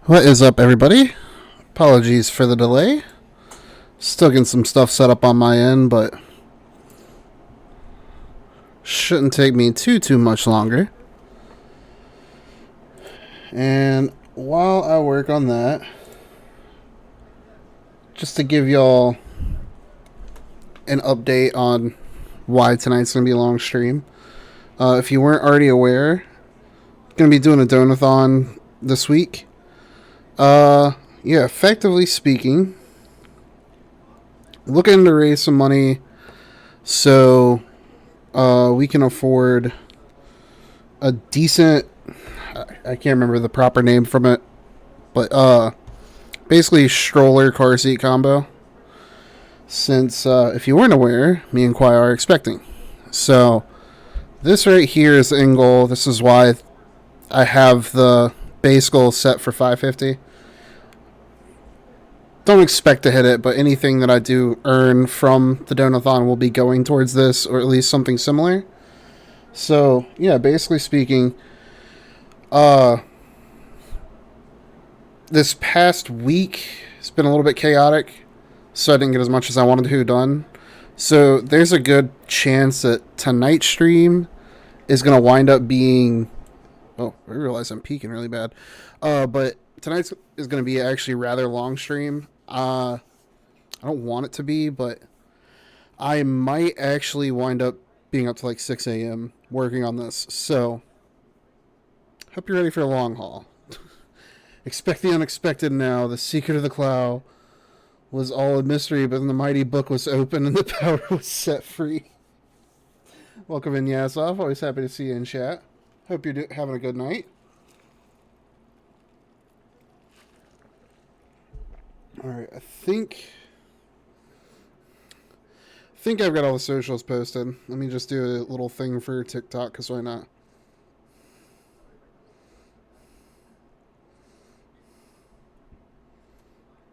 What is up, everybody? Apologies for the delay. Still getting some stuff set up on my end, but shouldn't take me too much longer. And while I work on that, just to give y'all an update on why tonight's going to be a long stream. If you weren't already aware, going to be doing a donathon this week. Effectively speaking, looking to raise some money so we can afford a decent, I can't remember the proper name from it, but basically stroller car seat combo. Since if you weren't aware, me and Kwai are expecting. So this right here is the end goal. This is why I have the base goal set for 550. Don't expect to hit it, but anything that I do earn from the donathon will be going towards this, or at least something similar. So yeah, basically speaking, this past week it's been a little bit chaotic, so I didn't get as much as I wanted to done. So there's a good chance that tonight's stream is going to wind up being... Oh, I realize I'm peeking really bad. But tonight's is going to be actually a rather long stream. I don't want it to be, but I might actually wind up being up to like 6 a.m. working on this. So, hope you're ready for a long haul. Expect the unexpected now. The secret of the cloud was all a mystery, but then the mighty book was open and the power was set free. Welcome in, Yazov. Always happy to see you in chat. Hope you're having a good night. Alright, I think I've got all the socials posted. Let me just do a little thing for TikTok, because why not?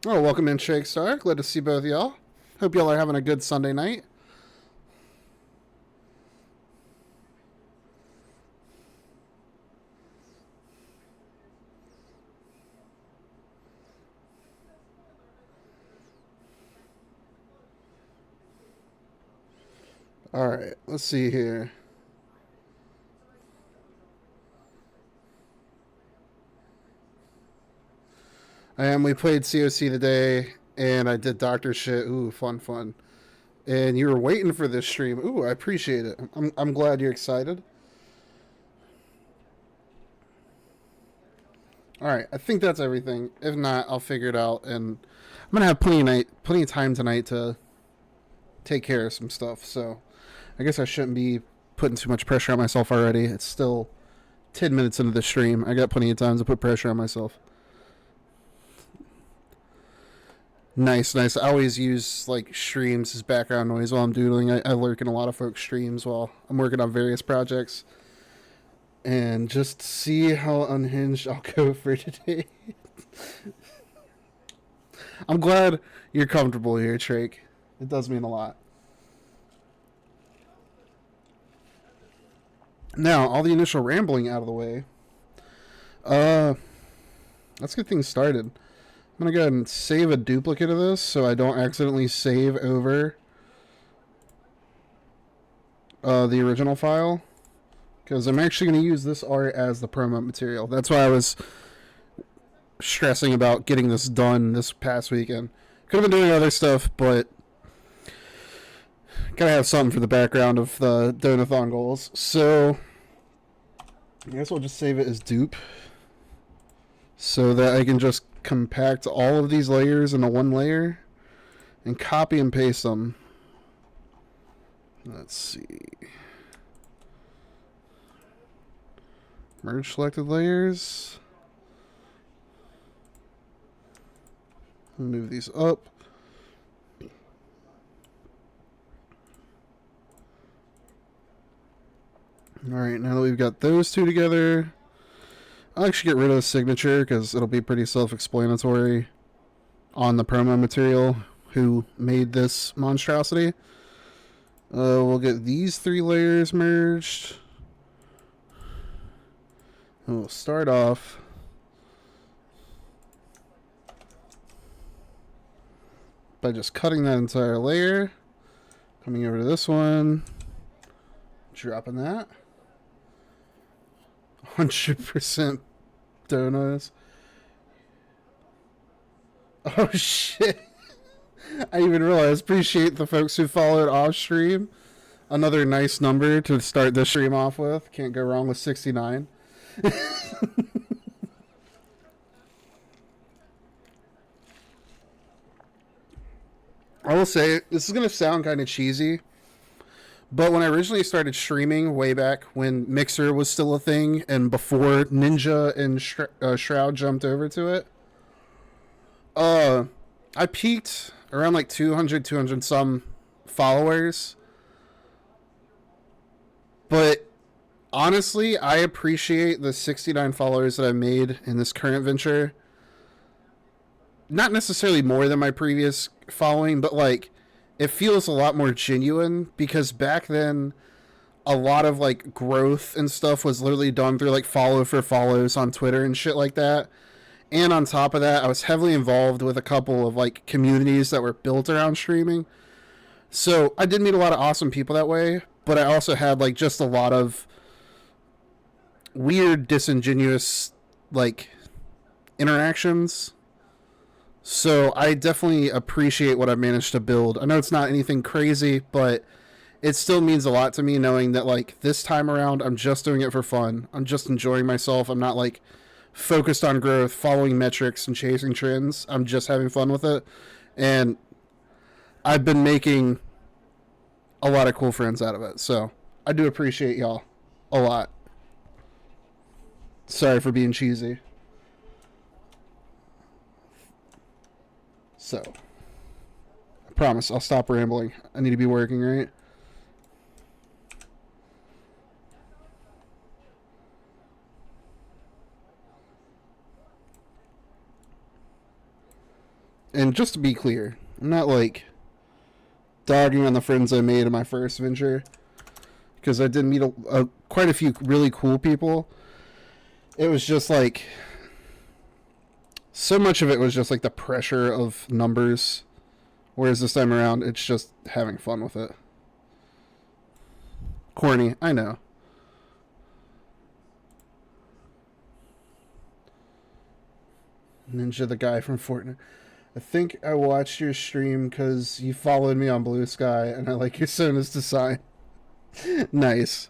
Oh, welcome in, Shake Star. Glad to see both of y'all. Hope y'all are having a good Sunday night. Alright, let's see here. We played COC today, and I did Doctor Shit. Ooh, fun. And you were waiting for this stream. Ooh, I appreciate it. I'm glad you're excited. Alright, I think that's everything. If not, I'll figure it out, and I'm gonna have plenty of time tonight to take care of some stuff, so I guess I shouldn't be putting too much pressure on myself already. It's still 10 minutes into the stream. I got plenty of time to put pressure on myself. Nice. I always use like streams as background noise while I'm doodling. I lurk in a lot of folks' streams while I'm working on various projects. And just see how unhinged I'll go for today. I'm glad you're comfortable here, Trake. It does mean a lot. Now, all the initial rambling out of the way. Let's get things started. I'm going to go ahead and save a duplicate of this so I don't accidentally save over the original file. Because I'm actually going to use this art as the promo material. That's why I was stressing about getting this done this past weekend. Could have been doing other stuff, but gotta have something for the background of the donathon goals. So I guess I'll just save it as dupe so that I can just compact all of these layers into one layer and copy and paste them. Let's see. Merge selected layers. Move these up. Alright, now that we've got those two together, I'll actually get rid of the signature because it'll be pretty self-explanatory on the promo material who made this monstrosity. We'll get these three layers merged. And we'll start off by just cutting that entire layer. Coming over to this one. Dropping that. 100% donuts. Oh shit. I even realized. Appreciate the folks who followed off stream. Another nice number to start this stream off with. Can't go wrong with 69. I will say, this is going to sound kind of cheesy, but when I originally started streaming way back when Mixer was still a thing and before Ninja and Shroud jumped over to it, I peaked around like 200 some followers. But honestly, I appreciate the 69 followers that I made in this current venture. Not necessarily more than my previous following, but like it feels a lot more genuine because back then a lot of like growth and stuff was literally done through like follow for follows on Twitter and shit like that. And on top of that, I was heavily involved with a couple of like communities that were built around streaming. So I did meet a lot of awesome people that way, but I also had like just a lot of weird, disingenuous like interactions. So I definitely appreciate what I've managed to build. I know it's not anything crazy, but it still means a lot to me knowing that like this time around I'm just doing it for fun. I'm just enjoying myself. I'm not like focused on growth, following metrics and chasing trends. I'm just having fun with it. And I've been making a lot of cool friends out of it. So I do appreciate y'all a lot. Sorry for being cheesy. So, I promise I'll stop rambling. I need to be working, right? And just to be clear, I'm not like dogging on the friends I made in my first venture because I did meet quite a few really cool people. It was just like so much of it was just like the pressure of numbers, whereas this time around it's just having fun with it. Corny, I know. Ninja the guy from Fortnite. I think I watched your stream because you followed me on Blue Sky and I like your Sona's design. Nice.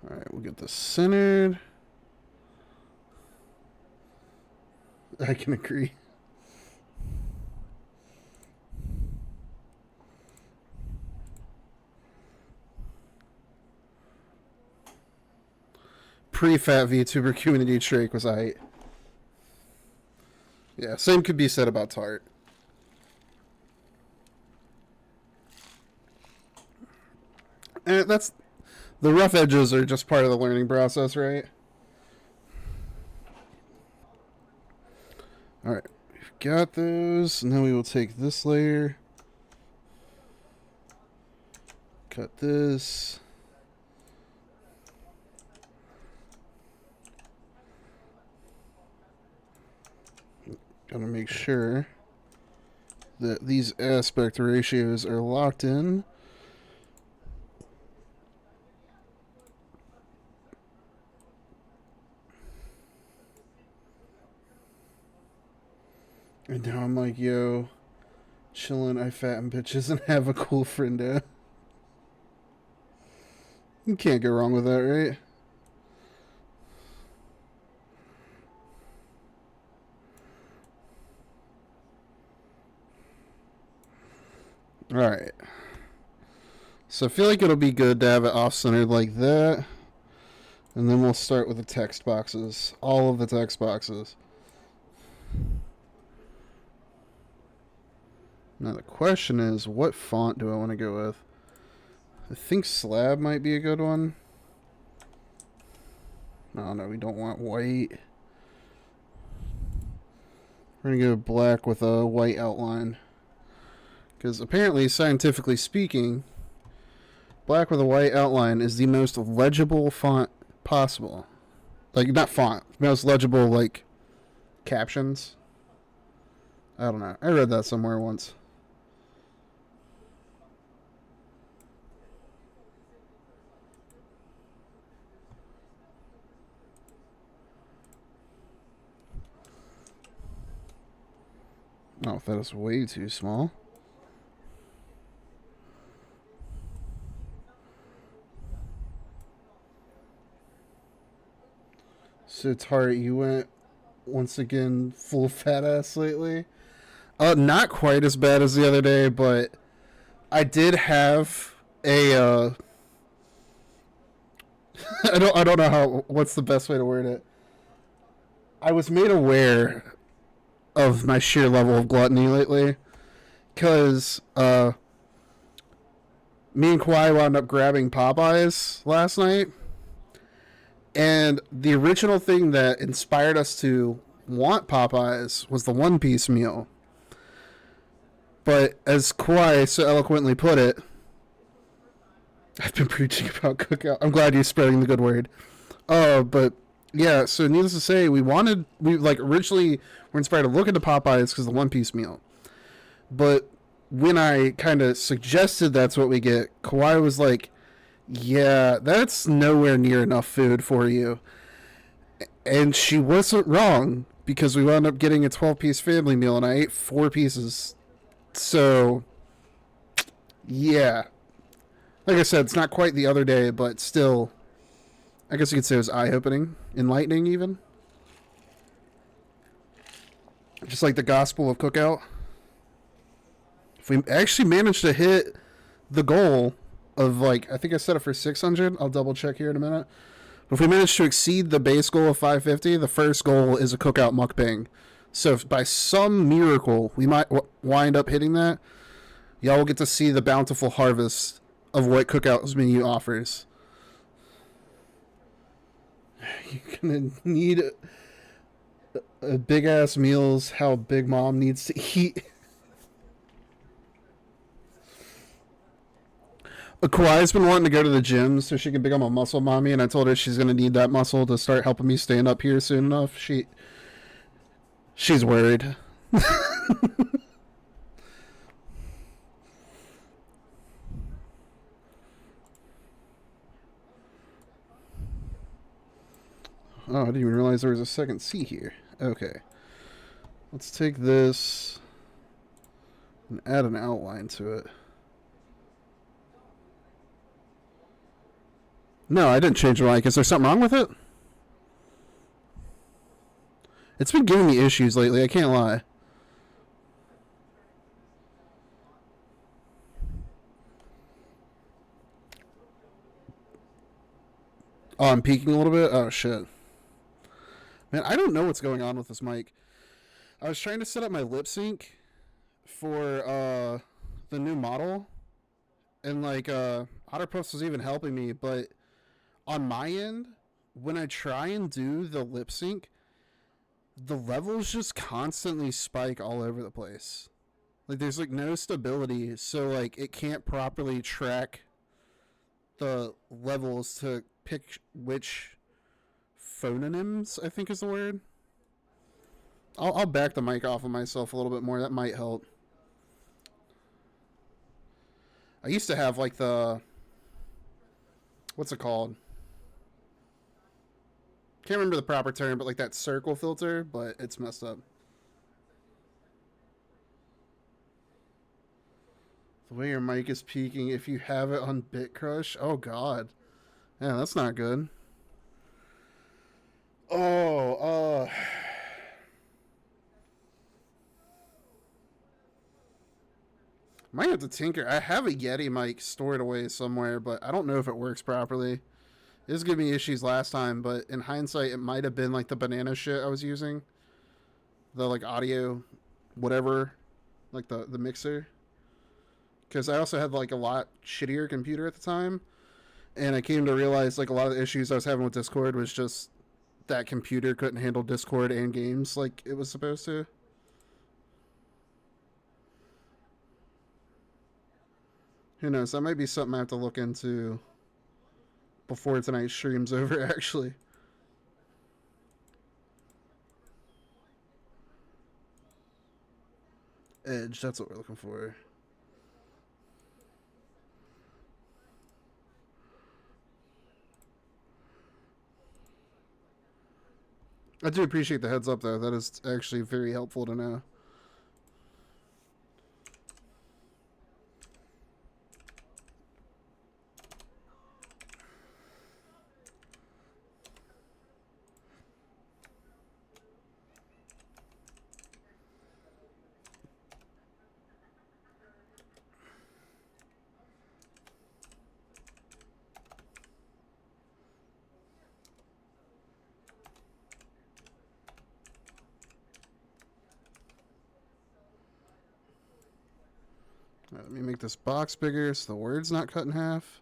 Alright, we'll get this centered. I can agree. Pre-fat VTuber community Drake was aight. Yeah, same could be said about Tart. And that's the rough edges are just part of the learning process, right? Alright, we've got those. Now we will take this layer. Cut this. Gotta make sure that these aspect ratios are locked in. And now I'm like, yo, chillin', I fatten bitches and have a cool friend. You can't go wrong with that, right? Alright. So I feel like it'll be good to have it off-centered like that. And then we'll start with the text boxes. All of the text boxes. Now the question is, what font do I want to go with? I think slab might be a good one. No, we don't want white. We're going to go black with a white outline. Because apparently, scientifically speaking, black with a white outline is the most legible font possible. Like, not font, most legible, like, captions. I don't know. I read that somewhere once. Oh, that is way too small. So, Tart, you went once again full fat ass lately. Not quite as bad as the other day, but I did have a. I don't know how. What's the best way to word it? I was made aware of my sheer level of gluttony lately, because me and Kawhi wound up grabbing Popeyes last night, and the original thing that inspired us to want Popeyes was the one-piece meal. But as Kawhi so eloquently put it, I've been preaching about cookout. I'm glad you're spreading the good word. But yeah, so needless to say, we originally were inspired to look into Popeyes because of the one-piece meal. But when I kind of suggested that's what we get, Kawhi was like, yeah, that's nowhere near enough food for you. And she wasn't wrong, because we wound up getting a 12-piece family meal, and I ate 4 pieces. So, yeah. Like I said, it's not quite the other day, but still, I guess you could say it was eye-opening, enlightening even. Just like the gospel of cookout. If we actually managed to hit the goal of, like, I think I set it for 600. I'll double check here in a minute. But if we manage to exceed the base goal of 550, the first goal is a cookout mukbang. So if by some miracle we might wind up hitting that, y'all will get to see the bountiful harvest of what Cookout's menu offers. You're gonna need a big ass meals how Big Mom needs to eat. Kawhi's been wanting to go to the gym so she can become a muscle mommy, and I told her she's gonna need that muscle to start helping me stand up here soon enough. She's worried. Oh, I didn't even realize there was a second C here. Okay. Let's take this and add an outline to it. No, I didn't change the mic. Is there something wrong with it? It's been giving me issues lately, I can't lie. Oh, I'm peaking a little bit? Oh, shit. Man, I don't know what's going on with this mic. I was trying to set up my lip sync for the new model, and like Otterpuffs was even helping me, but on my end, when I try and do the lip sync, the levels just constantly spike all over the place. Like, there's like no stability, so like it can't properly track the levels to pick which phononyms, I think is the word. I'll back the mic off of myself a little bit more. That might help. I used to have like the, what's it called? Can't remember the proper term, but like that circle filter, but it's messed up. The way your mic is peaking, if you have it on BitCrush, oh god. Yeah, that's not good. Oh, might have to tinker. I have a Yeti mic stored away somewhere, but I don't know if it works properly. It was giving me issues last time, but in hindsight, it might have been like the banana shit I was using. The like audio, whatever, like the mixer. Because I also had like a lot shittier computer at the time, and I came to realize like a lot of the issues I was having with Discord was just that computer couldn't handle Discord and games like it was supposed to. Who knows? That might be something I have to look into before tonight's stream's over, actually. Edge, that's what we're looking for. I do appreciate the heads up, though. That is actually very helpful to know. Right, let me make this box bigger so the word's not cut in half.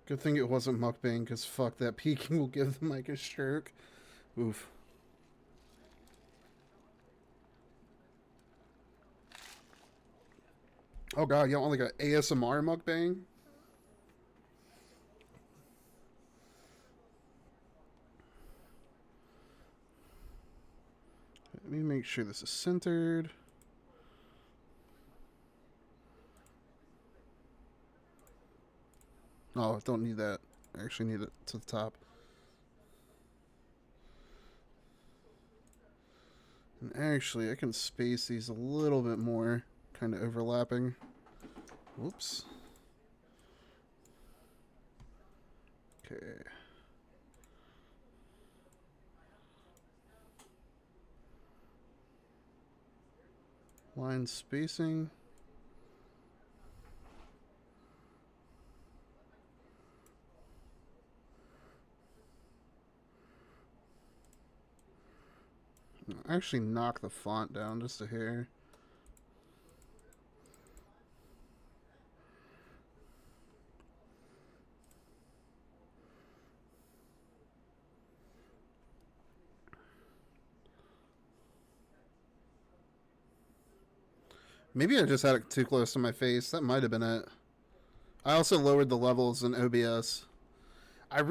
Good thing it wasn't mukbang, because fuck, that peeking will give the mic a stroke. Oof. Oh god, you want like an ASMR mukbang? Let me make sure this is centered. Oh, don't need that. I actually need it to the top. And actually, I can space these a little bit more, kind of overlapping. Whoops. Okay. Line spacing. Actually knock the font down just a hair. Maybe I just had it too close to my face. That might have been it. I also lowered the levels in OBS. I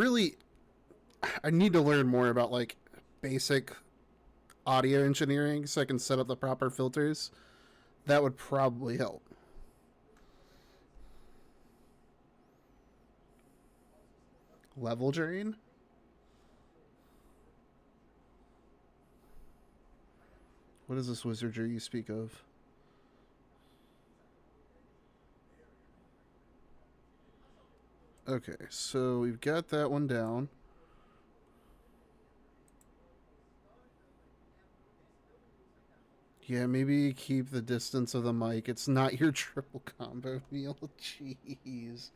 need to learn more about like basic audio engineering so I can set up the proper filters. That would probably help. Level drain? What is this wizardry you speak of? Okay, so we've got that one down. Yeah, maybe keep the distance of the mic. It's not your triple combo meal. Jeez.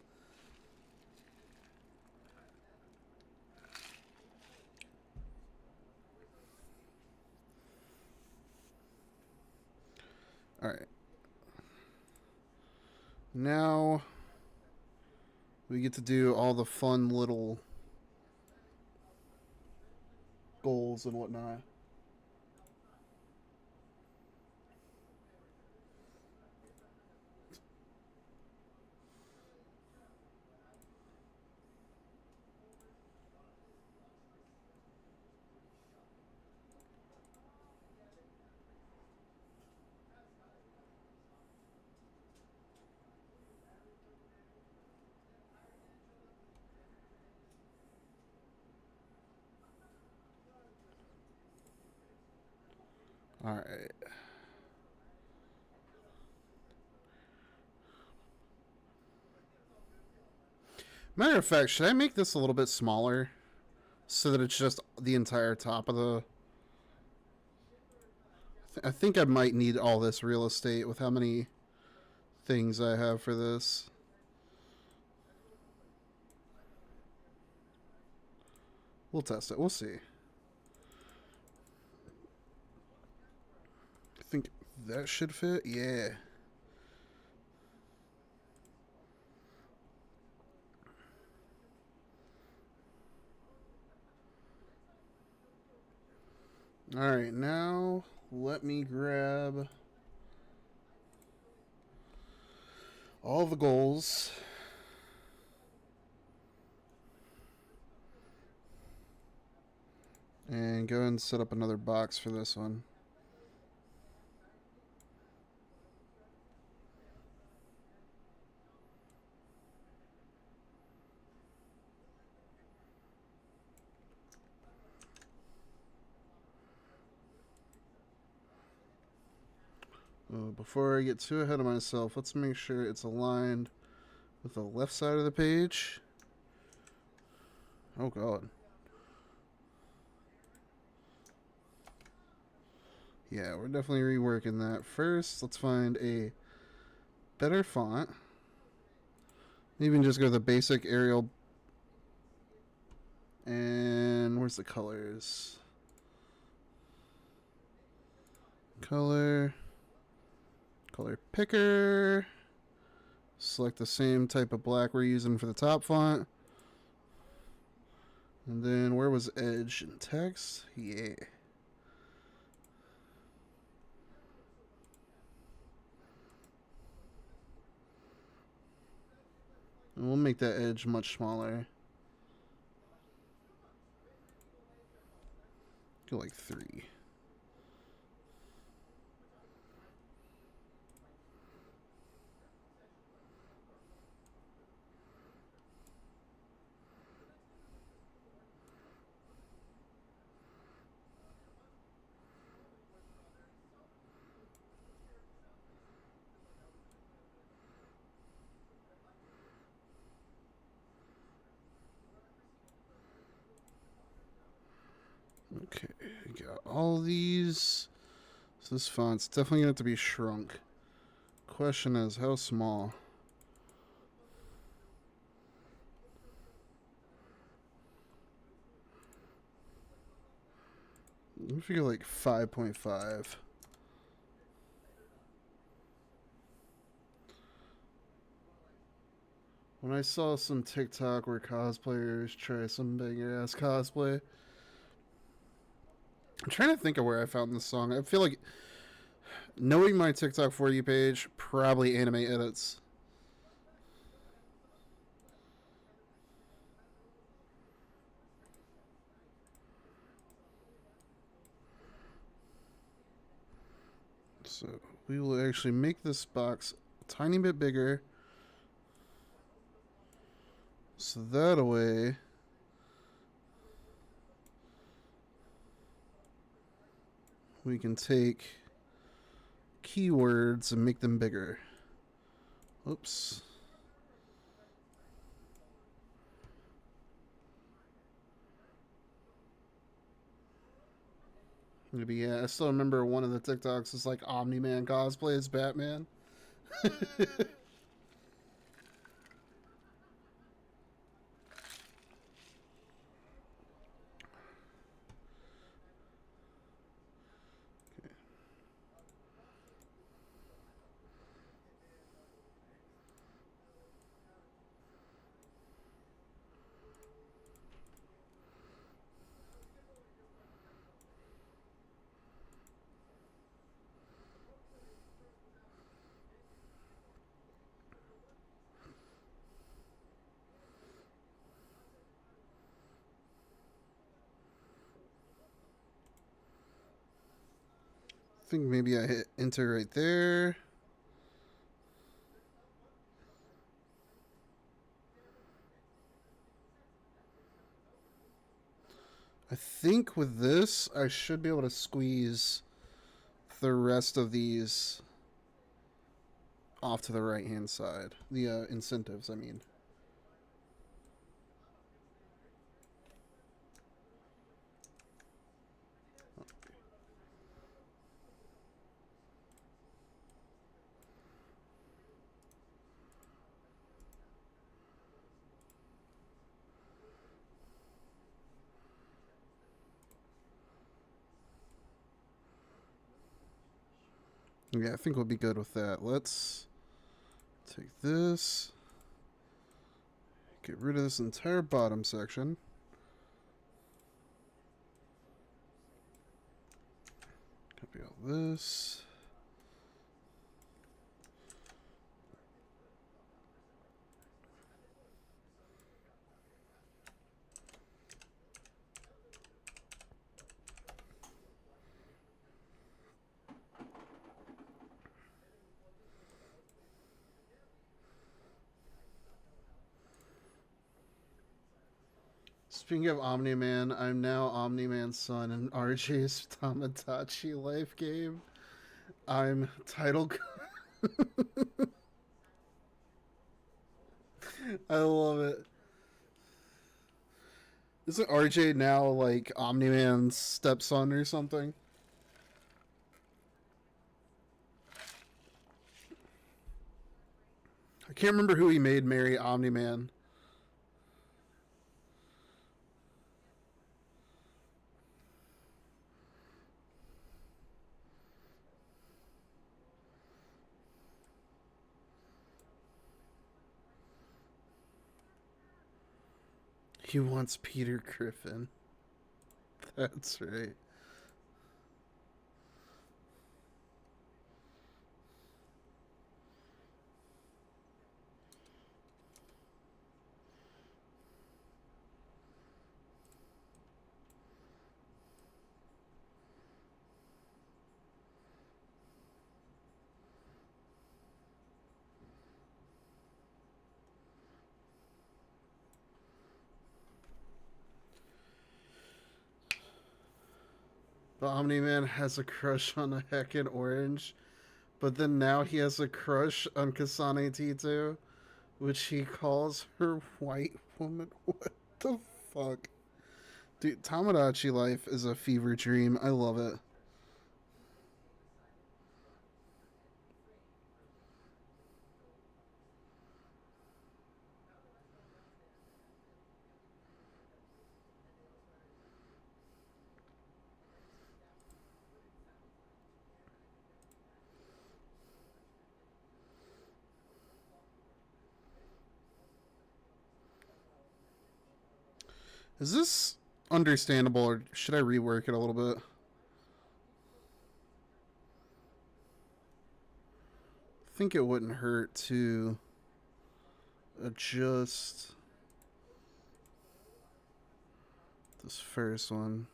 Alright. Now we get to do all the fun little goals and whatnot. Alright. Matter of fact, should I make this a little bit smaller so that it's just the entire top of the... I think I might need all this real estate with how many things I have for this. We'll test it. We'll see. I think that should fit. Yeah. Alright, now let me grab all the goals. And go ahead and set up another box for this one. Before I get too ahead of myself, let's make sure it's aligned with the left side of the page. Oh god. Yeah, we're definitely reworking that. First, let's find a better font. Even just go the basic Arial. And where's the colors? Color picker. Select the same type of black we're using for the top font. And then where was edge and text? Yeah. And we'll make that edge much smaller. Go like 3. Okay, got all these. So this font's definitely going to have to be shrunk. Question is, how small? I figure like 5.5. When I saw some TikTok where cosplayers try some banger ass cosplay, I'm trying to think of where I found this song. I feel like knowing my TikTok For You page, probably anime edits. So we will actually make this box a tiny bit bigger. So that way we can take keywords and make them bigger. Oops. Maybe, yeah, I still remember one of the TikToks is like Omni-Man cosplay as Batman. I think maybe I hit enter right there. I think with this, I should be able to squeeze the rest of these off to the right hand side. The incentives, I mean. Yeah, I think we'll be good with that. Let's take this. Get rid of this entire bottom section. this. Speaking of Omni-Man, I'm now Omni-Man's son in RJ's Tamagotchi life game. I'm title. I love it. Isn't RJ now like Omni-Man's stepson or something? I can't remember who he made marry Omni-Man. He wants Peter Griffin. That's right. The Omni-Man has a crush on a heckin' orange, but then now he has a crush on Kasane Tito, which he calls her white woman. What the fuck? Dude, Tamagotchi life is a fever dream. I love it. Is this understandable, or should I rework it a little bit? I think it wouldn't hurt to adjust this first one.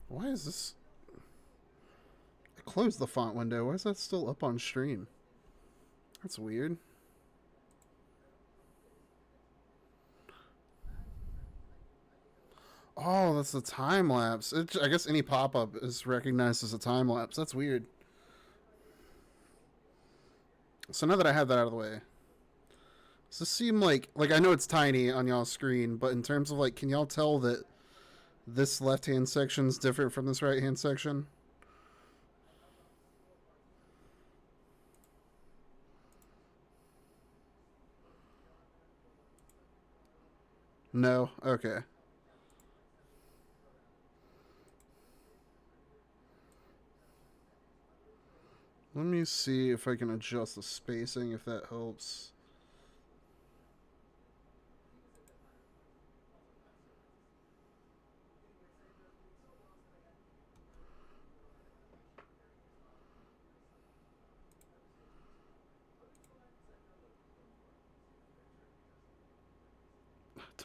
Why is this? I closed the font window. Why is that still up on stream? That's weird. Oh, that's the time lapse. I guess any pop up is recognized as a time lapse. That's weird. So now that I have that out of the way, does this seem like I know it's tiny on y'all's screen, but in terms of like, can y'all tell that this left hand section is different from this right hand section? No? Okay. Let me see if I can adjust the spacing, if that helps.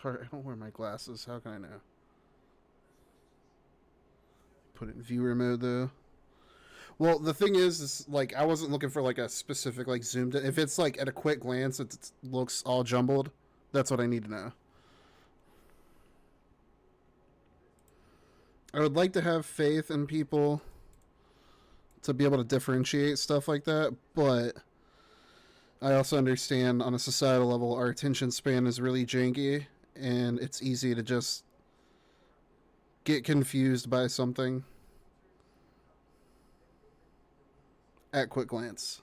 I don't wear my glasses. How can I know? Put it in viewer mode, though. Well, the thing is like I wasn't looking for like a specific like zoomed in. If it's like at a quick glance, it looks all jumbled. That's what I need to know. I would like to have faith in people to be able to differentiate stuff like that, but I also understand on a societal level our attention span is really janky and it's easy to just get confused by something at quick glance.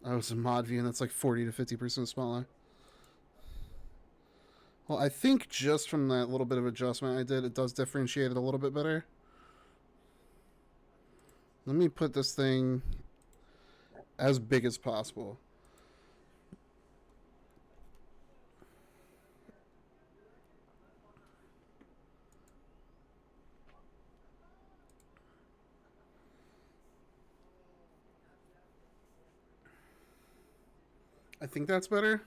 I was in mod view and that's like 40 to 50% smaller. Well, I think just from that little bit of adjustment I did, it does differentiate it a little bit better. Let me put this thing as big as possible. I think that's better.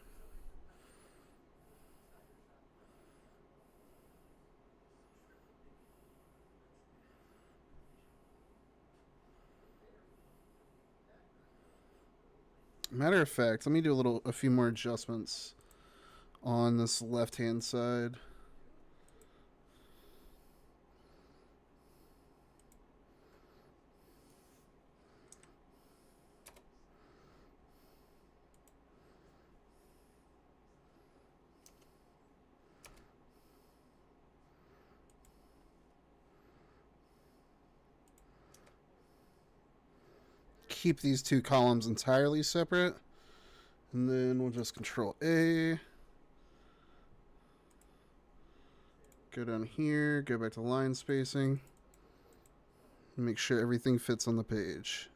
Matter of fact, let me do a few more adjustments on this left-hand side. Keep these two columns entirely separate. And then we'll just Control A. Go down here, go back to line spacing. Make sure everything fits on the page.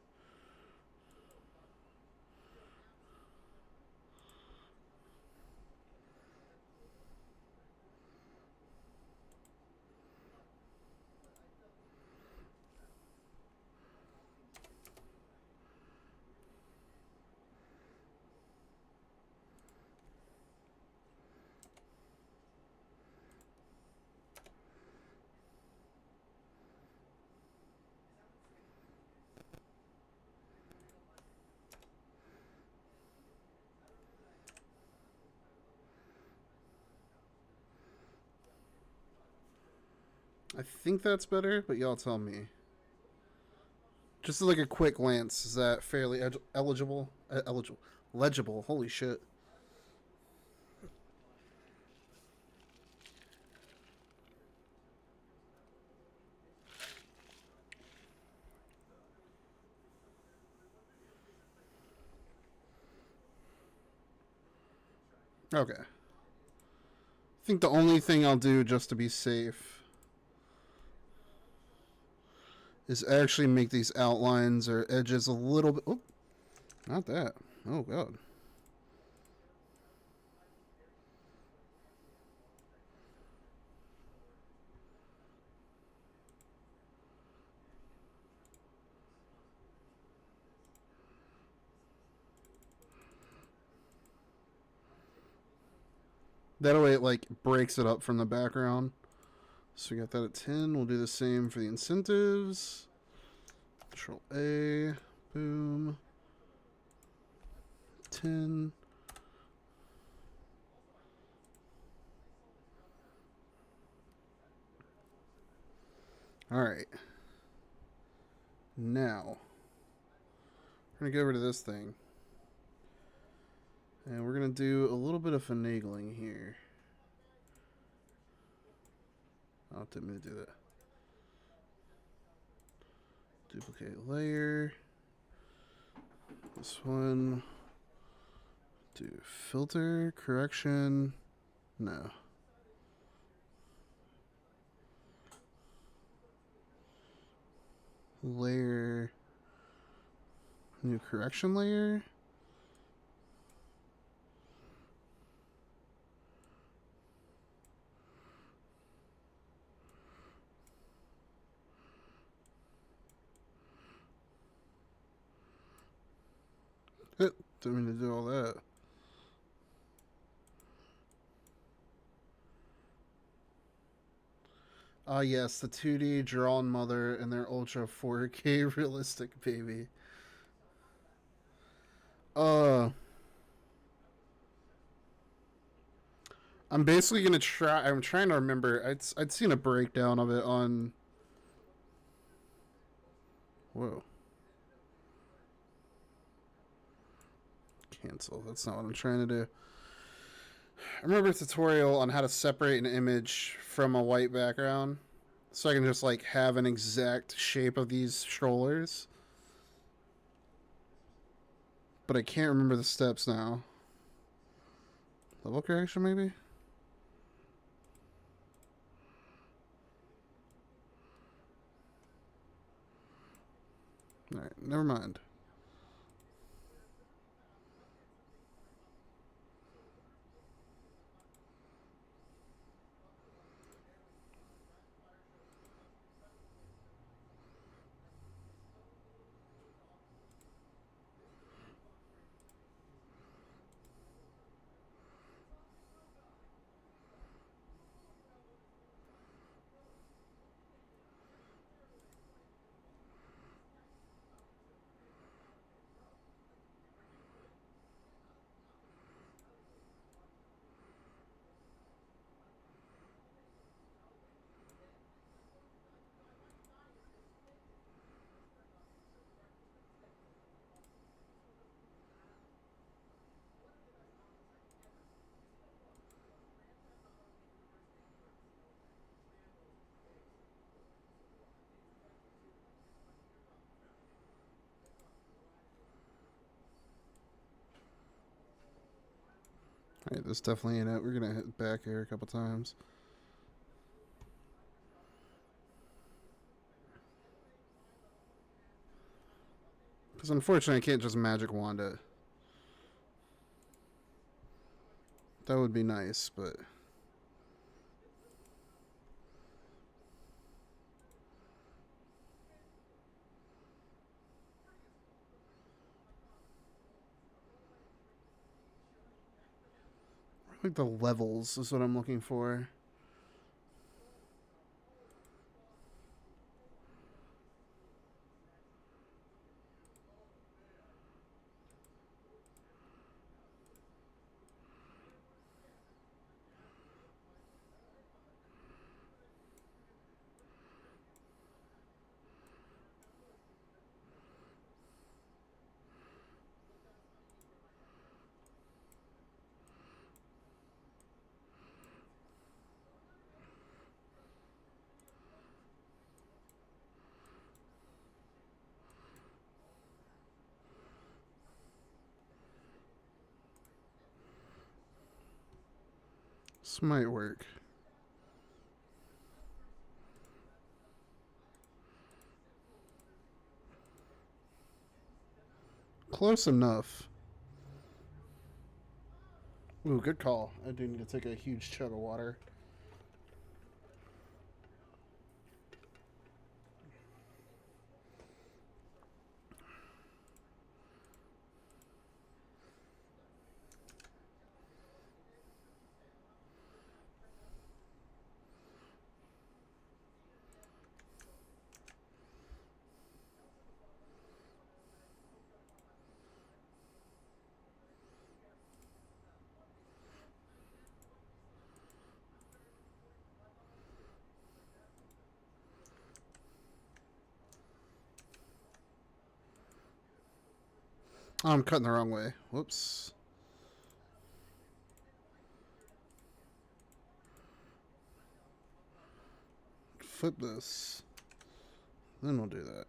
I think that's better, but y'all tell me. Just like a quick glance, is that fairly eligible? Eligible. Legible. Holy shit. Okay. I think the only thing I'll do just to be safe is actually make these outlines or edges a little bit... Oh, not that. Oh, God. That way it, like, breaks it up from the background. So we got that at 10. We'll do the same for the incentives. Control A. Boom. 10. Alright. Now, we're going to go over to this thing. And we're going to do a little bit of finagling here. Oh, it didn't mean to do that. Duplicate layer. This one. Do filter, correction. No. Layer. New correction layer. Didn't mean to do all that. Ah, yes, the 2D drawn mother and their Ultra 4K realistic baby. I'm basically gonna try. I'm trying to remember. I'd seen a breakdown of it on. Whoa. Cancel. That's not what I'm trying to do. I remember a tutorial on how to separate an image from a white background, so I can just like have an exact shape of these strollers. but I can't remember the steps now. Level correction, maybe? Alright, never mind. Alright, this definitely ain't it. We're gonna hit back here a couple times. Because unfortunately I can't just magic wand it. That would be nice, but... I think the levels is what I'm looking for. This might work. Close enough. Ooh, good call. I do need to take a huge chug of water. Oh, I'm cutting the wrong way. Whoops. Flip this. Then we'll do that.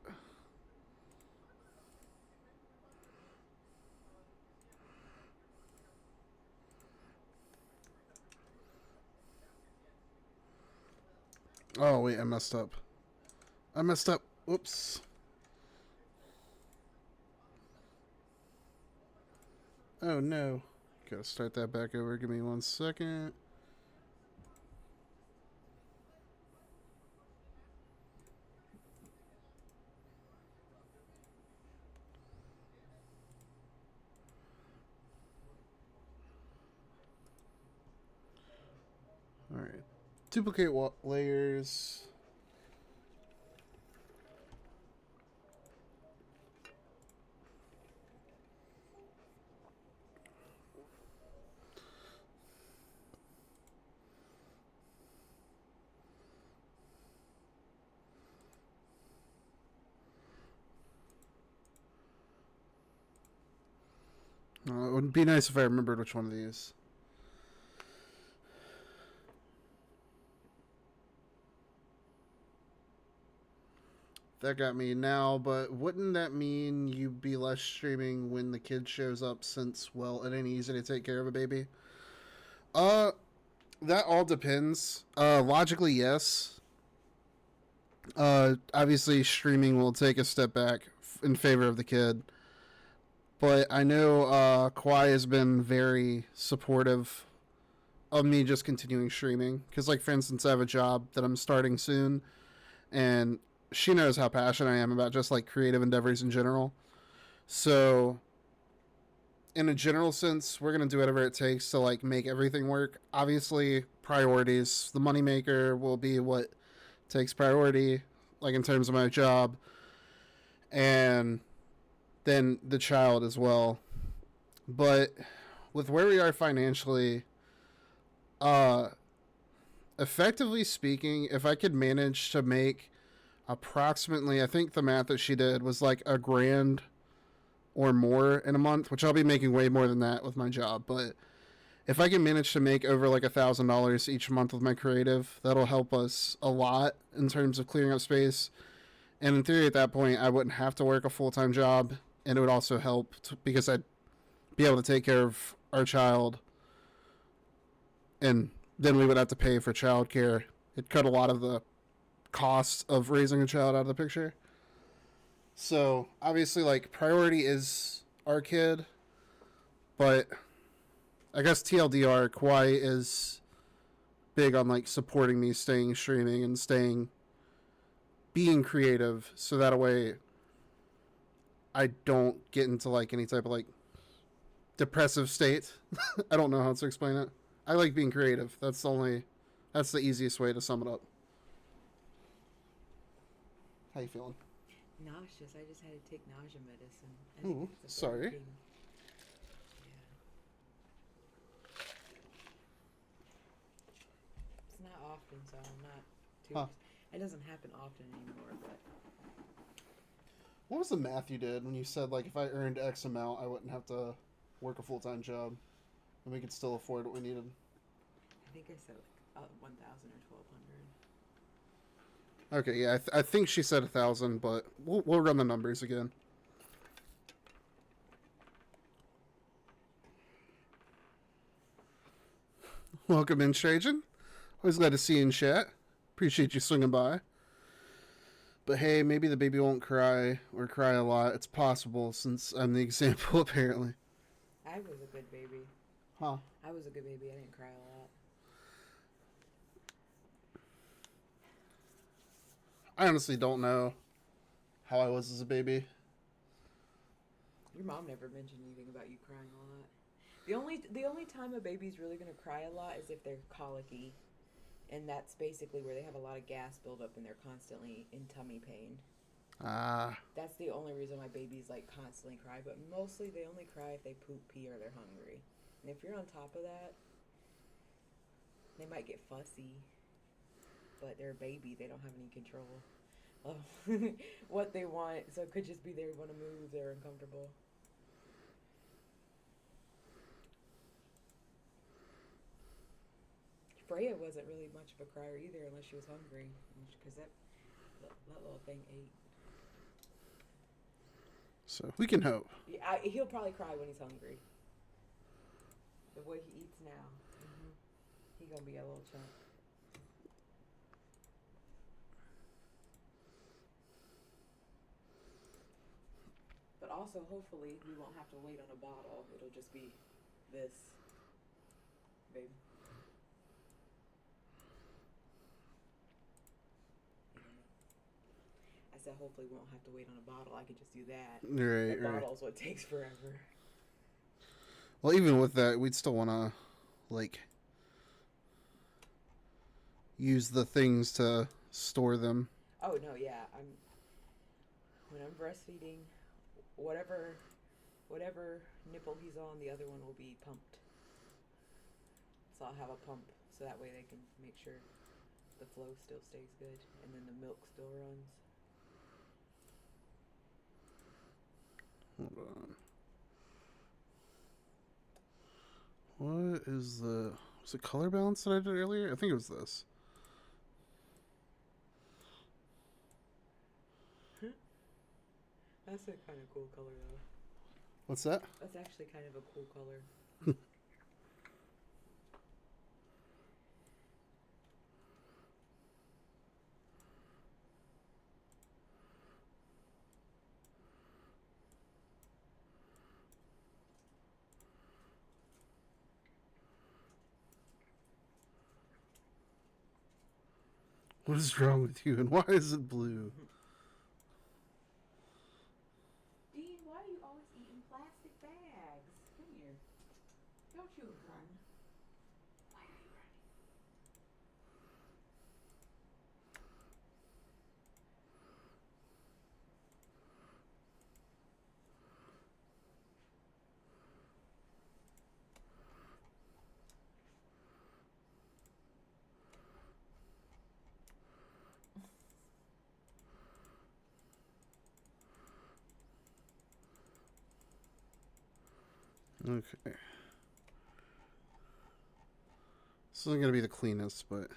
Oh, wait, I messed up. I messed up. Whoops. Oh, no. Gotta start that back over. Give me 1 second. Alright. Duplicate layers. It would be nice if I remembered which one of these. that got me now, but wouldn't that mean you'd be less streaming when the kid shows up since, well, it ain't easy to take care of a baby? Uh, that all depends. Logically, yes. Obviously, streaming will take a step back in favor of the kid. But I know Kwai has been very supportive of me just continuing streaming. Because, like, for instance, I have a job that I'm starting soon, and she knows how passionate I am about just, like, creative endeavors in general. So, in a general sense, we're going to do whatever it takes to, like, make everything work. Obviously, priorities. The moneymaker will be what takes priority, like, in terms of my job. And then the child as well. But with where we are financially, uh, effectively speaking, if I could manage to make approximately, I think the math that she did was like $1,000 or more in a month, which I'll be making way more than that with my job. But if I can manage to make over like $1,000 each month with my creative, that'll help us a lot in terms of clearing up space. And in theory, at that point, I wouldn't have to work a full-time job, and it would also help because I'd be able to take care of our child, and then we would have to pay for childcare. It'd cut a lot of the costs of raising a child out of the picture. So obviously, like, priority is our kid, but I guess TLDR, Kwai is big on like supporting me staying streaming and staying being creative, so that way I don't get into like any type of like depressive state. I don't know how to explain it. I like being creative. That's the easiest way to sum it up. How you feeling? Nauseous. I just had to take nausea medicine. Ooh, sorry. Yeah. It's not often, so I'm not too. Huh. It doesn't happen often anymore, but. What was the math you did when you said like if I earned X amount, I wouldn't have to work a full-time job, and we could still afford what we needed? I think I said like 1,000 or 1,200. Okay, yeah, I think she said 1,000, but we'll run the numbers again. Welcome in, Trajan. Always glad to see you in chat. Appreciate you swinging by. But hey, maybe the baby won't cry or cry a lot. It's possible since I'm the example, apparently. I was a good baby. Huh. I was a good baby. I didn't cry a lot. I honestly don't know how I was as a baby. Your mom never mentioned anything about you crying a lot. The only time a baby's really gonna cry a lot is if they're colicky, and that's basically where they have a lot of gas buildup and they're constantly in tummy pain. Ah. That's the only reason why babies like constantly cry, but mostly they only cry if they poop, pee, or they're hungry. And if you're on top of that, they might get fussy, but they're a baby. They don't have any control of what they want, so it could just be they want to move, they're uncomfortable. Freya wasn't really much of a crier either unless she was hungry, because that little thing ate. So we can hope. Yeah, he'll probably cry when he's hungry. The way he eats now, he gonna be a little chunk. But also, hopefully, we won't have to wait on a bottle. It'll just be this, babe. I said, hopefully, we won't have to wait on a bottle. I could just do that. Right, the bottle's what takes forever. Well, even with that, we'd still want to, like, use the things to store them. Oh no, yeah. When I'm breastfeeding, whatever nipple he's on, the other one will be pumped. So I'll have a pump so that way they can make sure the flow still stays good and then the milk still runs. Hold on. What is was it color balance that I did earlier? I think it was this. That's a kind of cool color, though. What's that? That's actually kind of a cool color. What is wrong with you, and why is it blue? Dean, why are you always eating plastic bags? Come here. Don't you run. Why are you running? Okay. This isn't gonna be the cleanest, but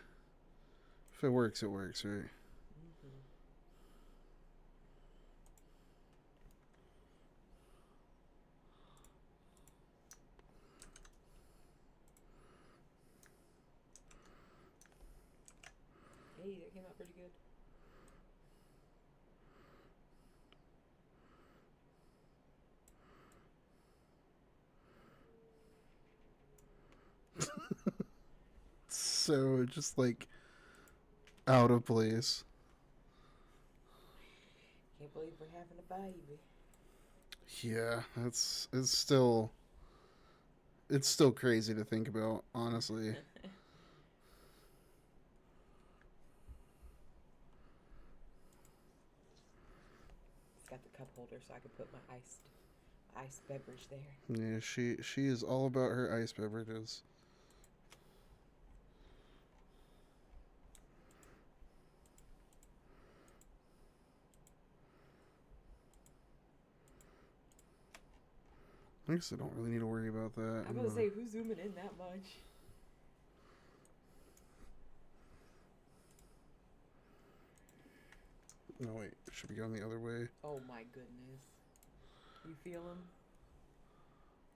if it works, right? Mm-hmm. Hey, that came out pretty good. So just like out of place. Can't believe we're having a baby. Yeah, it's still crazy to think about, honestly. It's got the cup holder so I can put my iced beverage there. Yeah, she is all about her ice beverages. I guess I don't really need to worry about that. I'm gonna say, who's zooming in that much? No, wait. It should be going the other way. Oh my goodness. You feel him?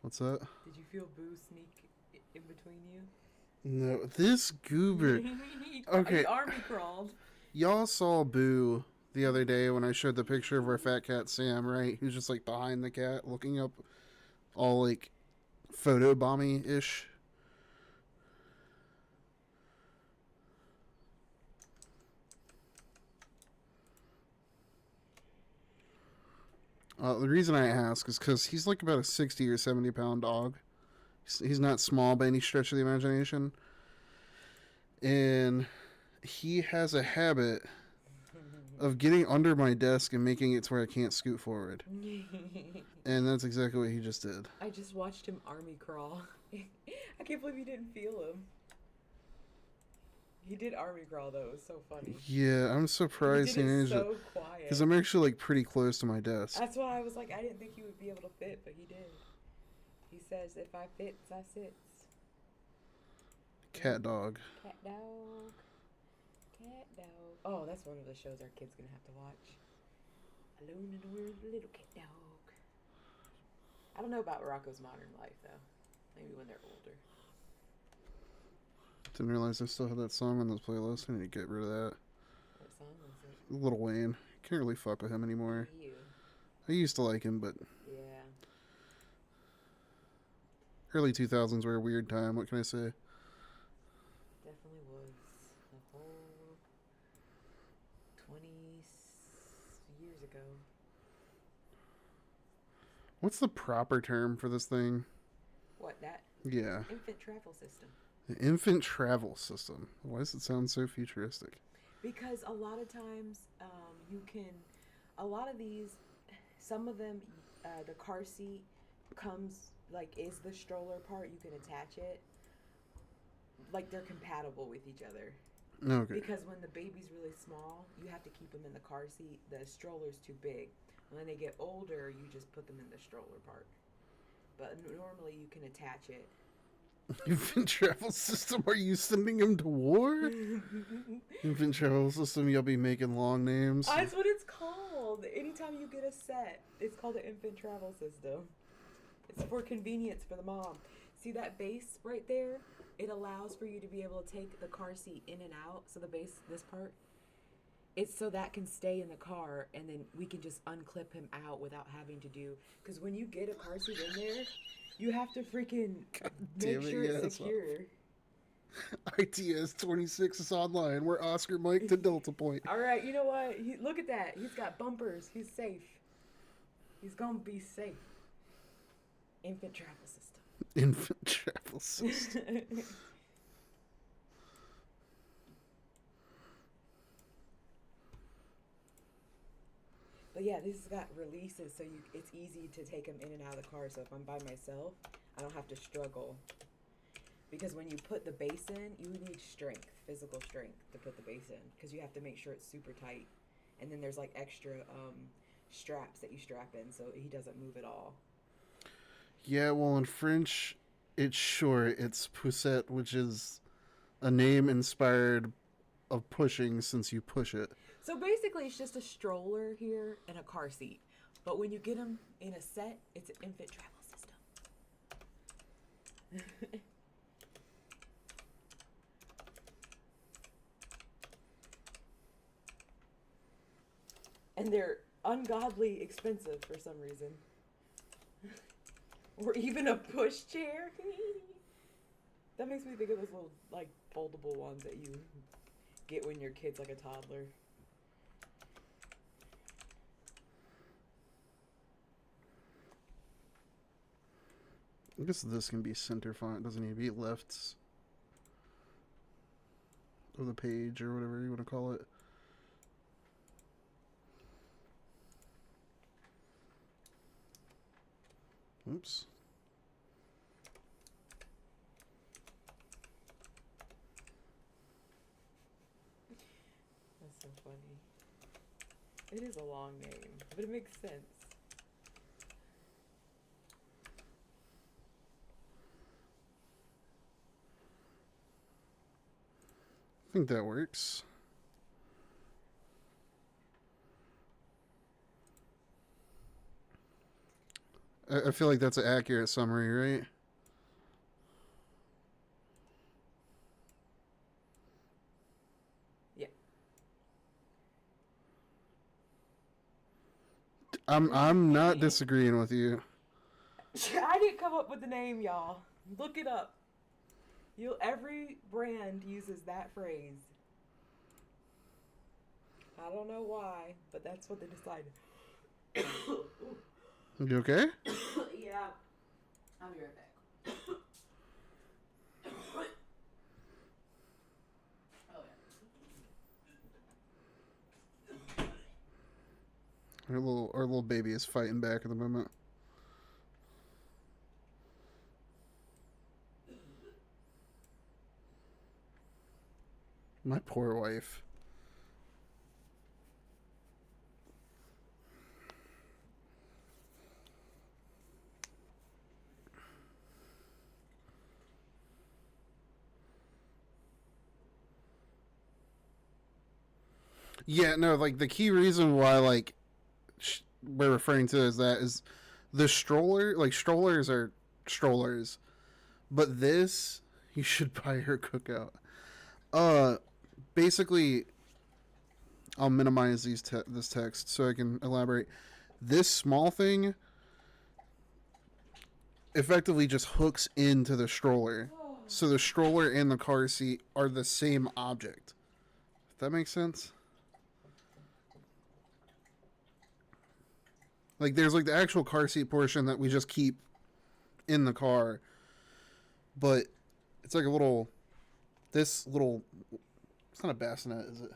What's that? Did you feel Boo sneak in between you? No, this goober. Okay. He army crawled. Y'all saw Boo the other day when I showed the picture of our fat cat Sam, right? Who's just like behind the cat looking up, all like photobomby ish. The reason I ask is because he's like about a 60 or 70 pound dog. He's not small by any stretch of the imagination. And he has a habit of getting under my desk and making it to where I can't scoot forward. And that's exactly what he just did. I just watched him army crawl. I can't believe you didn't feel him. He did army crawl though. It was so funny. Yeah, I'm surprised he did it managed so quiet. because I'm actually like pretty close to my desk. That's why I was like, I didn't think he would be able to fit, but he did. He says, "If I fits, I sits." Cat dog. Cat dog. Cat dog. Oh, that's one of the shows our kid's gonna have to watch. Alone in the World, Little Cat Dog. I don't know about Rocco's Modern Life though. Maybe when they're older. Didn't realize I still had that song on this playlist. I need to get rid of that. What song was it? Lil Wayne. Can't really fuck with him anymore. You. I used to like him, but Yeah. early 2000s were a weird time. What can I say? Definitely was a whole 20 years ago. What's the proper term for this thing? What, that? Yeah. Infant travel system. The infant travel system. Why does it sound so futuristic? Because a lot of times a lot of these, some of them, the car seat comes, is the stroller part, you can attach it. Like, they're compatible with each other. Okay. Because when the baby's really small, you have to keep them in the car seat. The stroller's too big. When they get older, you just put them in the stroller part. But normally you can attach it Infant travel system? Are you sending him to war? Infant travel system, you'll be making long names. That's what it's called. Anytime you get a set, it's called an infant travel system. It's for convenience for the mom. See that base right there? It allows for you to be able to take the car seat in and out. So the base, this part, it's so that can stay in the car, and then we can just unclip him out without having to do. Because when you get a car seat in there, you have to freaking make sure it's secure. ITS 26 is online. We're Oscar Mike to Delta Point. All right, you know what? Look at that. He's got bumpers. He's safe. He's gonna be safe. Infant travel system. Infant travel system. But yeah, this has got releases, so it's easy to take them in and out of the car. So if I'm by myself, I don't have to struggle. Because when you put the base in, you need strength, physical strength, to put the base in. Because you have to make sure it's super tight. And then there's like extra straps that you strap in so he doesn't move at all. Yeah, well, in French, it's short. It's poussette, which is a name inspired of pushing since you push it. So basically, it's just a stroller here and a car seat. But when you get them in a set, it's an infant travel system. And they're ungodly expensive for some reason. Or even a pushchair. That makes me think of those little, like, foldable ones that you get when your kid's like a toddler. I guess this can be center font. It doesn't need to be left of the page or whatever you want to call it. Oops. That's so funny. It is a long name, but it makes sense. I think that works. I feel like that's an accurate summary, right? Yeah. I'm not disagreeing with you. I didn't come up with the name, y'all. Look it up. Every brand uses that phrase. I don't know why, but that's what they decided. You okay? Yeah. I'll be right back. Oh, yeah. Our little baby is fighting back at the moment. My poor wife. Yeah, no, like the key reason why like we're referring to is the stroller, like strollers are strollers, but this you should buy her cookout. Basically, I'll minimize this text so I can elaborate. This small thing effectively just hooks into the stroller, so the stroller and the car seat are the same object. If that makes sense. Like there's like the actual car seat portion that we just keep in the car, but it's like a little. This little. It's not a bassinet, is it?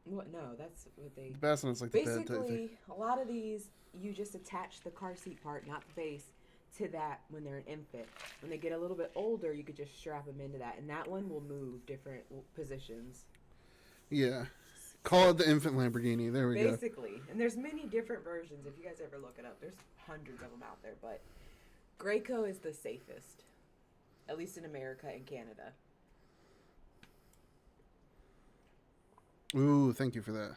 What? No, that's what they. The bassinet's like the bed type thing. Basically, a lot of these, you just attach the car seat part, not the base, to that when they're an infant. When they get a little bit older, you could just strap them into that, and that one will move different positions. Yeah. Call it the infant Lamborghini. There we go. Basically. And there's many different versions. If you guys ever look it up, there's hundreds of them out there. But Graco is the safest. at least in America and Canada. Ooh, thank you for that.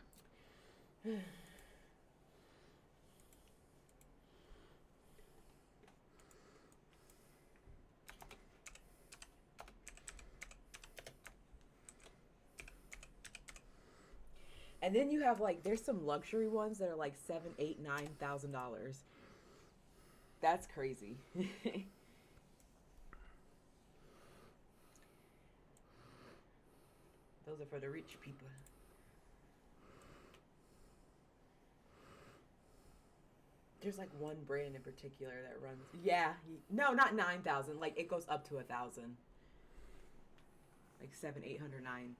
And then you have like there's some luxury ones that are like $7, $8, $9,000. That's crazy. Those are for the rich people. There's like one brand in particular that runs. Yeah, no, not 9,000. Like it goes up to 1,000. Like 7, 800, 9.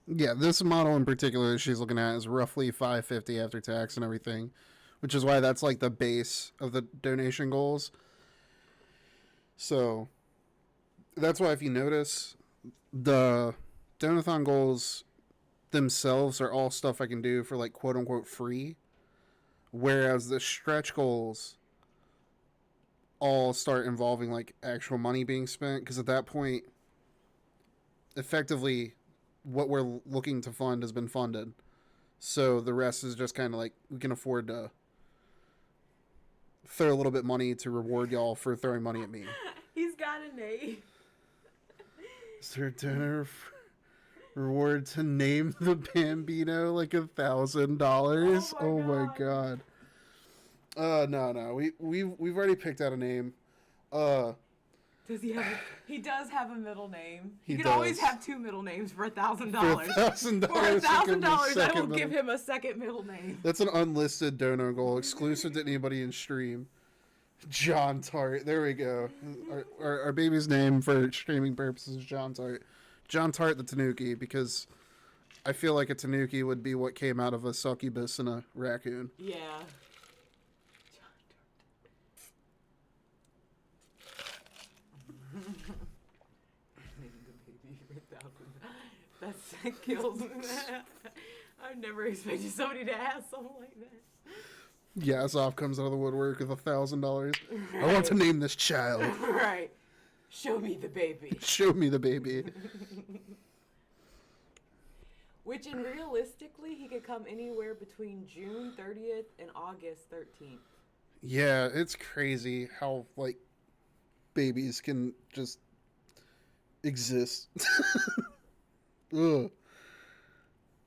Yeah, this model in particular she's looking at is roughly $550 after tax and everything, which is why that's like the base of the donation goals. So that's why if you notice, the donathon goals themselves are all stuff I can do for like quote unquote free, whereas the stretch goals all start involving like actual money being spent, because at that point effectively what we're looking to fund has been funded, so the rest is just kind of like we can afford to throw a little bit money to reward y'all for throwing money at me. He's got a name. Is there a donor reward to name the Bambino like $1,000? Oh my god. No. We've already picked out a name. Does he have? He does have a middle name. He You can does. always have two middle names for $1,000. For $1,000, For $1,000, I will middle. give him a second middle name. That's an unlisted donor goal, exclusive to anybody in stream. John Tart. There we go. Our baby's name for streaming purposes is John Tart. John Tart the Tanuki, because I feel like a Tanuki would be what came out of a succubus and a raccoon. Yeah. That kills me. I've never expected somebody to ask something like that. Yeah, Zop comes out of the woodwork with $1,000. I want to name this child. Right. Show me the baby. Show me the baby. Which, and realistically, he could come anywhere between June 30th and August 13th. Yeah, it's crazy how, like, babies can just exist. Ugh.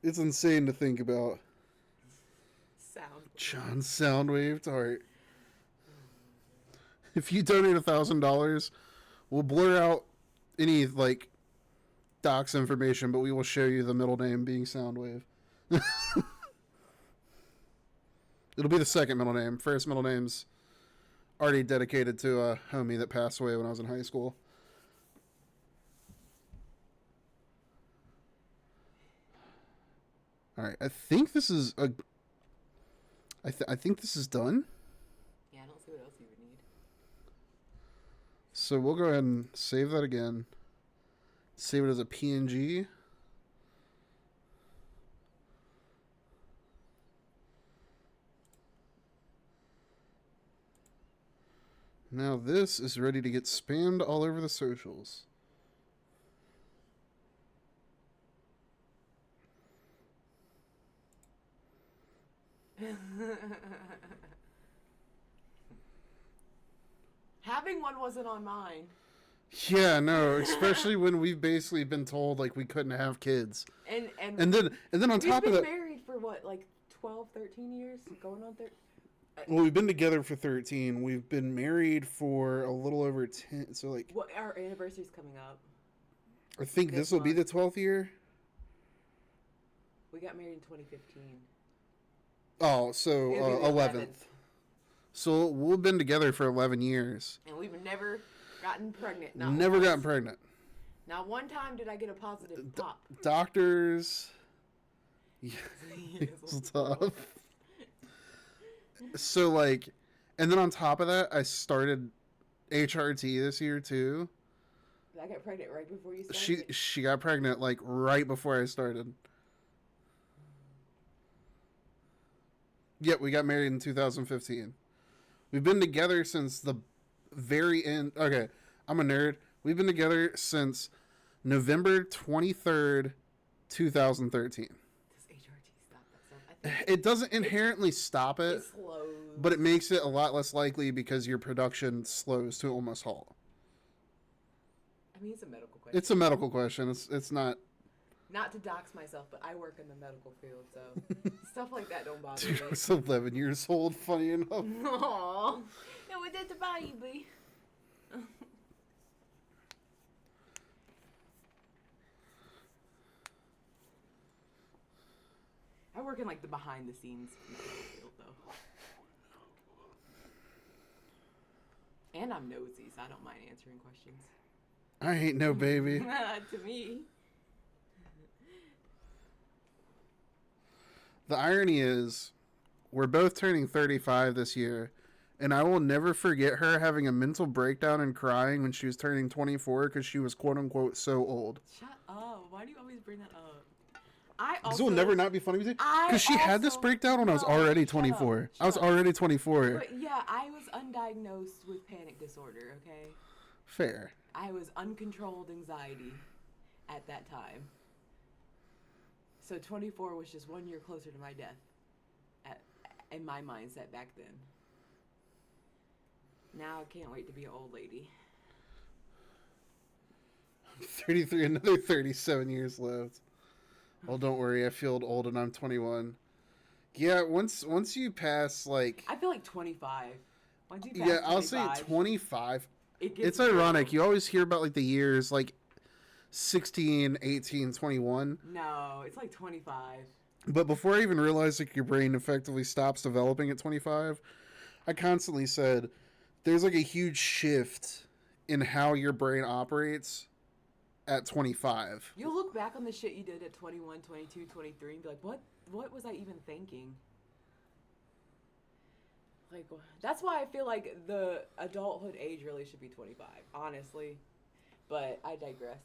It's insane to think about. John Soundwave Tart. If you donate $1,000, we'll blur out any, like, docs information, but we will show you the middle name being Soundwave. It'll be the second middle name. First middle name's already dedicated to a homie that passed away when I was in high school. Alright, I think this is a... I think this is done. Yeah, I don't see what else you would need. So we'll go ahead and save that again. Save it as a PNG. Now this is ready to get spammed all over the socials. Having one wasn't on mine. Yeah, no, especially when we've basically been told like we couldn't have kids. And then on top of that, we've been married for what, like 12, 13 years? Going on 13? Well, we've been together for 13. We've been married for a little over 10. So like, what, our anniversary's coming up. I think this will be the 12th year. We got married in 2015. Oh, so 11th. So we've been together for 11 years. And we've never gotten pregnant. Never gotten pregnant. Not one time did I get a positive pop. Doctors. Yeah, it's tough. So like, and then on top of that, I started HRT this year too. I got pregnant right before you started. She got pregnant like right before I started. Yep, we got married in 2015. We've been together since the very end. Okay, I'm a nerd. We've been together since November 23rd, 2013. Does HRT stop that stuff? I think It doesn't inherently stop it it, slows. but it makes it a lot less likely because your production slows to almost halt. I mean, it's a medical question. It's a medical question. It's not. Not to dox myself, but I work in the medical field, so stuff like that don't bother Dude, I me. was 11 years old, funny enough. Aww. No, that's a baby. I work in like the behind the scenes medical field though. And I'm nosy, so I don't mind answering questions. I ain't no baby. To me. The irony is, we're both turning 35 this year, and I will never forget her having a mental breakdown and crying when she was turning 24 because she was quote unquote so old. Shut up. Why do you always bring that up? This will never not be funny with you. Because she had this breakdown when I was already 24. I was already 24. But yeah, I was undiagnosed with panic disorder, okay? Fair. I was uncontrolled anxiety at that time. So 24 was just 1 year closer to my death in my mindset back then. Now I can't wait to be an old lady. 33, another 37 years left. Well, don't worry, I feel old and I'm 21. Yeah, once you pass, like... I feel like 25. Once you pass Yeah, I'll say 25. It's ironic. You always hear about, like, the years, like, 16, 18, 21. No, it's like 25. But before I even realized, like, your brain effectively stops developing at 25, I constantly said, there's, like, a huge shift in how your brain operates at 25. You'll look back on the shit you did at 21, 22, 23 and be like, what was I even thinking? Like, that's why I feel like the adulthood age really should be 25, honestly. But I digress.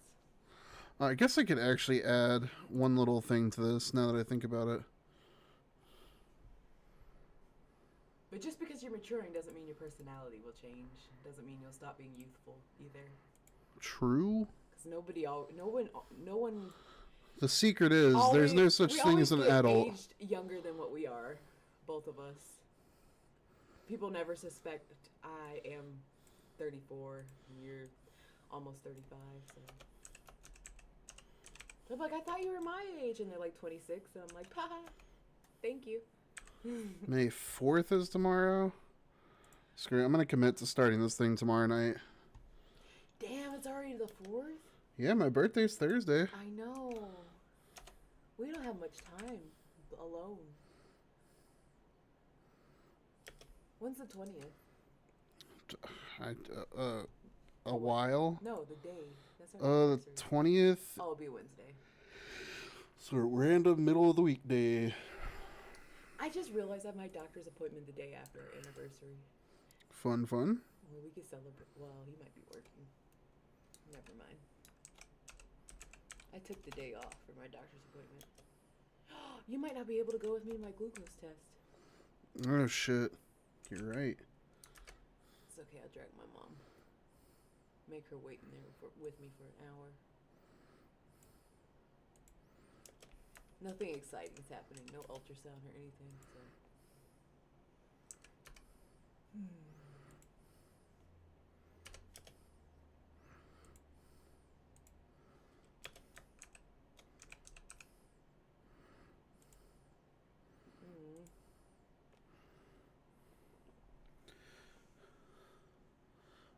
I guess I could actually add one little thing to this now that I think about it. But just because you're maturing doesn't mean your personality will change. Doesn't mean you'll stop being youthful either. True. Because no one. The secret is there's no such thing as an adult. Aged younger than what we are, both of us. People never suspect I am 34 and you're almost 35. So they're like, I thought you were my age, and they're like 26, and I'm like, haha, thank you. May 4th is tomorrow. Screw it, I'm gonna commit to starting this thing tomorrow night. Damn, it's already the 4th? Yeah, my birthday's Thursday. I know. We don't have much time alone. When's the 20th? A while. No, the day. That's our The anniversary. 20th. Oh, it'll be Wednesday. So random middle of the weekday. I just realized I have my doctor's appointment the day after our anniversary. Fun. Well, we could celebrate. Well, he might be working. Never mind. I took the day off for my doctor's appointment. You might not be able to go with me to my glucose test. Oh shit. You're right. It's okay, I'll drag my mom. Make her wait in there with me for an hour. Nothing exciting is happening. No ultrasound or anything, so.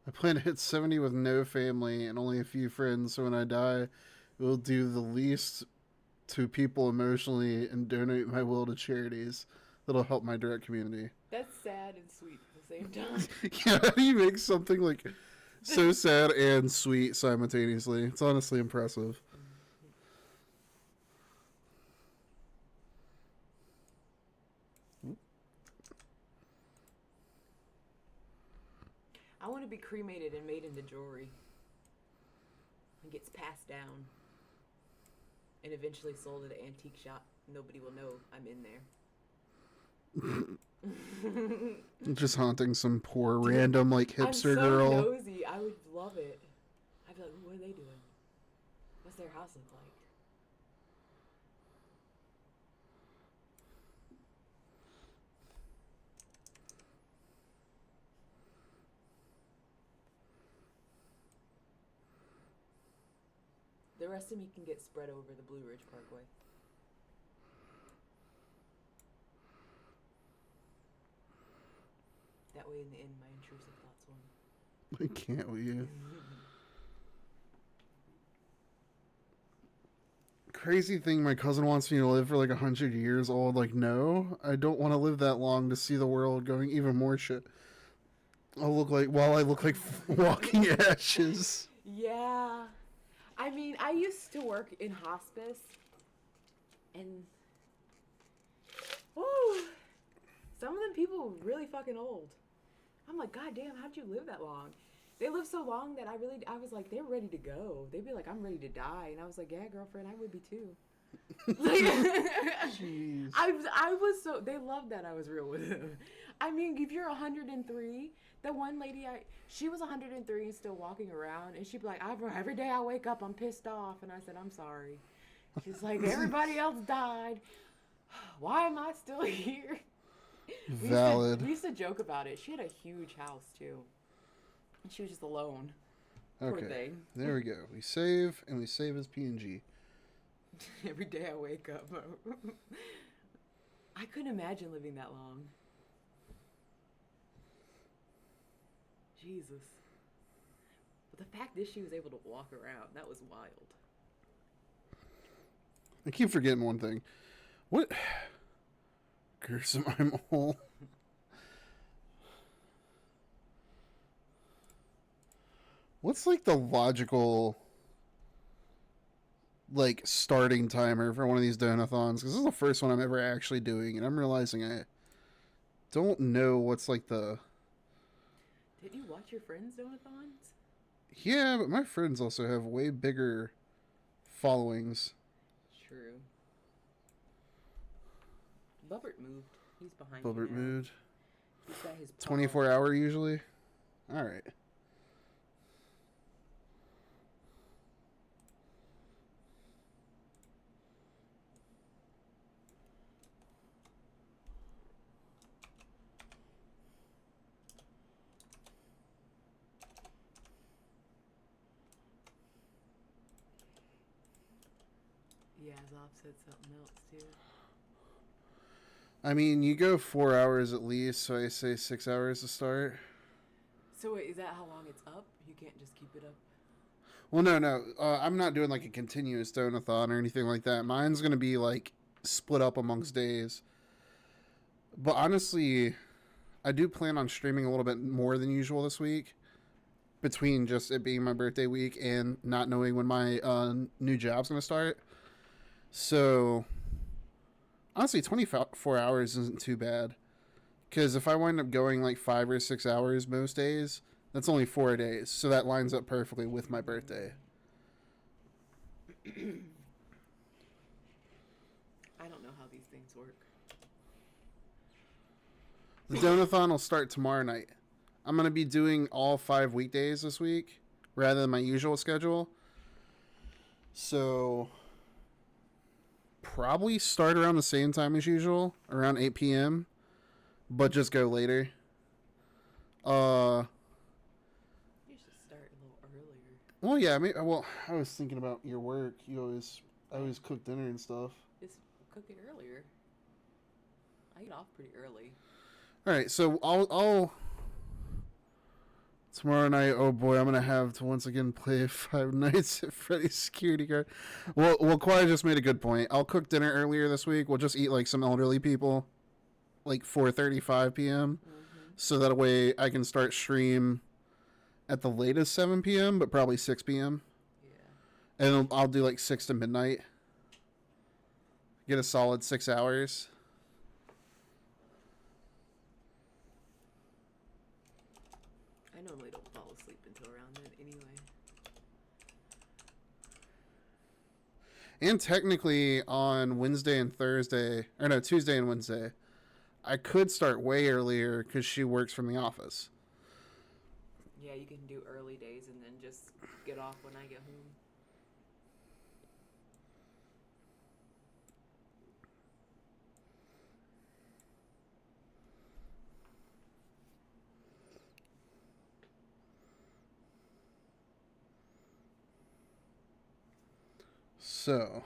I plan to hit 70 with no family and only a few friends, so when I die, we'll do the least to people emotionally and donate my will to charities that'll help my direct community. That's sad and sweet at the same time. Yeah, how do you make something like so sad and sweet simultaneously? It's honestly impressive. I want to be cremated and made into jewelry. It gets passed down. And eventually sold at an antique shop. Nobody will know I'm in there. Just haunting some poor random like hipster girl. I'm so nosy. I would love it. house look like? The rest of me can get spread over the Blue Ridge Parkway. That way, in the end, my intrusive thoughts won. I can't with you. Crazy thing, my cousin wants me to live for like 100 years old. Like, no, I don't want to live that long to see the world going even more shit. I look like walking ashes. Yeah. I mean, I used to work in hospice, and whoo, some of them people were really fucking old. I'm like, God damn, how'd you live that long? They lived so long that I was like, they're ready to go. They'd be like, I'm ready to die. And I was like, yeah, girlfriend, I would be too. Jeez. I was so, they loved that I was real with them. I mean, if you're 103, the one lady, she was 103 and still walking around. And she'd be like, every day I wake up, I'm pissed off. And I said, I'm sorry. She's like, everybody else died. Why am I still here? Valid. We used to joke about it. She had a huge house too. And she was just alone. Poor Okay. thing. There we go. We save, and we save as PNG. Every day I wake up. I couldn't imagine living that long. Jesus. But the fact that she was able to walk around, that was wild. I keep forgetting one thing. What? Gruesome, I'm old. What's like the logical like starting timer for one of these donathons? Because this is the first one I'm ever actually doing, and I'm realizing I don't know what's like the. Did you watch your friends' donathons? Yeah, but my friends also have way bigger followings. True. Bubbert moved. He's behind Gilbert you now. Mood. He's got his 24-hour usually. All right. Yeah, Zob said something else too. I mean, you go 4 hours at least, so I say 6 hours to start. So wait, is that how long it's up? You can't just keep it up? Well, no. I'm not doing like a continuous donathon or anything like that. Mine's going to be like split up amongst days. But honestly, I do plan on streaming a little bit more than usual this week. Between just it being my birthday week and not knowing when my new job's going to start. So, honestly, 24 hours isn't too bad. Because if I wind up going like 5 or 6 hours most days, that's only 4 days. So that lines up perfectly with my birthday. I don't know how these things work. The donathon will start tomorrow night. I'm going to be doing all 5 weekdays this week rather than my usual schedule. So, probably start around the same time as usual, around 8 p.m., but just go later. You should start a little earlier. Well, yeah, I was thinking about your work. I always cook dinner and stuff. Just cook it earlier. I get off pretty early. All right, so I'll tomorrow night. Oh boy, I'm gonna have to once again play Five Nights at Freddy's Security Guard. Well, Kawhi just made a good point. I'll cook dinner earlier this week. We'll just eat like some elderly people, like 4:35 p.m. So that way I can start stream at the latest 7 p.m., but probably 6 p.m. Yeah. And I'll do like 6 to midnight. Get a solid 6 hours. I normally don't fall asleep until around then anyway. And technically on Wednesday and Thursday, or no, Tuesday and Wednesday, I could start way earlier because she works from the office. Yeah, you can do early days and then just get off when I get home. So,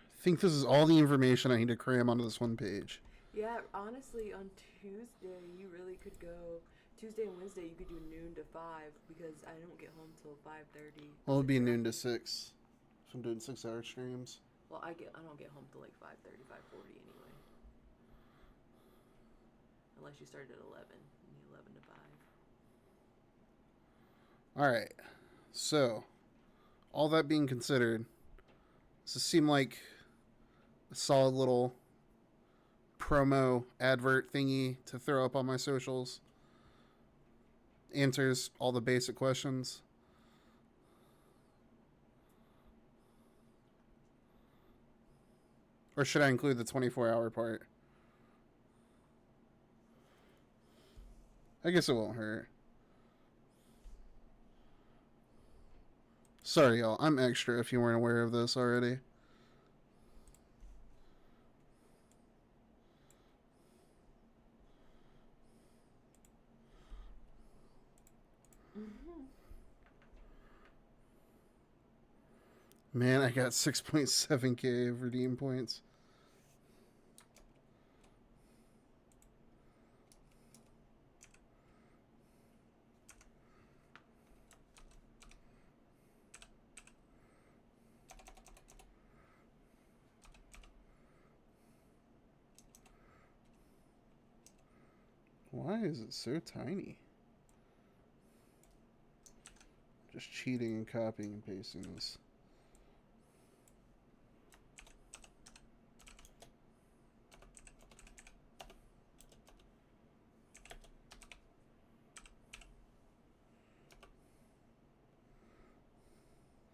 I think this is all the information I need to cram onto this one page. Yeah, honestly, on Tuesday, you really could go. Tuesday and Wednesday, you could do noon to 5 because I don't get home till 5:30. Well, it'd be noon to 6. If I'm doing 6-hour streams. Well, I don't get home till like 5:30, 5:40 anyway. Unless you start at 11, 11 to 5. Alright. So, all that being considered, does this seem like a solid little promo advert thingy to throw up on my socials? Answers all the basic questions. Or should I include the 24-hour part? I guess it won't hurt. Sorry, y'all. I'm extra if you weren't aware of this already. Man, I got 6.7k of redeem points. Why is it so tiny? Just cheating and copying and pasting this.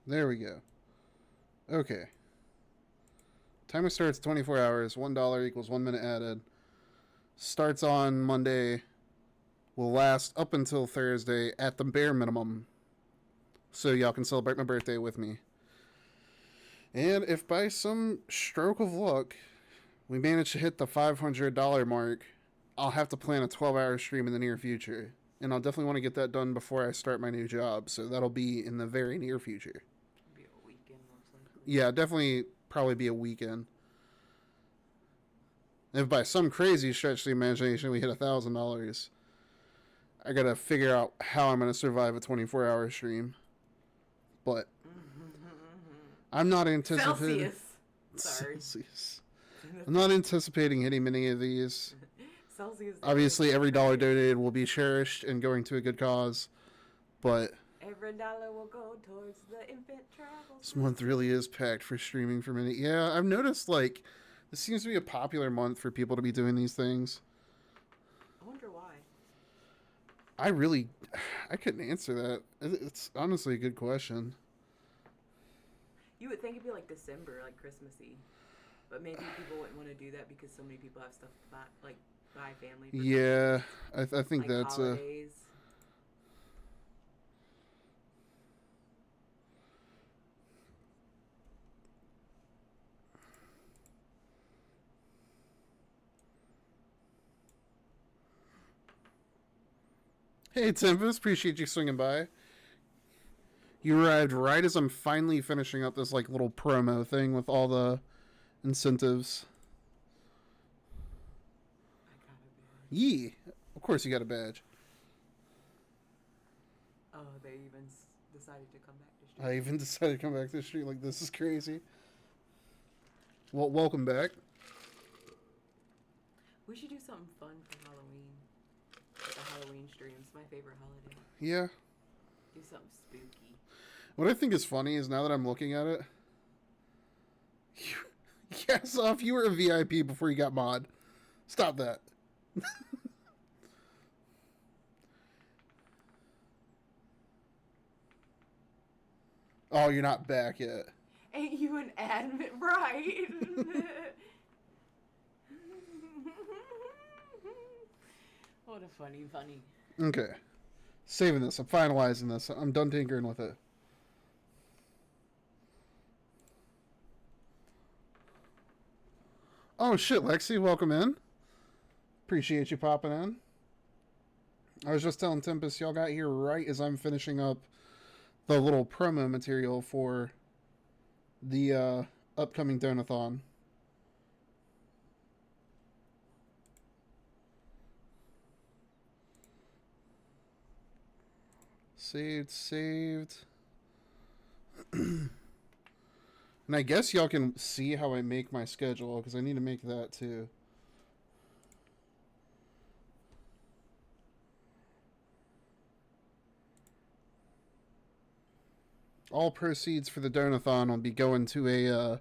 There we go. Okay. Timer starts 24 hours. $1 equals 1 minute added. Starts on Monday. Will last up until Thursday at the bare minimum. So y'all can celebrate my birthday with me. And if by some stroke of luck we manage to hit the $500 mark, I'll have to plan a 12-hour stream in the near future. And I'll definitely want to get that done before I start my new job. So that'll be in the very near future. Be a weekend, most likely. Yeah, definitely probably be a weekend. If by some crazy stretch of the imagination we hit $1,000, I gotta figure out how I'm gonna survive a 24-hour stream. But I'm not anticipating. Celsius. I'm not anticipating hitting many of these. Celsius. Obviously, every dollar donated will be cherished and going to a good cause. But every dollar will go towards the infant travel. This month really is packed for streaming for many. Yeah, I've noticed like this seems to be a popular month for people to be doing these things. I wonder why. I couldn't answer that. It's honestly a good question. You would think it'd be like December, like Christmassy, but maybe people wouldn't want to do that because so many people have stuff to buy, like buy family. Yeah, I think like that's holidays. Hey, Tempest, appreciate you swinging by. You arrived right as I'm finally finishing up this like little promo thing with all the incentives. I got a badge. Yee! Of course you got a badge. Oh, they even decided to come back to stream. I even decided to come back to the street. Like, this is crazy. Well, welcome back. We should do something fun for Halloween. Like a Halloween stream. It's my favorite holiday. Yeah. Do something spooky. What I think is funny is now that I'm looking at it, yes, off you were a VIP before you got mod. Stop that. Oh, you're not back yet. Ain't you an admin, right? What a funny. Okay. Saving this. I'm finalizing this. I'm done tinkering with it. Oh, shit, Lexi. Welcome in. Appreciate you popping in. I was just telling Tempest, y'all got here right as I'm finishing up the little promo material for the upcoming donathon. Saved. And I guess y'all can see how I make my schedule, because I need to make that too. All proceeds for the donathon will be going to a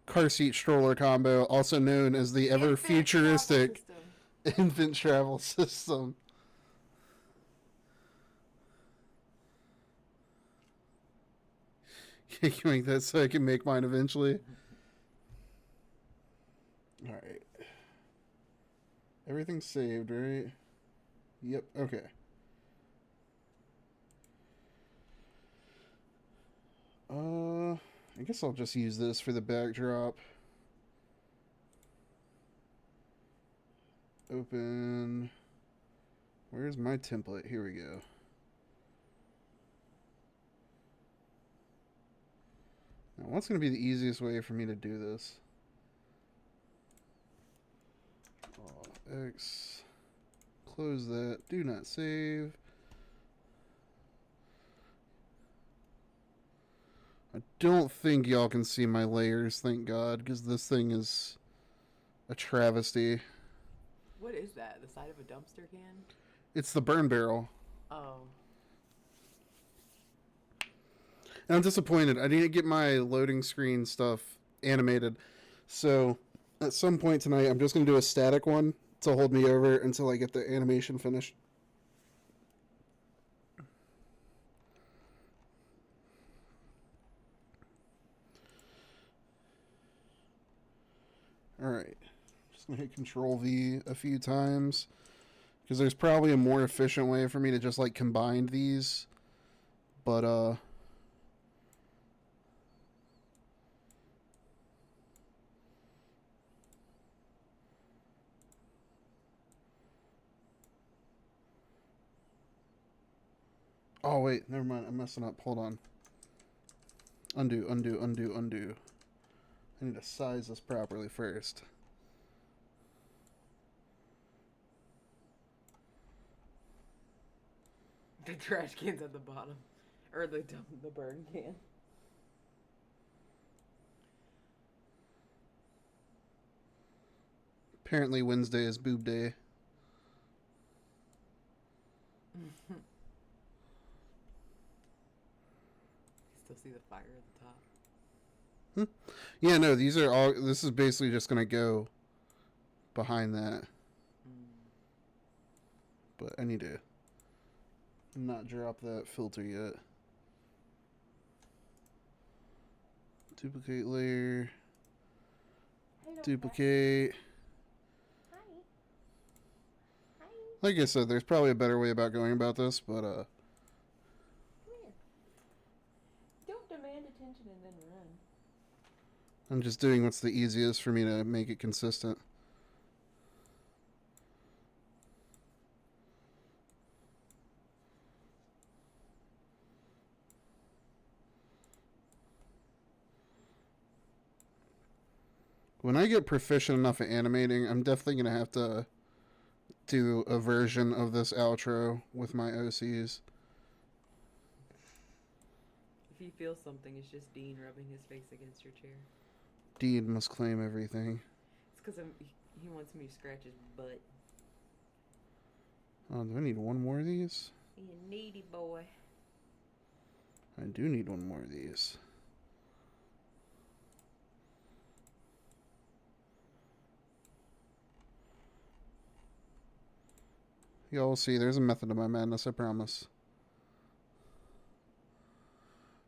car seat stroller combo, also known as the ever futuristic infant travel system. Can you make that so I can make mine eventually? Alright. Everything's saved, right? Yep, okay. I guess I'll just use this for the backdrop. Open. Where's my template? Here we go. Now, what's going to be the easiest way for me to do this? X. Close that. Do not save. I don't think y'all can see my layers, thank God, because this thing is a travesty. What is that? The side of a dumpster can? It's the burn barrel. Oh. And I'm disappointed. I didn't get my loading screen stuff animated. So at some point tonight, I'm just going to do a static one to hold me over until I get the animation finished. Alright. Just going to hit Control V a few times, because there's probably a more efficient way for me to just like combine these. But oh wait, never mind. I'm messing up. Hold on. Undo. I need to size this properly first. The trash can's at the bottom. Or the burn can. Apparently Wednesday is boob day. Still see the fire at the top. Yeah, no, these are all. This is basically just gonna go behind that. But I need to not drop that filter yet. Duplicate layer. Duplicate. Hi. Like I said, there's probably a better way about going about this, but Come here. Don't demand attention and then run. I'm just doing what's the easiest for me to make it consistent. When I get proficient enough at animating, I'm definitely going to have to do a version of this outro with my OCs. If you feel something, it's just Dean rubbing his face against your chair. Dean must claim everything. It's because he wants me to scratch his butt. Oh, do I need one more of these? You needy boy. I do need one more of these. Y'all will see, there's a method to my madness, I promise.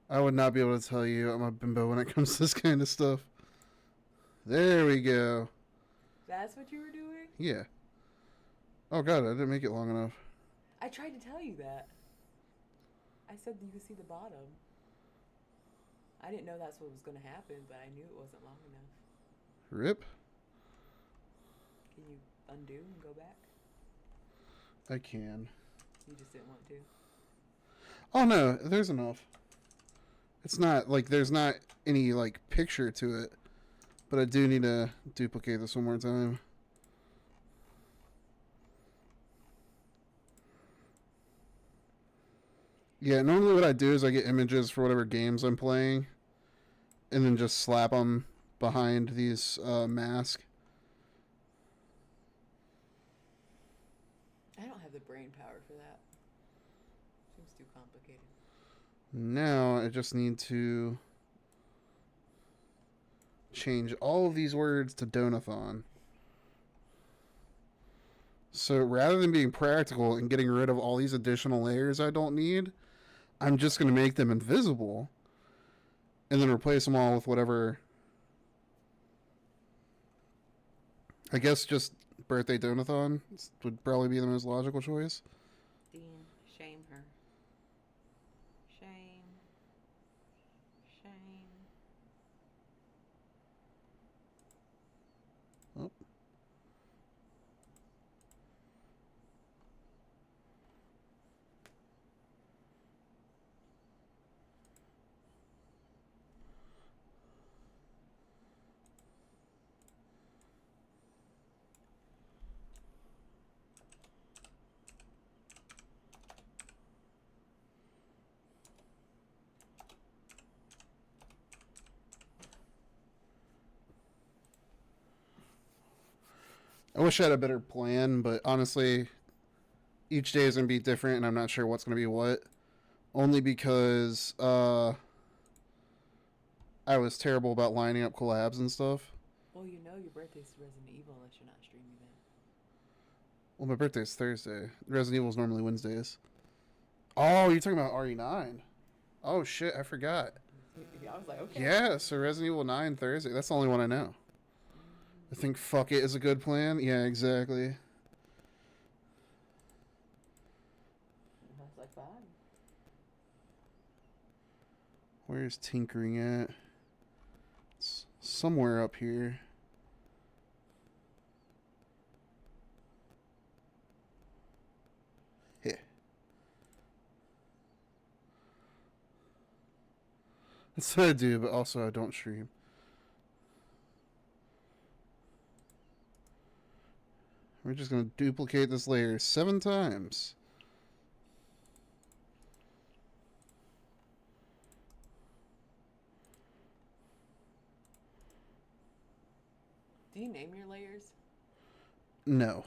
I would not be able to tell you I'm a bimbo when it comes to this kind of stuff. There we go. That's what you were doing? Yeah. Oh god, I didn't make it long enough. I tried to tell you that. I said you could see the bottom. I didn't know that's what was going to happen, but I knew it wasn't long enough. Rip. Can you undo and go back? I can. You just didn't want to? Oh no, there's enough. It's not like there's not any like picture to it, but I do need to duplicate this one more time. Yeah, normally what I do is I get images for whatever games I'm playing, and then just slap them behind these masks. I don't have the brain power for that. Seems too complicated. Now I just need to change all of these words to Donathon. So rather than being practical and getting rid of all these additional layers I don't need, I'm just going to make them invisible and then replace them all with whatever. I guess just birthday Donathon would probably be the most logical choice. Dean, shame her. Shame. Shame. Oh. I wish I had a better plan, but honestly, each day is going to be different, and I'm not sure what's going to be what. Only because I was terrible about lining up collabs and stuff. Well, you know your birthday's Resident Evil unless you're not streaming that. Well, my birthday's Thursday. Resident Evil's normally Wednesdays. Oh, you're talking about RE9. Oh, shit, I forgot. I was like, okay. Yeah, so Resident Evil 9 Thursday. That's the only one I know. I think fuck it is a good plan. Yeah, exactly. That's like fine. Where's tinkering at? It's somewhere up here. Here. That's what I do, but also I don't stream. We're just going to duplicate this layer 7 times. Do you name your layers? No.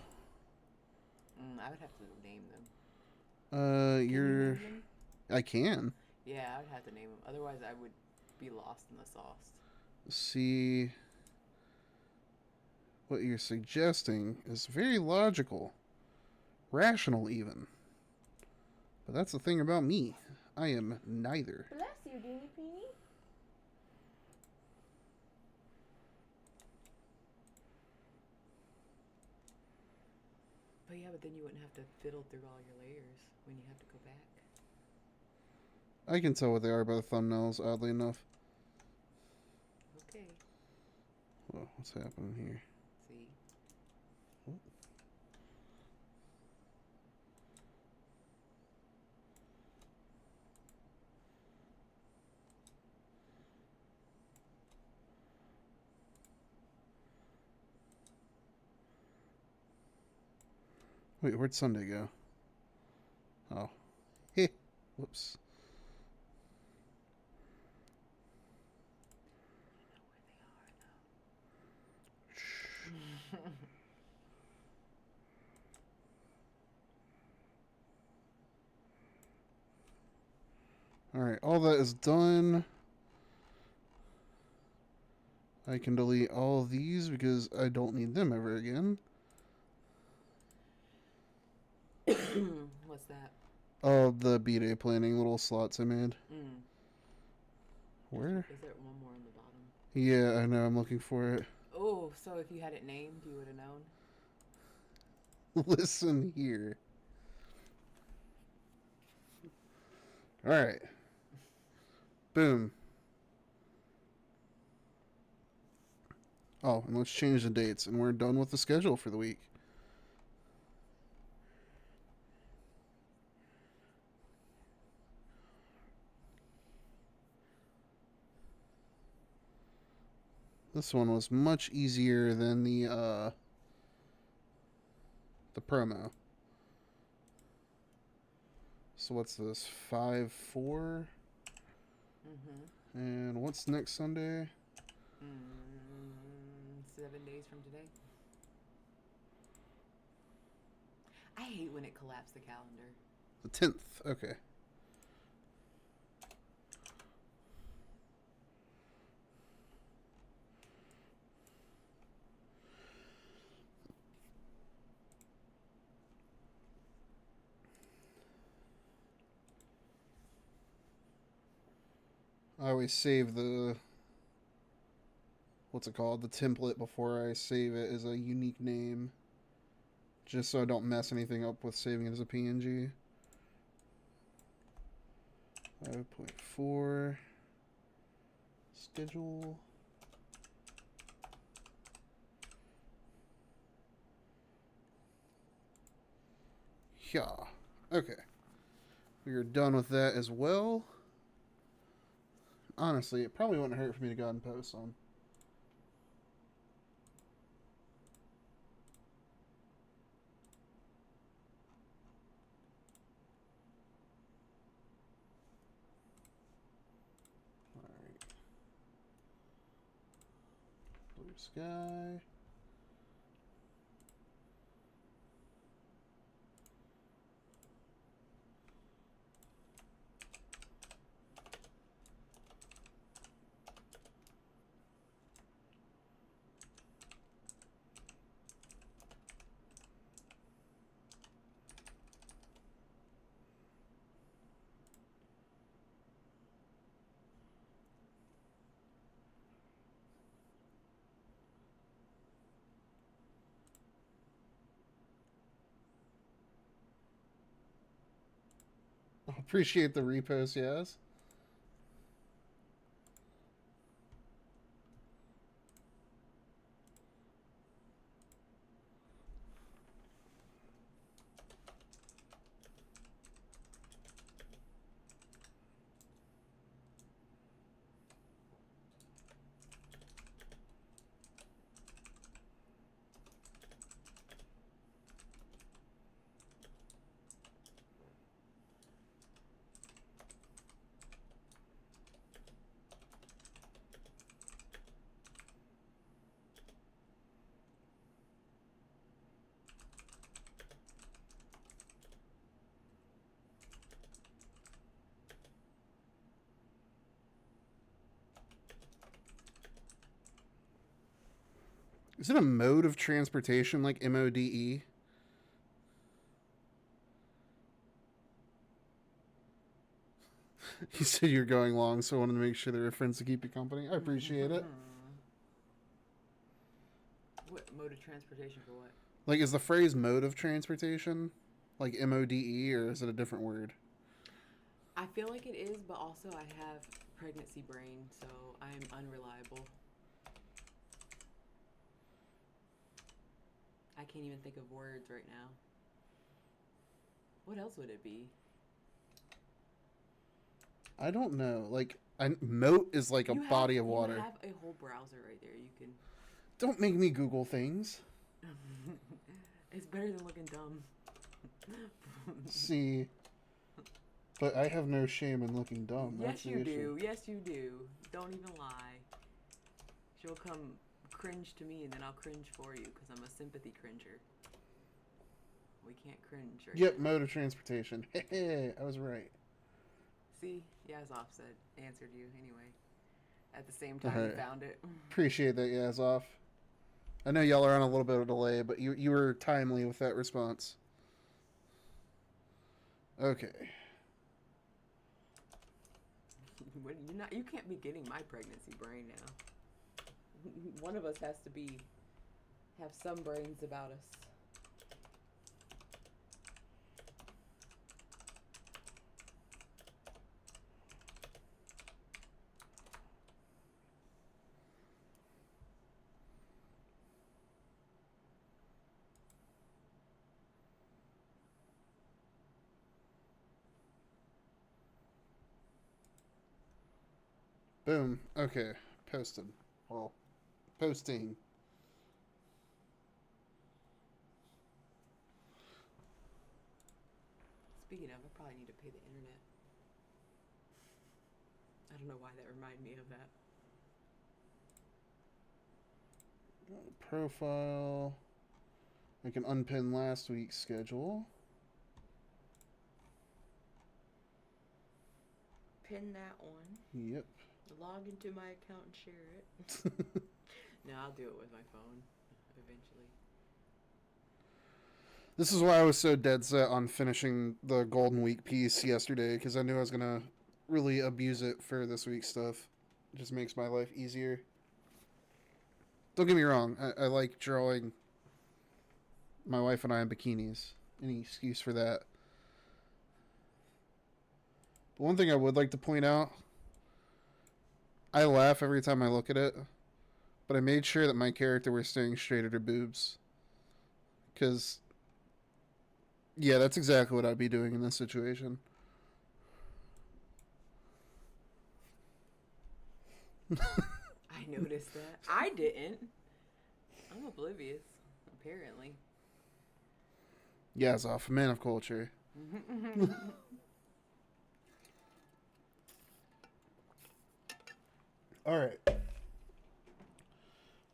I would have to name them. You're... Name them? I can. Yeah, I would have to name them. Otherwise, I would be lost in the sauce. See... What you're suggesting is very logical. Rational, even. But that's the thing about me. I am neither. Bless you, Deanie Peenie. But yeah, but then you wouldn't have to fiddle through all your layers when you have to go back. I can tell what they are by the thumbnails, oddly enough. Okay. Whoa, what's happening here? See? Oh. Wait, where'd Sunday go? Oh. Heh. Whoops. I know where they are, though. Alright, all that is done. I can delete all of these because I don't need them ever again. What's that? Oh, the B-Day planning little slots I made. Where? Is there one more on the bottom? Yeah, I know. I'm looking for it. Oh, so if you had it named, you would have known? Listen here. Alright. Boom. Oh, and let's change the dates, and we're done with the schedule for the week. This one was much easier than the promo. So what's this? 5-4? Mm-hmm. And what's next Sunday? 7 days from today. I hate when it collapsed the calendar. The 10th. Okay. I always save the what's it called? The template before I save it as a unique name. Just so I don't mess anything up with saving it as a PNG. 5.4 schedule. Yeah. Okay. We are done with that as well. Honestly, it probably wouldn't hurt for me to go ahead and post some. Alright. Blue sky. Appreciate the repost, yes. Is it a mode of transportation like MODE? You said you're going long, so I wanted to make sure there were friends to keep you company. I appreciate it. What mode of transportation for what? Like, is the phrase mode of transportation like MODE, or is it a different word? I feel like it is, but also I have pregnancy brain, so I'm unreliable. I can't even think of words right now. What else would it be? I don't know. Like, moat is like a body of water. You have a whole browser right there. You can. Don't make me Google things. It's better than looking dumb. See, but I have no shame in looking dumb. Yes, you do. Yes, you do. Don't even lie. She'll come cringe to me, and then I'll cringe for you because I'm a sympathy cringer. We can't cringe right Yep, now. mode of transportation. Hey, I was right. See, Yazov said answered you anyway. At the same time, you found it. Appreciate that, Yazov. I know y'all are on a little bit of a delay, but you were timely with that response. Okay. You can't be getting my pregnancy brain now. One of us has to have some brains about us. Boom. Okay. Posted. Well, posting. Speaking of, I probably need to pay the internet. I don't know why that reminded me of that. Profile. I can unpin last week's schedule. Pin that one. Yep. Log into my account and share it. No, I'll do it with my phone eventually. This is why I was so dead set on finishing the Golden Week piece yesterday, because I knew I was going to really abuse it for this week's stuff. It just makes my life easier. Don't get me wrong, I like drawing my wife and I in bikinis. Any excuse for that. But one thing I would like to point out, I laugh every time I look at it, but I made sure that my character was staring straight at her boobs. Because, yeah, that's exactly what I'd be doing in this situation. I noticed that. I didn't. I'm oblivious, apparently. Yes, off man of culture. Alright.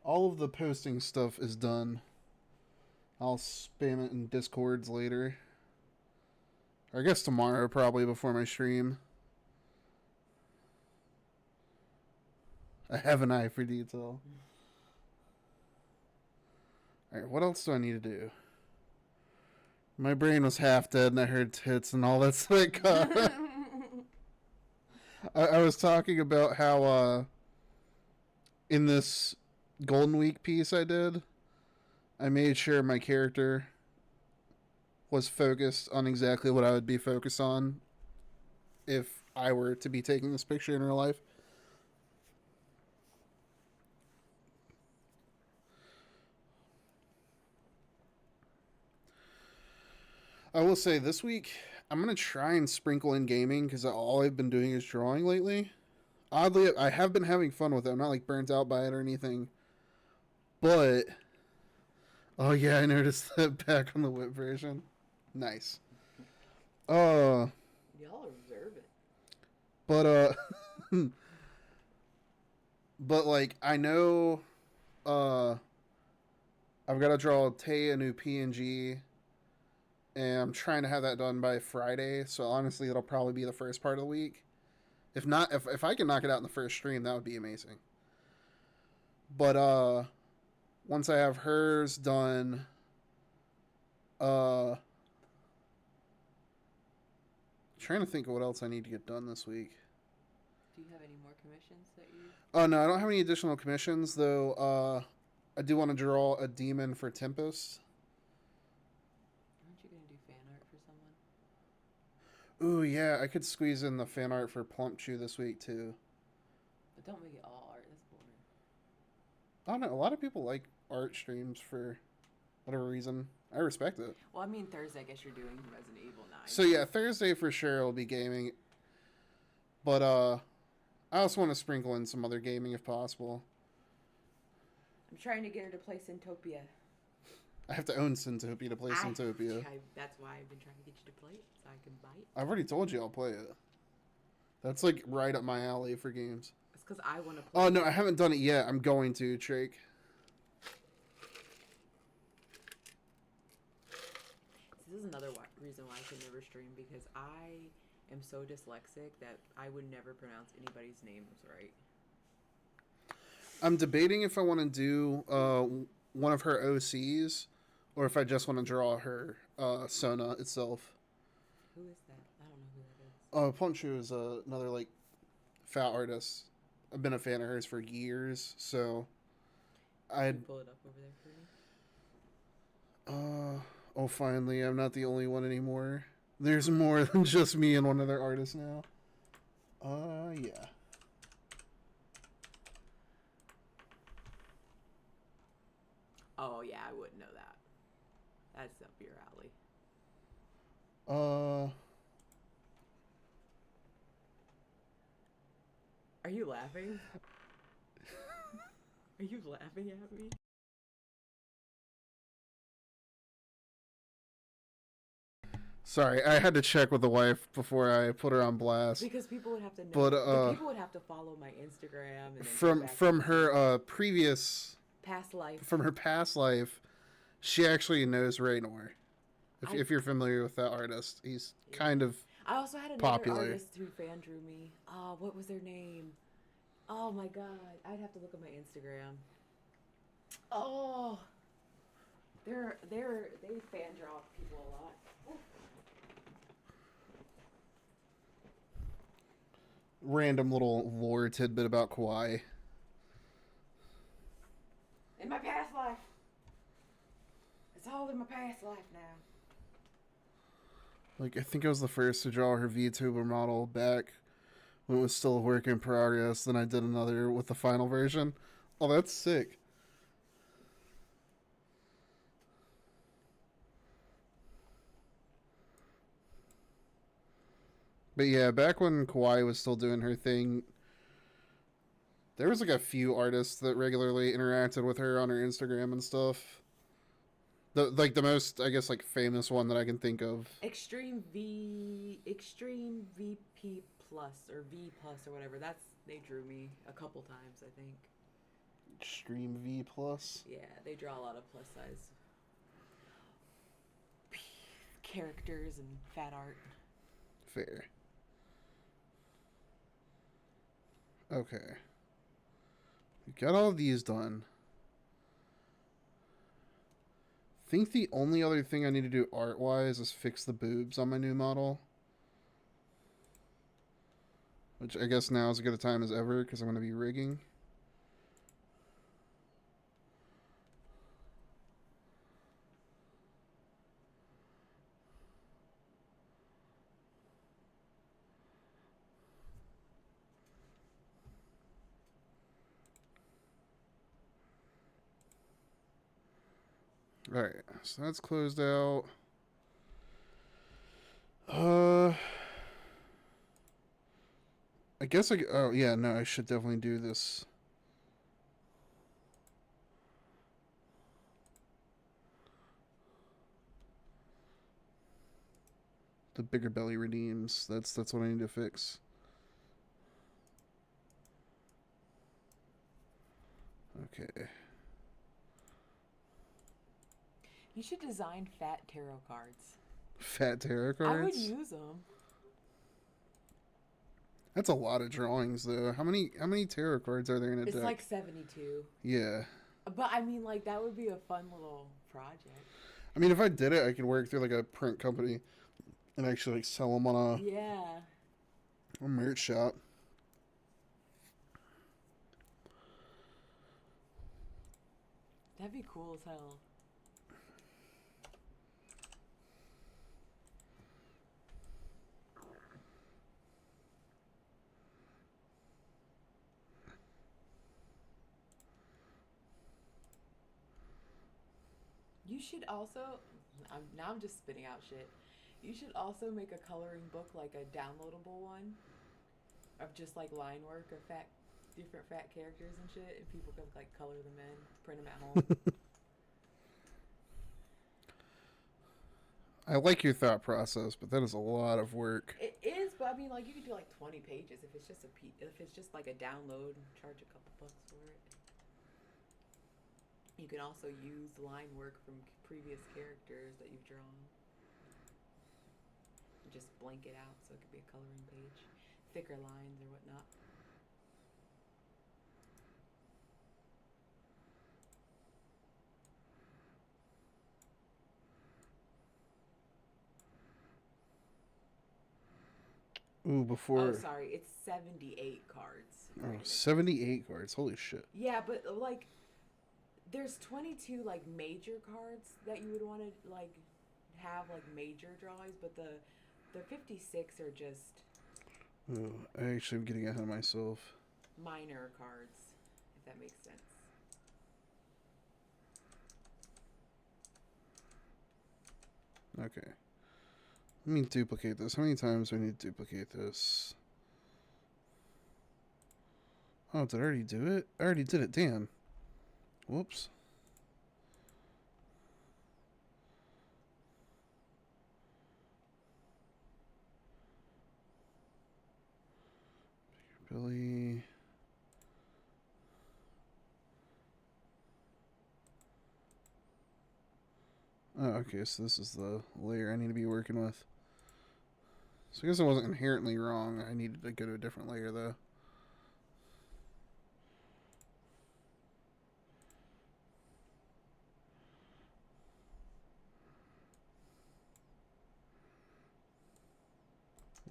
All of the posting stuff is done. I'll spam it in Discords later. Or I guess tomorrow, probably, before my stream. I have an eye for detail. Alright, what else do I need to do? My brain was half dead and I heard tits and all that stuff. I was talking about how in this Golden Week piece I did, I made sure my character was focused on exactly what I would be focused on if I were to be taking this picture in real life. I will say this week, I'm going to try and sprinkle in gaming because all I've been doing is drawing lately. Oddly, I have been having fun with it. I'm not like burnt out by it or anything. But, oh yeah, I noticed that back on the whip version. Nice. Y'all are observant. But, but like, I know, I've got to draw Tay a new PNG. And I'm trying to have that done by Friday. So honestly, it'll probably be the first part of the week. If not, if I can knock it out in the first stream, that would be amazing. But once I have hers done, trying to think of what else I need to get done this week. Do you have any more commissions that you... Oh no, I don't have any additional commissions though. I do want to draw a demon for Tempest. Aren't you going to do fan art for someone? Ooh yeah, I could squeeze in the fan art for Plump Chew this week too. But don't make it all art. That's boring. I don't know. A lot of people like art streams for whatever reason. I respect it. Well, I mean, Thursday, I guess you're doing Resident Evil 9. So yeah, Thursday for sure will be gaming. But I also want to sprinkle in some other gaming if possible. I'm trying to get her to play Syntopia. I have to own Syntopia to play Syntopia. That's why I've been trying to get you to play it, so I can buy it. I've already told you I'll play it. That's like right up my alley for games. It's because I want to play. Oh no, I haven't done it yet. I'm going to, Trake. This is another reason why I can never stream, because I am so dyslexic that I would never pronounce anybody's names right. I'm debating if I want to do one of her OCs or if I just want to draw her Sona itself. Who is that? I don't know who that is. Poncho is another like fat artist. I've been a fan of hers for years, so I'd pull it up over there for me. Oh, finally, I'm not the only one anymore. There's more than just me and one other artist now. Yeah. Oh, yeah, I wouldn't know that. That's up your alley. Are you laughing? Are you laughing at me? Sorry, I had to check with the wife before I put her on blast. Because people would have to know. But people would have to follow my Instagram and then go from back from to her previous past life. from her past life, she actually knows Raynor. If you're familiar with that artist, he's kind of I also had another popular. artist who fan drew me. Oh, what was their name? Oh my god, I'd have to look at my Instagram. Oh, they fan draw people a lot. Oh. Random little lore tidbit about Kawaii. In my past life. It's all in my past life now. Like, I think I was the first to draw her VTuber model back when it was still a work in progress. Then I did another with the final version. Oh, that's sick. But yeah, back when Kawaii was still doing her thing, there was like a few artists that regularly interacted with her on her Instagram and stuff. The most, I guess, like famous one that I can think of. Extreme VP Plus or V Plus or whatever. They drew me a couple times, I think. Extreme V Plus. Yeah, they draw a lot of plus size characters and fat art. Fair. Okay. We got all of these done. I think the only other thing I need to do art-wise is fix the boobs on my new model. Which I guess now is as good a time as ever because I'm going to be rigging. Alright, so that's closed out. I guess oh yeah, no, I should definitely do this. The bigger belly redeems. That's what I need to fix. Okay. You should design fat tarot cards. Fat tarot cards? I would use them. That's a lot of drawings, though. How many tarot cards are there in a deck? It's like 72. Yeah. But I mean, like, that would be a fun little project. I mean, if I did it, I could work through like a print company and actually like sell them on a merch shop. That'd be cool as hell. You should also, now I'm just spitting out shit. You should also make a coloring book, like a downloadable one, of just like line work of different fat characters and shit, and people can like color them in, print them at home. I like your thought process, but that is a lot of work. It is, but I mean, like, you could do like 20 pages if it's just if it's just like a download and charge a couple bucks for it. You can also use line work from previous characters that you've drawn. Just blank it out so it could be a coloring page. Thicker lines or whatnot. Ooh, before. Oh, sorry. It's 78 cards. Oh, 78 cards. Holy shit. Yeah, but like, there's 22 like major cards that you would want to like have like major drawings, but the 56 are just. Ooh, I actually am getting ahead of myself. Minor cards, if that makes sense. Okay. Let me duplicate this. How many times do I need to duplicate this? Oh, did I already do it? I already did it. Damn. Whoops. Billy. Oh, okay, so this is the layer I need to be working with. So I guess I wasn't inherently wrong. I needed to go to a different layer, though.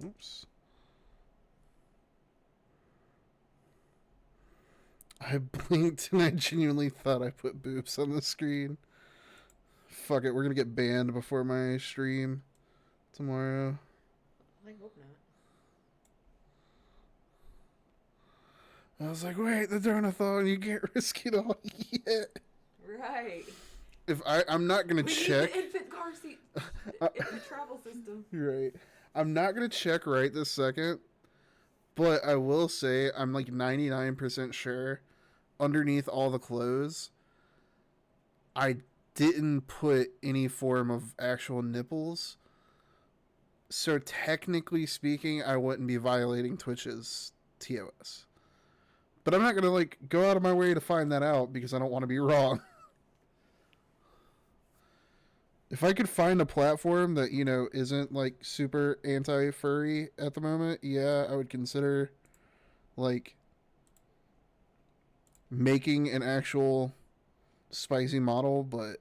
Oops. I blinked and I genuinely thought I put boobs on the screen. Fuck it, we're gonna get banned before my stream tomorrow. I hope not. I was like, wait, they're doing a thong, you can't risk it all yet. Right. If I'm not gonna check. Need the infant car seat in the travel system. Right. I'm not gonna check right this second, but I will say I'm like 99% sure underneath all the clothes, I didn't put any form of actual nipples. So technically speaking, I wouldn't be violating Twitch's TOS. But I'm not gonna like go out of my way to find that out because I don't want to be wrong. If I could find a platform that, you know, isn't like super anti-furry at the moment, yeah, I would consider like making an actual spicy model, but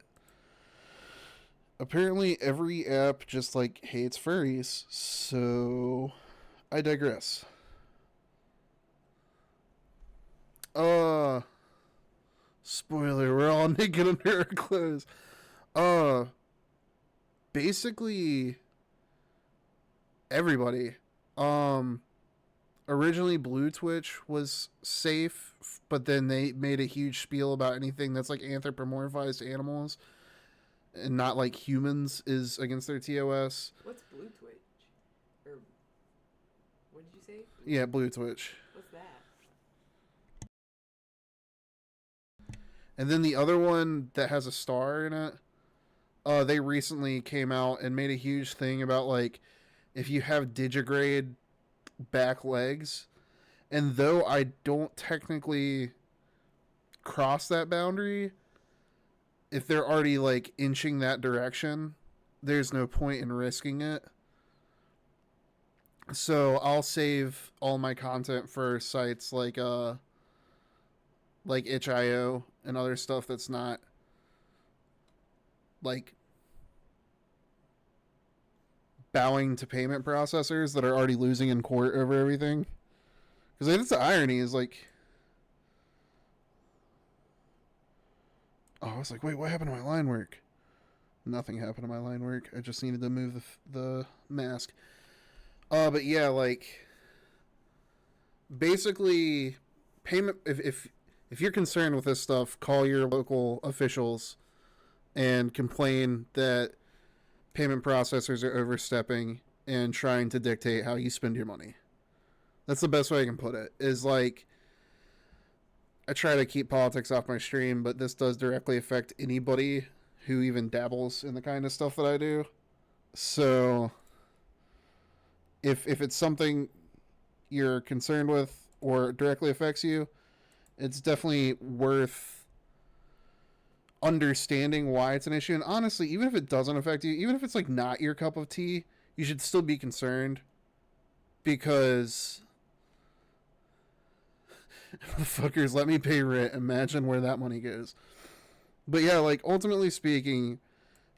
apparently every app just like hates furries, so I digress. Spoiler, we're all naked under our clothes. Basically everybody. Originally Blue Twitch was safe, but then they made a huge spiel about anything that's like anthropomorphized animals and not like humans is against their TOS. What's Blue Twitch? Or what did you say? Yeah, Blue Twitch. What's that? And then the other one that has a star in it, they recently came out and made a huge thing about like if you have digigrade back legs, and though I don't technically cross that boundary, if they're already like inching that direction, there's no point in risking it. So I'll save all my content for sites like itch.io and other stuff that's not like bowing to payment processors that are already losing in court over everything. Because that's the irony is like, oh, I was like, wait, what happened to my line work? Nothing happened to my line work. I just needed to move the mask. But yeah, like basically, payment. If you're concerned with this stuff, call your local officials and complain that payment processors are overstepping and trying to dictate how you spend your money. That's the best way I can put it. Is like, I try to keep politics off my stream, but this does directly affect anybody who even dabbles in the kind of stuff that I do. So if it's something you're concerned with or directly affects you, it's definitely worth understanding why it's an issue. And honestly, even if it doesn't affect you, even if it's like not your cup of tea, you should still be concerned because fuckers let me pay rent. Imagine where that money goes. But yeah, like ultimately speaking,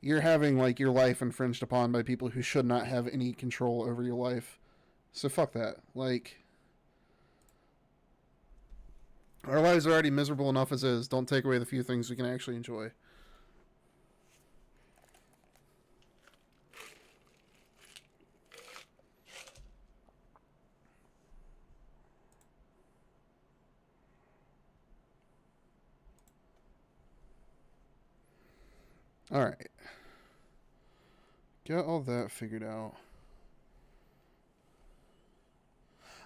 you're having like your life infringed upon by people who should not have any control over your life. So fuck that. Like, our lives are already miserable enough as is. Don't take away the few things we can actually enjoy. Alright. Got all that figured out.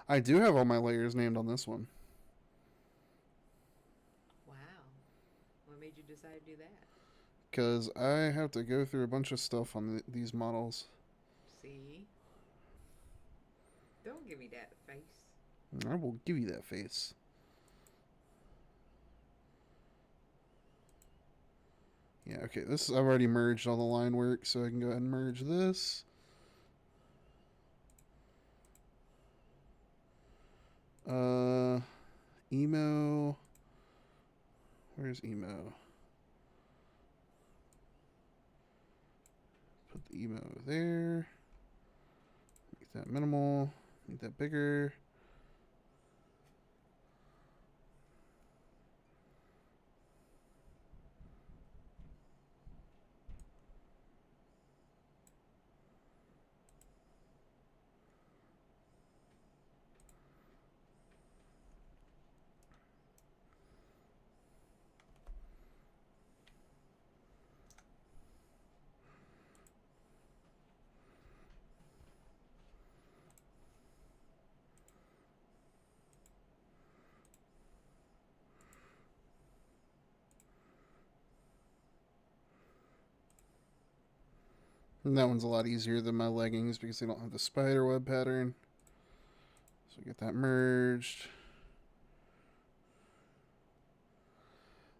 I do have all my layers named on this one. Wow. decide to do that? Because I have to go through a bunch of stuff on these models. See? Don't give me that face. I will give you that face. Yeah, okay, this I've already merged all the line work, so I can go ahead and merge this. Emo. Where's emo? Put the emo there. Make that minimal. Make that bigger. And that one's a lot easier than my leggings because they don't have the spider web pattern. So get that merged.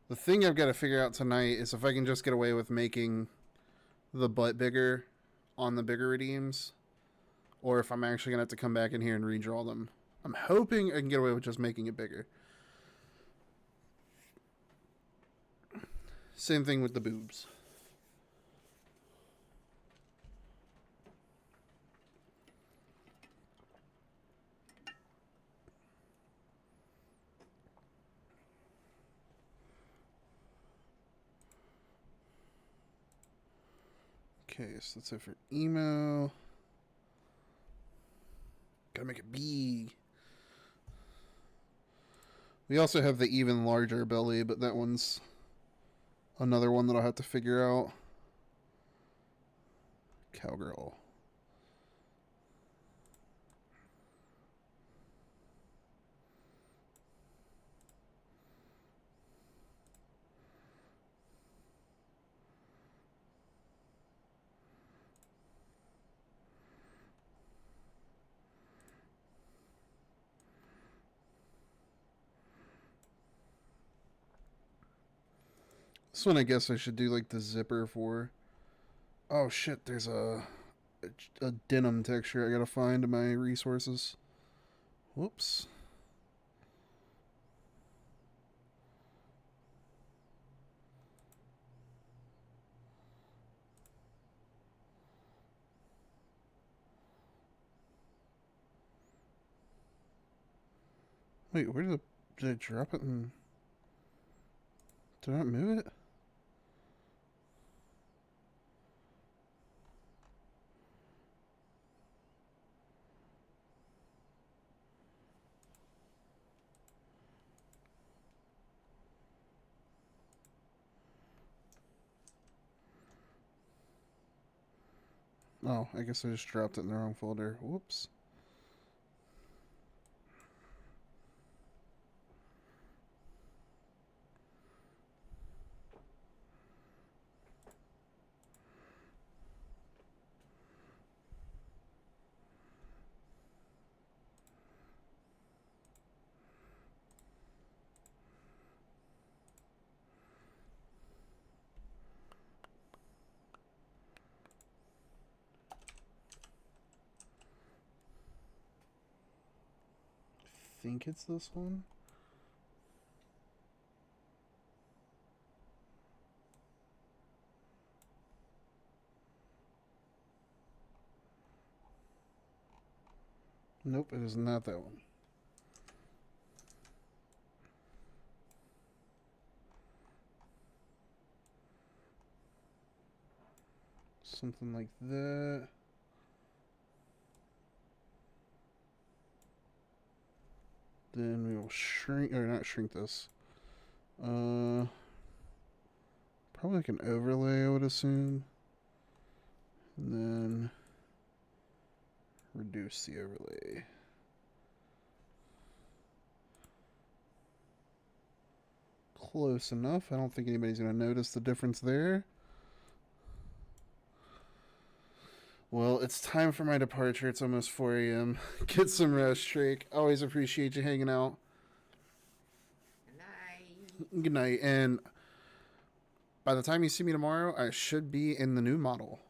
The thing I've got to figure out tonight is if I can just get away with making the butt bigger on the bigger redeems, or if I'm actually going to have to come back in here and redraw them. I'm hoping I can get away with just making it bigger. Same thing with the boobs. Okay, so that's it for emo. Gotta make it big. We also have the even larger belly, but that one's another one that I'll have to figure out. Cowgirl. This one I guess I should do like the zipper for. Oh shit, there's a denim texture I gotta find in my resources. Whoops. Wait, did I drop it and did I not move it? Oh, I guess I just dropped it in the wrong folder. Whoops. I think it's this one. Nope, it is not that one. Something like that. Then we will shrink, or not shrink this. Probably like an overlay, I would assume. And then reduce the overlay. close enough. I don't think anybody's going to notice the difference there. Well, it's time for my departure. It's almost 4 a.m. Get some rest, Drake. Always appreciate you hanging out. Good night. Good night. And by the time you see me tomorrow, I should be in the new model.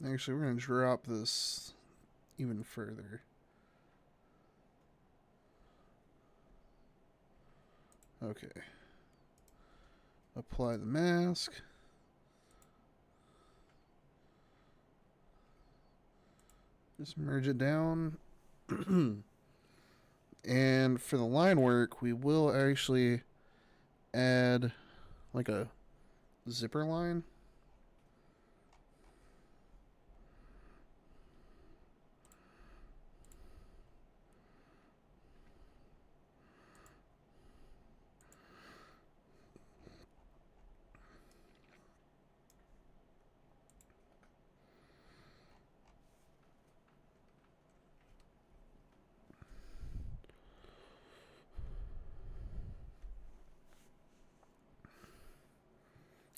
Actually, we're going to drop this even further. Okay. Apply the mask. Just merge it down. And for the line work, we will actually add like a zipper line.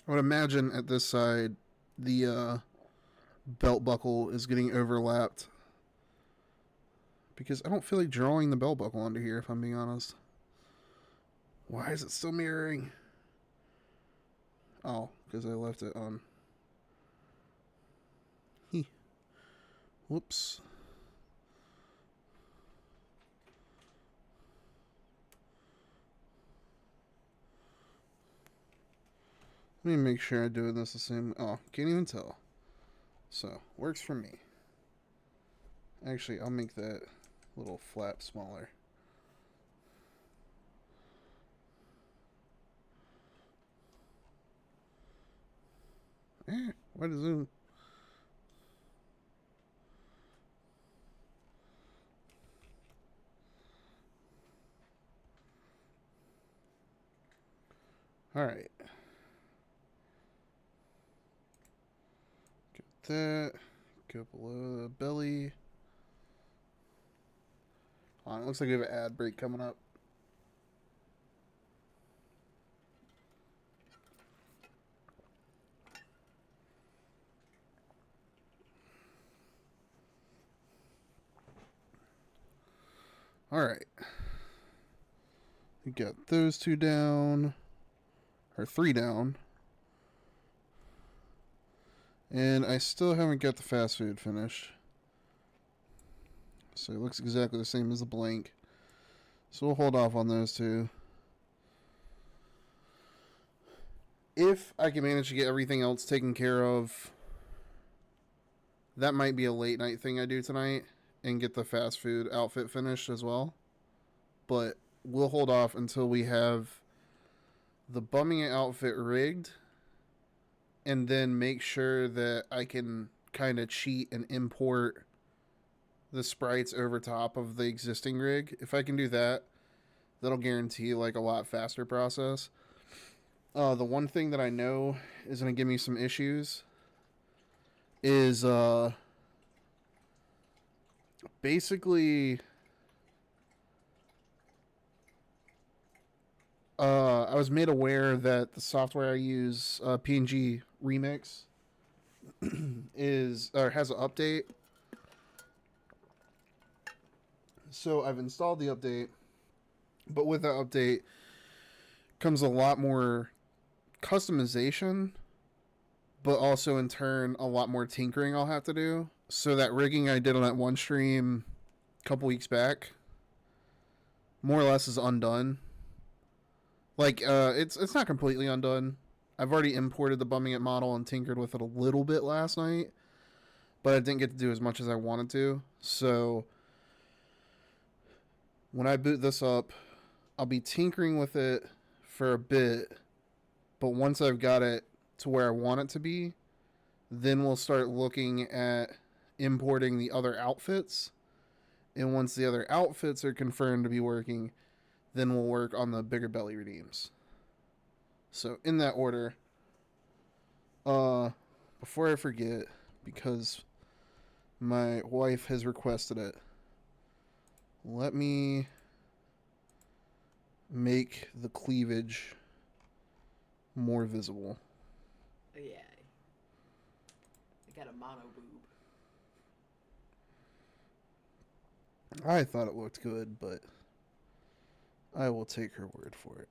I would imagine at this side, the belt buckle is getting overlapped. Because I don't feel like drawing the belt buckle under here, if I'm being honest. Why is it still mirroring? Oh, because I left it on. Whoops. Let me make sure I'm doing this the same. Oh, can't even tell. So, works for me. Actually, I'll make that little flap smaller. Why does it... Alright. Get that. Go below the belly. Oh, it looks like we have an ad break coming up. Alright. We got those two down. Or 3 down. And I still haven't got the fast food finished. So it looks exactly the same as the blank. So we'll hold off on those two. If I can manage to get everything else taken care of, that might be a late night thing I do tonight. And get the fast food outfit finished as well. But we'll hold off until we have the bumming outfit rigged, and then make sure that I can kind of cheat and import the sprites over top of the existing rig. If I can do that, that'll guarantee like a lot faster process. The one thing that I know is going to give me some issues is basically I was made aware that the software I use, PNG Remix, has an update. So I've installed the update, but with that update comes a lot more customization, but also in turn a lot more tinkering I'll have to do. So that rigging I did on that one stream a couple weeks back, more or less is undone. Like, it's not completely undone. I've already imported the bumming it model and tinkered with it a little bit last night, but I didn't get to do as much as I wanted to. So when I boot this up, I'll be tinkering with it for a bit, but once I've got it to where I want it to be, then we'll start looking at importing the other outfits. And once the other outfits are confirmed to be working, then we'll work on the bigger belly redeems. So in that order, before I forget, because My wife has requested it. Let me make the cleavage more visible. Oh, yeah. They got a mono boob. I thought it looked good, but I will take her word for it.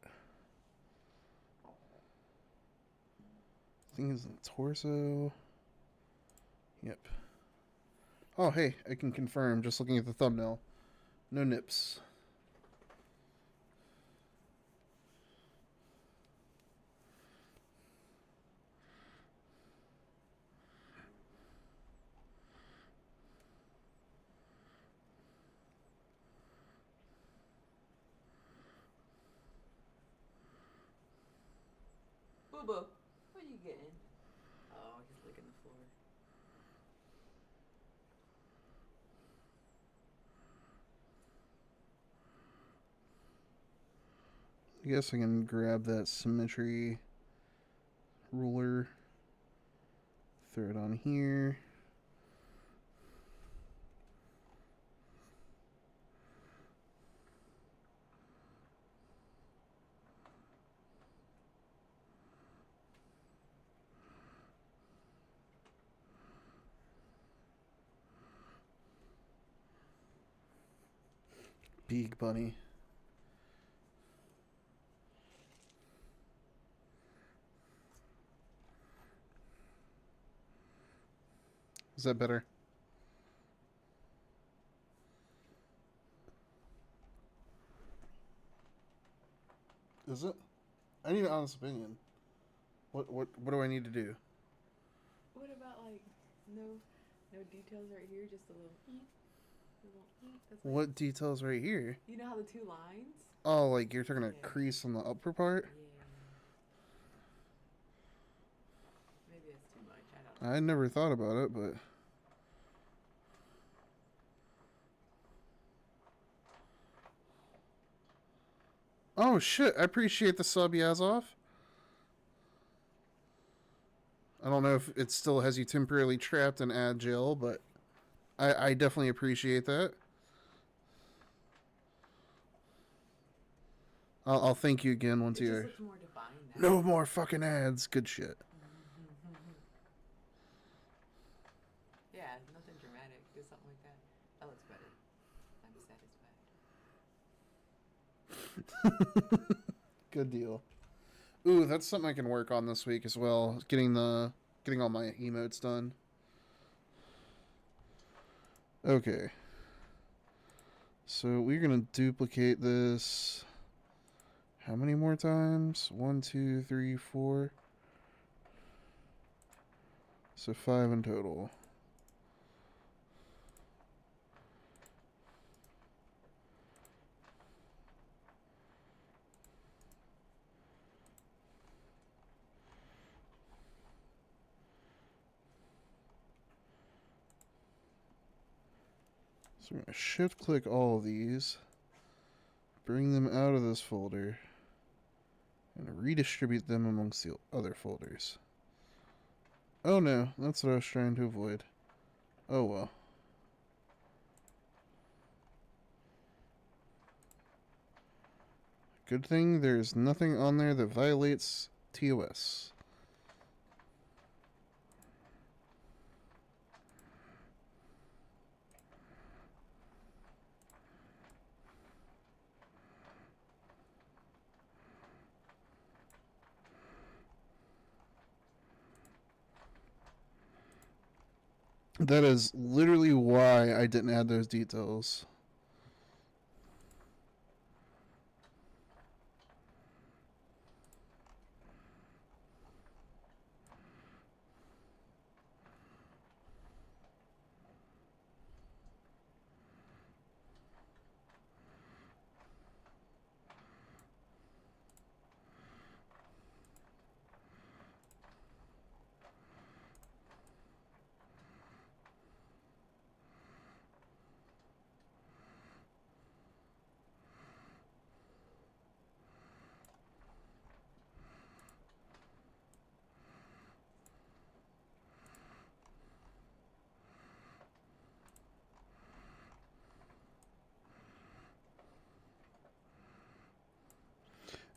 Thing is the torso. Yep. Oh, hey, I can confirm just looking at the thumbnail. No nips. Boo boo, what are you getting? Oh, he's licking the floor. I guess I can grab that symmetry ruler, throw it on here. Big bunny. Is that better? Is it? I need an honest opinion. What do I need to do? What about like no details right here, just a little That's like, What details right here? you know how the two lines? Oh, like you're talking a Yeah. crease on the upper part? Yeah. Maybe it's too much. I don't know. I never thought about it, but oh shit! I appreciate the sub, Yazov. I don't know if it still has you temporarily trapped in Agile, but I definitely appreciate that. I'll thank you again once It just you're. looks more defined now. No more fucking ads. Good shit. Yeah, nothing dramatic. Just something like that. That looks better. I'm satisfied. Good deal. Ooh, that's something I can work on this week as well. Getting all my emotes done. Okay. So we're gonna duplicate this. How many more times? 1, 2, 3, 4. So 5 in total. So we're going to shift click all of these, bring them out of this folder, and redistribute them amongst the other folders. Oh no, that's what I was trying to avoid. Oh well. Good thing there's nothing on there that violates TOS. That is literally why I didn't add those details.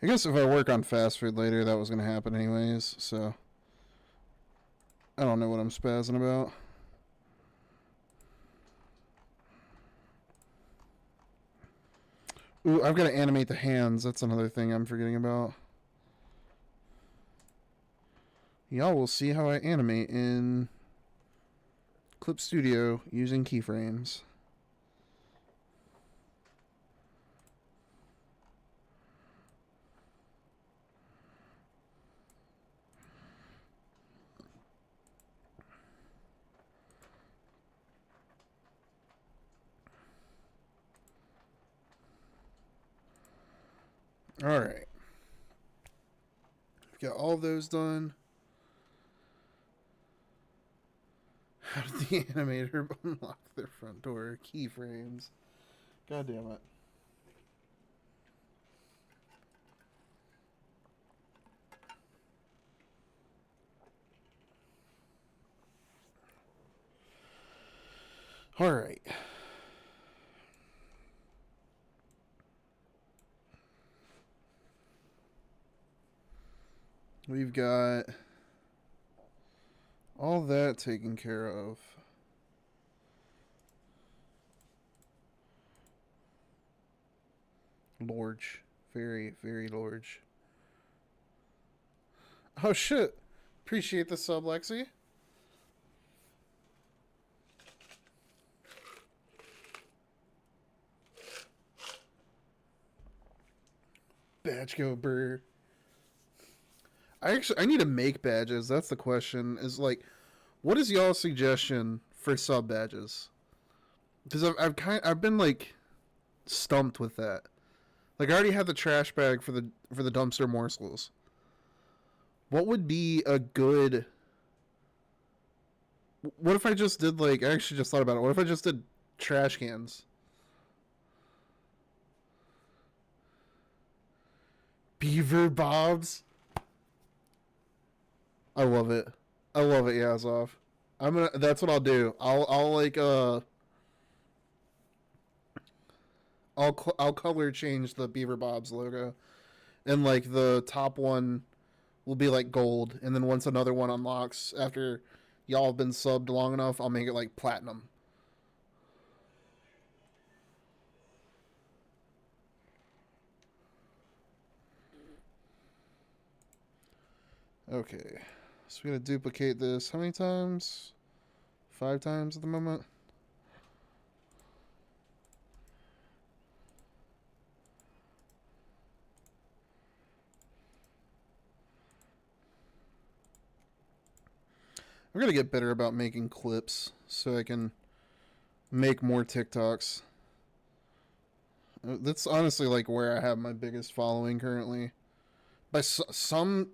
I guess if I work on fast food later, that was going to happen anyways, so I don't know what I'm spazzing about. Ooh, I've got to animate the hands. That's another thing I'm forgetting about. Y'all will see how I animate in Clip Studio using keyframes. Alright. We've got all of those done. How did the animator unlock their front door? Keyframes. God damn it. Alright. We've got all that taken care of. Large. Very, very large. Oh shit. Appreciate the sub, Lexi. Badge go burr. I need to make badges. That's the question. Is like, what is y'all's suggestion for sub badges? Because I've been like stumped with that. Like I already had the trash bag for the dumpster morsels. What would be a good? What if I just did like? I actually just thought about it. What if I just did trash cans? Beaver Bobs. I love it. I love it, Yazov. I'm gonna. That's what I'll do. I'll like I'll color change the Beaver Bobs logo, and like the top one will be like gold, and then once another one unlocks after y'all have been subbed long enough, I'll make it like platinum. Okay, so we're gonna duplicate this. How many times? 5 times at the moment. I'm gonna get better about making clips so I can make more TikToks. That's honestly like where I have my biggest following currently. By some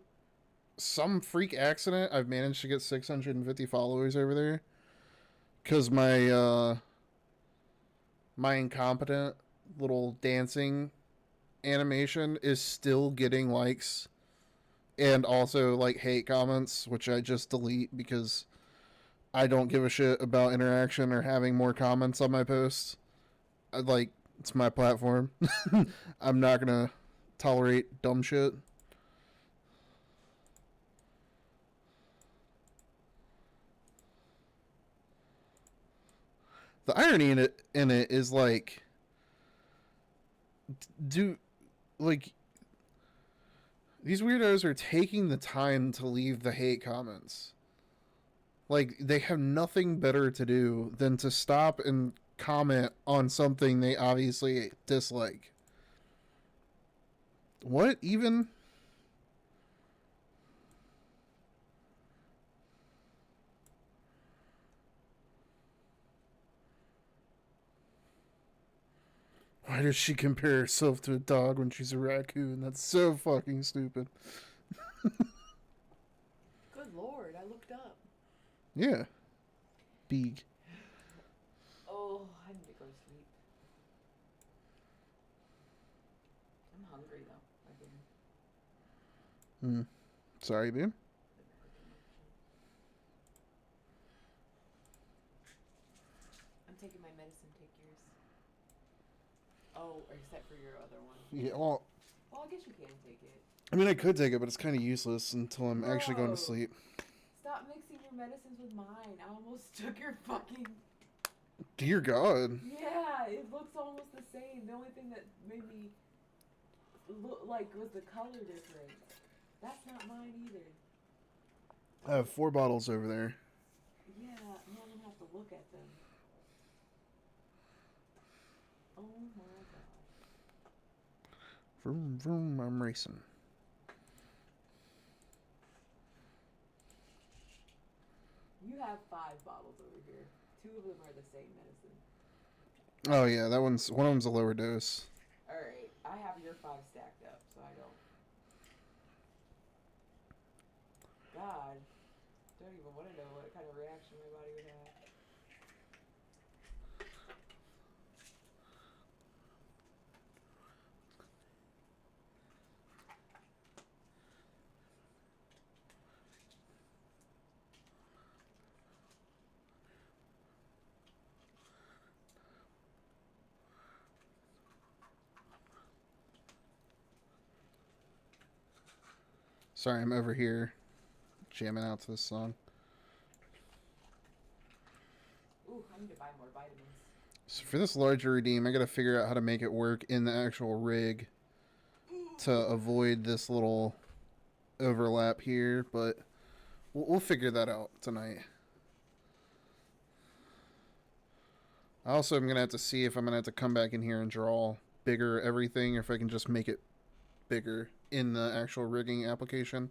freak accident, I've managed to get 650 followers over there because my incompetent little dancing animation is still getting likes and also like hate comments, which I just delete because I don't give a shit about interaction or having more comments on my posts. Like, it's my platform. I'm not gonna tolerate dumb shit. The irony in it is like, do like these weirdos are taking the time to leave the hate comments. Like they have nothing better to do than to stop and comment on something they obviously dislike. What even? Why does she compare herself to a dog when she's a raccoon? That's so fucking stupid. Good lord, I looked up. Yeah. Beeg. Oh, I need to go to sleep. I'm hungry though, again. Sorry, babe. I'm taking my medicine, take yours. Oh, except for your other one. Yeah, well, Well, I guess you can take it. I mean, I could take it, but it's kind of useless until I'm actually going to sleep. Stop mixing your medicines with mine. I almost took your fucking... Dear God. Yeah, it looks almost the same. The only thing that made me look like was the color difference. That's not mine either. I have 4 bottles over there. Yeah, now I'm gonna have to look at them. Oh my god. Vroom, vroom, I'm racing. You have 5 bottles over here. 2 of them are the same medicine. Oh yeah, one of them's a lower dose. Alright, I have your 5 stacked up, so I don't... God. Don't even want to know what kind of reaction my body would have. Sorry, I'm over here jamming out to this song. Ooh, I need to buy more vitamins. So for this larger redeem, I gotta figure out how to make it work in the actual rig to avoid this little overlap here, but we'll figure that out tonight. I also am gonna have to see if I'm gonna have to come back in here and draw bigger everything, or if I can just make it bigger in the actual rigging application.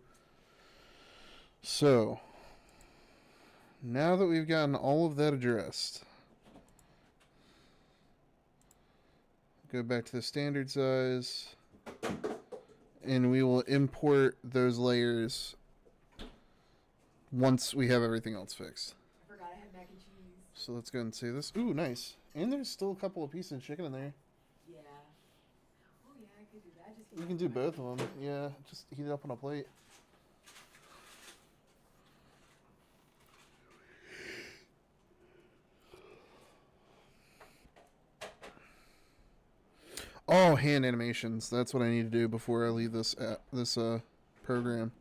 So now that we've gotten all of that addressed, go back to the standard size, and we will import those layers once we have everything else fixed. I forgot I had mac and cheese. So let's go and see this. Ooh, nice. And there's still a couple of pieces of chicken in there. Yeah. Oh yeah, I could do that. Just You can do both of them. Yeah, just heat it up on a plate. Oh, hand animations. That's what I need to do before I leave this program.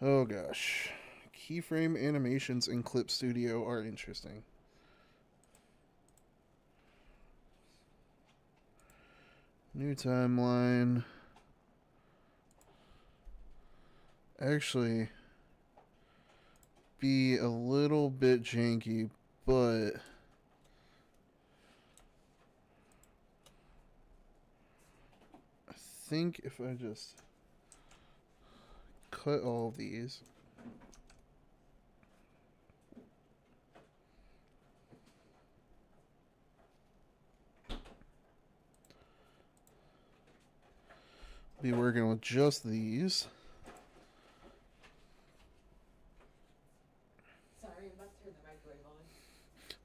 Oh gosh. Keyframe animations in Clip Studio are interesting. New timeline. Actually, be a little bit janky, but I think if I just cut all of these, be working with just these. Sorry, I'm about to turn the microwave on.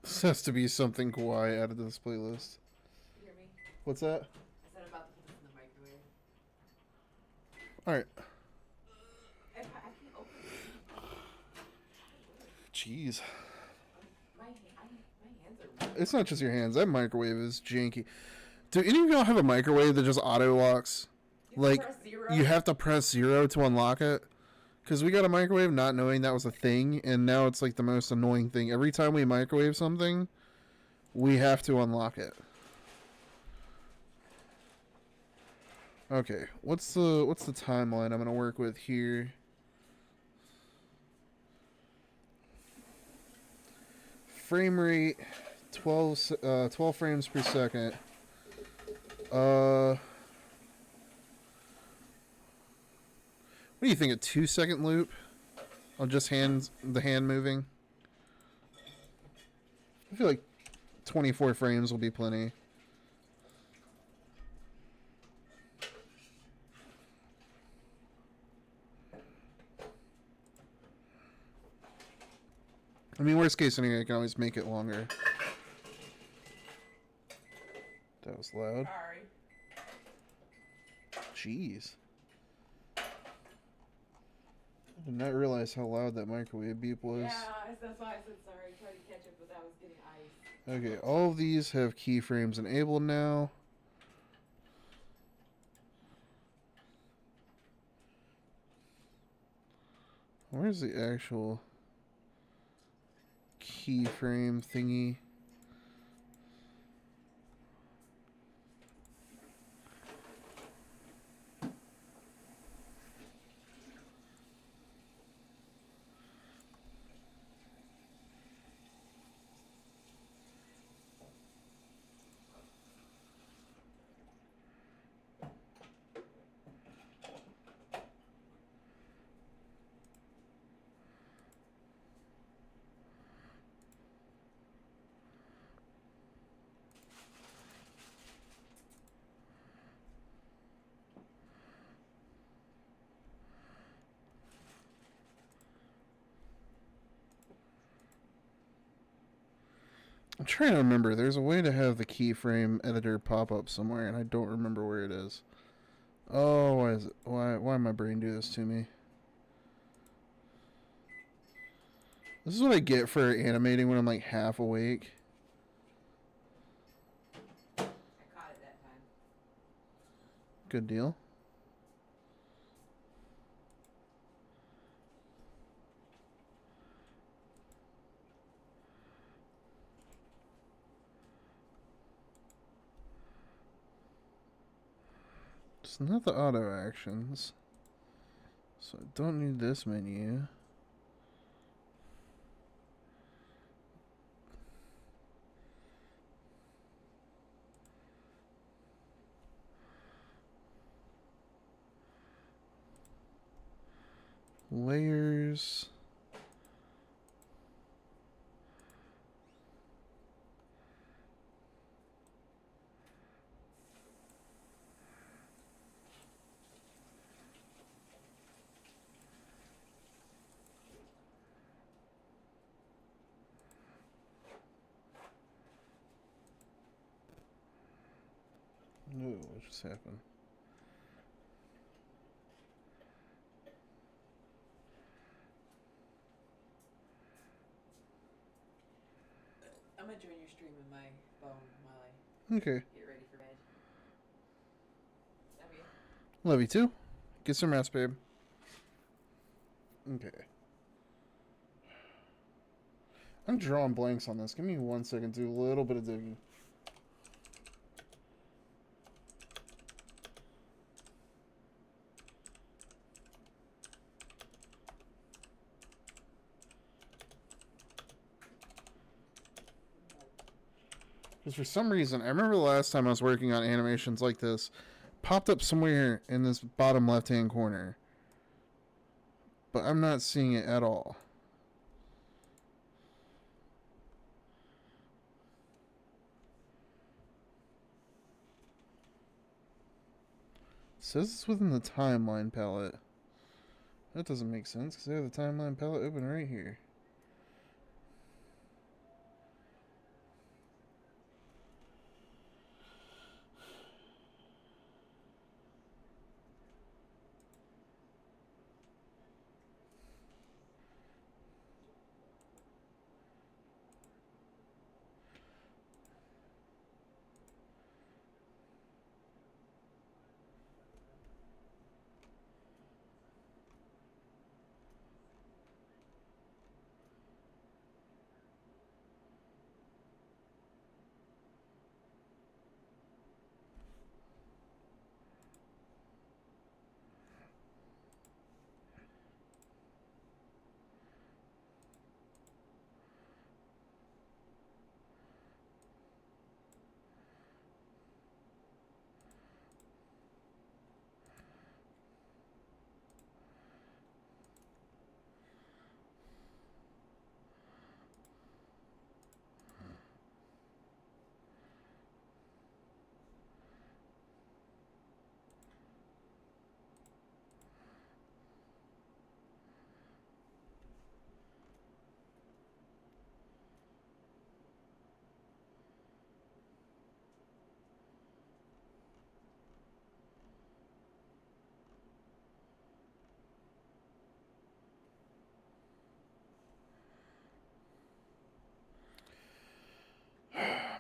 This has to be something Kawaii out of this playlist. You hear me? What's that? I said I'm about to put this in the microwave. Alright. I can't open it. Jeez. My hands are weak. It's not just your hands. That microwave is janky. Do any of y'all have a microwave that just auto locks? Like, you have to press 0 to unlock it? Because we got a microwave not knowing that was a thing, and now it's like the most annoying thing. Every time we microwave something, we have to unlock it. Okay, what's the timeline I'm gonna work with here? Frame rate 12 frames per second. What do you think, a 2-second loop? On just the hand moving? I feel like 24 frames will be plenty. I mean, worst case scenario, I can always make it longer. That was loud. Sorry. Jeez. I did not realize how loud that microwave beep was. Yeah, that's why I said sorry. I tried to catch it, but I was getting ice. Okay, all of these have keyframes enabled now. Where's the actual keyframe thingy? I'm trying to remember. There's a way to have the keyframe editor pop up somewhere, and I don't remember where it is. Oh, why is it? Why my brain do this to me? This is what I get for animating when I'm like half awake. I caught it that time. Good deal. It's not the auto actions, so I don't need this menu. Layers. No, what just happened? I'm gonna join your stream in my phone while I Okay. get ready for bed. Love you. Love you too. Get some rest, babe. Okay. I'm drawing blanks on this. Give me 1 second to do a little bit of digging. Because for some reason, I remember the last time I was working on animations like this, popped up somewhere in this bottom left-hand corner. But I'm not seeing it at all. It says it's within the timeline palette. That doesn't make sense because I have the timeline palette open right here.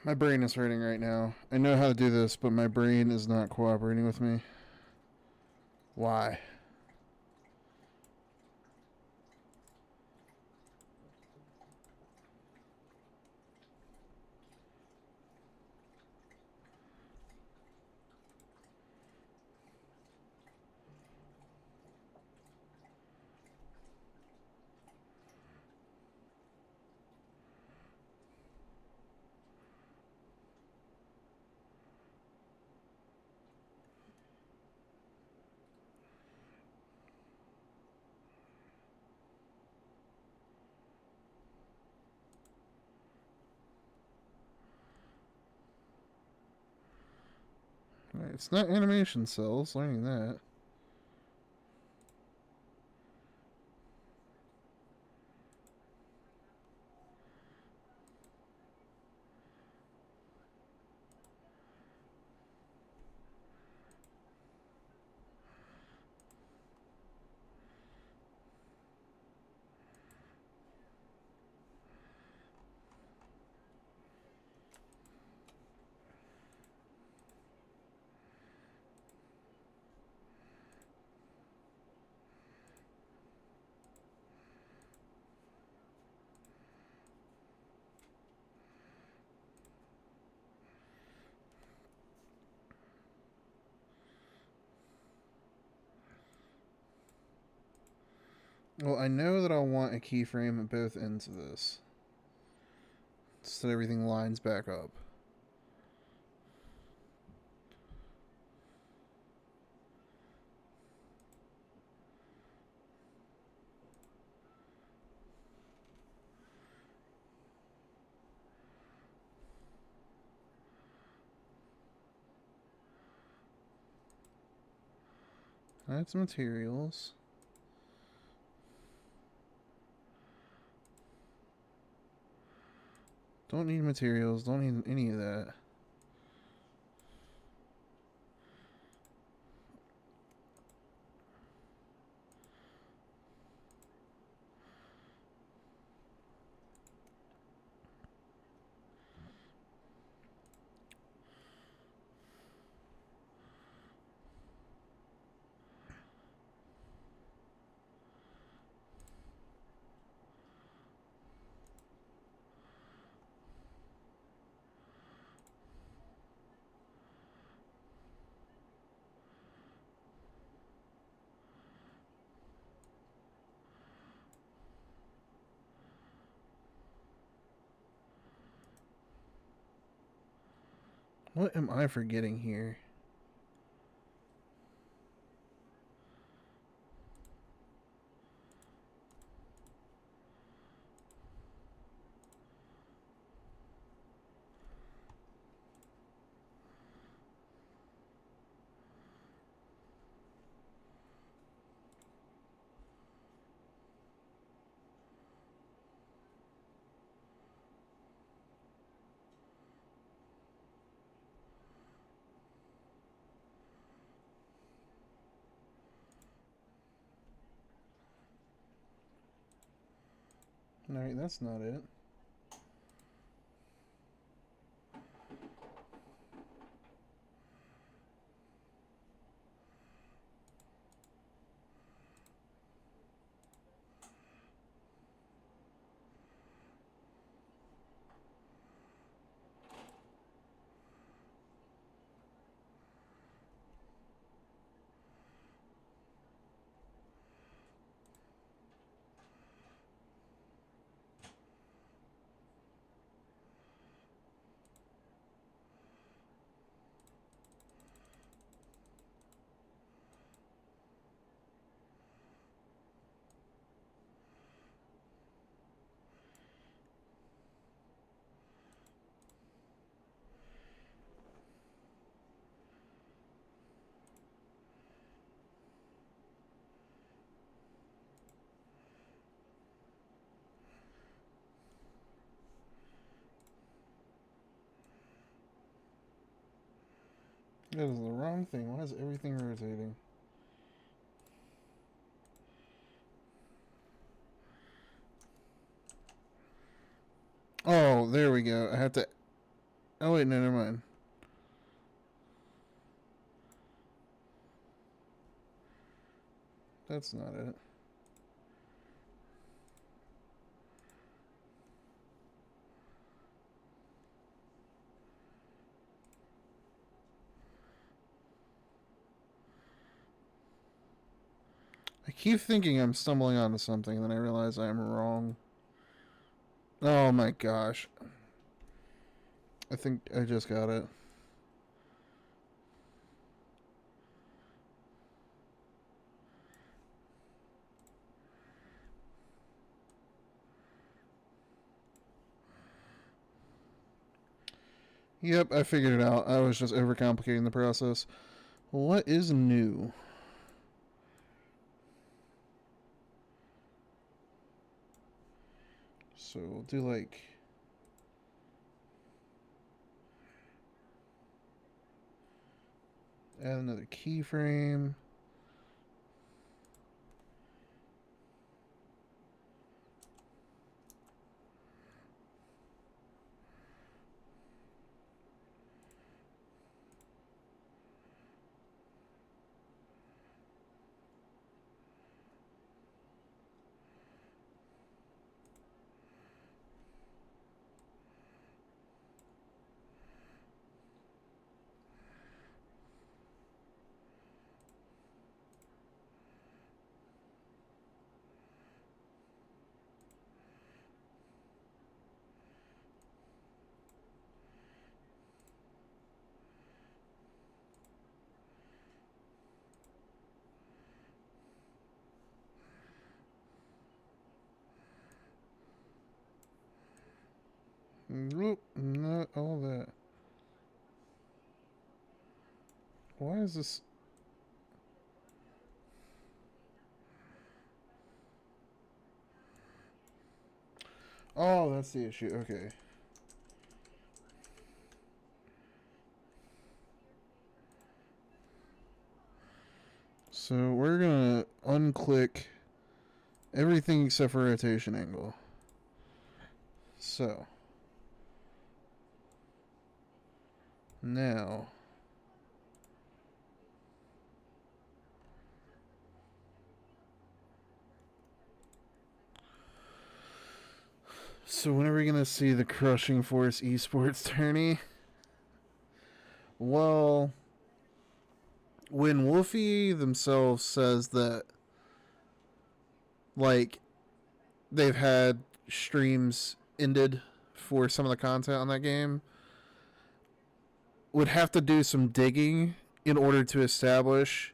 My brain is hurting right now. I know how to do this, but my brain is not cooperating with me. Why? It's not animation cells, learning that. Well, I know that I'll want a keyframe at both ends of this, so that everything lines back up. That's materials. Don't need materials, don't need any of that. What am I forgetting here? Alright, that's not it. That is the wrong thing. Why is everything rotating? Oh, there we go. I have to Oh wait, no, never mind. That's not it. I keep thinking I'm stumbling onto something, and then I realize I'm wrong. Oh my gosh. I think I just got it. Yep, I figured it out. I was just overcomplicating the process. What is new? So we'll do like... add another keyframe. Nope, not all that. Why is this... Oh, that's the issue. Okay. So we're gonna unclick everything except for rotation angle. So now when are we gonna see the Crushing Force esports tourney? Well, when Wolfie themselves says that, like, they've had streams ended for some of the content on that game, would have to do some digging in order to establish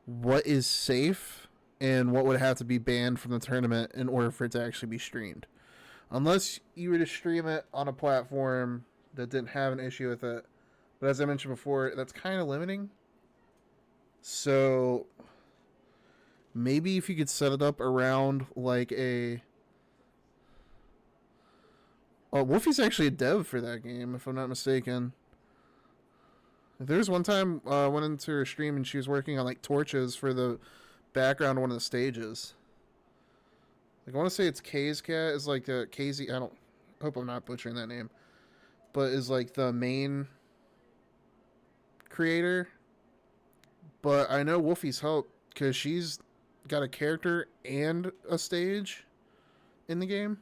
what is safe and what would have to be banned from the tournament in order for it to actually be streamed. Unless you were to stream it on a platform that didn't have an issue with it. But as I mentioned before, that's kind of limiting. So maybe if you could set it up around like a... Oh, Wolfie's actually a dev for that game, if I'm not mistaken. There's one time I went into her stream and she was working on like torches for the background of one of the stages. Like I want to say it's K's Cat is like the KZ. I don't hope I'm not butchering that name, but is like the main creator. But I know Wolfie's help because she's got a character and a stage in the game.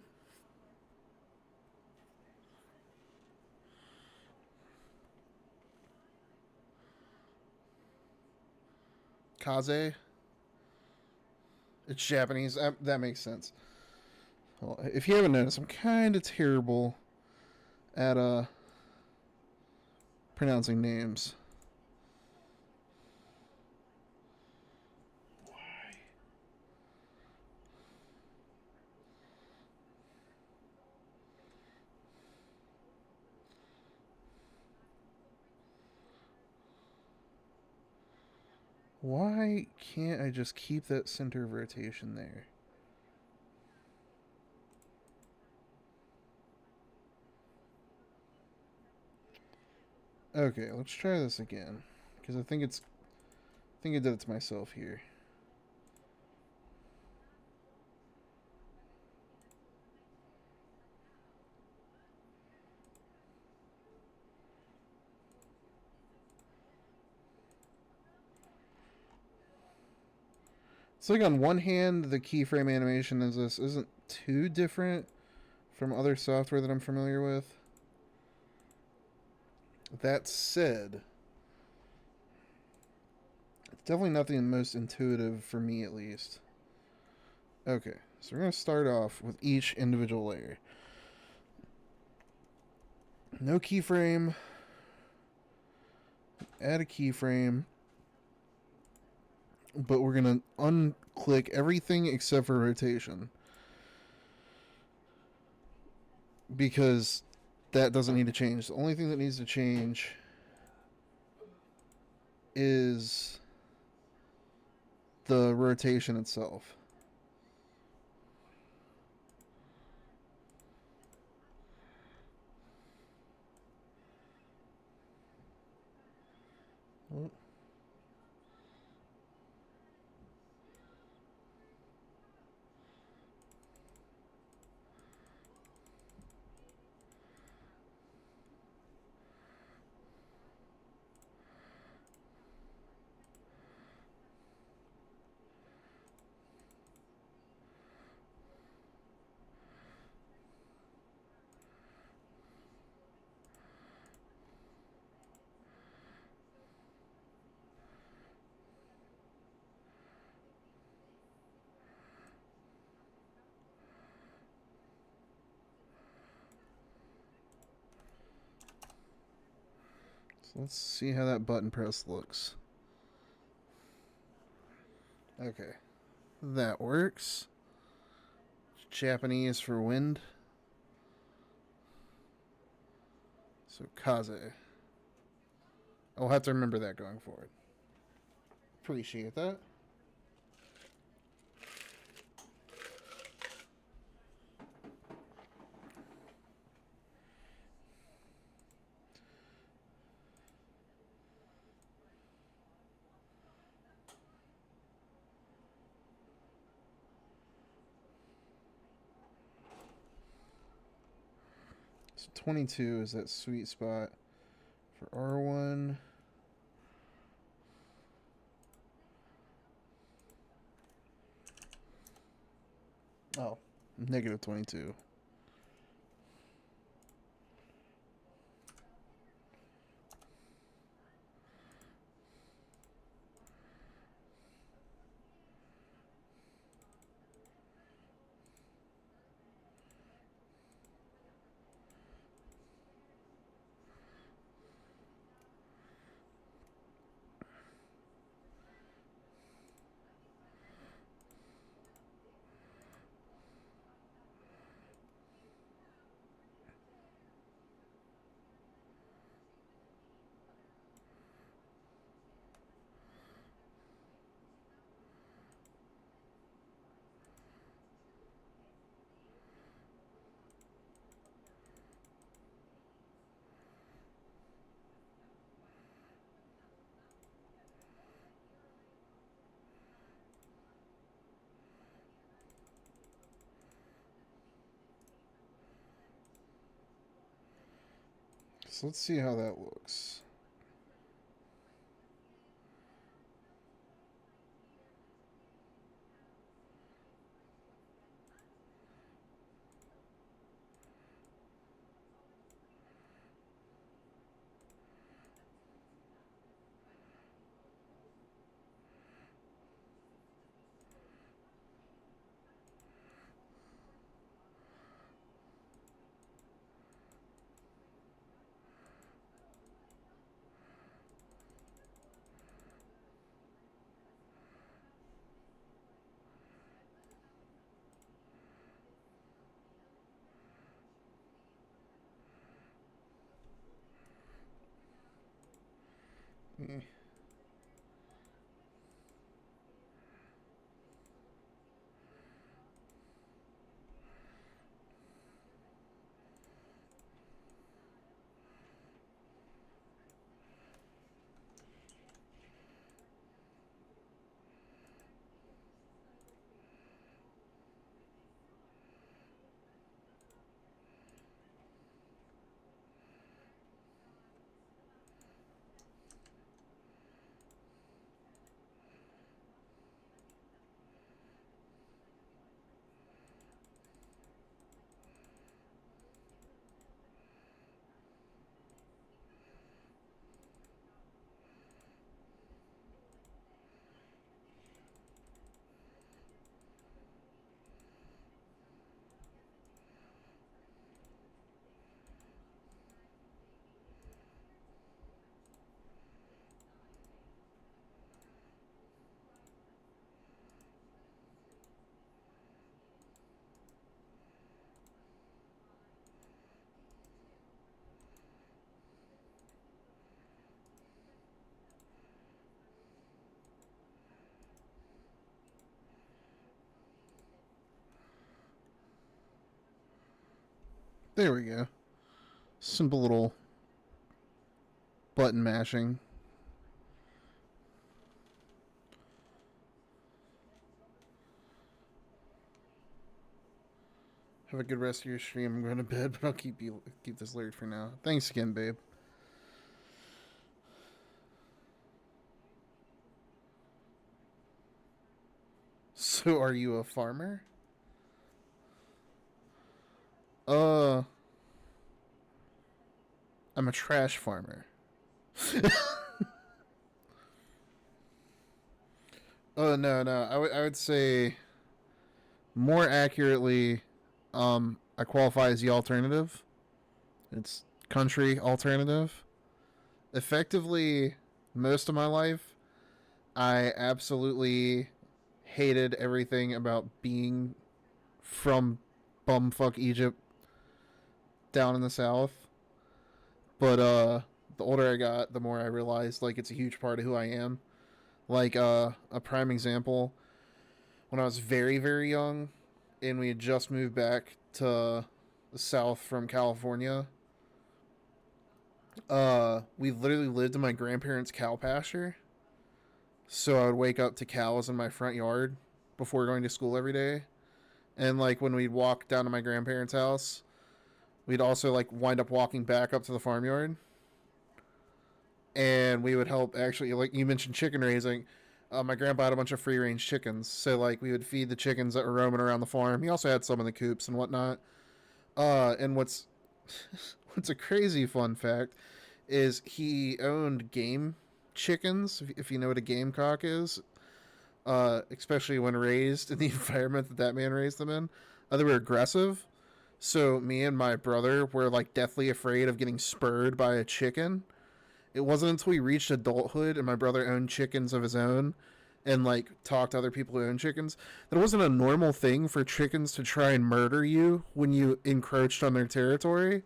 Kaze. It's Japanese. That makes sense. Well, if you haven't noticed, I'm kind of terrible at pronouncing names. Why? Why can't I just keep that center of rotation there? Okay, let's try this again. Because I think I did it to myself here. It's like on one hand, the keyframe animation is this isn't too different from other software that I'm familiar with. That said, it's definitely not the most intuitive for me, at least. Okay, so we're going to start off with each individual layer. No keyframe. Add a keyframe. But we're going to unclick everything except for rotation. Because that doesn't need to change. The only thing that needs to change is the rotation itself. Oh. So let's see how that button press looks. Okay, that works. Japanese for wind. So kaze. I'll have to remember that going forward. Appreciate that. So 22 is that sweet spot for R1. Oh, negative 22. So let's see how that looks. Eh. There we go. Simple little button mashing. Have a good rest of your stream. I'm going to bed, but I'll keep this later for now. Thanks again, babe. So, are you a farmer? I'm a trash farmer. No. I would say more accurately, I qualify as the alternative. It's country alternative. Effectively, most of my life, I absolutely hated everything about being from bumfuck Egypt down in the south. But the older I got, the more I realized like it's a huge part of who I am. Like a prime example, when I was very very young, and we had just moved back to the south from California. We literally lived in my grandparents' cow pasture. So I would wake up to cows in my front yard before going to school every day. And like when we'd walk down to my grandparents' house, we'd also like wind up walking back up to the farmyard. And we would help actually, like you mentioned chicken raising. My grandpa had a bunch of free range chickens. So like we would feed the chickens that were roaming around the farm. He also had some in the coops and whatnot. And what's what's a crazy fun fact is he owned game chickens, if you know what a gamecock is, especially when raised in the environment that man raised them in. They were aggressive. So me and my brother were like deathly afraid of getting spurred by a chicken. It wasn't until we reached adulthood and my brother owned chickens of his own and like talked to other people who own chickens that it wasn't a normal thing for chickens to try and murder you when you encroached on their territory.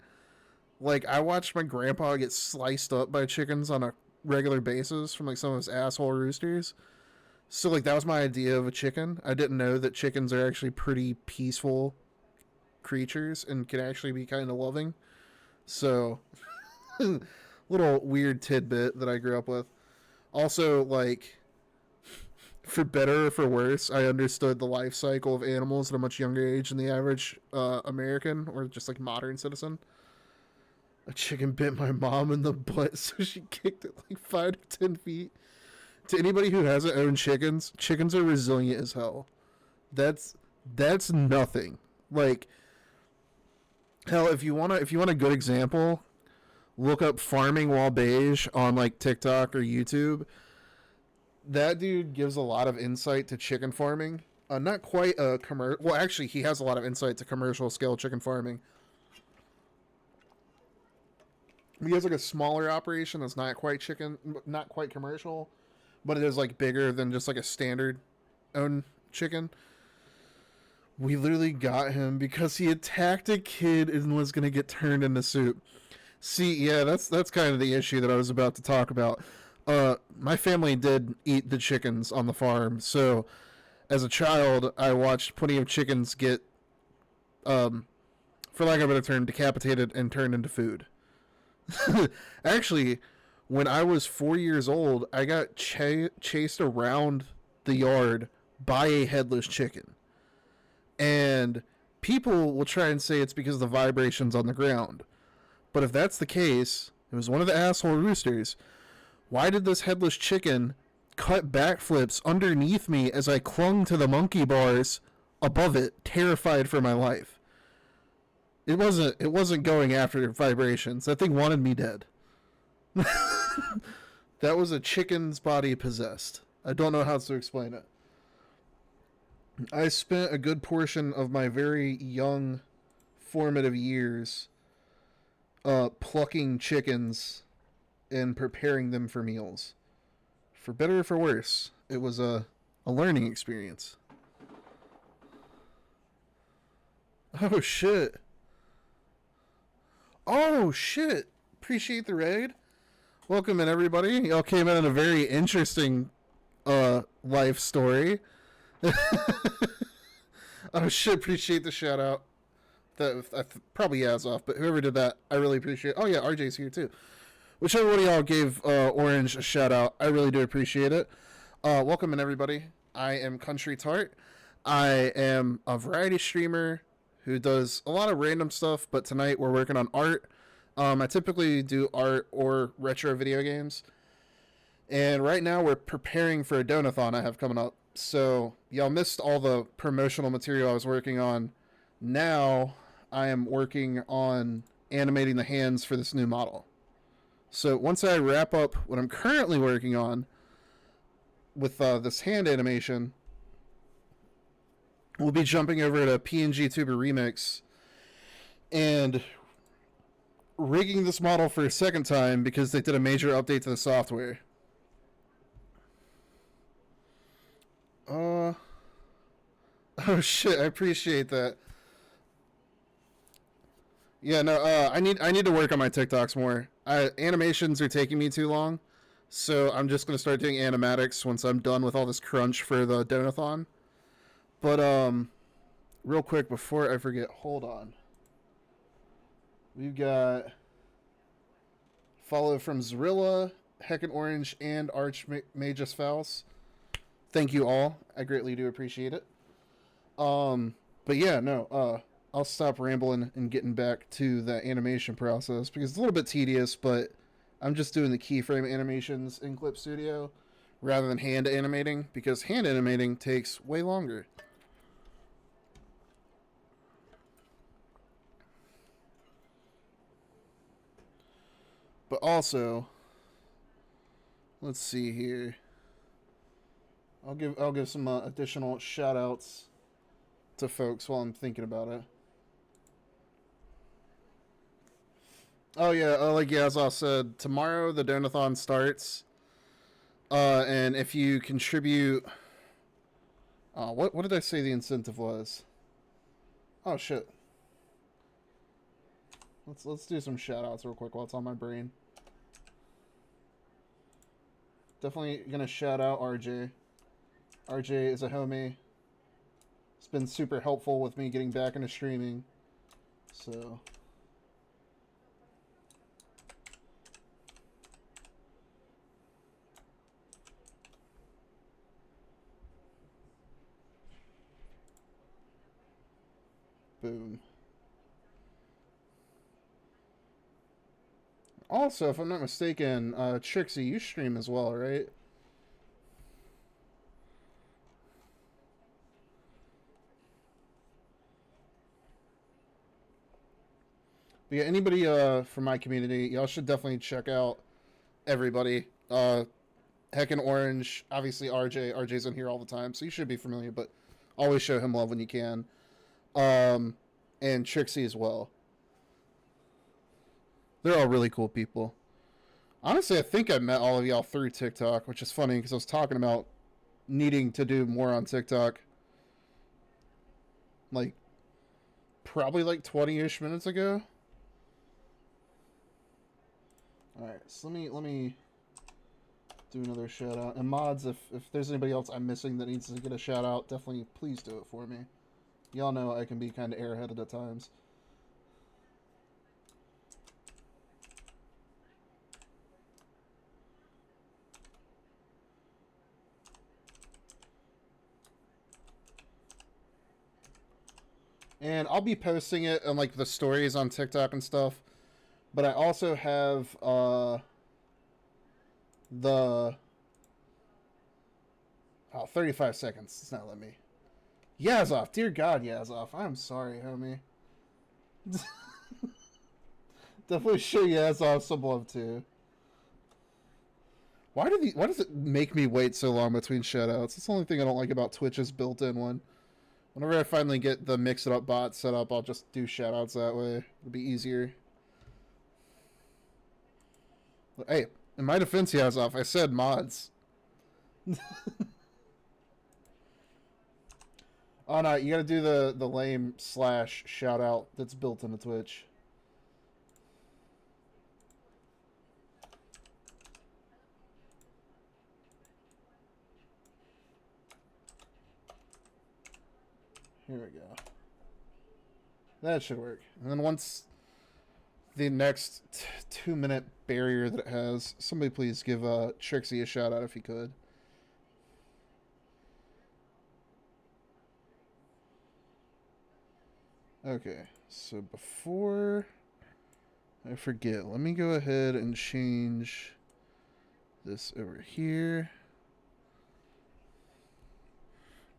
Like I watched my grandpa get sliced up by chickens on a regular basis from like some of his asshole roosters. So like that was my idea of a chicken. I didn't know that chickens are actually pretty peaceful creatures and can actually be kind of loving. So little weird tidbit that I grew up with. Also, like, for better or for worse, I understood the life cycle of animals at a much younger age than the average American or just like modern citizen. A chicken bit my mom in the butt, so she kicked it like 5 to 10 feet. To anybody who hasn't owned chickens, chickens are resilient as hell. That's nothing. Like, hell, if you want a good example, look up farming while beige on like TikTok or YouTube. That dude gives a lot of insight to chicken farming. Not quite a commercial. Well, actually, he has a lot of insight to commercial scale chicken farming. He has like a smaller operation that's not quite commercial, but it is like bigger than just like a standard owned chicken. We literally got him because he attacked a kid and was gonna get turned into soup. See, yeah, that's kind of the issue that I was about to talk about. My family did eat the chickens on the farm, so as a child, I watched plenty of chickens get, for lack of a better term, decapitated and turned into food. Actually, when I was 4 years old, I got chased around the yard by a headless chicken. And people will try and say it's because of the vibrations on the ground. But if that's the case, it was one of the asshole roosters. Why did this headless chicken cut backflips underneath me as I clung to the monkey bars above it, terrified for my life? It wasn't going after vibrations. That thing wanted me dead. That was a chicken's body possessed. I don't know how to explain it. I spent a good portion of my very young formative years plucking chickens and preparing them for meals. For better or for worse, it was a learning experience. Oh shit. Oh shit. Appreciate the raid. Welcome in everybody. Y'all came in a very interesting life story. Oh shit, appreciate the shout out. Probably Yazov, but whoever did that, I really appreciate. Oh yeah, RJ's here too. Whichever one of y'all gave Orange a shout out, I really do appreciate it. Welcome in everybody. I am Country Tart. I am a variety streamer who does a lot of random stuff, but tonight we're working on art. I typically do art or retro video games. And right now we're preparing for a donathon I have coming up. So y'all missed all the promotional material I was working on. Now I am working on animating the hands for this new model. So once I wrap up what I'm currently working on with this hand animation, we'll be jumping over to PNGTuber Remix and rigging this model for a second time because they did a major update to the software. Oh shit! I appreciate that. Yeah, no. I need to work on my TikToks more. Animations are taking me too long, so I'm just gonna start doing animatics once I'm done with all this crunch for the donathon. But real quick before I forget, hold on. We've got follow from Zrilla, Heckin' Orange, and Archmagus Faust. Thank you all. I greatly do appreciate it. But yeah, no. I'll stop rambling and getting back to the animation process because it's a little bit tedious, but I'm just doing the keyframe animations in Clip Studio rather than hand animating because hand animating takes way longer. But also, let's see here. I'll give some additional shout outs to folks while I'm thinking about it. Oh yeah, like Yazov said, tomorrow the donathon starts. And if you contribute, what did I say the incentive was? Oh shit. Let's do some shout outs real quick while it's on my brain. Definitely gonna shout out RJ. RJ is a homie. It's been super helpful with me getting back into streaming. So boom. Also, if I'm not mistaken, Trixie, you stream as well, right? But yeah, anybody from my community, y'all should definitely check out everybody. Heckin' Orange, obviously RJ. RJ's in here all the time, so you should be familiar, but always show him love when you can. And Trixie as well. They're all really cool people. Honestly, I think I met all of y'all through TikTok, which is funny because I was talking about needing to do more on TikTok. Like, probably like 20-ish minutes ago. Alright, so let me do another shout out. And mods, if there's anybody else I'm missing that needs to get a shout out, definitely please do it for me. Y'all know I can be kind of airheaded at times. And I'll be posting it on like the stories on TikTok and stuff. But I also have the 35 seconds. It's not letting me. Yazov, dear God, Yazov. I'm sorry, homie. Definitely show Yazov some love too. Why does it make me wait so long between shoutouts? That's the only thing I don't like about Twitch's built-in one. Whenever I finally get the Mix It Up bot set up, I'll just do shoutouts that way. It'll be easier. Hey, in my defense, Yazov, I said mods. Oh no, you gotta do the lame / shout out that's built into Twitch. Here we go. That should work. And then once the next 2-minute barrier that it has, somebody please give Trixie a shout out if you could. Okay, so before I forget, let me go ahead and change this over here.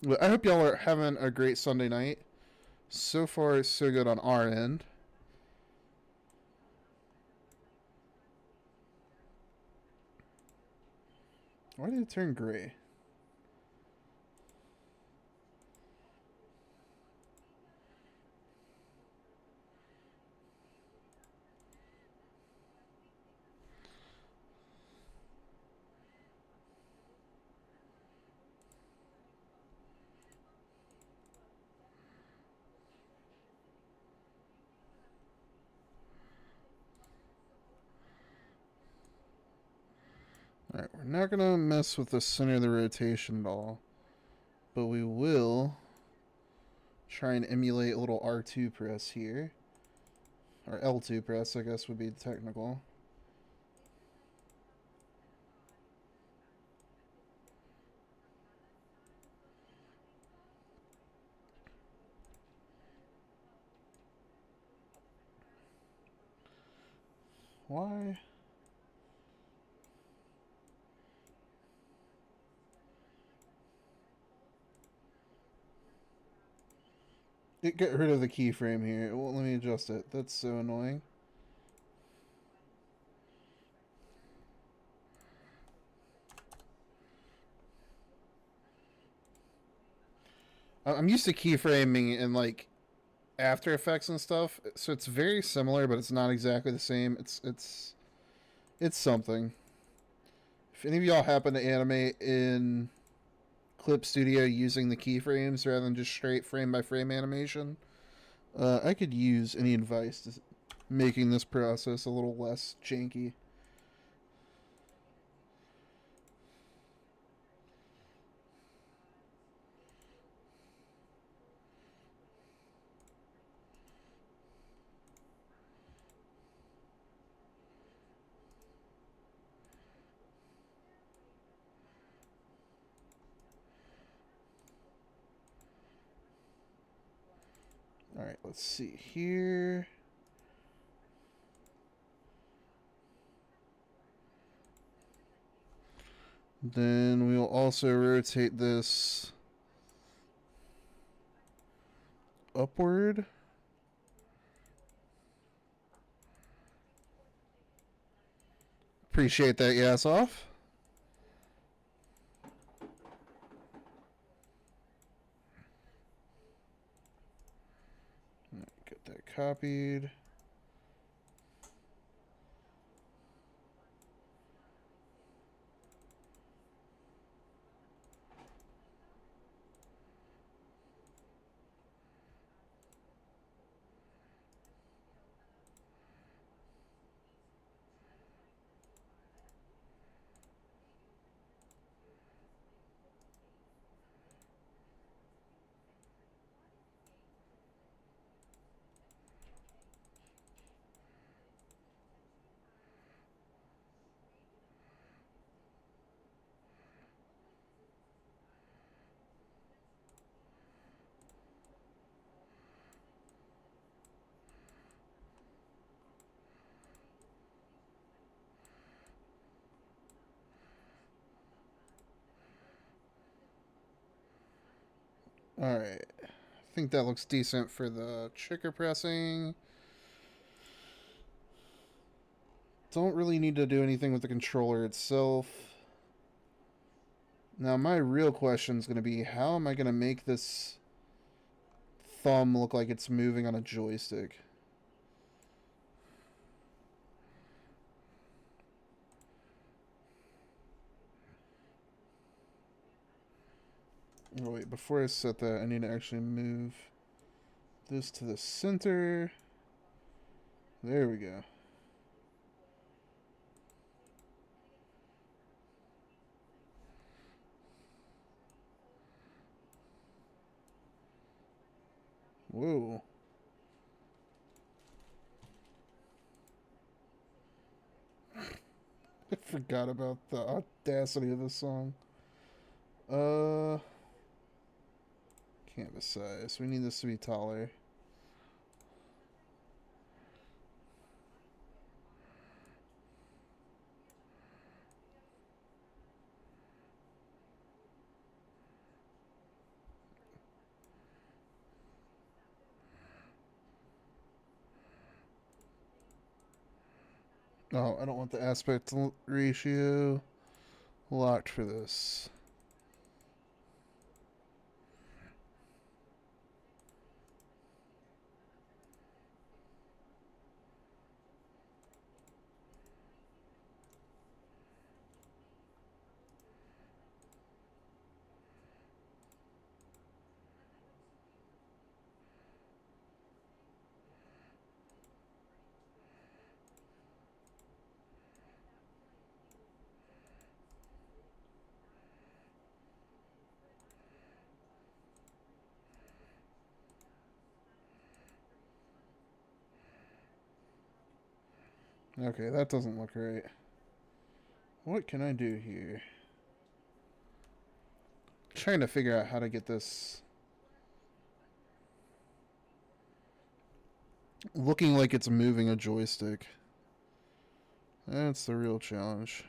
Well, I hope y'all are having a great Sunday night. So far, so good on our end. Why did it turn gray? Alright, we're not going to mess with the center of the rotation at all. But we will try and emulate a little R2 press here. Or L2 press, I guess would be technical. Why? It got rid of the keyframe here. Well, let me adjust it. That's so annoying. I'm used to keyframing in like After Effects and stuff, so it's very similar, but it's not exactly the same. It's something. If any of y'all happen to animate in Clip Studio using the keyframes rather than just straight frame by frame animation, I could use any advice to making this process a little less janky. Alright, let's see here. Then we'll also rotate this upward. Appreciate that, yes, off. Get that copied. Alright. I think that looks decent for the trigger pressing. Don't really need to do anything with the controller itself. Now, my real question is going to be, how am I going to make this thumb look like it's moving on a joystick? Oh, wait, before I set that, I need to actually move this to the center. There we go. Whoa. I forgot about the audacity of this song. Uh, Canvas size. We need this to be taller. Oh, I don't want the aspect ratio locked for this. Okay, that doesn't look right. What can I do here? Trying to figure out how to get this looking like it's moving a joystick. That's the real challenge.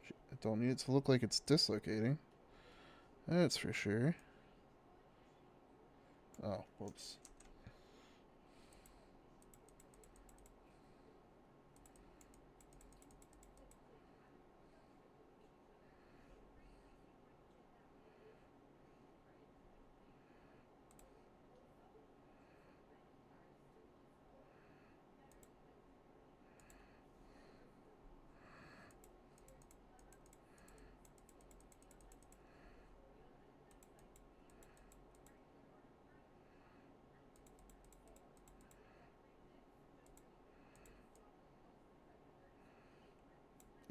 I don't need it to look like it's dislocating. That's for sure. Oh, whoops.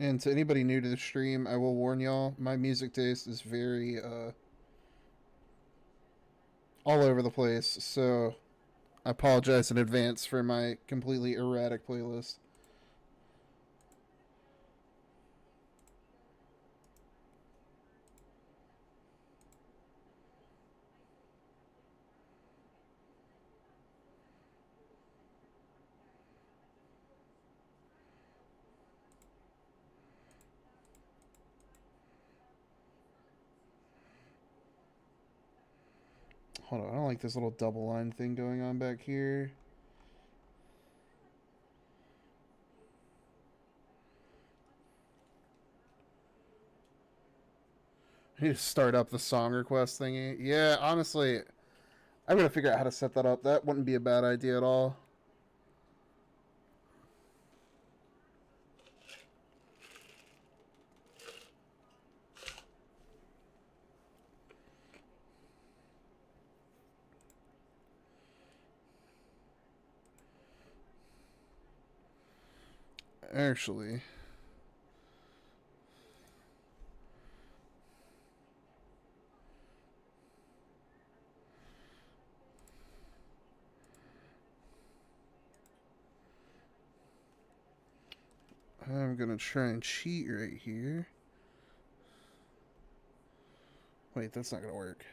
And to anybody new to the stream, I will warn y'all, my music taste is very all over the place, so I apologize in advance for my completely erratic playlist. Hold on, I don't like this little double line thing going on back here. I need to start up the song request thingy. Yeah, honestly, I'm gonna figure out how to set that up. That wouldn't be a bad idea at all. Actually, I'm gonna try and cheat right here. Wait, that's not gonna work.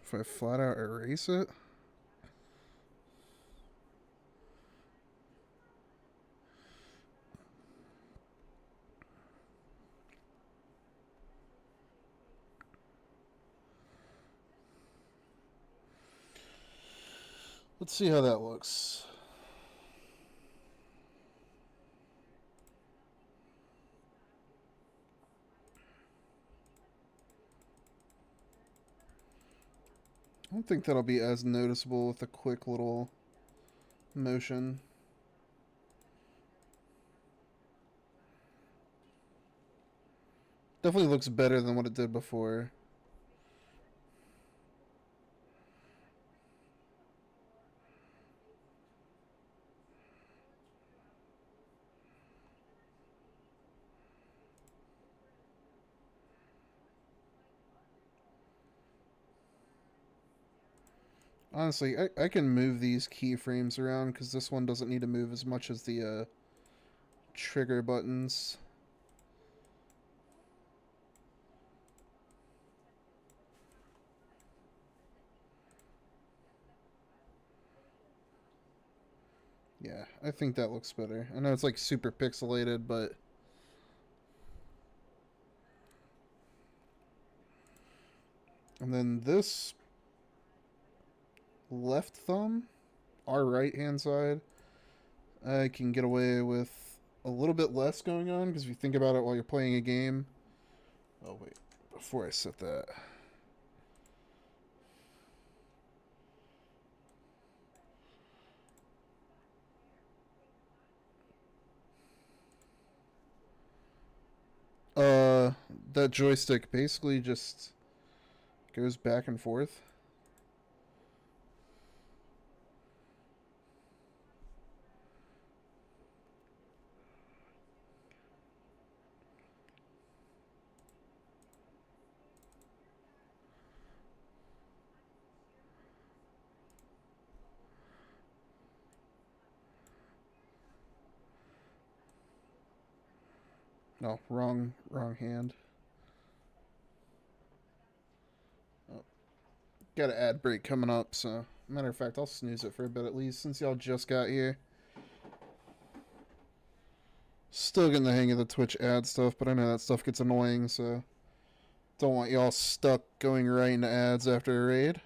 If I flat out erase it? Let's see how that looks. I don't think that'll be as noticeable with a quick little motion. Definitely looks better than what it did before. Honestly, I can move these keyframes around because this one doesn't need to move as much as the trigger buttons. Yeah, I think that looks better. I know it's like super pixelated, but and then this left thumb, our right hand side, I can get away with a little bit less going on because if you think about it while you're playing a game. Oh wait, before I set that. That joystick basically just goes back and forth. No, wrong hand. Oh, got an ad break coming up, so matter of fact, I'll snooze it for a bit at least since y'all just got here. Still getting the hang of the Twitch ad stuff, but I know that stuff gets annoying, so don't want y'all stuck going right into ads after a raid.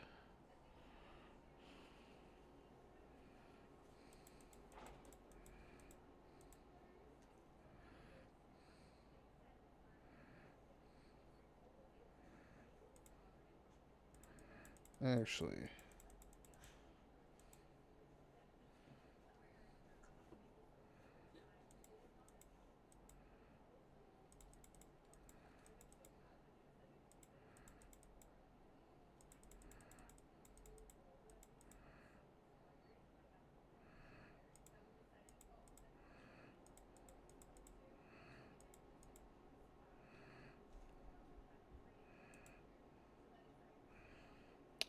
Actually,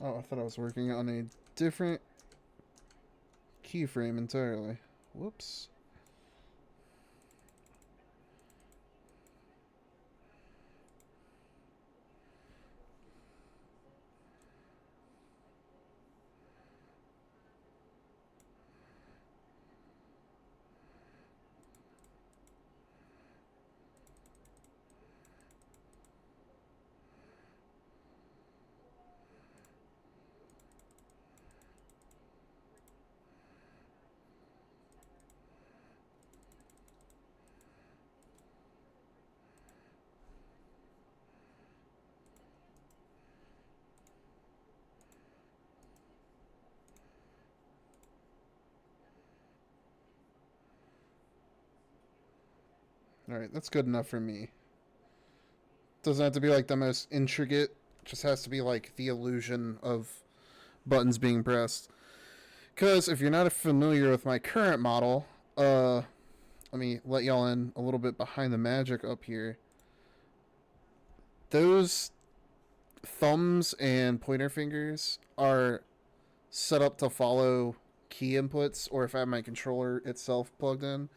oh, I thought I was working on a different keyframe entirely. Whoops. Alright, that's good enough for me. Doesn't have to be like the most intricate, just has to be like the illusion of buttons being pressed. Because if you're not familiar with my current model, let me let y'all in a little bit behind the magic up here. Those thumbs and pointer fingers are set up to follow key inputs, or if I have my controller itself plugged in,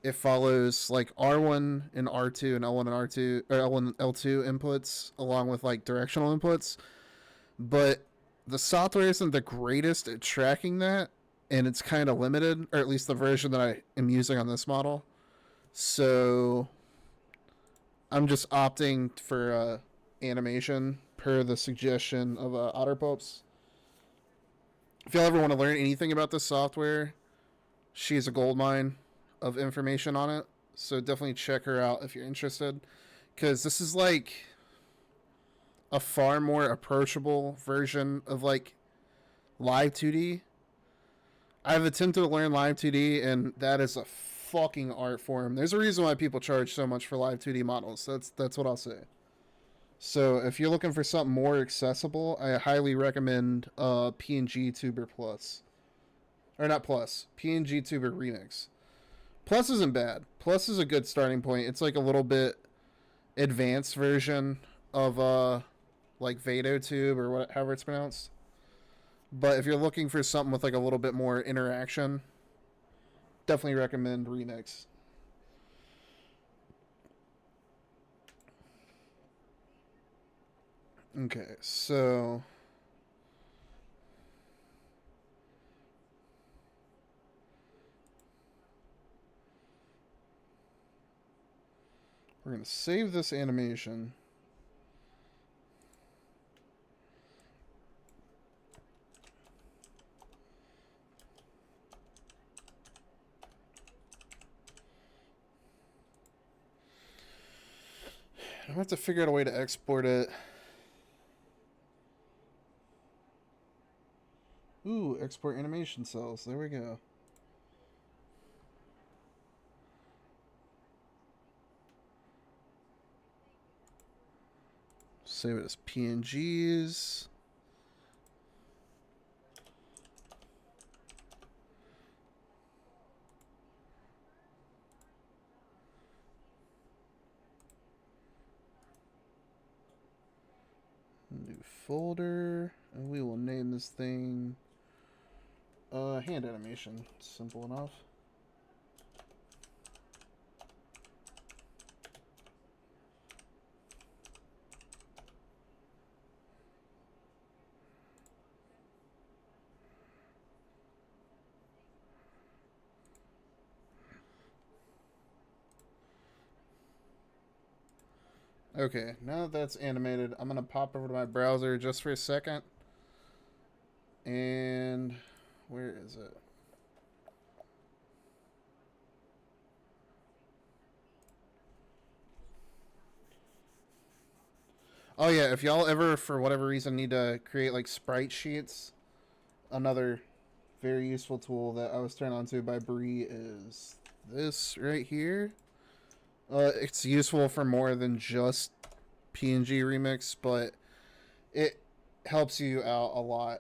it follows like R1 and R2 and L1 and R2 or L1 and L2 inputs along with like directional inputs. But the software isn't the greatest at tracking that, and it's kind of limited, or at least the version that I am using on this model. So I'm just opting for animation per the suggestion of OtterPups. If y'all ever want to learn anything about this software, she's a goldmine of information on it. So definitely check her out if you're interested. Because this is like a far more approachable version of like live 2D. I've attempted to learn live 2D, and that is a fucking art form. There's a reason why people charge so much for live 2D models. That's what I'll say. So if you're looking for something more accessible, I highly recommend PNGTuber Plus. Or not Plus, PNGTuber Remix. Plus isn't bad. Plus is a good starting point. It's like a little bit advanced version of like VadoTube or however it's pronounced. But if you're looking for something with like a little bit more interaction, definitely recommend Remix. Okay, so we're going to save this animation. I have to figure out a way to export it. Ooh, export animation cells. There we go. Save it as PNGs. New folder. And we will name this thing hand animation. Simple enough. Okay, now that that's animated, I'm going to pop over to my browser just for a second. And where is it? Oh yeah, if y'all ever, for whatever reason, need to create like sprite sheets, another very useful tool that I was turned on to by Bree is this right here. It's useful for more than just PNG Remix, but it helps you out a lot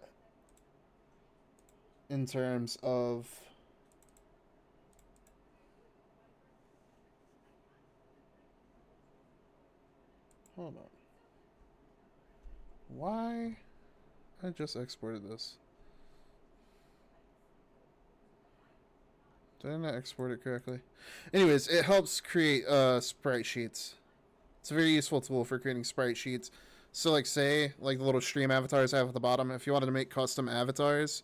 in terms of hold on. Why? I just exported this. Did I not export it correctly? Anyways, it helps create sprite sheets. It's a very useful tool for creating sprite sheets. So, like, say, like the little stream avatars I have at the bottom, if you wanted to make custom avatars,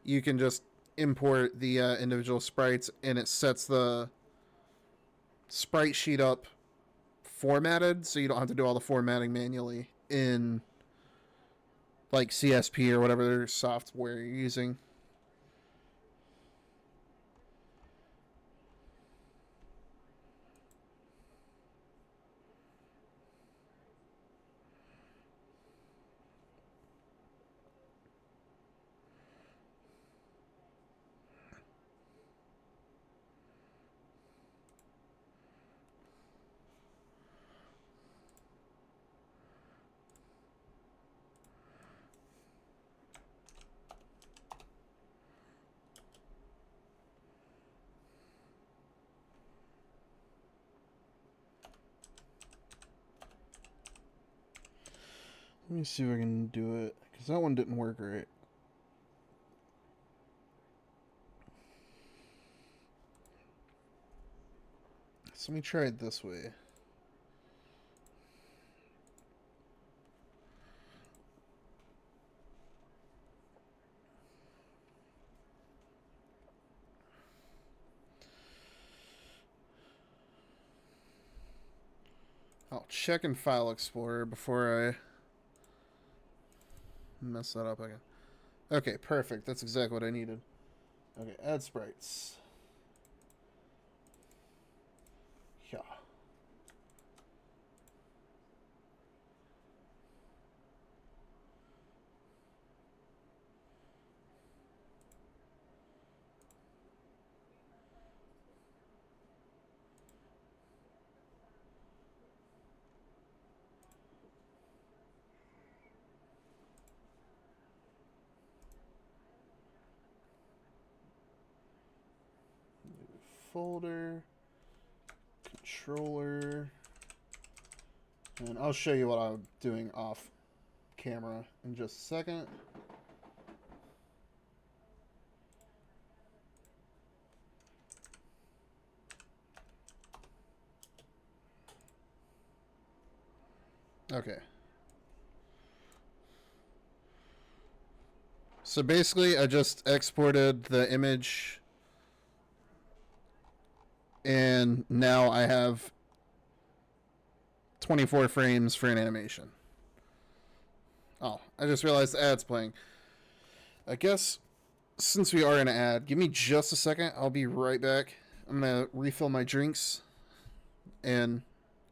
you can just import the individual sprites, and it sets the sprite sheet up formatted, so you don't have to do all the formatting manually in, like, CSP or whatever software you're using. Let me see if I can do it, because that one didn't work right. So let me try it this way. I'll check in File Explorer before I mess that up again. Okay, perfect. That's exactly what I needed. Okay, add sprites. Yeah. New folder. Controller. And I'll show you what I'm doing off camera in just a second. Okay. So basically, I just exported the image, and now I have 24 frames for an animation. Oh, I just realized the ad's playing. I guess since we are in an ad, give me just a second. I'll be right back. I'm going to refill my drinks, and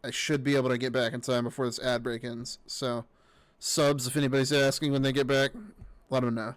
I should be able to get back in time before this ad break ends. So, subs, if anybody's asking when they get back, let them know.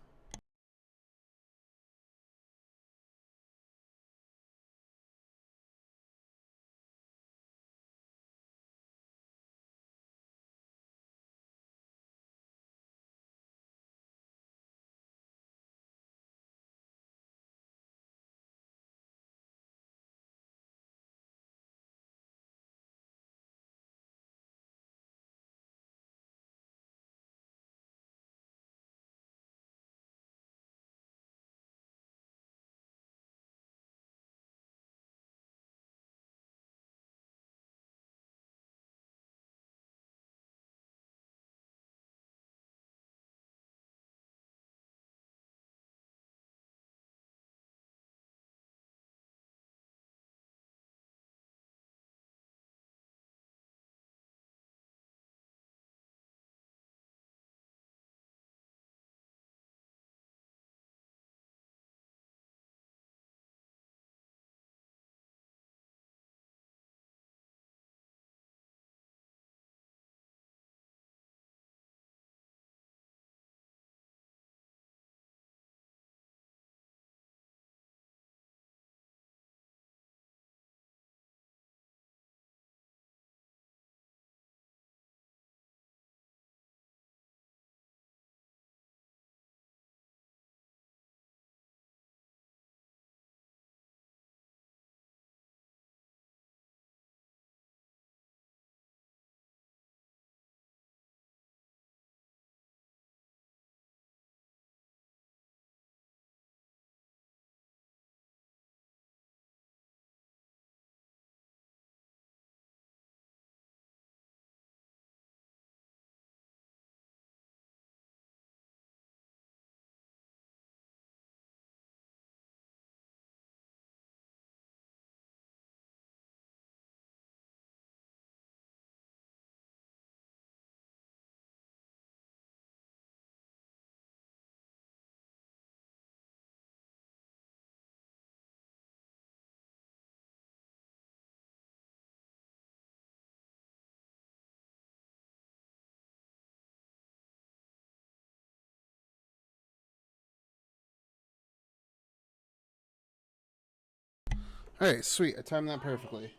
Alright, sweet. I timed that perfectly.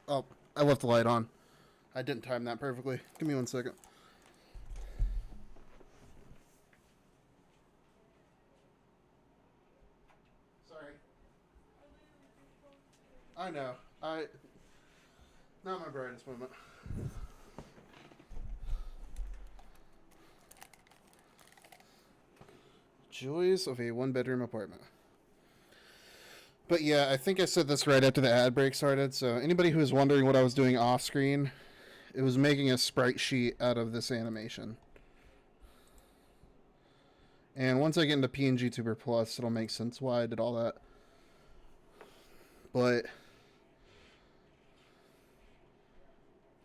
Oh, I left the light on. I didn't time that perfectly. Give me 1 second. Sorry. I know. Not my brightest moment. Joys of a one-bedroom apartment. But yeah, I think I said this right after the ad break started. So anybody who was wondering what I was doing off screen, it was making a sprite sheet out of this animation. And once I get into PNGTuber Plus, it'll make sense why I did all that. But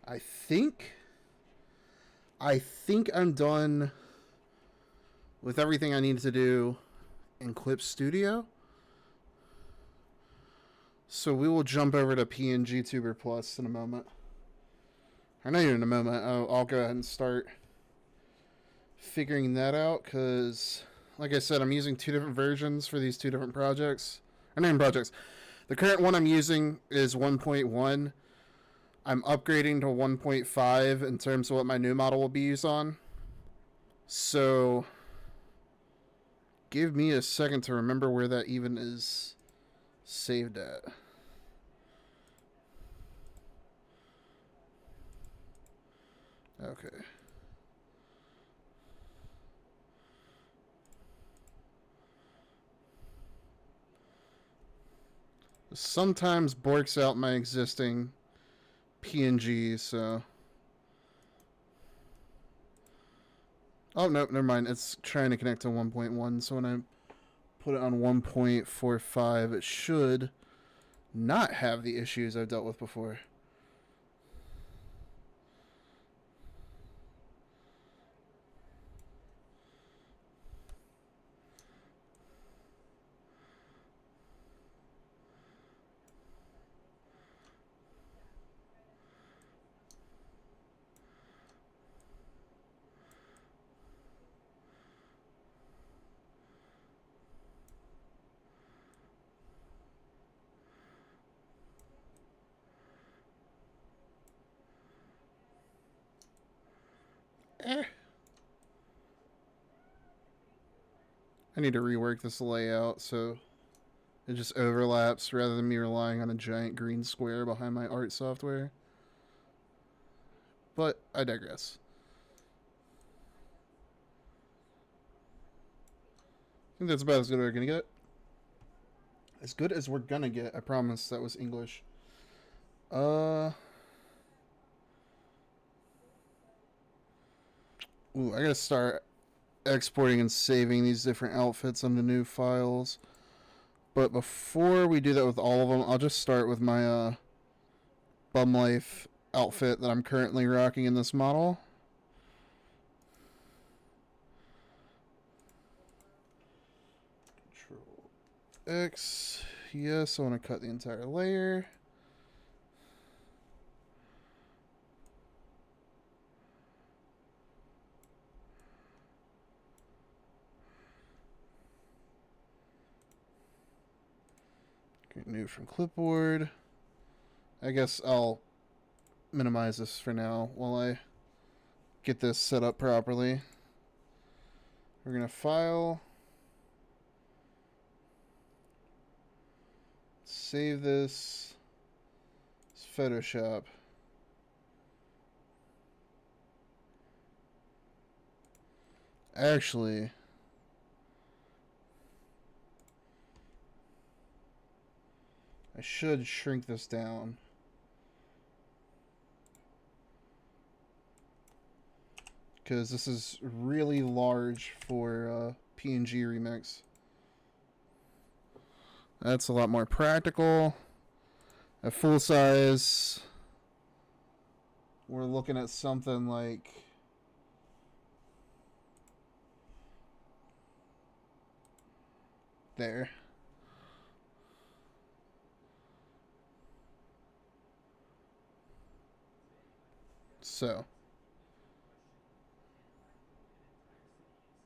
I think I'm done with everything I need to do in Clip Studio. So we will jump over to PNGTuber Plus in a moment. Or not even in a moment. I'll go ahead and start figuring that out because, like I said, I'm using two different versions for these two different projects. Or not even projects. The current one I'm using is 1.1. I'm upgrading to 1.5 in terms of what my new model will be used on. So give me a second to remember where that even is saved at. Okay. Sometimes borks out my existing PNGs, so Oh, no, never mind. It's trying to connect to 1.1, so when I put it on 1.45, it should not have the issues I've dealt with before. Eh. I need to rework this layout so it just overlaps rather than me relying on a giant green square behind my art software. But I digress. I think that's about as good as we're gonna get. As good as we're gonna get. I promise that was English. I gotta start exporting and saving these different outfits onto new files. But before we do that with all of them, I'll just start with my Bum Life outfit that I'm currently rocking in this model. Control X. Yes, I want to cut the entire layer. Get new from clipboard. I guess I'll minimize this for now while I get this set up properly. We're going to file. Save this. It's Photoshop. Actually, I should shrink this down. Because this is really large for PNG Remix. That's a lot more practical. At full size, we're looking at something like there. So,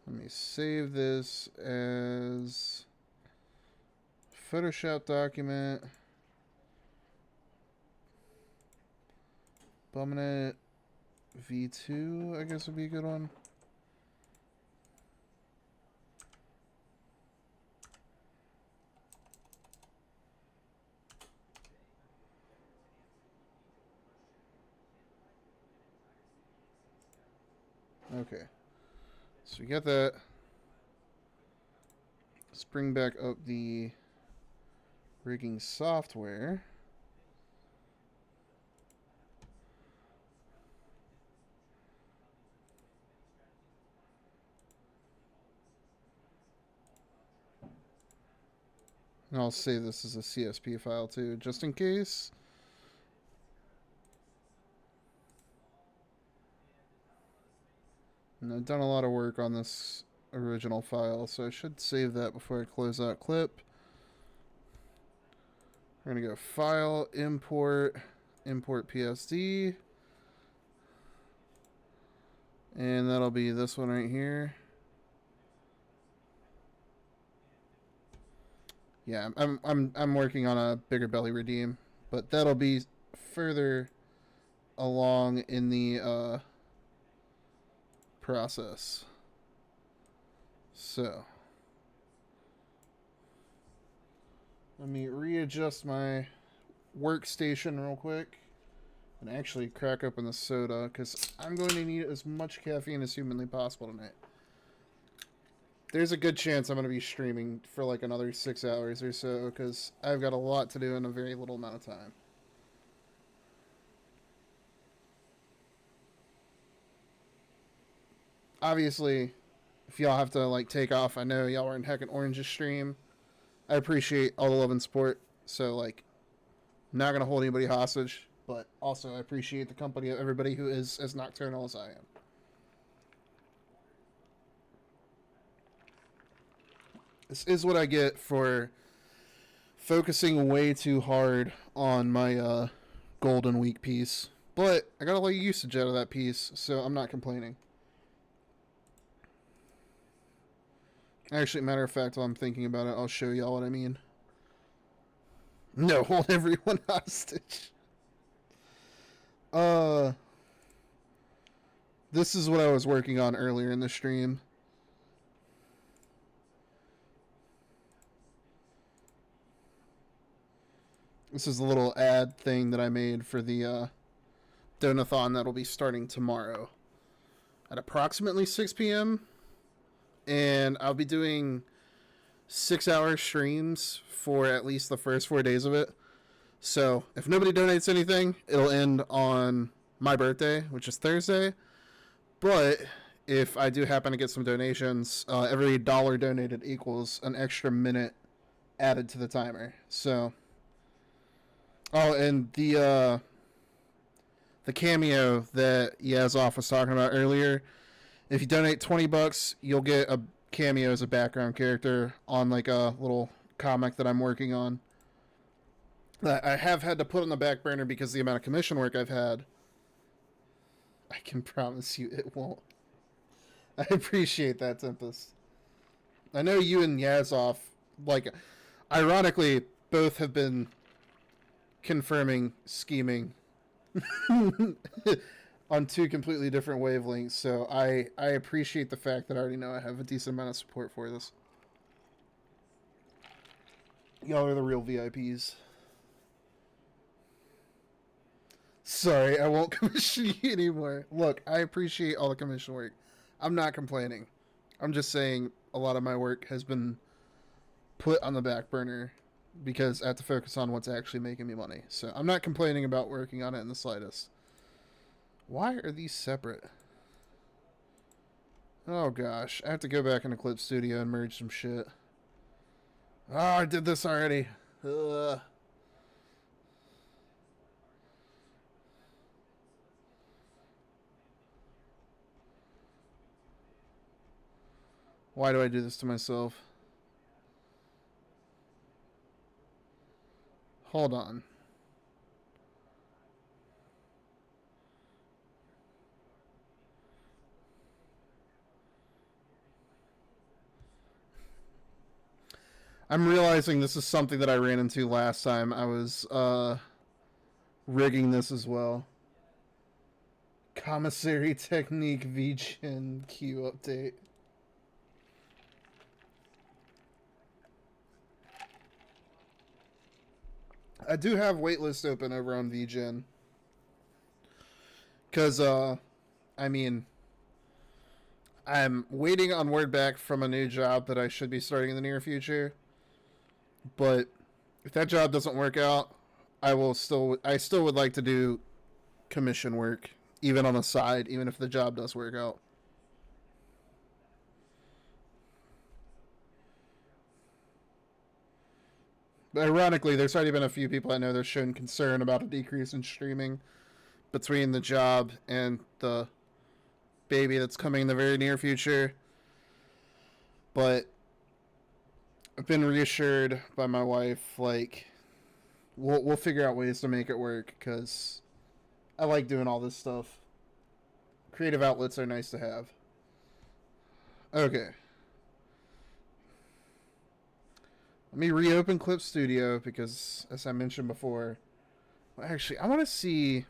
let me save this as Photoshop document. Bumnet V2, I guess would be a good one. Okay. So we got that. Let's bring back up the rigging software. And I'll save this as a CSP file too, just in case. And I've done a lot of work on this original file, so I should save that before I close out clip. We're going to go File, Import, Import PSD. And that'll be this one right here. Yeah, I'm working on a bigger belly redeem, but that'll be further along in the process. So let me readjust my workstation real quick and actually crack open the soda because I'm going to need as much caffeine as humanly possible tonight. There's a good chance I'm going to be streaming for like another 6 hours or so because I've got a lot to do in a very little amount of time. obviously, if y'all have to like take off, I know y'all were in Heckin' Orange's stream. I appreciate all the love and support. So like, not gonna hold anybody hostage, but also I appreciate the company of everybody who is as nocturnal as I am. This is what I get for focusing way too hard on my Golden Week piece. But I got a lot of usage out of that piece, so I'm not complaining. Actually, matter of fact, while I'm thinking about it, I'll show y'all what I mean. No, hold everyone hostage. Uh, this is what I was working on earlier in the stream. This is a little ad thing that I made for the donathon that'll be starting tomorrow at approximately 6 p.m. And I'll be doing 6-hour streams for at least the first 4 days of it. So if nobody donates anything, it'll end on my birthday, which is Thursday. But if I do happen to get some donations, every dollar donated equals an extra minute added to the timer. So, oh, and the cameo that Yazov was talking about earlier, if you donate $20, you'll get a cameo as a background character on like a little comic that I'm working on. That I have had to put on the back burner because of the amount of commission work I've had. I can promise you it won't. I appreciate that, Tempest. I know you and Yazov, like, ironically, both have been confirming scheming on two completely different wavelengths, so I appreciate the fact that I already know I have a decent amount of support for this. Y'all are the real VIPs. Sorry, I won't commission you anymore. Look, I appreciate all the commission work. I'm not complaining. I'm just saying a lot of my work has been put on the back burner because I have to focus on what's actually making me money. So I'm not complaining about working on it in the slightest. Why are these separate? Oh gosh, I have to go back into Clip Studio and merge some shit. Oh, I did this already. Ugh. Why do I do this to myself? Hold on. I'm realizing this is something that I ran into last time. I was rigging this as well. Commissary Technique VGen queue update. I do have waitlist open over on VGen. Because, I mean, I'm waiting on word back from a new job that I should be starting in the near future. But if that job doesn't work out, I still would like to do commission work, even on the side, even if the job does work out. But ironically, there's already been a few people I know that have shown concern about a decrease in streaming between the job and the baby that's coming in the very near future. But I've been reassured by my wife, like, we'll figure out ways to make it work, because I like doing all this stuff. Creative outlets are nice to have. Okay. Let me reopen Clip Studio, because, as I mentioned before, well, actually, I want to see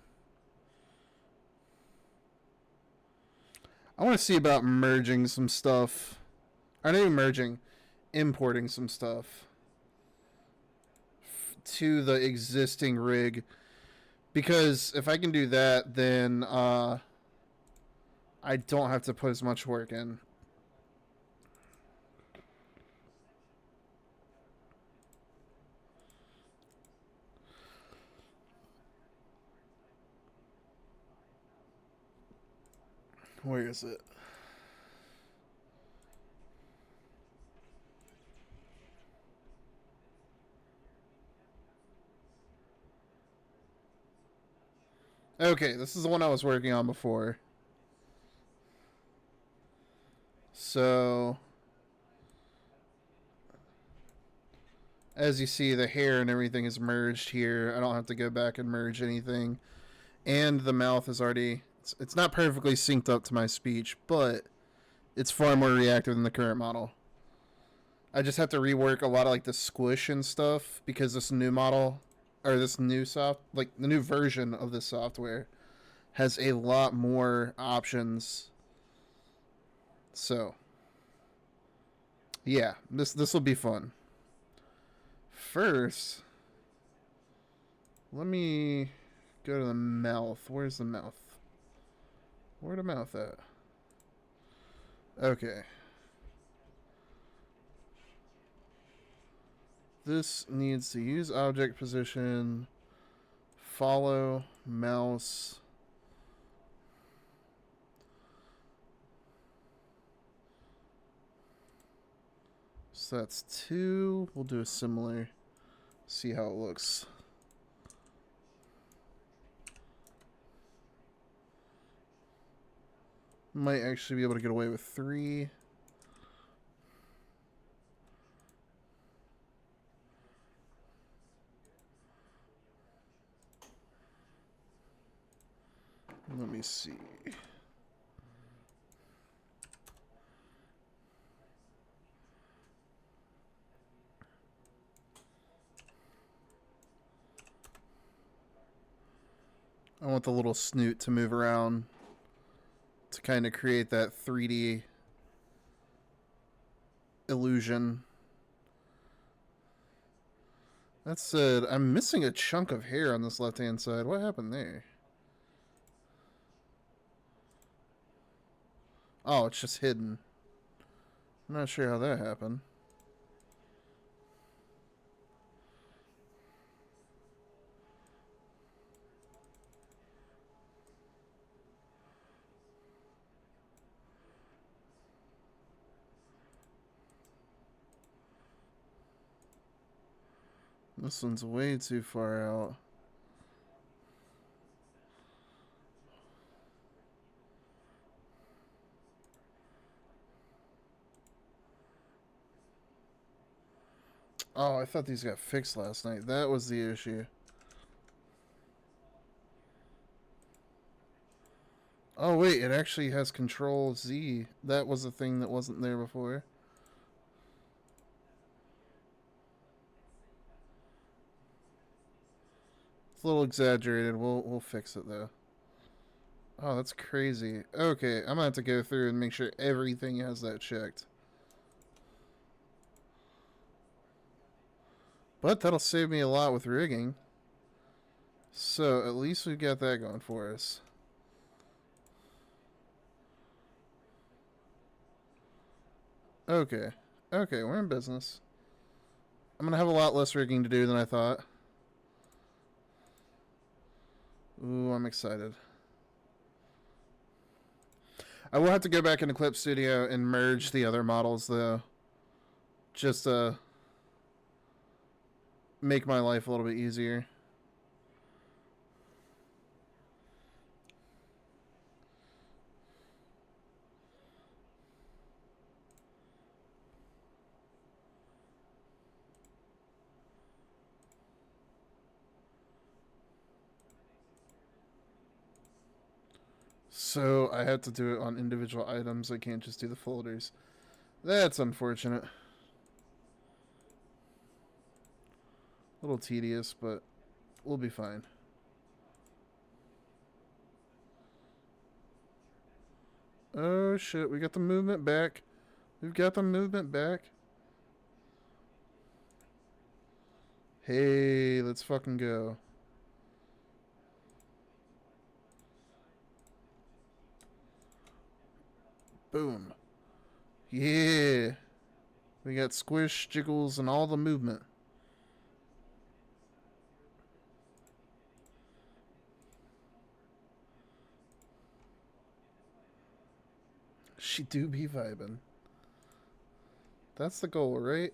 about merging some stuff. Or not even merging, importing some stuff to the existing rig. Because if I can do that, then I don't have to put as much work in. Where is it? Okay, this is the one I was working on before. So, as you see, the hair and everything is merged here. I don't have to go back and merge anything. And the mouth is already... It's not perfectly synced up to my speech, but it's far more reactive than the current model. I just have to rework a lot of like the squish and stuff because this new model, or this new like the new version of this software has a lot more options. So, yeah, this will be fun. First, let me go to the mouth. Where's the mouth? Where the mouth at? Okay. This needs to use object position, follow mouse. So that's 2. We'll do a similar. See how it looks. Might actually be able to get away with 3. Let me see. I want the little snoot to move around to kind of create that 3D illusion. That said, I'm missing a chunk of hair on this left-hand side. What happened there? Oh, it's just hidden. I'm not sure how that happened. This one's way too far out. Oh, I thought these got fixed last night. That was the issue. Oh, wait, it actually has Control Z. That was a thing that wasn't there before. It's a little exaggerated. We'll fix it, though. Oh, that's crazy. Okay, I'm gonna have to go through and make sure everything has that checked. But that'll save me a lot with rigging. So, at least we've got that going for us. Okay. Okay, we're in business. I'm gonna have a lot less rigging to do than I thought. Ooh, I'm excited. I will have to go back into Clip Studio and merge the other models, though. Just to make my life a little bit easier. So I had to do it on individual items. I can't just do the folders. That's unfortunate. A little tedious, but we'll be fine. Oh shit, we got the movement back. We've got the movement back. Hey, let's fucking go. Boom. Yeah. We got squish, jiggles, and all the movement. She do be vibing. That's the goal, right?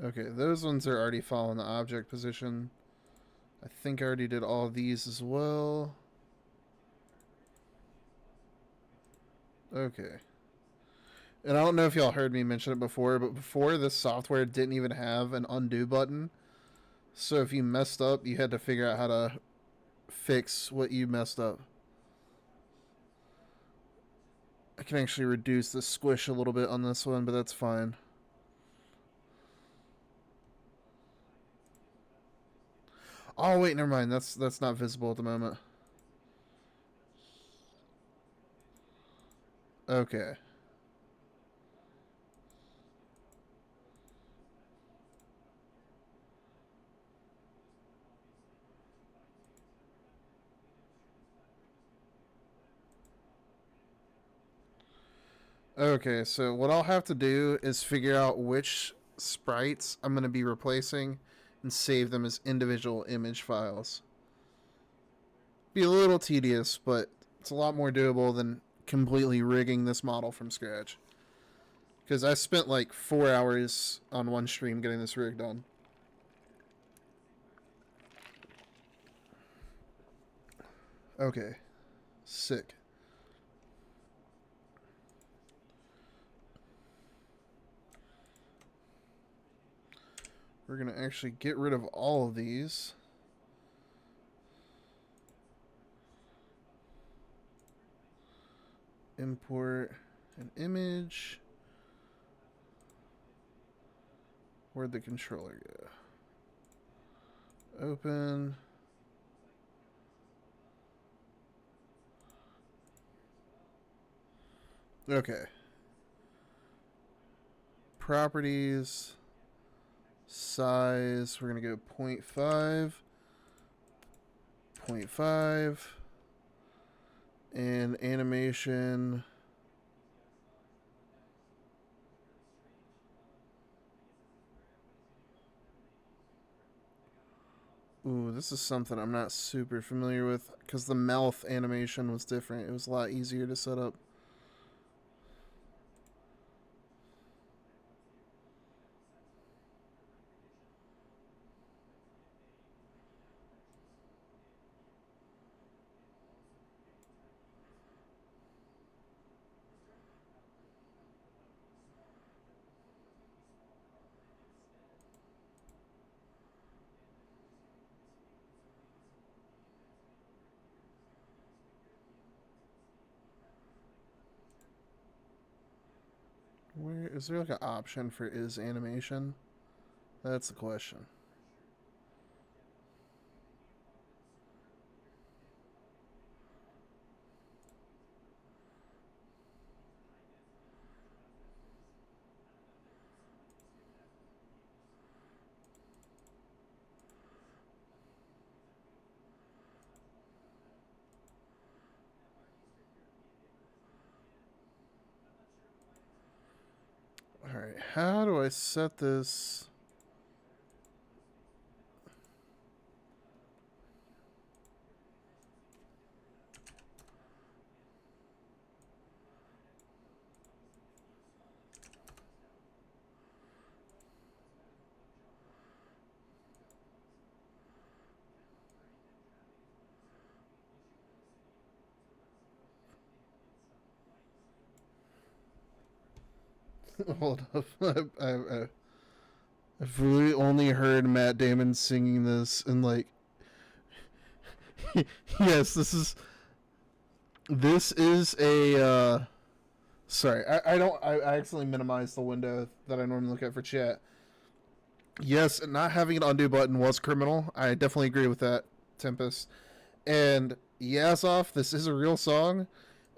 Okay, those ones are already following the object position. I think I already did all of these as well. Okay. And I don't know if y'all heard me mention it before, but before this software didn't even have an undo button. So if you messed up, you had to figure out how to fix what you messed up. I can actually reduce the squish a little bit on this one, but that's fine. Oh wait, never mind. That's not visible at the moment. Okay. Okay, so what I'll have to do is figure out which sprites I'm going to be replacing and save them as individual image files. Be a little tedious, but it's a lot more doable than completely rigging this model from scratch. Because I spent like 4 hours on one stream getting this rig done. Okay, sick. We're going to actually get rid of all of these. Import an image. Where'd the controller go? Open. Okay. Properties. Size. We're going to go 0.5. 0.5. And animation. Ooh, this is something I'm not super familiar with because the mouth animation was different. It was a lot easier to set up. Where is there like an option for is animation? That's the question. Alright, how do I set this? Hold up. I've really only heard Matt Damon singing this and like yes, this is a sorry, I accidentally minimized the window that I normally look at for chat. Yes, not having an undo button was criminal. I definitely agree with that, Tempest. And yes, off. This is a real song,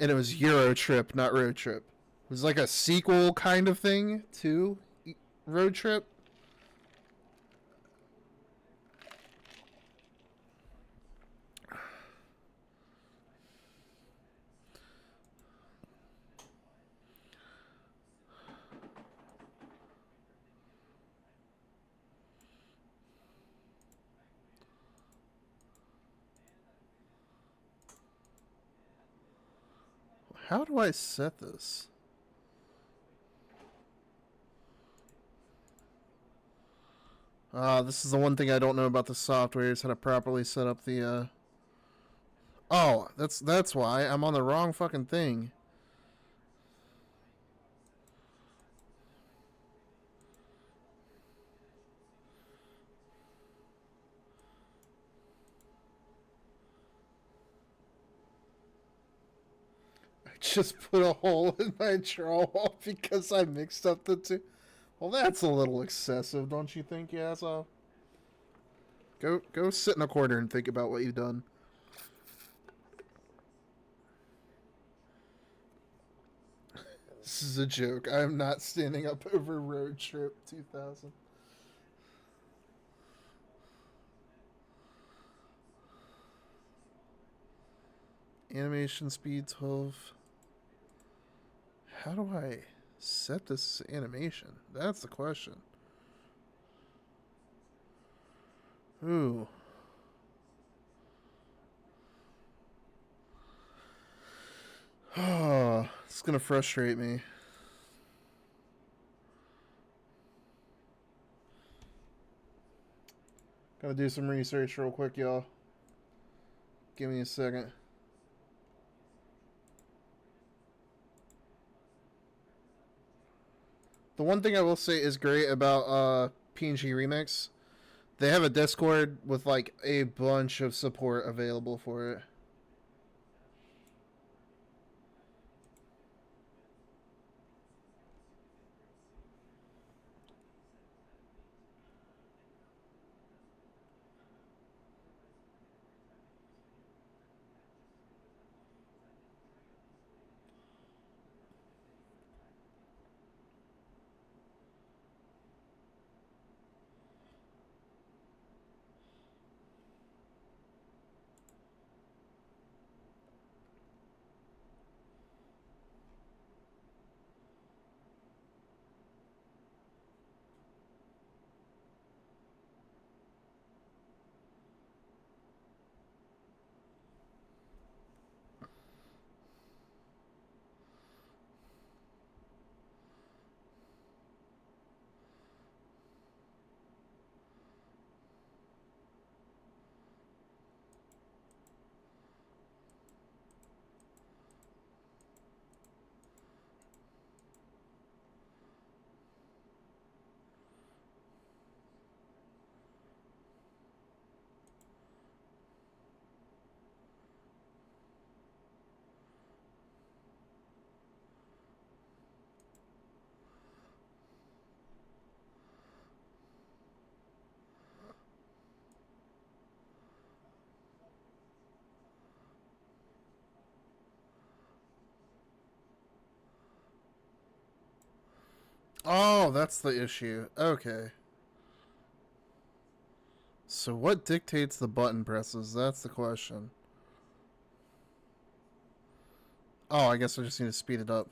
and it was Euro Trip, not Road Trip. It was like a sequel kind of thing to Road Trip. How do I set this? This is the one thing I don't know about the software is how to properly set up the. Oh, that's why I'm on the wrong fucking thing. I just put a hole in my drywall because I mixed up the two. Well, that's a little excessive, don't you think, Yazzo? Go sit in a corner and think about what you've done. This is a joke. I am not standing up over Road Trip 2000. Animation speed 12. How do I set this animation? That's the question. Ooh. Oh, it's gonna frustrate me. Gotta do some research real quick, y'all. Give me a second. The one thing I will say is great about PNG Remix, they have a Discord with like a bunch of support available for it. Oh, that's the issue. Okay. So what dictates the button presses? That's the question. Oh, I guess I just need to speed it up.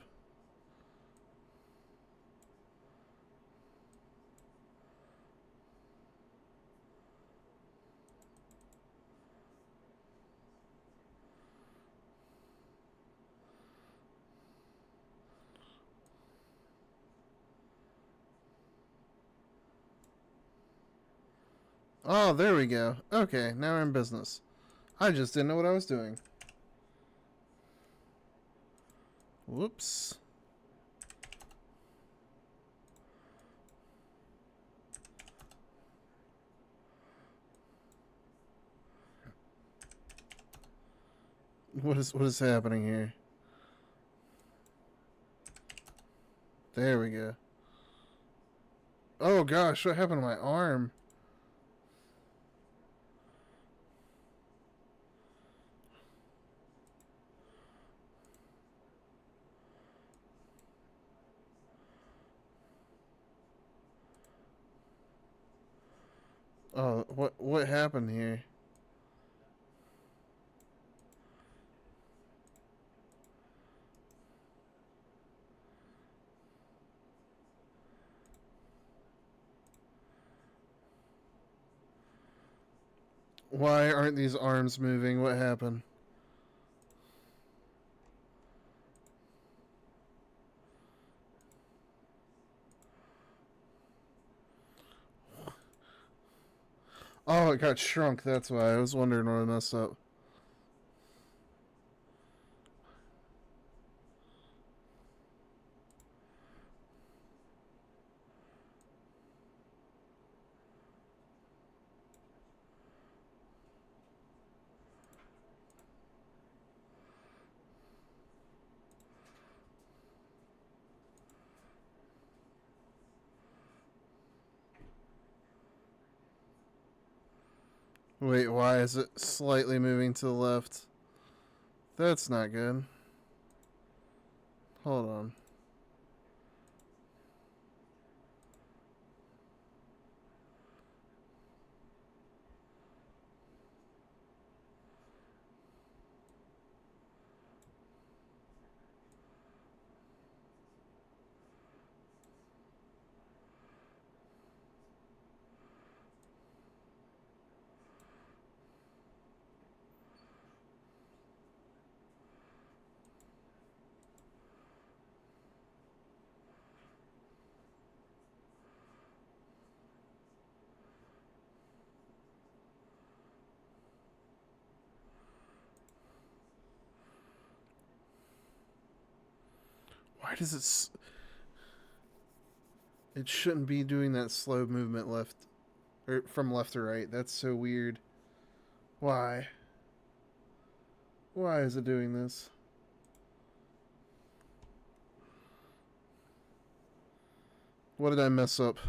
Oh, there we go. Okay, now we're in business. I just didn't know what I was doing. Whoops. What is happening here? There we go. Oh gosh, what happened to my arm? Oh, what happened here? Why aren't these arms moving? What happened? Oh, it got shrunk. That's why. I was wondering where I messed up. Wait, why is it slightly moving to the left? That's not good. Hold on. Why does it... It shouldn't be doing that slow movement left... Or from left to right. That's so weird. Why? Why is it doing this? What did I mess up?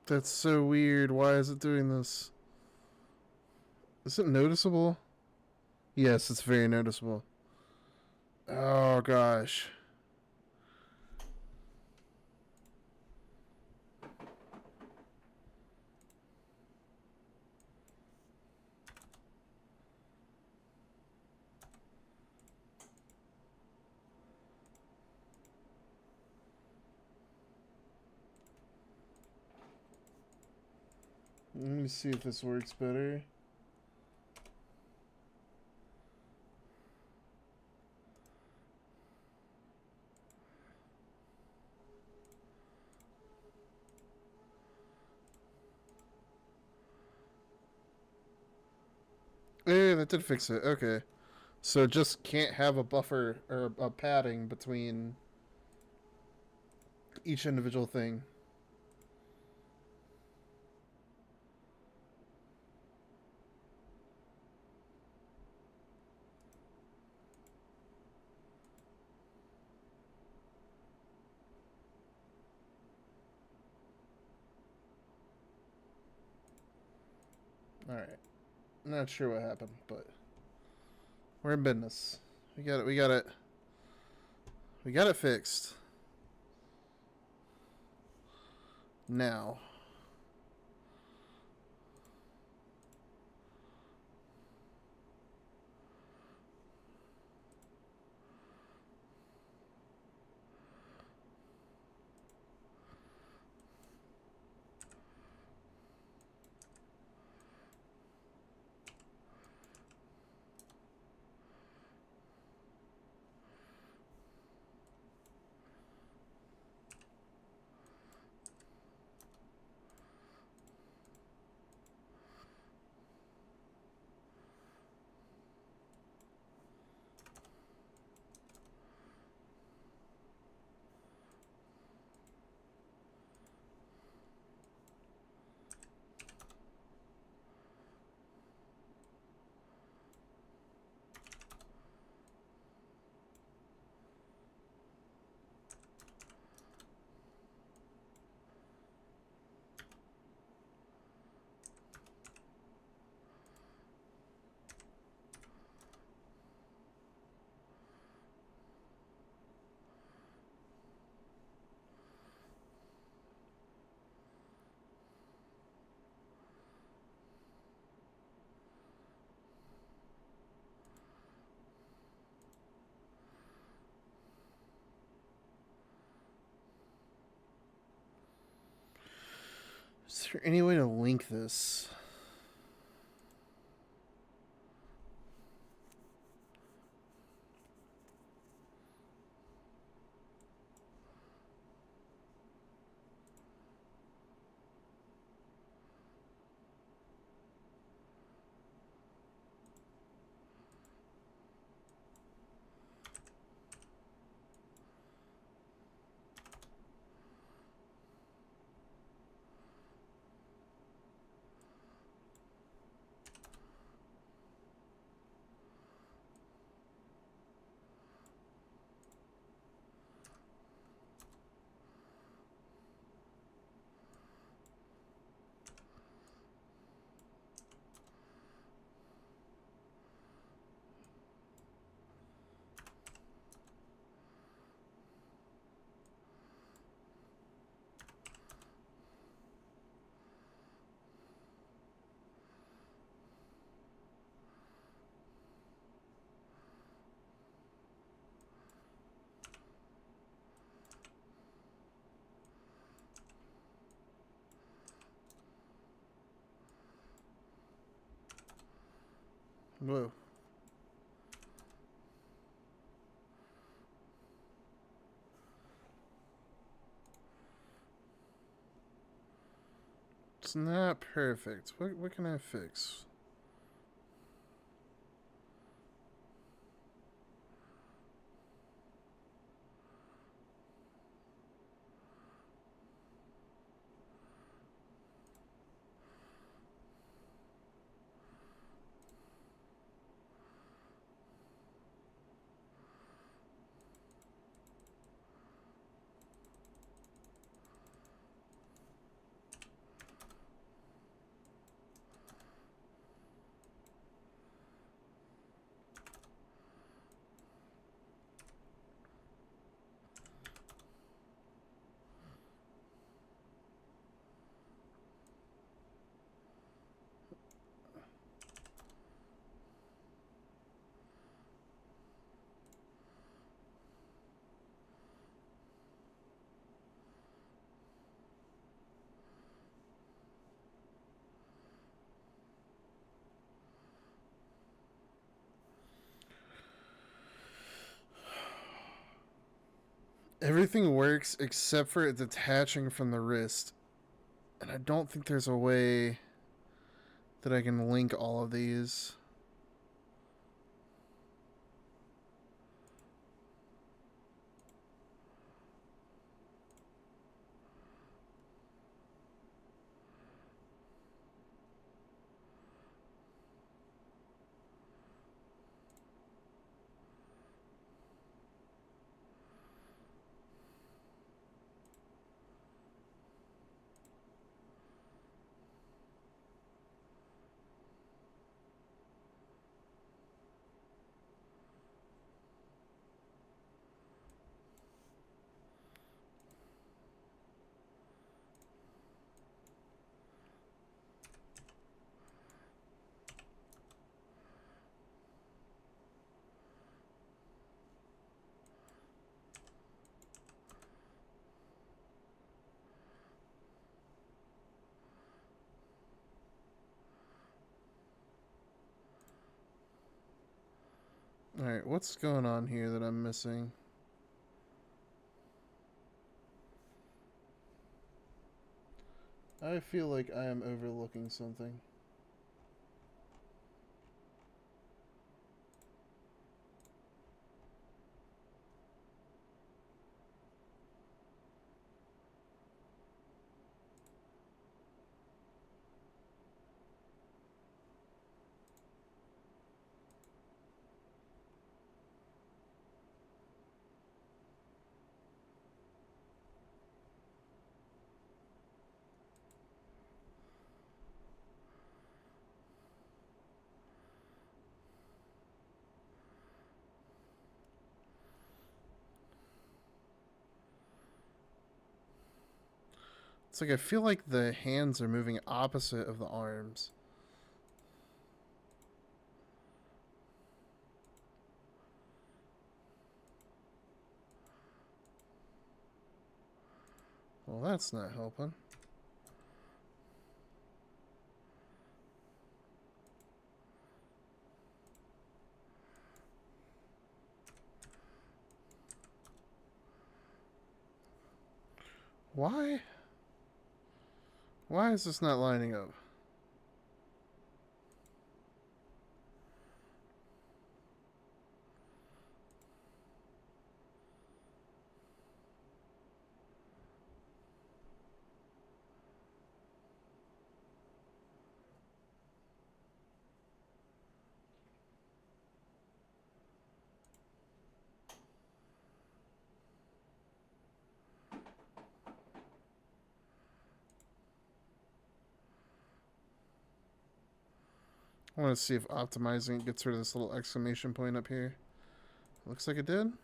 That's so weird. Why is it doing this? Is it noticeable? Yes, it's very noticeable. Oh, gosh. Let me see if this works better. Hey, that did fix it. Okay. So just can't have a buffer or a padding between each individual thing. Alright. Not sure what happened, but we're in business. We got it. We got it. We got it fixed. Now. Is there any way to link this? Whoa. It's not perfect. What can I fix? Everything works except for it detaching from the wrist. And I don't think there's a way that I can link all of these. Alright, what's going on here that I'm missing? I feel like I am overlooking something. It's like I feel like the hands are moving opposite of the arms. Well, that's not helping. Why? Why is this not lining up? I want to see if optimizing it gets rid of this little exclamation point up here. Looks like it did.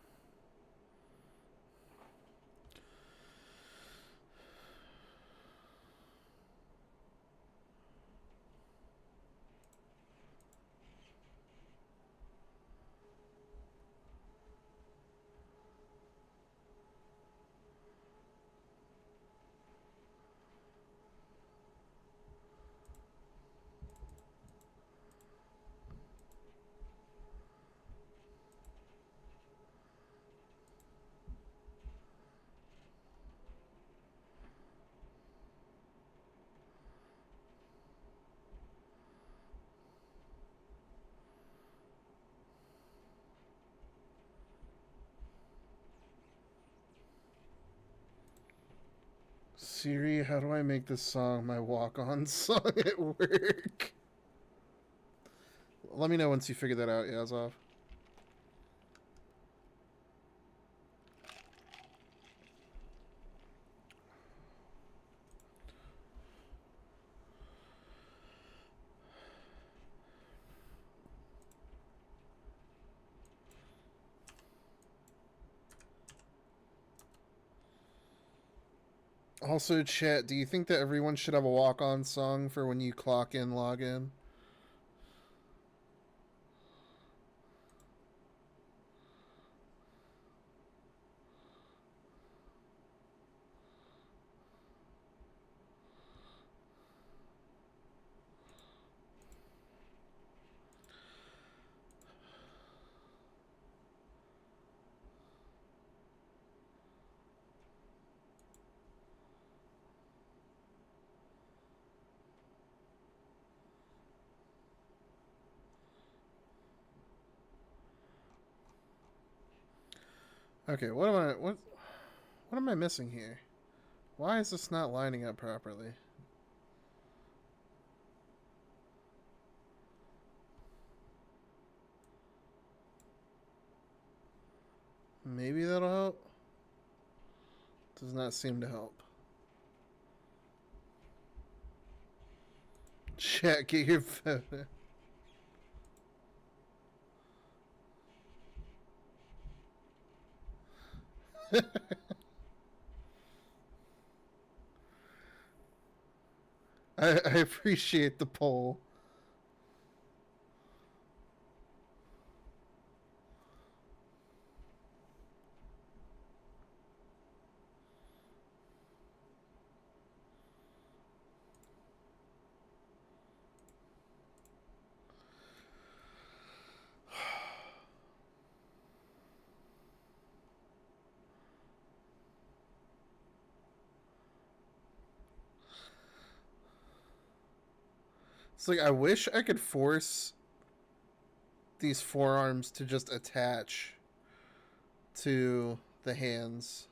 Siri, how do I make this song my walk-on song at work? Let me know once you figure that out, Yazov. Also, chat, do you think that everyone should have a walk-on song for when you clock in, log in? Okay, what am I missing here? Why is this not lining up properly? Maybe that'll help. Does not seem to help. Chat, get your phone. I appreciate the poll. It's like I wish I could force these forearms to just attach to the hands.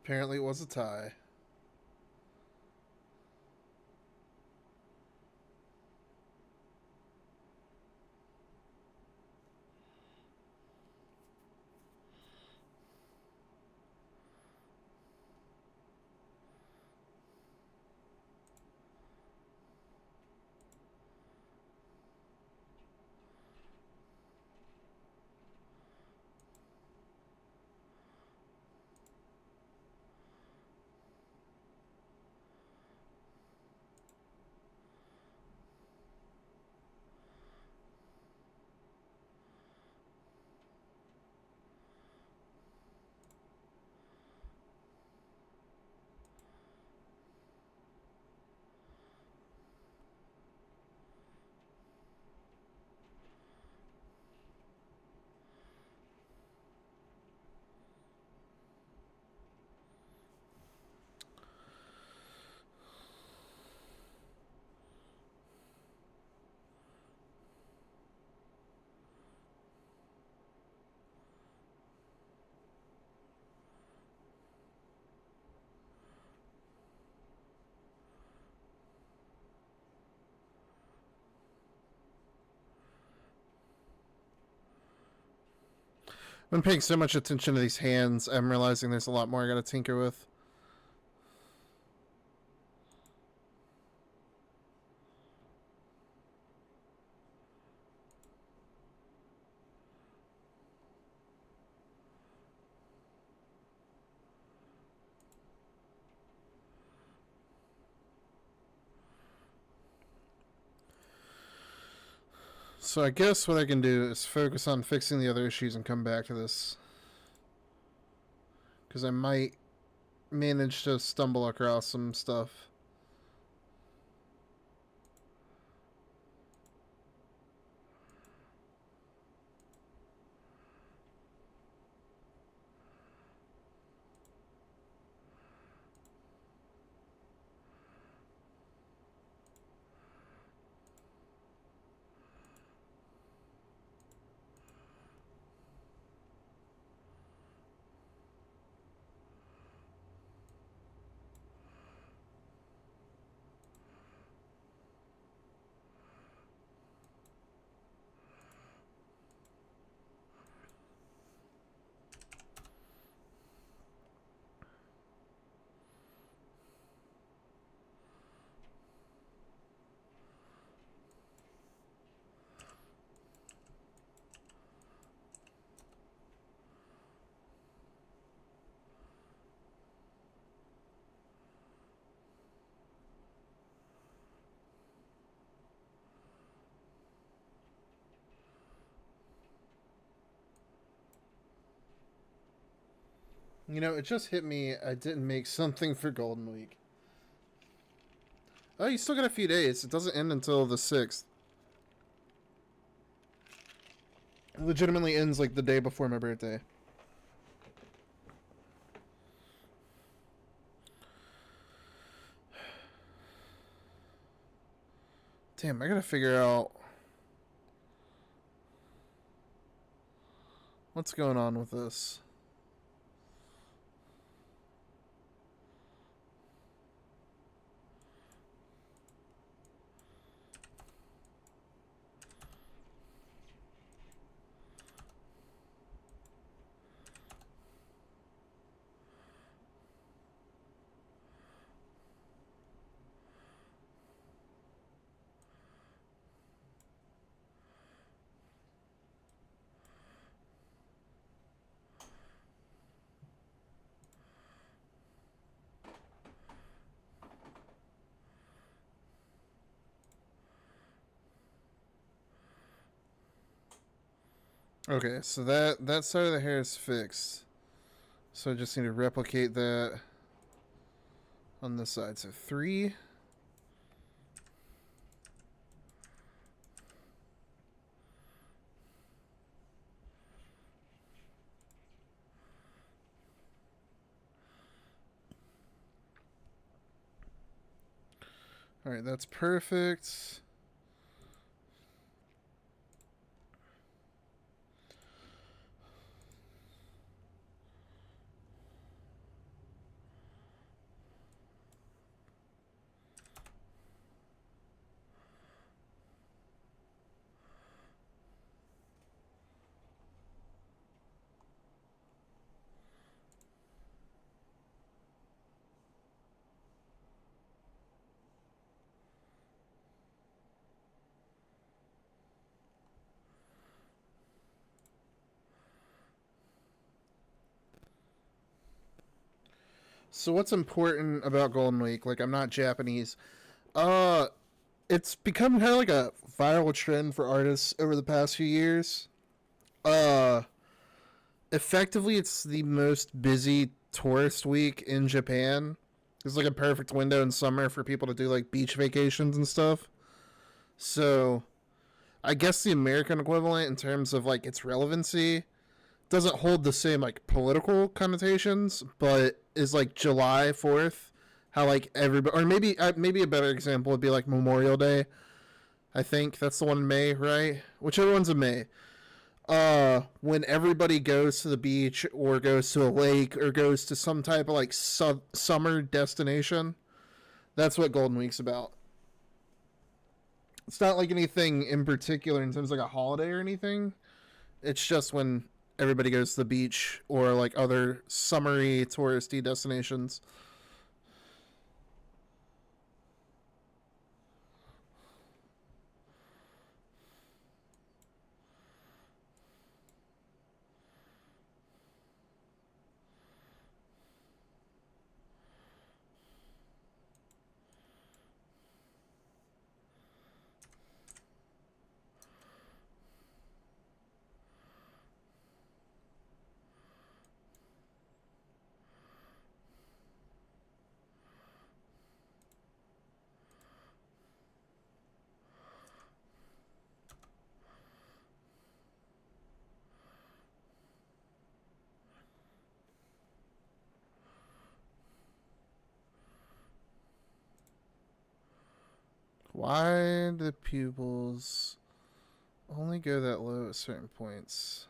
Apparently, it was a tie. I've been paying so much attention to these hands, I'm realizing there's a lot more I gotta tinker with. So I guess what I can do is focus on fixing the other issues and come back to this. Because I might manage to stumble across some stuff. You know, it just hit me I didn't make something for Golden Week. Oh, you still got a few days. It doesn't end until the 6th. It legitimately ends like the day before my birthday. Damn, I gotta figure out what's going on with this. Okay, so that side of the hair is fixed. So I just need to replicate that on this side. So 3. Alright, that's perfect. So what's important about Golden Week? Like, I'm not Japanese. Uh, it's become kind of like a viral trend for artists over the past few years. Uh, Effectively, it's the most busy tourist week in Japan. It's like a perfect window in summer for people to do like beach vacations and stuff. So, I guess the American equivalent in terms of like its relevancy doesn't hold the same like political connotations, but is like July 4th. How like everybody, or maybe a better example would be like Memorial Day. I think that's the one in May, right? Whichever one's in May. When everybody goes to the beach or goes to a lake or goes to some type of like summer destination, that's what Golden Week's about. It's not like anything in particular in terms of like a holiday or anything. It's just when everybody goes to the beach or like other summery touristy destinations. Why do the pupils only go that low at certain points?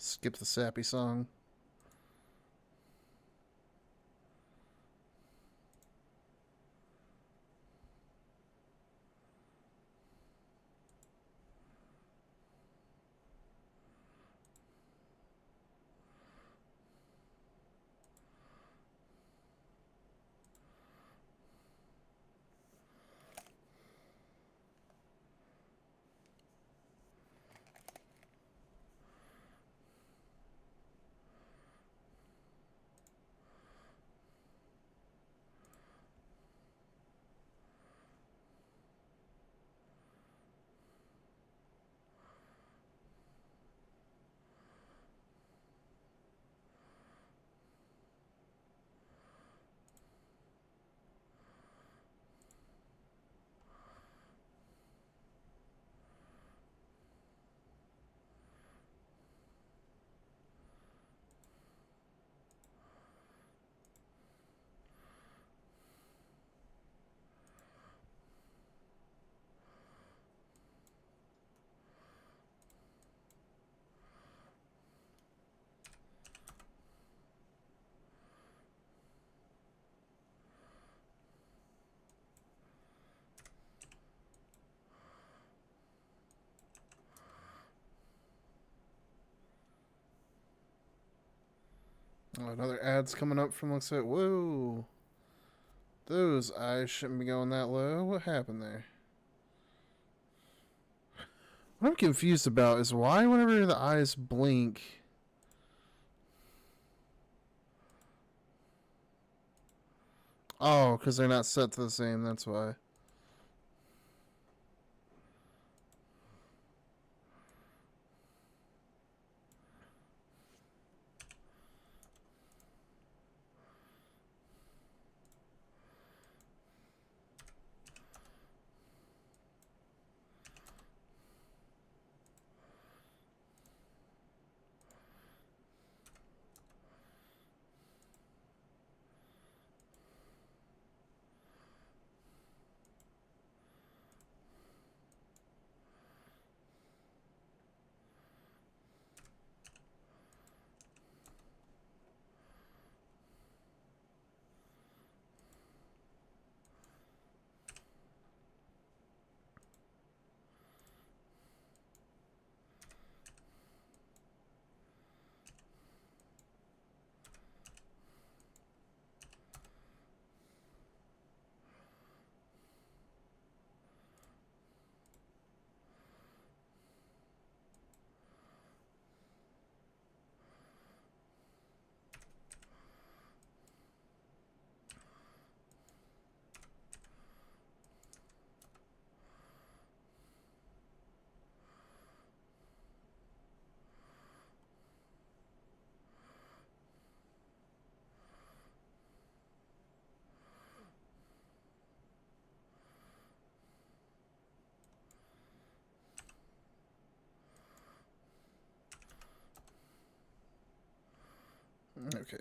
Skip the sappy song. Oh, another ad's coming up from looks at. Whoa. Those eyes shouldn't be going that low. What happened there? What I'm confused about is why whenever the eyes blink. Oh, because they're not set to the same, that's why. Okay.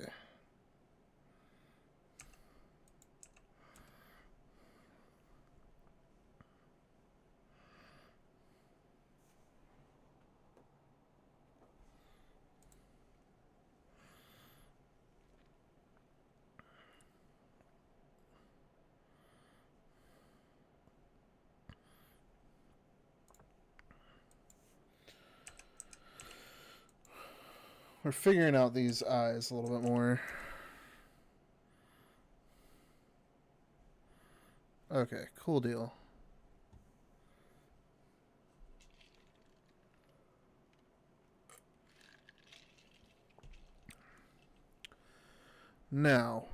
We're figuring out these eyes a little bit more. Okay, cool deal. Now,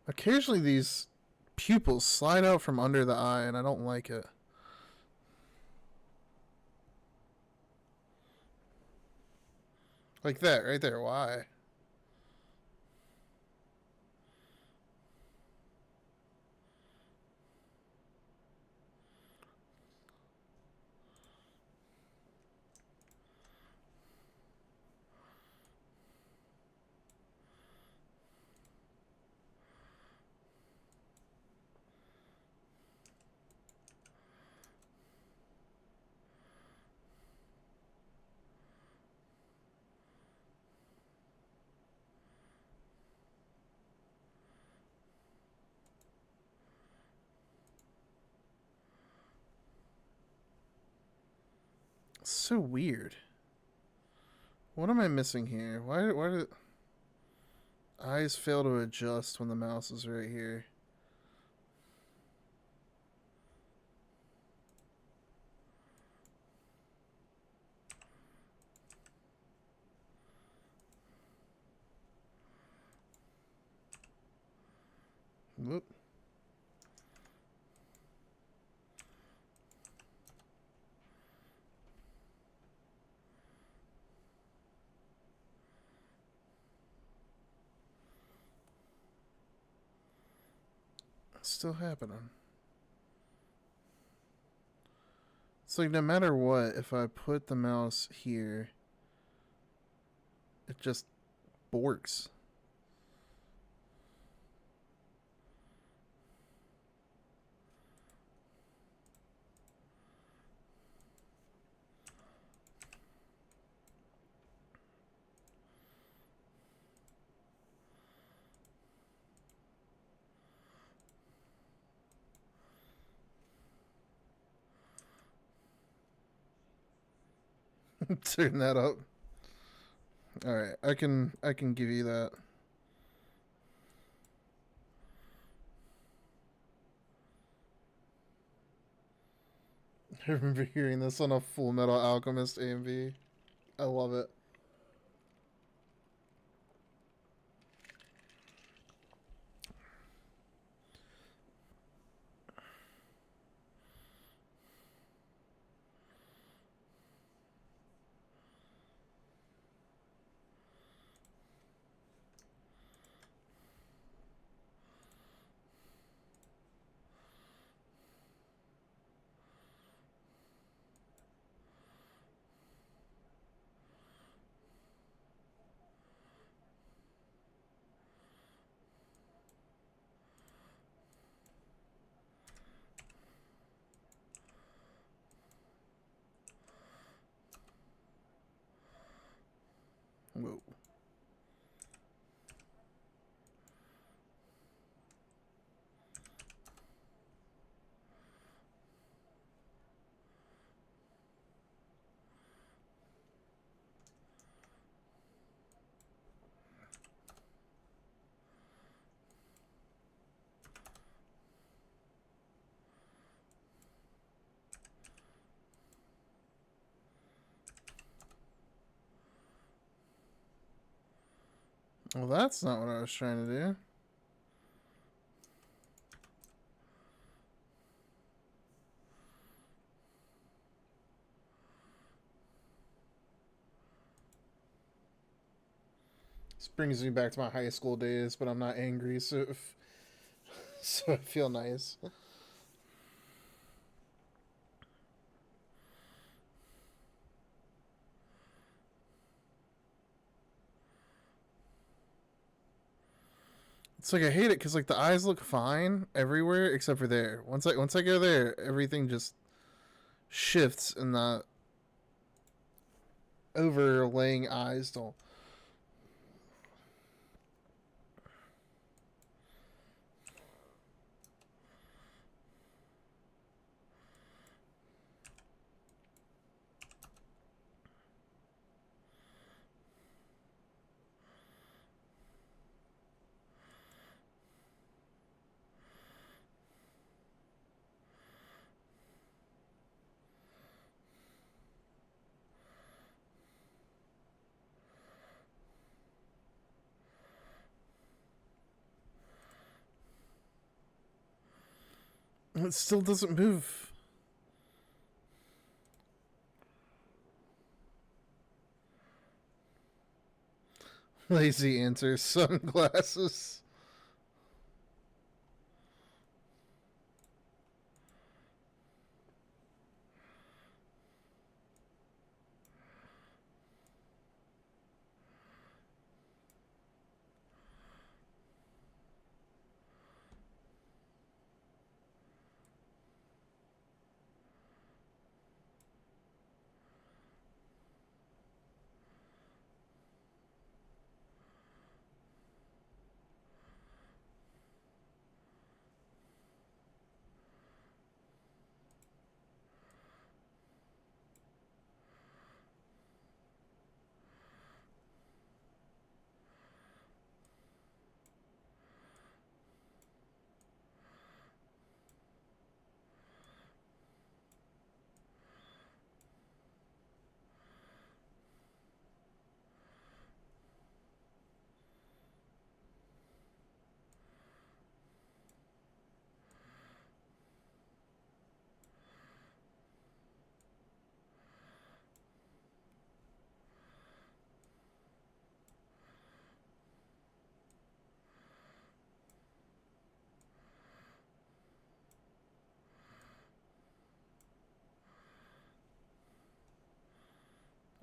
occasionally these pupils slide out from under the eye, and I don't like it. Like that, right there. Why? It's so weird. What am I missing here? Why do eyes fail to adjust when the mouse is right here? Whoop. It's still happening. It's like no matter what, if I put the mouse here, it just borks. Turn that up. All right, I can give you that. I remember hearing this on a Full Metal Alchemist AMV. I love it. Whoa. Well, that's not what I was trying to do. This brings me back to my high school days, but I'm not angry, so so I feel nice. It's like I hate it because like the eyes look fine everywhere except for there. Once I go there, everything just shifts and the overlaying eyes don't. It still doesn't move. Lazy answer. Sunglasses.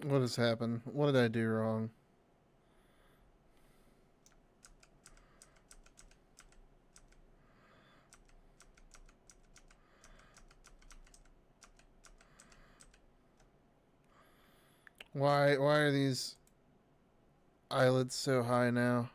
What has happened? What did I do wrong? Why are these eyelids so high now?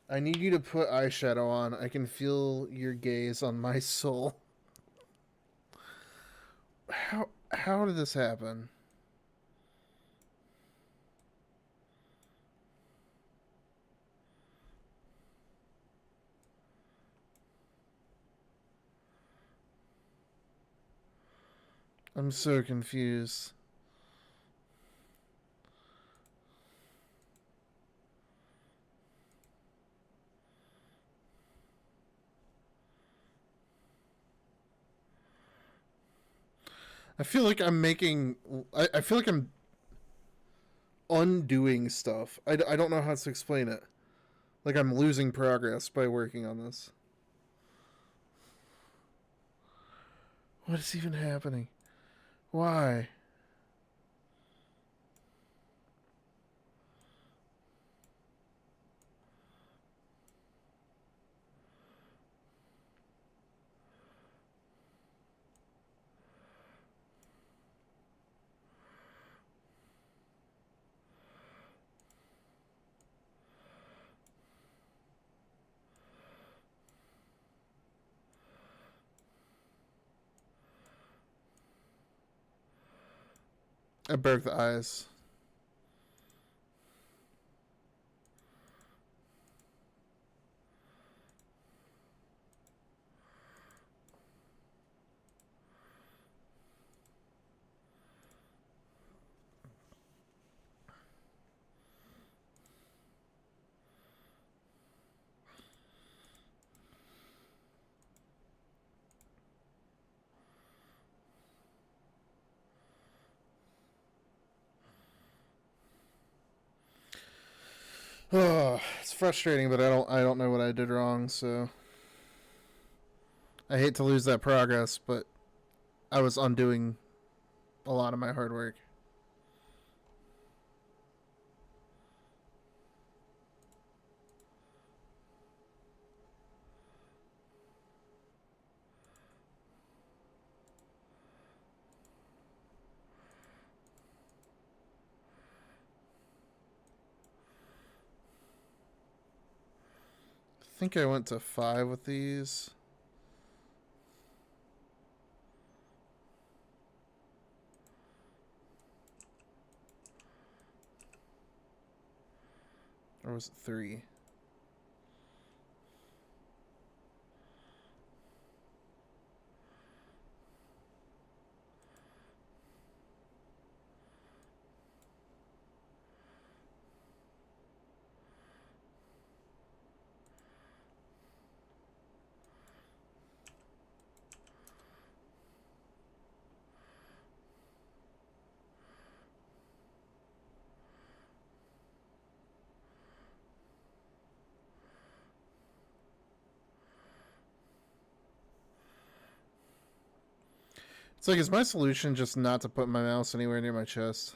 I need you to put eyeshadow on. I can feel your gaze on my soul. How did this happen? I'm so confused. I feel like I'm making. I feel like I'm undoing stuff. I don't know how to explain it. Like I'm losing progress by working on this. What is even happening? Why? I broke the eyes. It's frustrating, but I don't know what I did wrong. So I hate to lose that progress, but I was undoing a lot of my hard work. I think I went to 5 with these. Or was it 3? It's like, is my solution just not to put my mouse anywhere near my chest?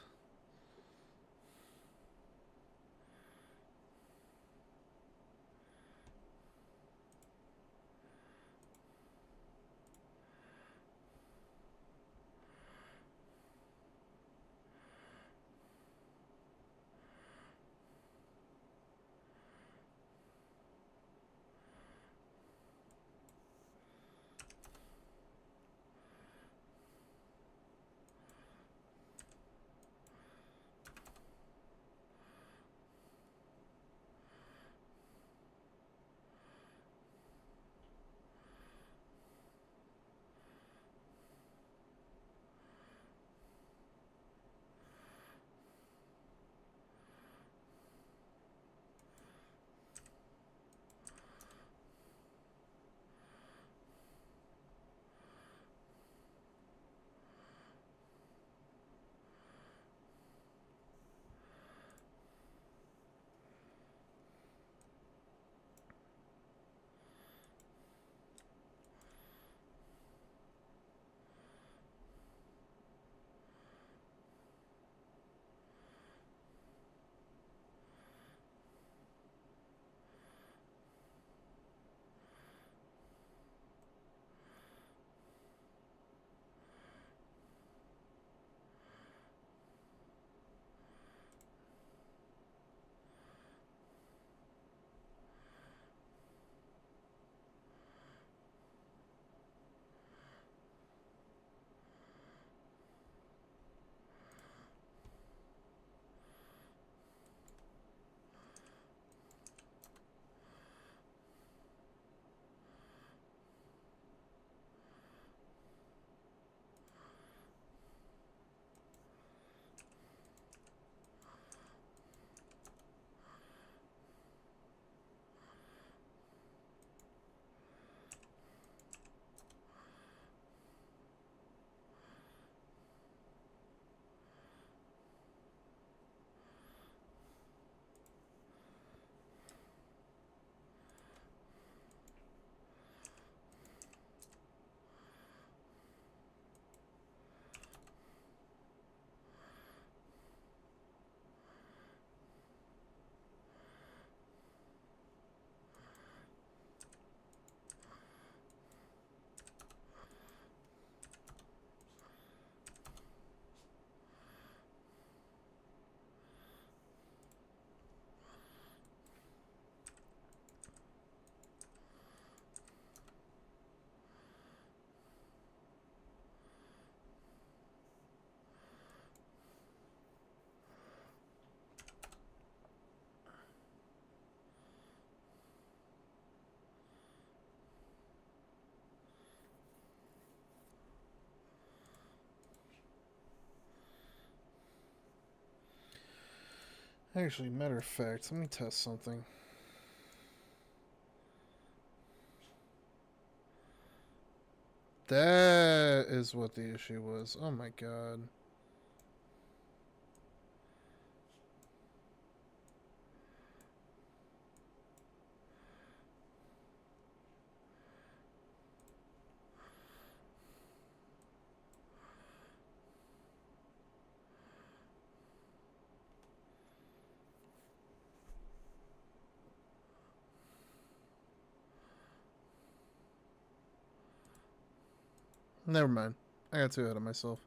Actually, matter of fact, let me test something. That is what the issue was. Oh my god. Never mind. I got too ahead of myself.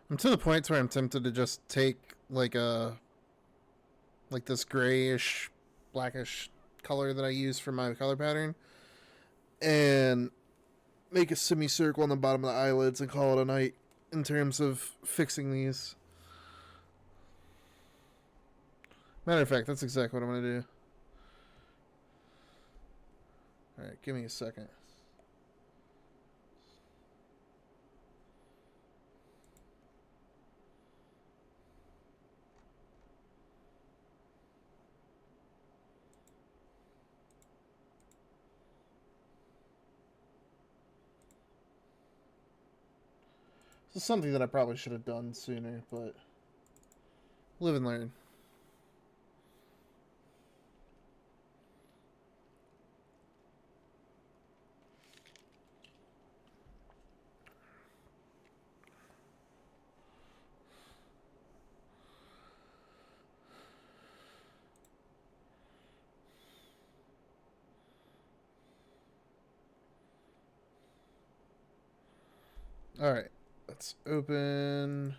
I'm to the point where I'm tempted to just take like this grayish, blackish color that I use for my color pattern and make a semicircle on the bottom of the eyelids and call it a night in terms of fixing these. Matter of fact, that's exactly what I'm going to do. Alright, give me a second. This is something that I probably should have done sooner, but live and learn. Alright, let's open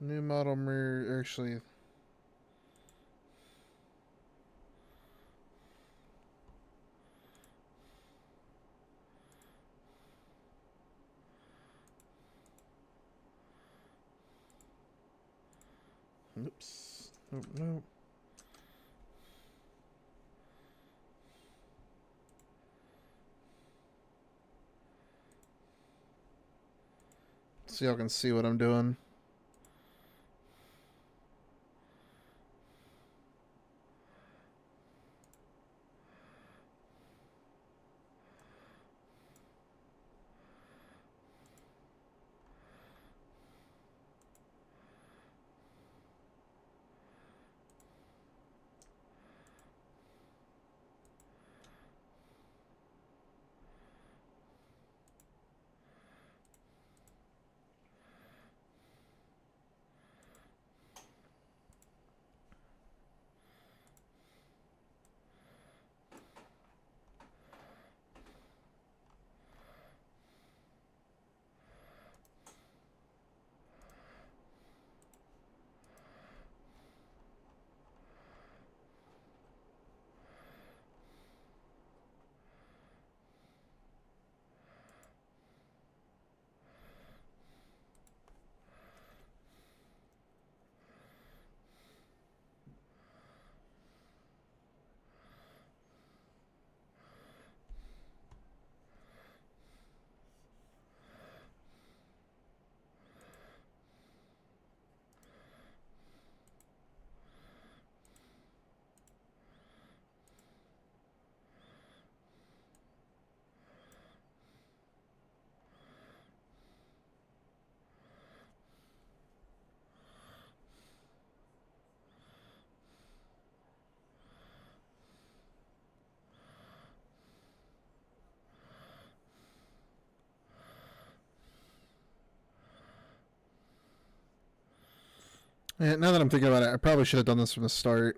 new model mirror. Actually, oops. Nope, nope. So y'all can see what I'm doing. Yeah, now that I'm thinking about it, I probably should have done this from the start.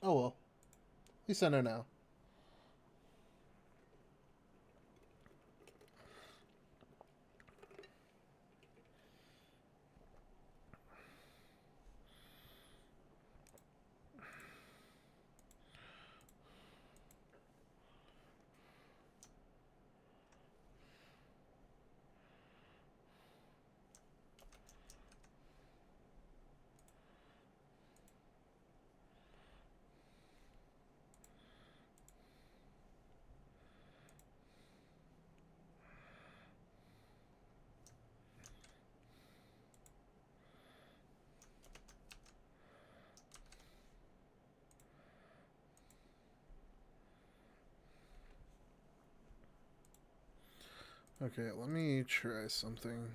Oh well. At least I know now. Okay, let me try something.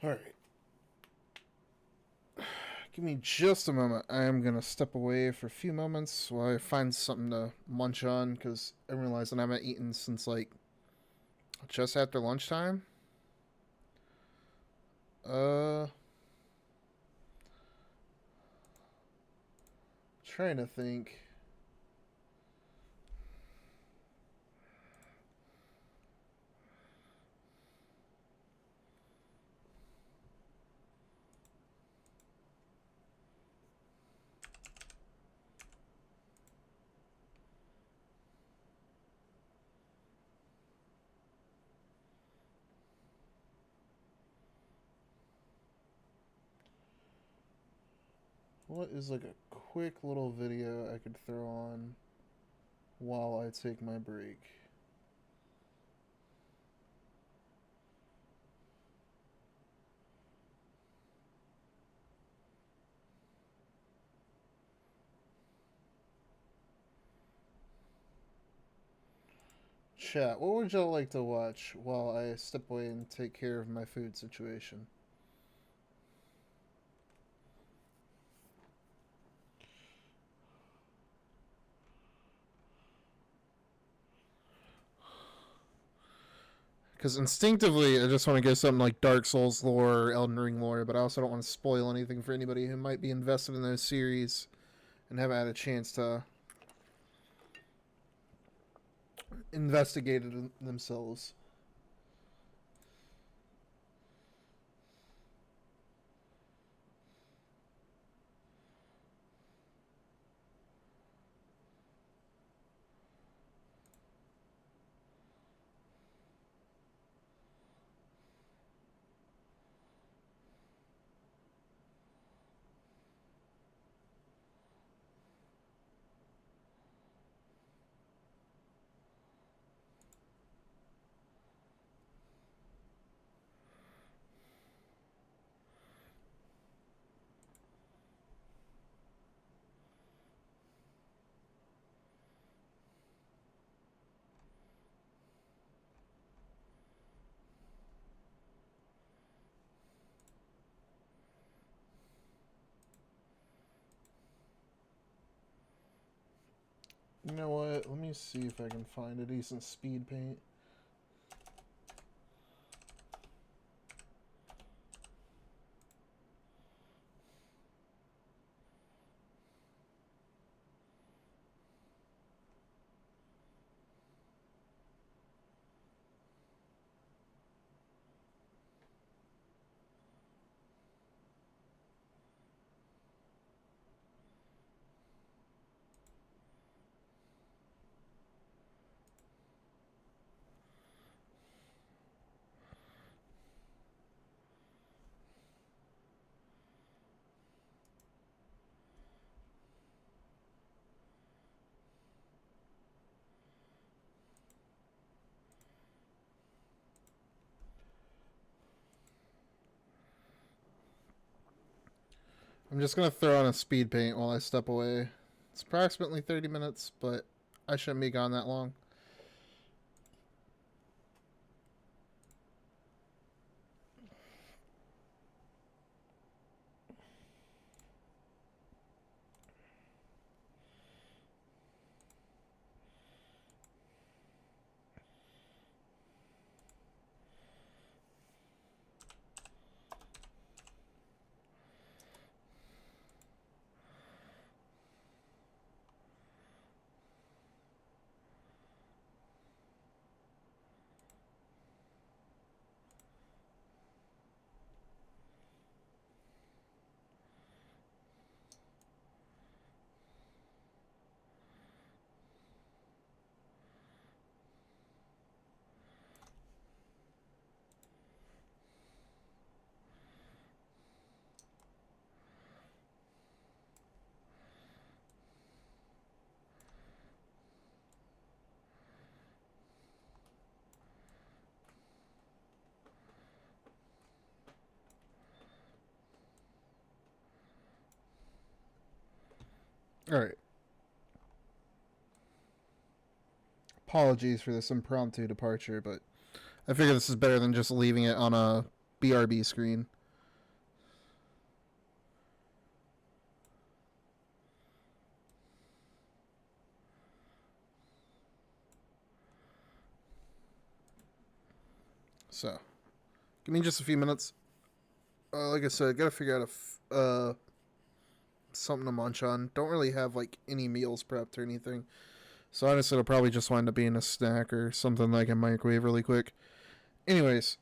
All right. Give me just a moment. I am going to step away for a few moments while I find something to munch on because I realize that I haven't eaten since like just after lunchtime. Uh, trying to think. What is like a quick little video I could throw on while I take my break? Chat, what would y'all like to watch while I step away and take care of my food situation? Because instinctively, I just want to get something like Dark Souls lore or Elden Ring lore, but I also don't want to spoil anything for anybody who might be invested in those series and haven't had a chance to investigate it themselves. You know what? Let me see if I can find a decent speed paint. I'm just going to throw on a speed paint while I step away. It's approximately 30 minutes, but I shouldn't be gone that long. Alright. Apologies for this impromptu departure, but I figure this is better than just leaving it on a BRB screen. So, give me just a few minutes. Like I said, gotta figure out something to munch on. Don't really have like any meals prepped or anything. So honestly, it'll probably just wind up being a snack or something like a microwave really quick. Anyways,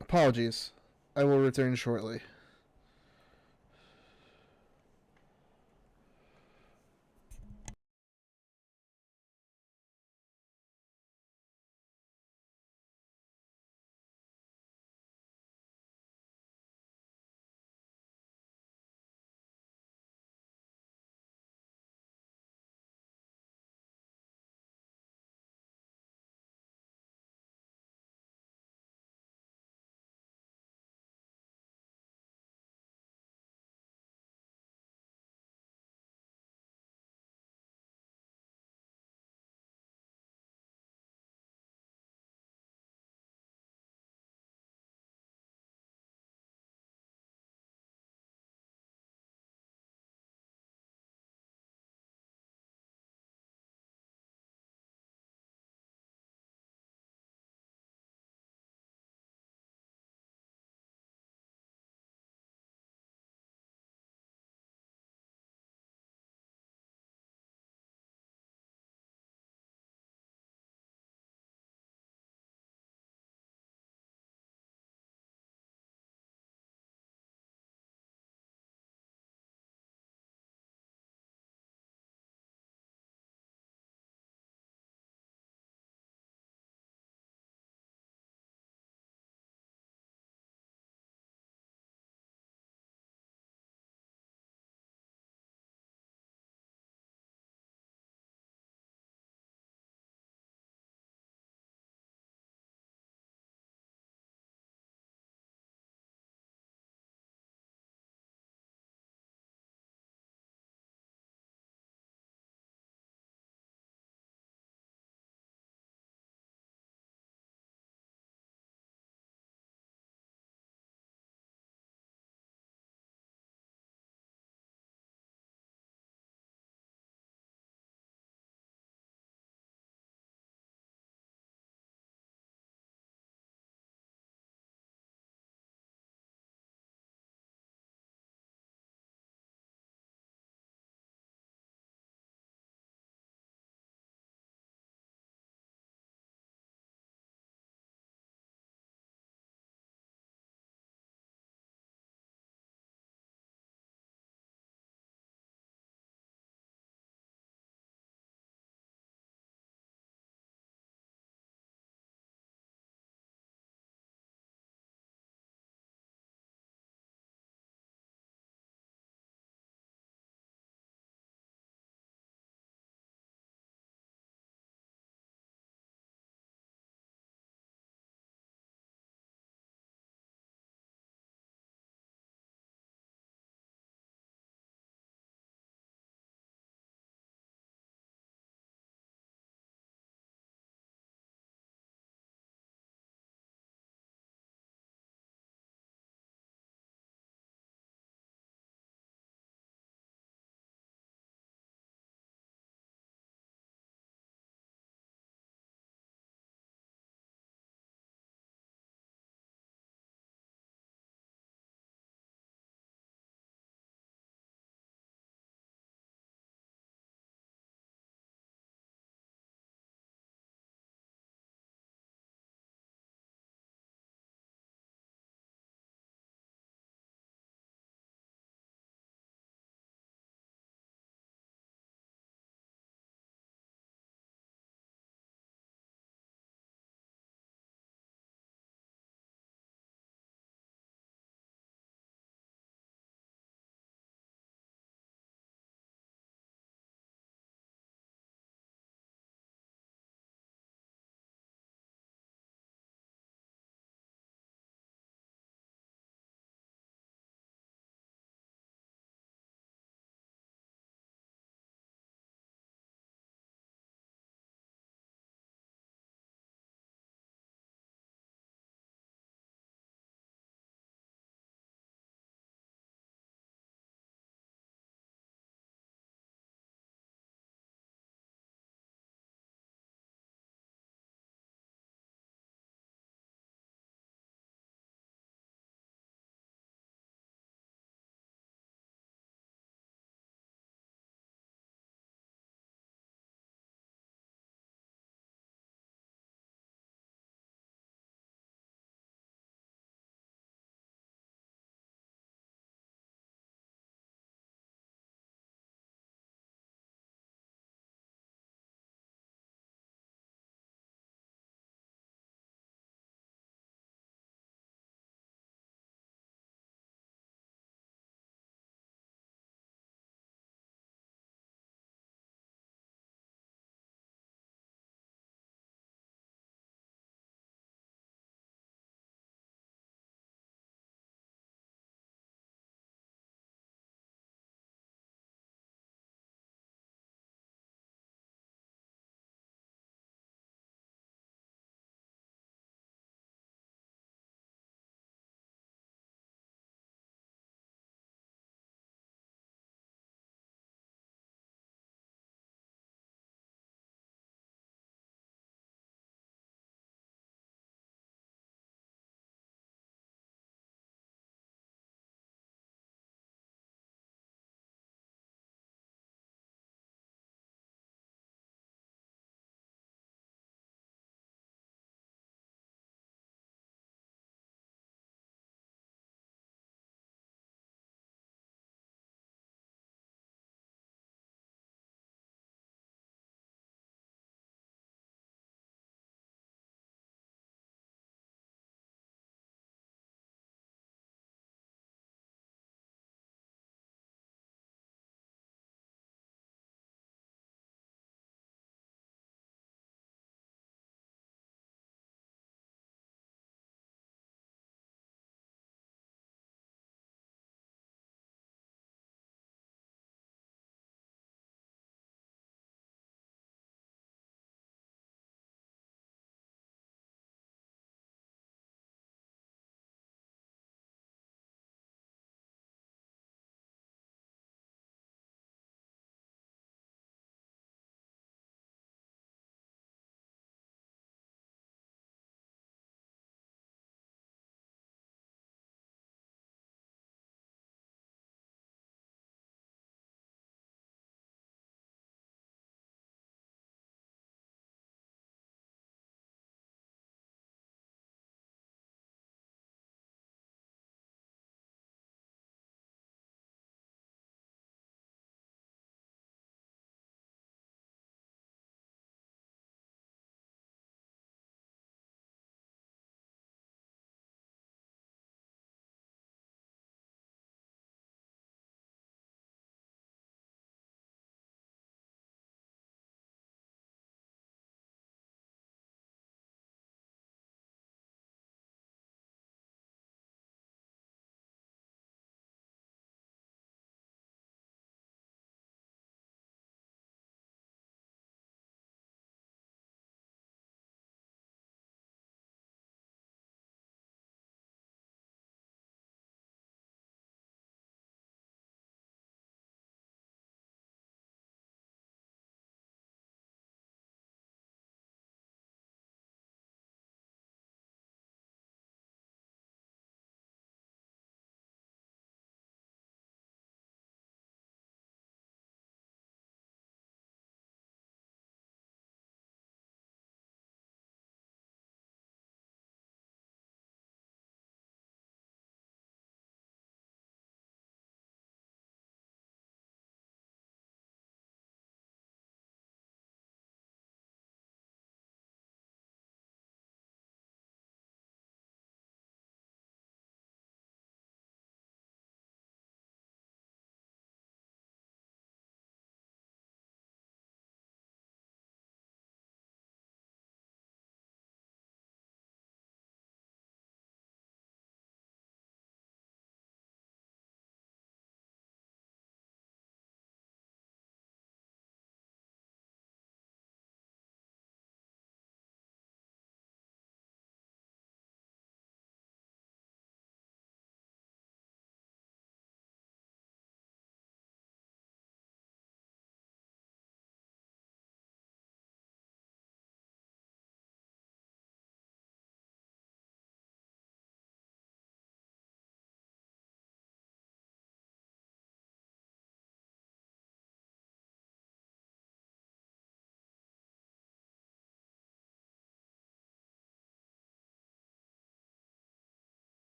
apologies. I will return shortly.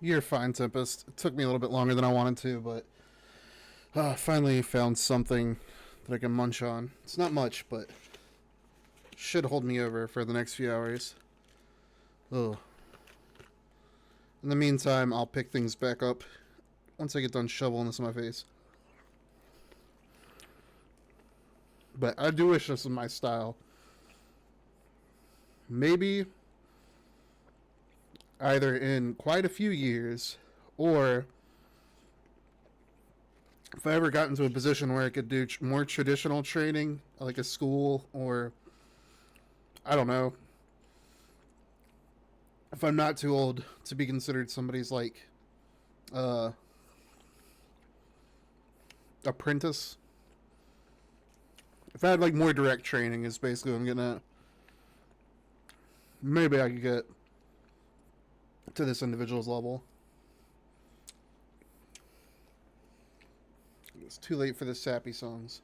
You're fine, Tempest. It took me a little bit longer than I wanted to, but finally found something that I can munch on. It's not much, but should hold me over for the next few hours. Oh. In the meantime, I'll pick things back up once I get done shoveling this in my face. But I do wish this was my style. Maybe either in quite a few years, or if I ever got into a position where I could do more traditional training, like a school, or I don't know, if I'm not too old to be considered somebody's like apprentice. If I had like more direct training, is basically what I'm getting at. Maybe I could get to this individual's level. It's too late for the sappy songs.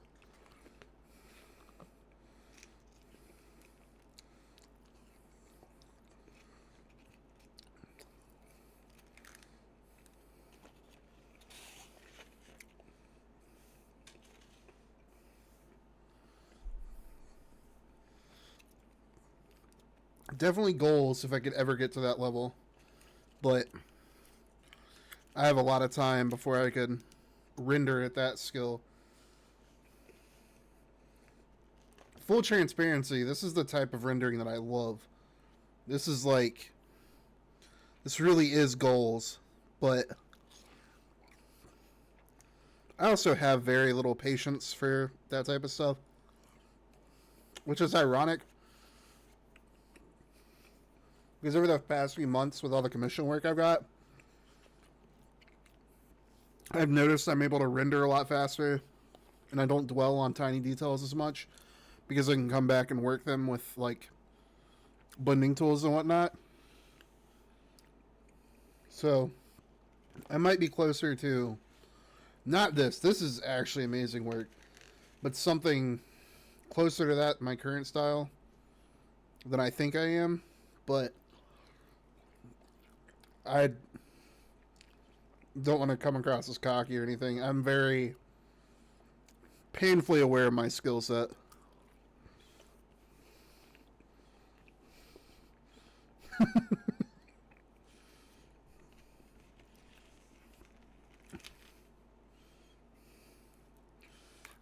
Definitely goals if I could ever get to that level. But I have a lot of time before I could render at that skill. Full transparency, this is the type of rendering that I love. This is like, this really is goals, but I also have very little patience for that type of stuff, which is ironic because over the past few months with all the commission work I've got, I've noticed I'm able to render a lot faster and I don't dwell on tiny details as much because I can come back and work them with like blending tools and whatnot. So I might be closer to not this. This is actually amazing work, but something closer to that, my current style, than I think I am. But I don't want to come across as cocky or anything. I'm very painfully aware of my skill set.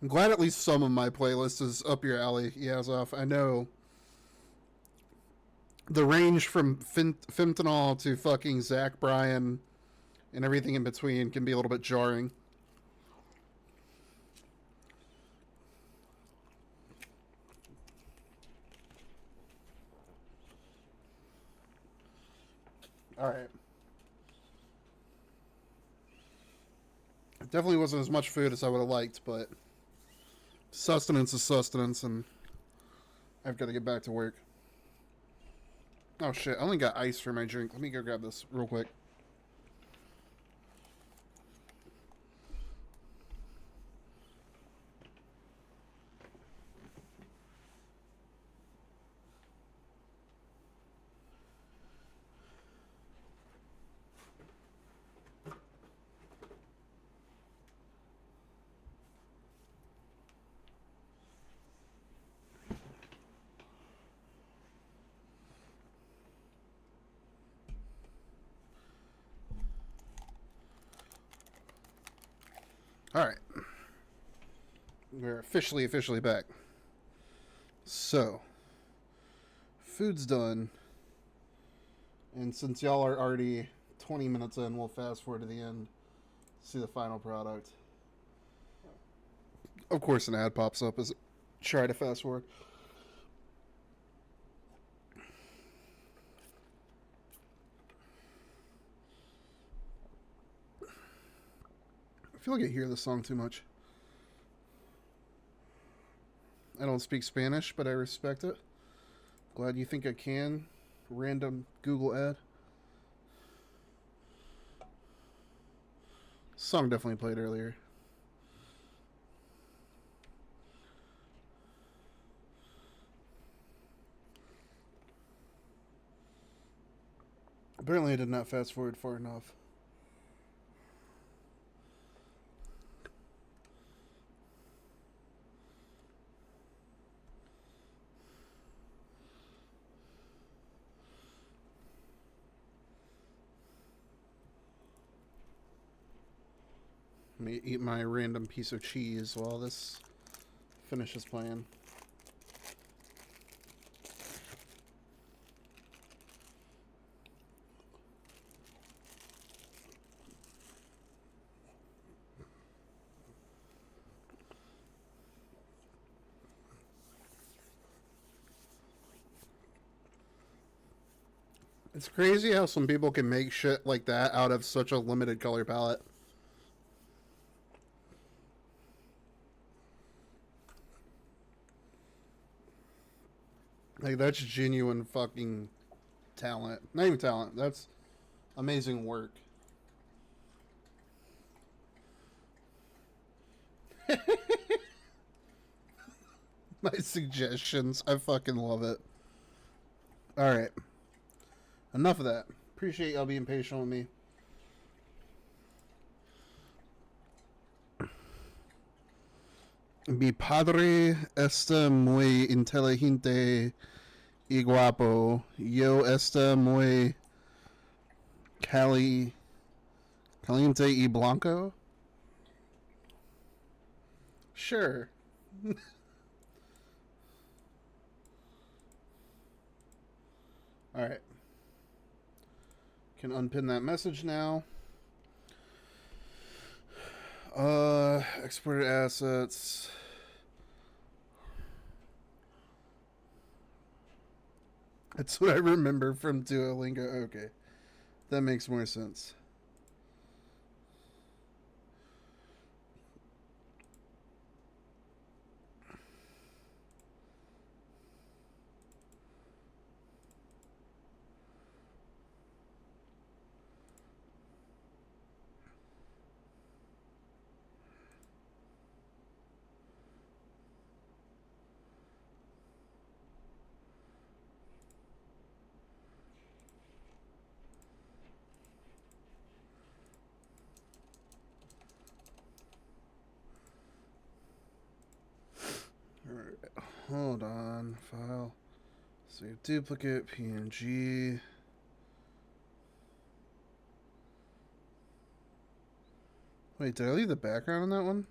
I'm glad at least some of my playlist is up your alley, Yazov. I know the range from fentanyl to fucking Zach Bryan and everything in between can be a little bit jarring. Alright. It definitely wasn't as much food as I would have liked, but sustenance is sustenance, and I've got to get back to work. Oh shit, I only got ice for my drink. Let me go grab this real quick. Alright. We're officially back. So, food's done. And since y'all are already 20 minutes in, we'll fast forward to the end. See the final product. Of course, an ad pops up as try to fast forward. I feel like I hear this song too much. I don't speak Spanish, but I respect it. Glad you think I can. Random Google ad. Song definitely played earlier. Apparently I did not fast forward far enough. Let me eat my random piece of cheese while this finishes playing. It's crazy how some people can make shit like that out of such a limited color palette. Like, that's genuine fucking talent. Not even talent, that's amazing work. My suggestions, I fucking love it. Alright. Enough of that. Appreciate y'all being patient with me. Mi padre está muy inteligente y guapo. Yo está muy caliente y blanco. Sure. Alright. Can unpin that message now. Exported assets. That's what I remember from Duolingo. Okay. That makes more sense. Alright, hold on. File. Save duplicate, PNG. Wait, did I leave the background on that one?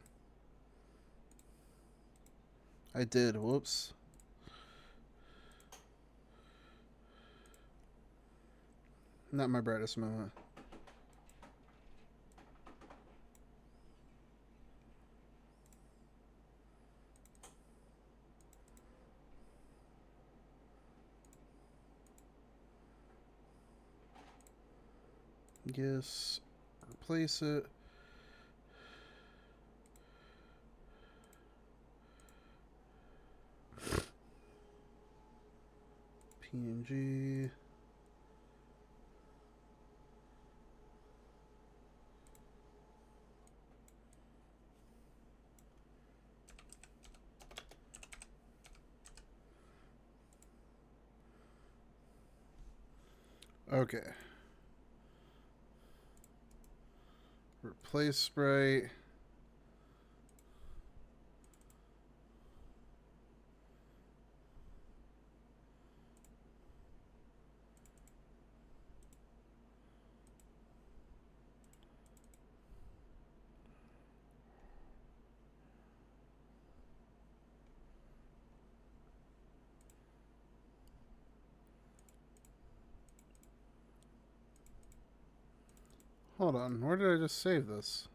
I did, whoops. Not my brightest moment. Yes, replace it. PNG. Okay. Replace sprite. Hold on, where did I just save this?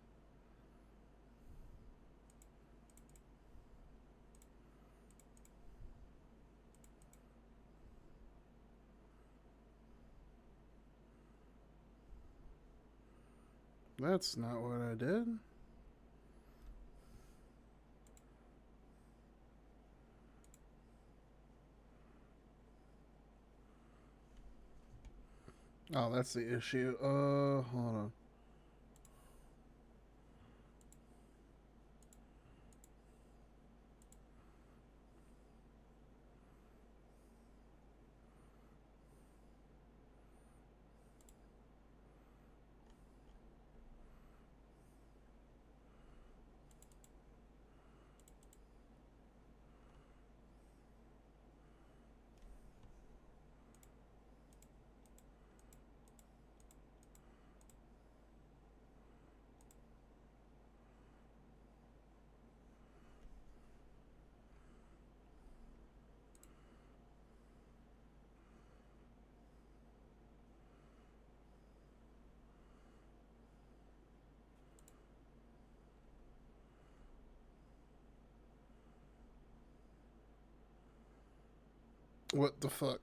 That's not what I did. Oh, that's the issue. Hold on. What the fuck?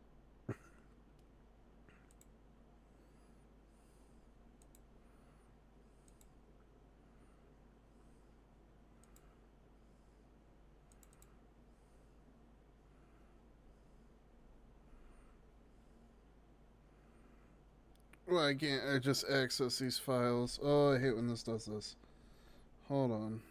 Why can't I just access these files? Oh, I hate when this does this. Hold on.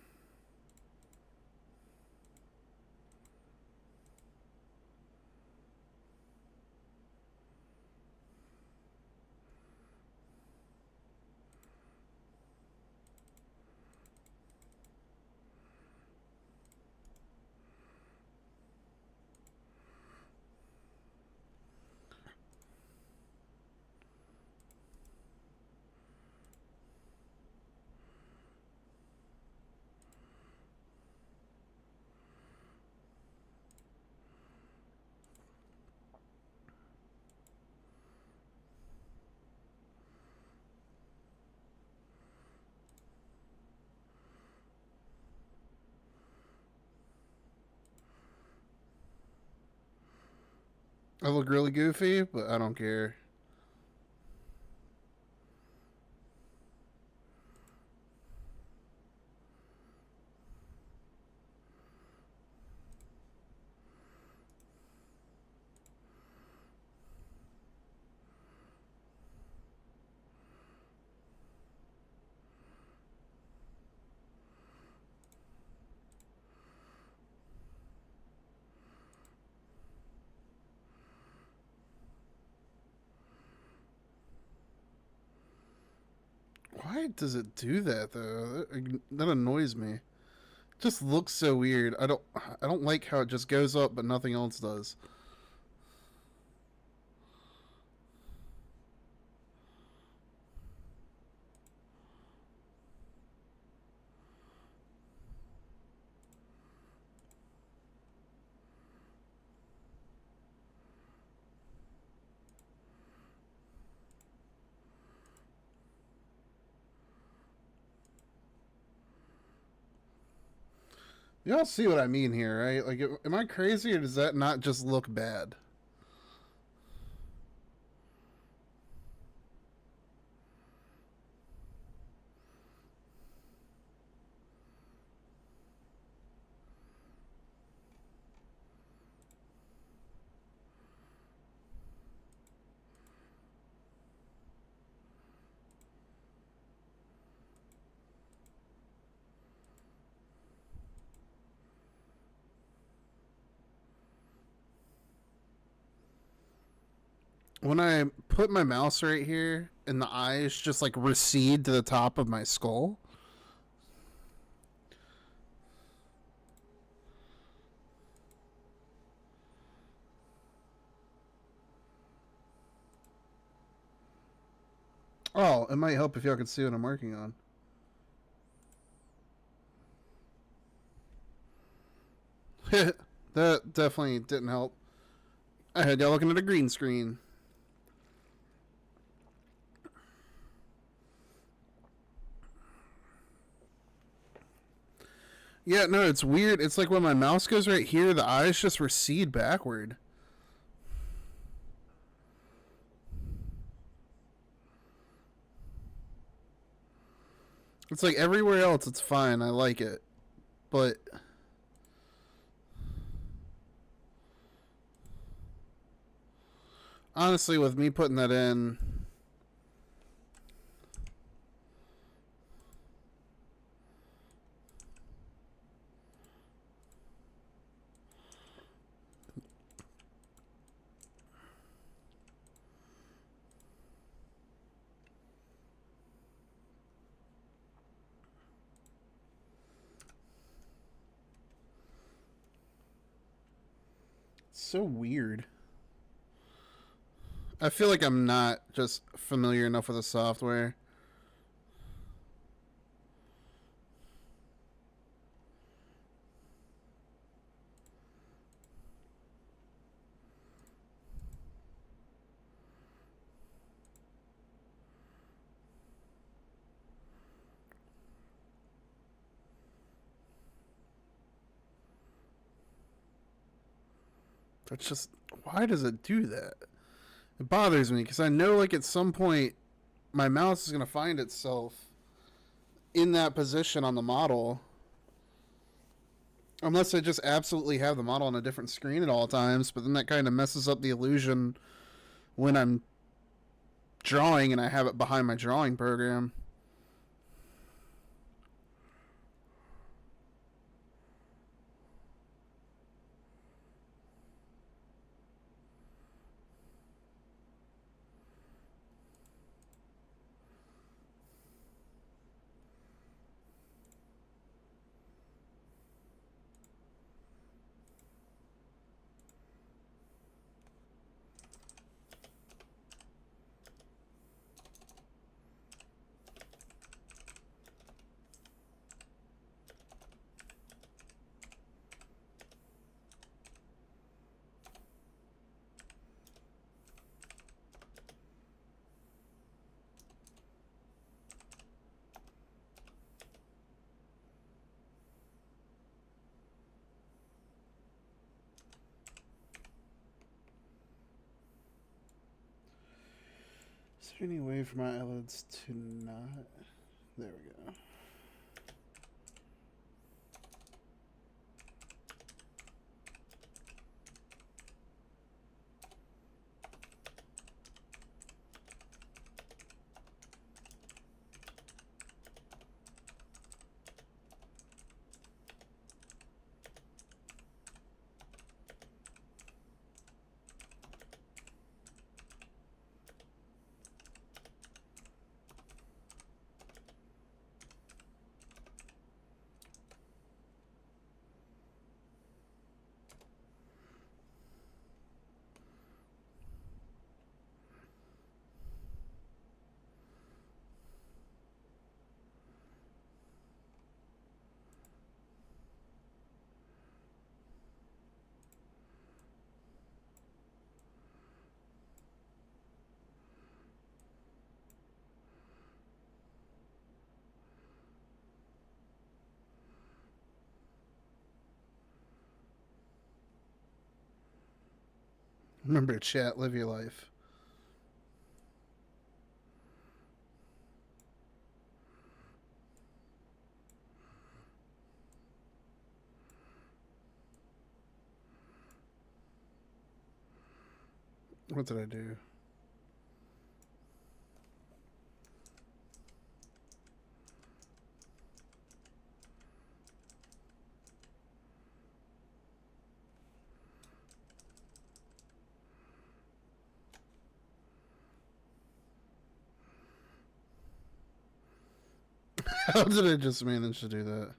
I look really goofy, but I don't care. Why does it do that though? That annoys me. It just looks so weird. I don't like how it just goes up but nothing else does. Y'all see what I mean here, right? Like, am I crazy or does that not just look bad? When I put my mouse right here and the eyes just like recede to the top of my skull. Oh, it might help if y'all could see what I'm working on. That definitely didn't help. I had y'all looking at a green screen. Yeah, no, it's weird. It's like when my mouse goes right here, the eyes just recede backward. It's like everywhere else, it's fine. I like it. But honestly, with me putting that in, it's so weird. I feel like I'm not just familiar enough with the software. That's just, why does it do that? It bothers me because I know like at some point my mouse is going to find itself in that position on the model. Unless I just absolutely have the model on a different screen at all times, but then that kind of messes up the illusion when I'm drawing and I have it behind my drawing program. Is there any way for my eyelids to not... There we go. Remember, chat, live your life. What did I do? How did I just manage to do that?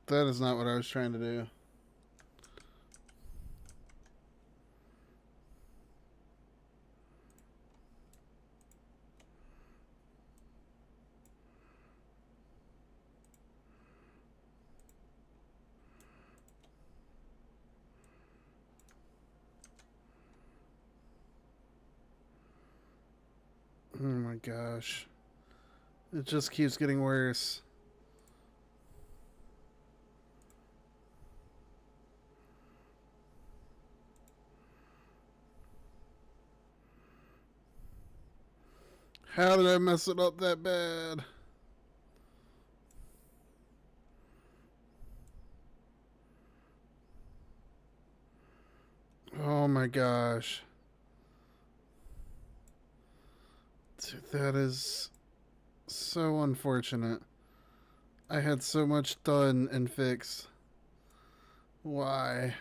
That is not what I was trying to do. Oh my gosh. It just keeps getting worse. How did I mess it up that bad? Oh my gosh. Dude, that is so unfortunate. I had so much done and fixed. Why?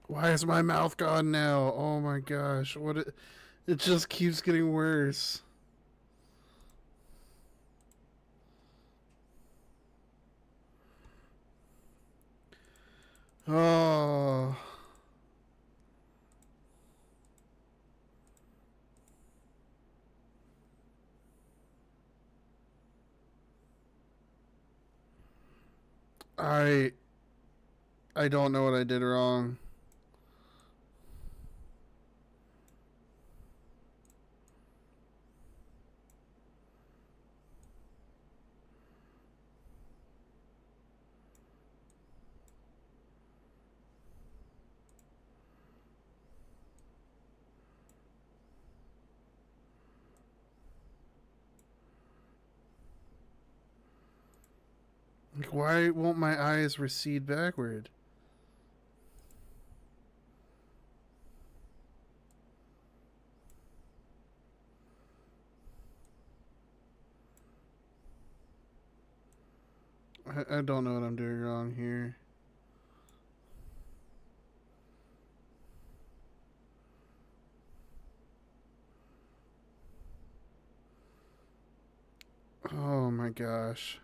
Why is my mouth gone now? Oh my gosh. It just keeps getting worse. Oh, I I don't know what I did wrong. Like, why won't my eyes recede backward? I don't know what I'm doing wrong here. Oh my gosh.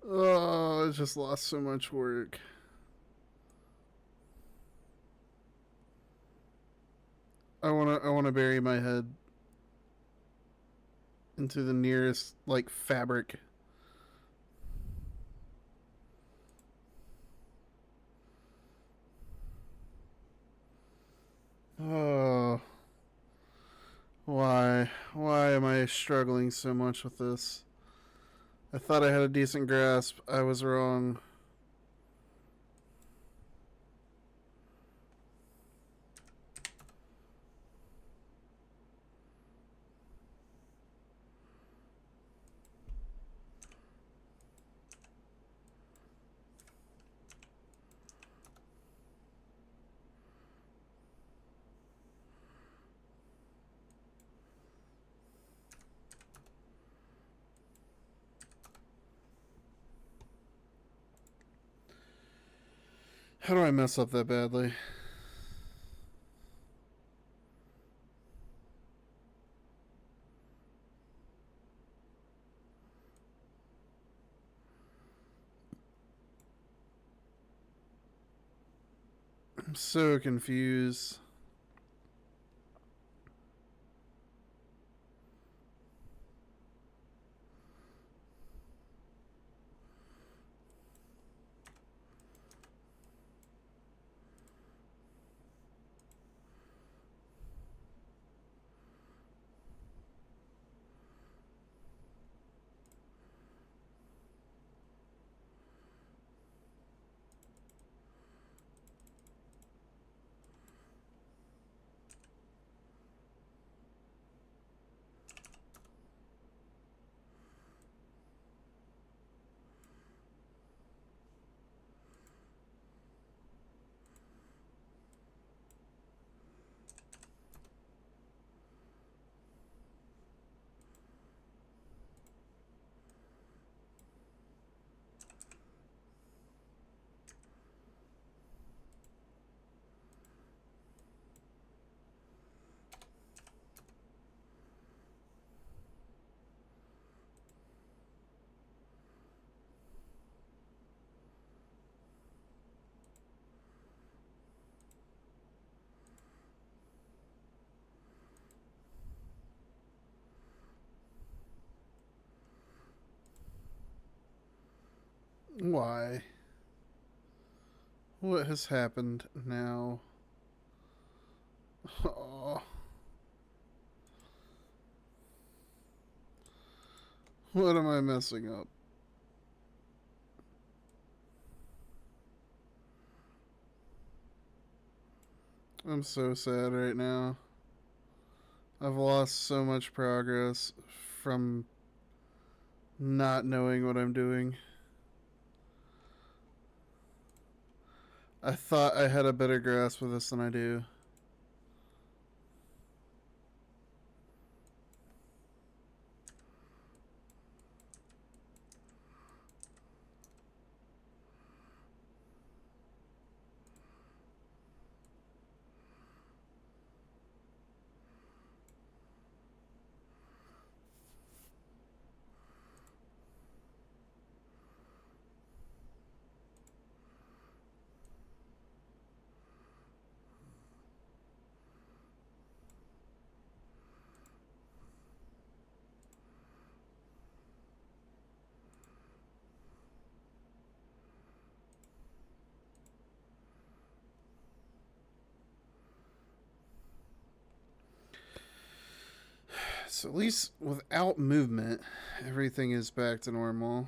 Oh, I just lost so much work. I wanna bury my head into the nearest like fabric. Oh, why? Why am I struggling so much with this? I thought I had a decent grasp. I was wrong. How do I mess up that badly? I'm so confused. Why? What has happened now? Oh, what am I messing up? I'm so sad right now. I've lost so much progress from not knowing what I'm doing. I thought I had a better grasp of this than I do. So at least without movement, everything is back to normal.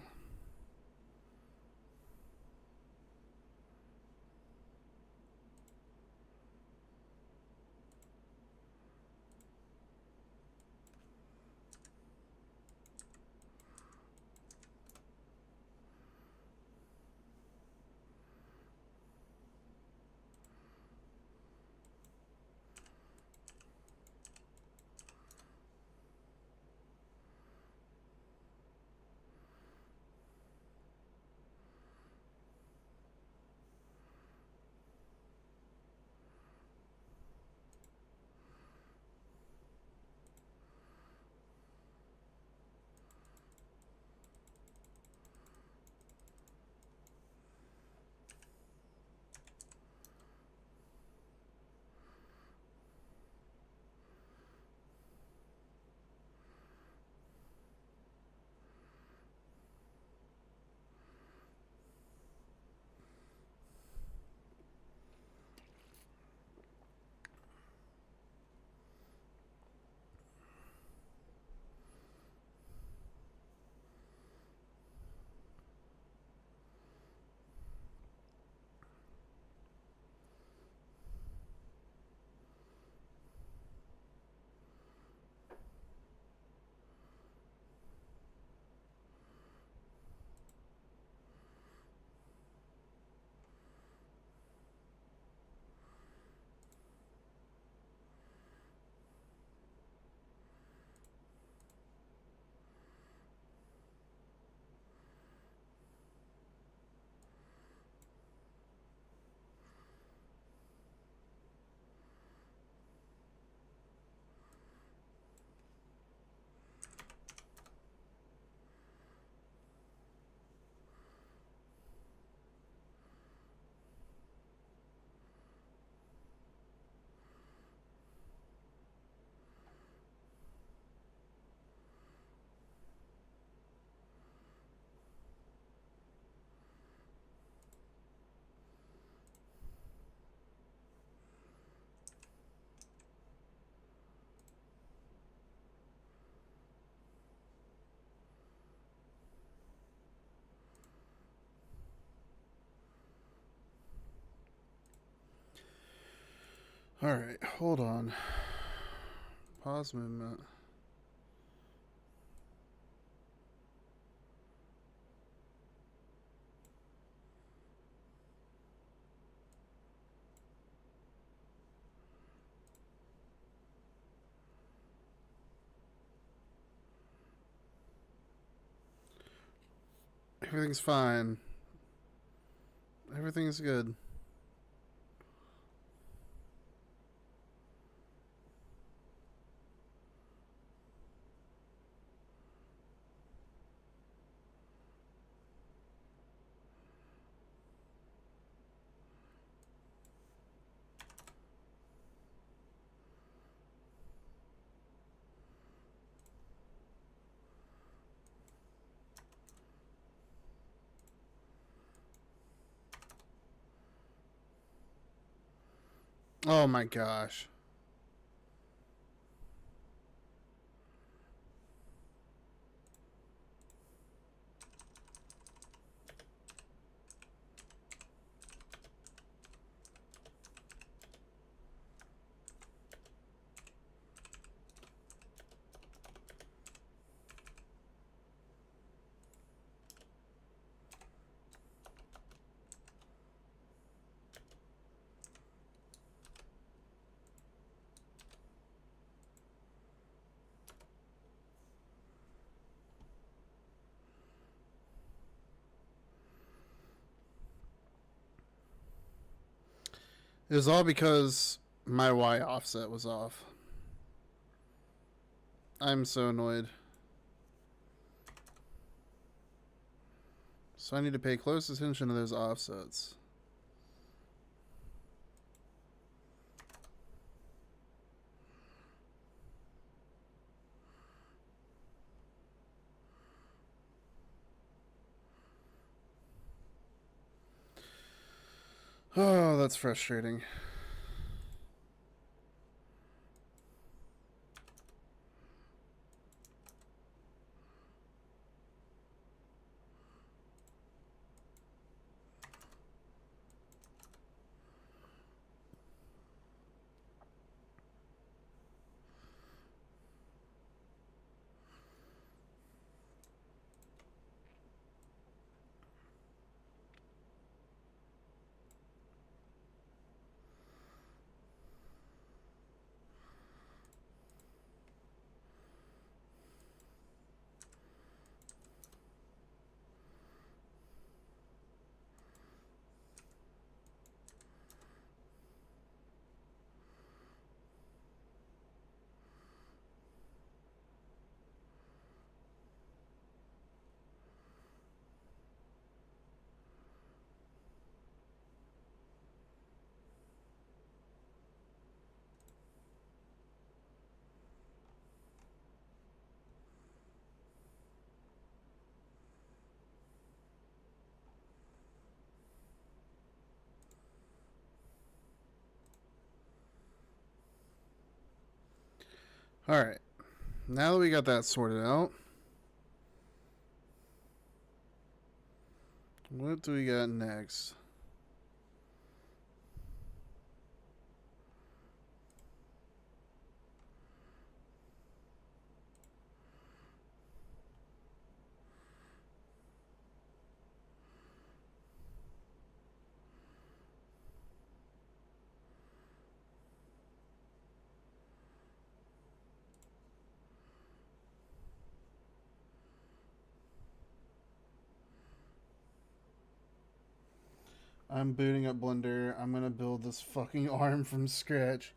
Alright, hold on. Pause movement. Everything's fine. Everything's good. Oh my gosh. It was all because my Y offset was off. I'm so annoyed. So I need to pay close attention to those offsets. Oh, that's frustrating. Alright. Now that we got that sorted out, what do we got next? I'm booting up Blender. I'm gonna build this fucking arm from scratch.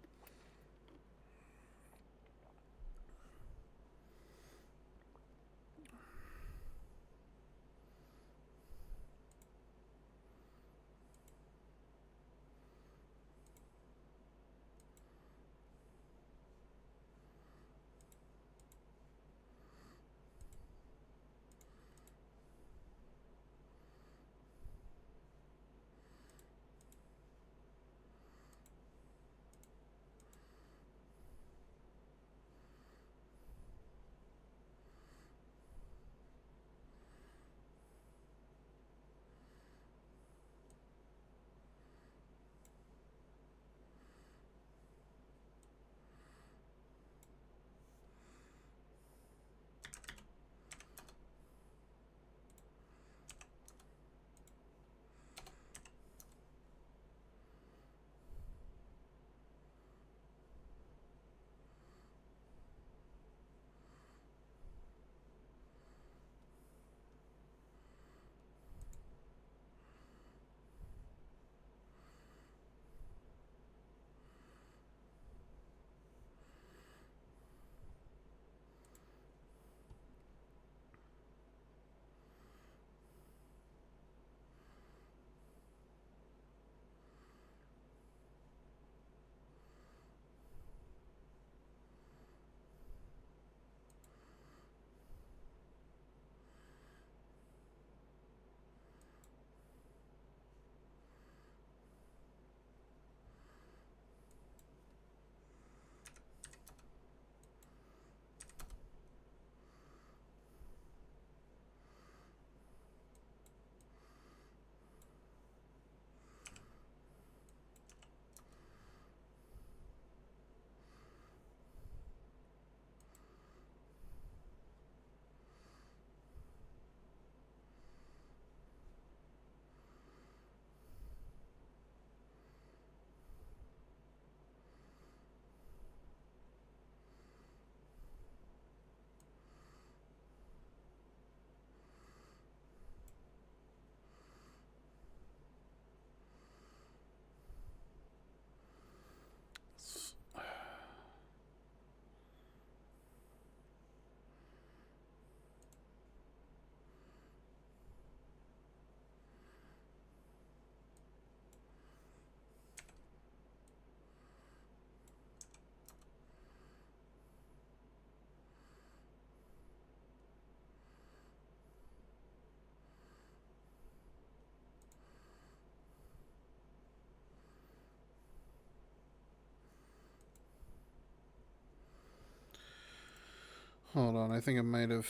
Hold on, I think I might have.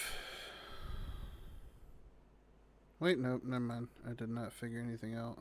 Wait, nope, never mind. I did not figure anything out.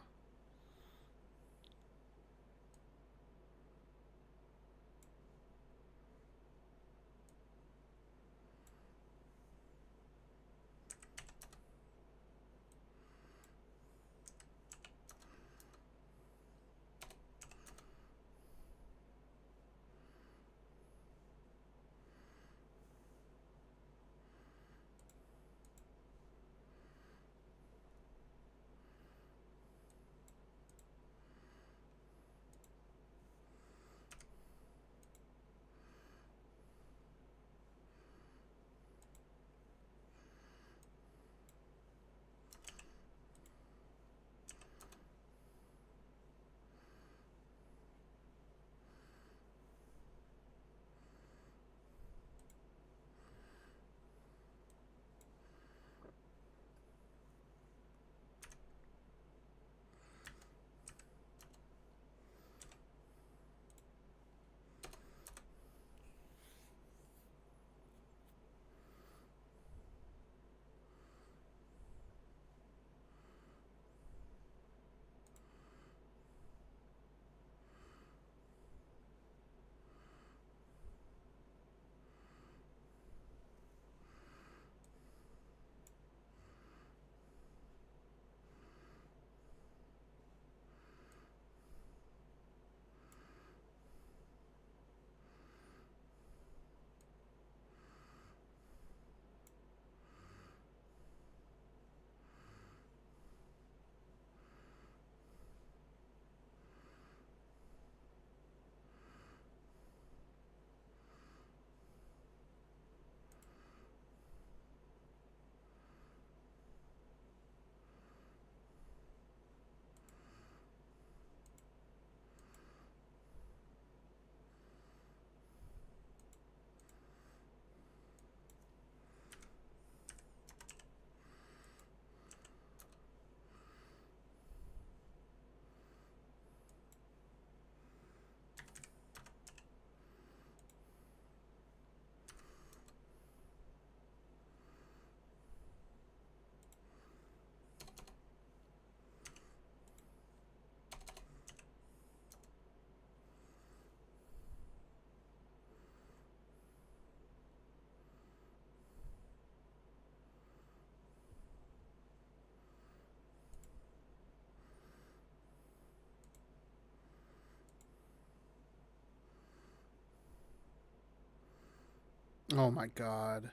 Oh my god.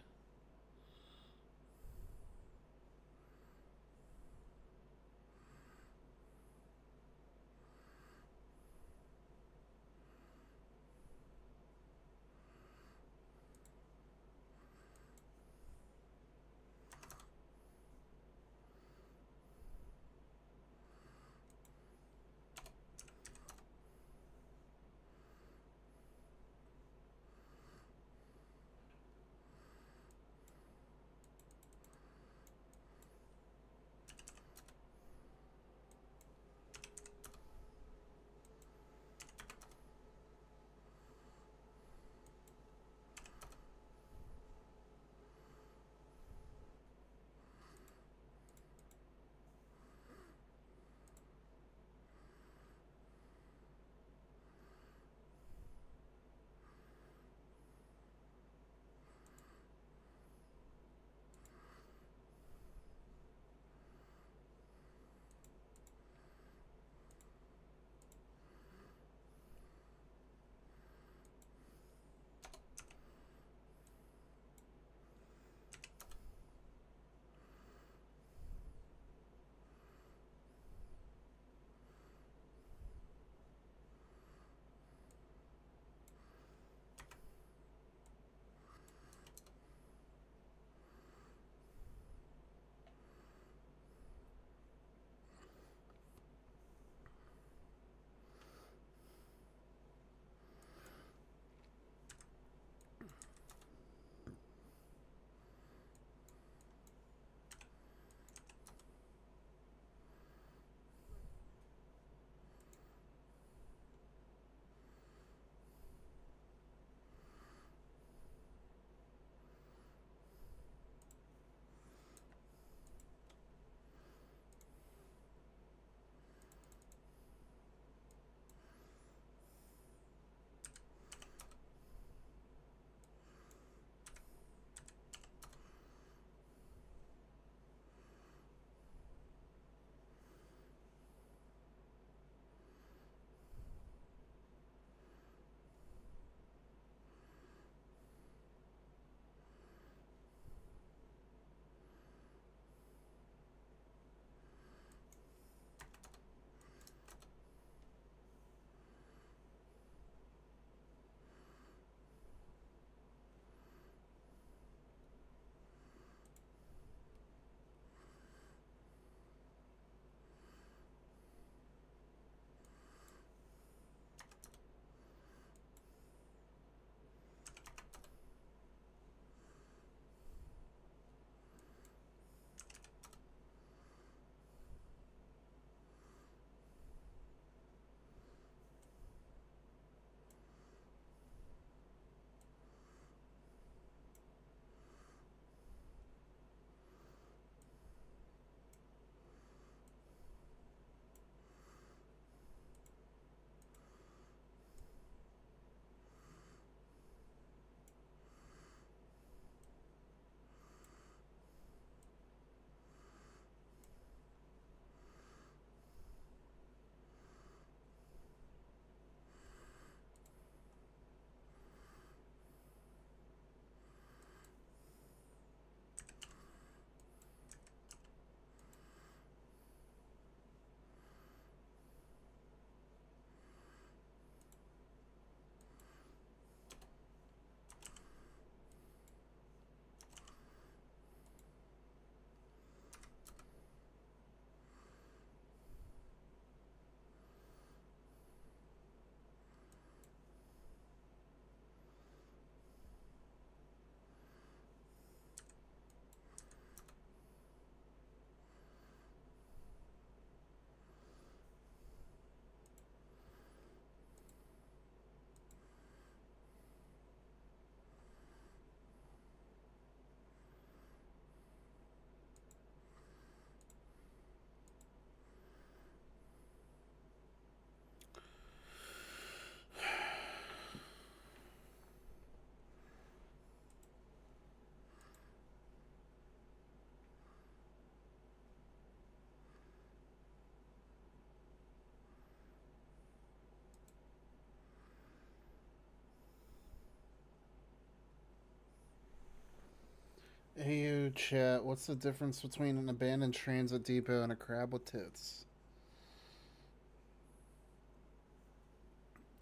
chat. What's the difference between an abandoned transit depot and a crab with tits?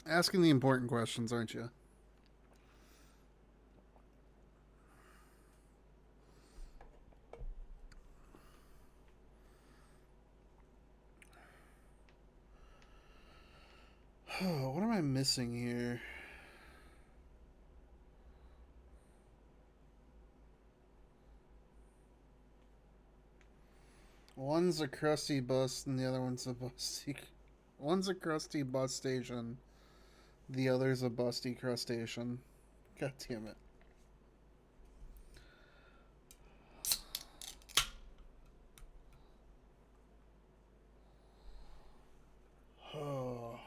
Asking the important questions, aren't you? Oh, what am I missing here? One's a crusty bus and the other one's a busty. One's a crusty bus station. The other's a busty crustacean. God damn it. Oh.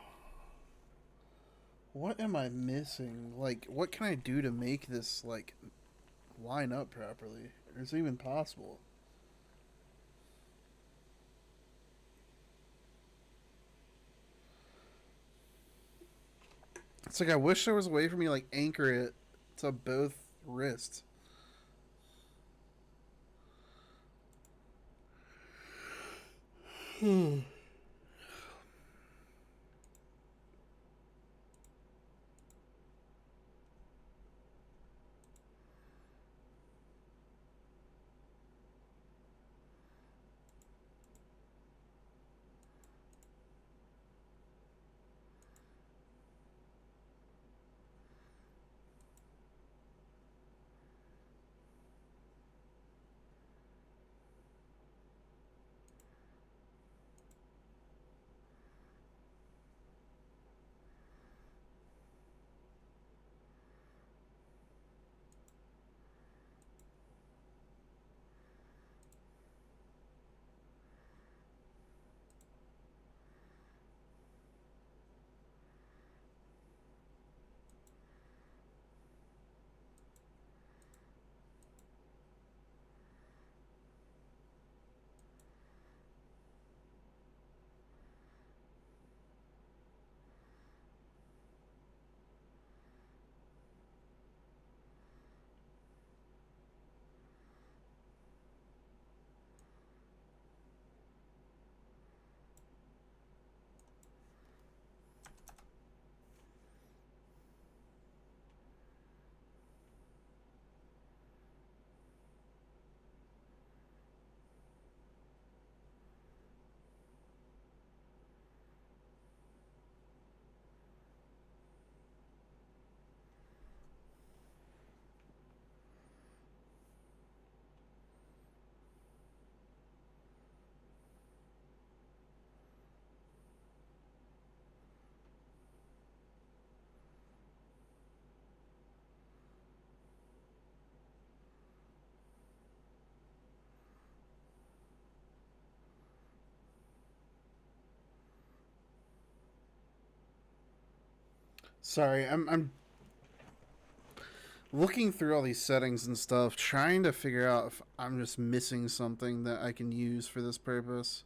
What am I missing? Like, what can I do to make this, like, line up properly? Or is it even possible? It's like I wish there was a way for me to, like, anchor it to both wrists. Sorry, I'm looking through all these settings and stuff, trying to figure out if I'm just missing something that I can use for this purpose.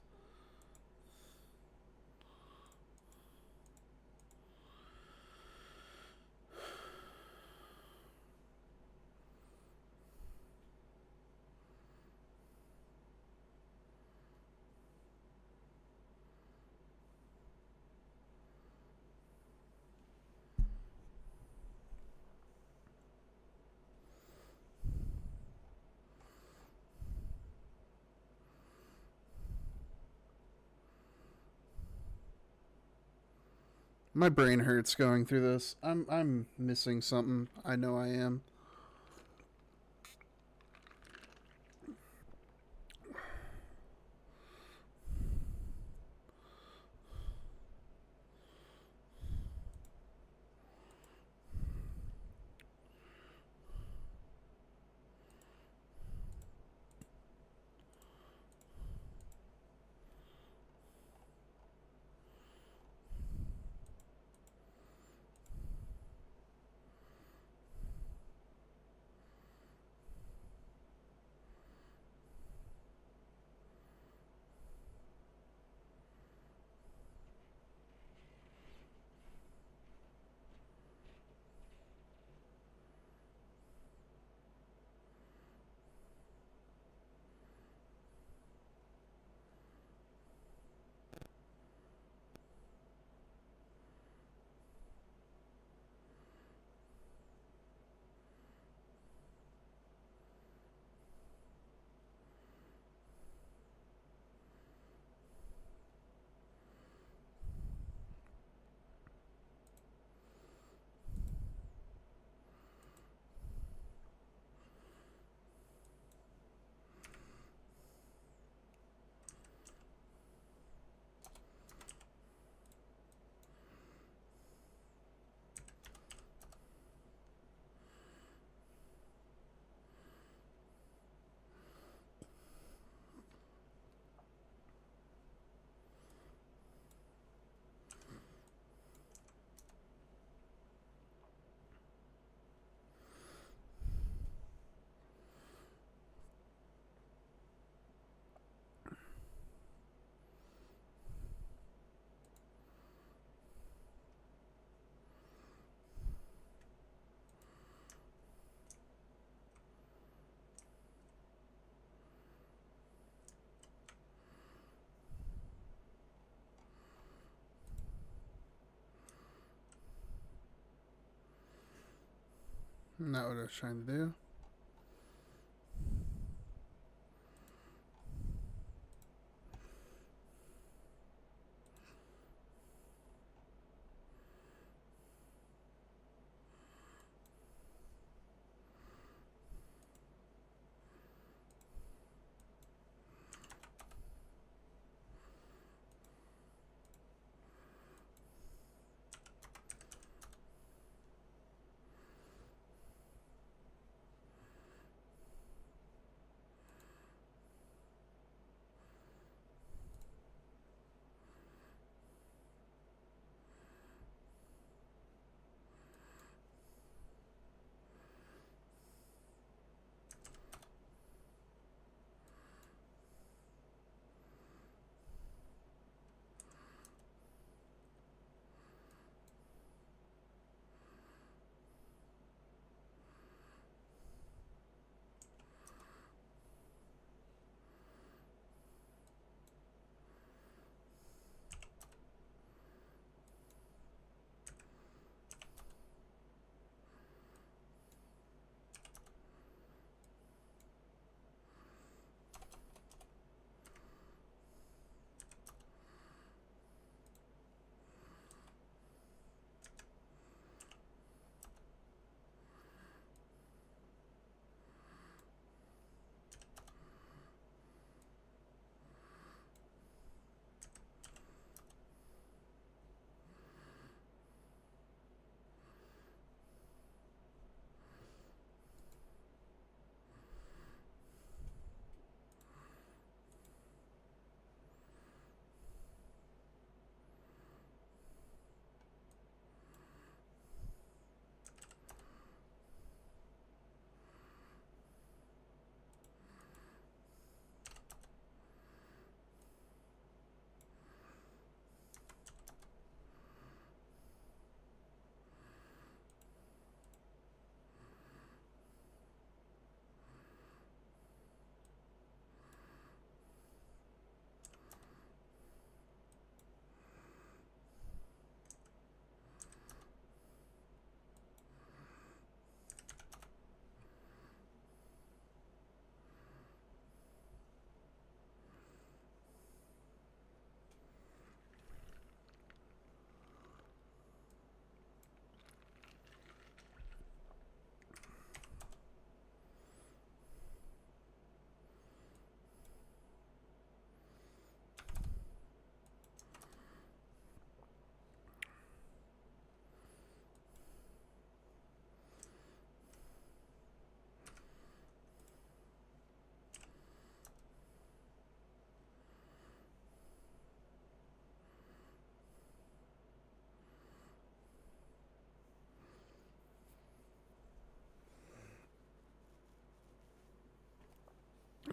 My brain hurts going through this. I'm missing something. I know I am. Not what I was trying to do.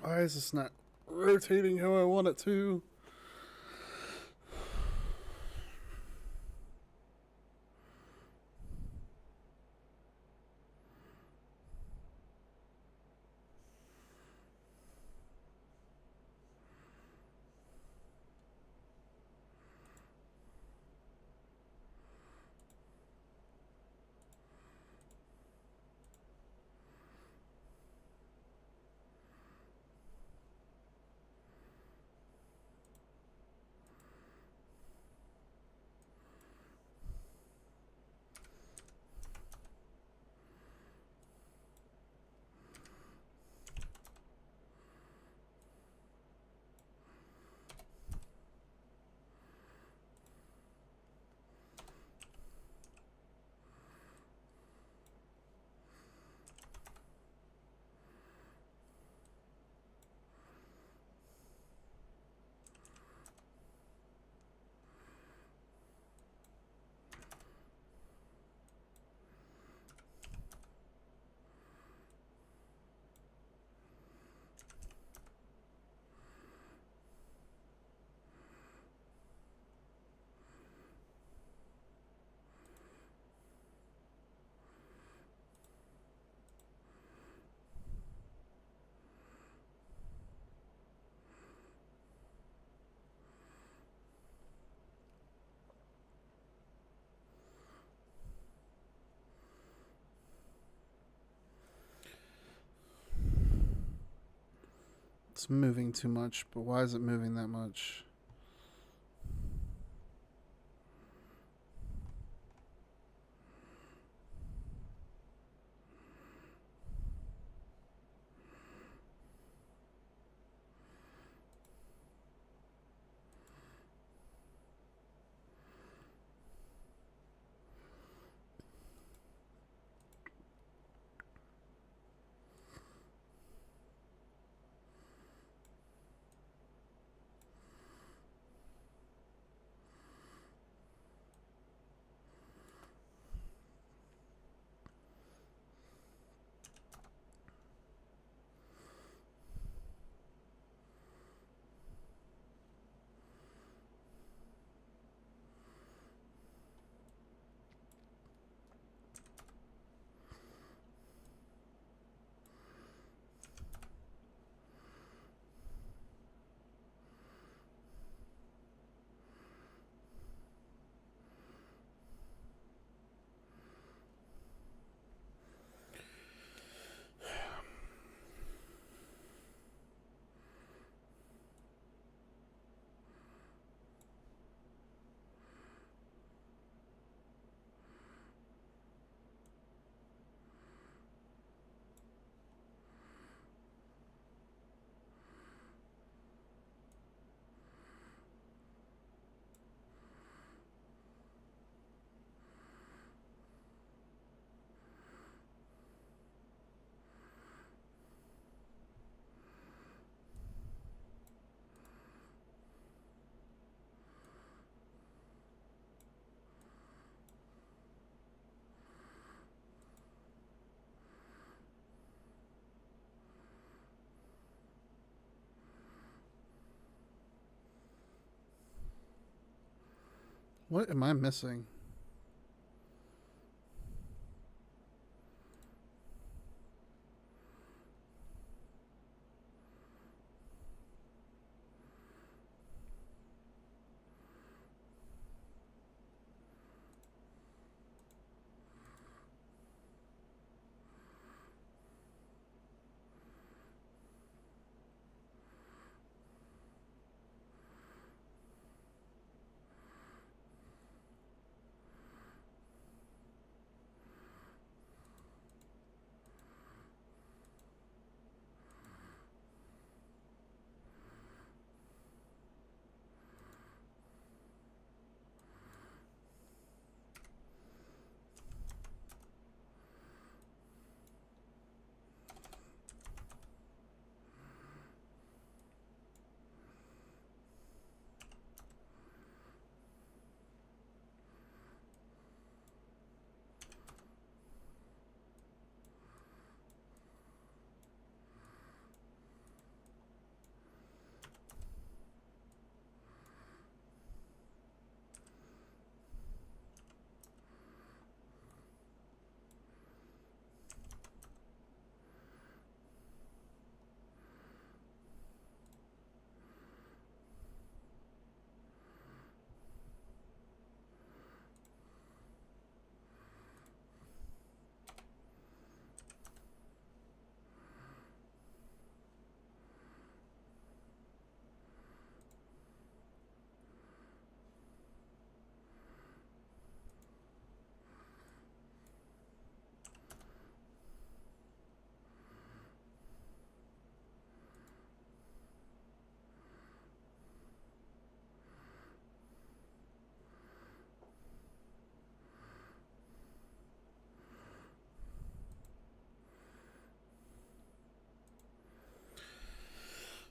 Why is this not rotating how I want it to? It's moving too much, but why is it moving that much? What am I missing?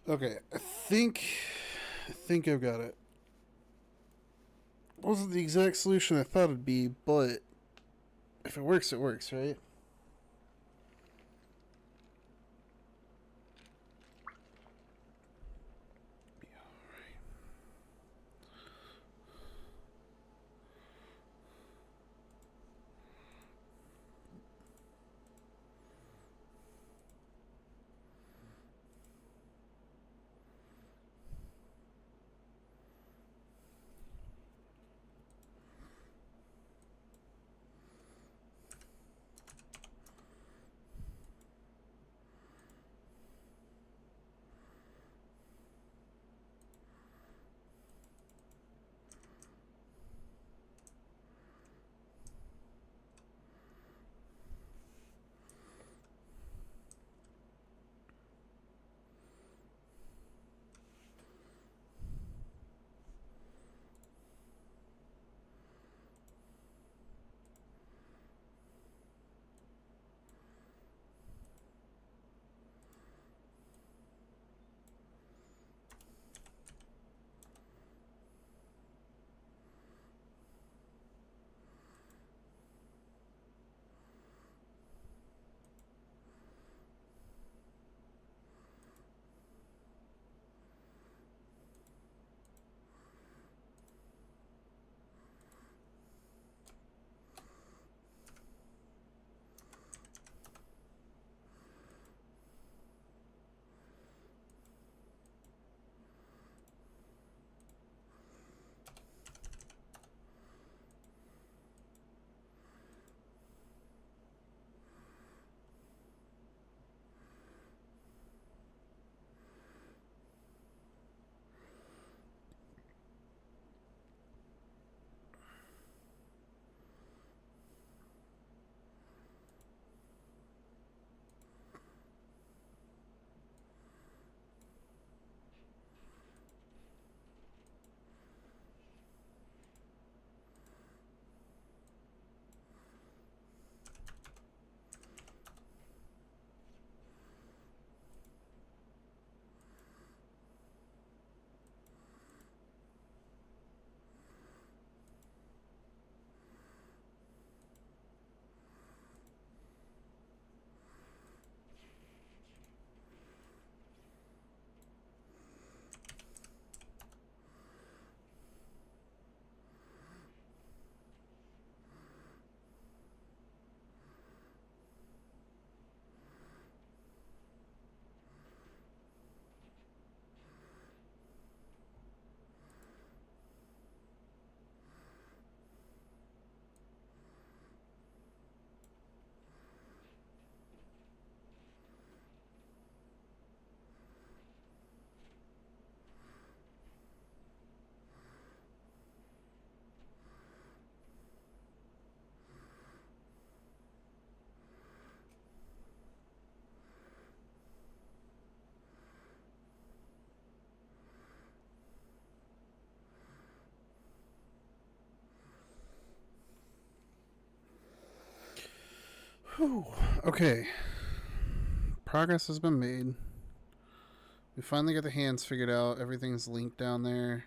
Okay, I think I've got it. Wasn't the exact solution I thought it'd be, but if it works, right? Whew. Okay. Progress has been made. We finally got the hands figured out. Everything's linked down there.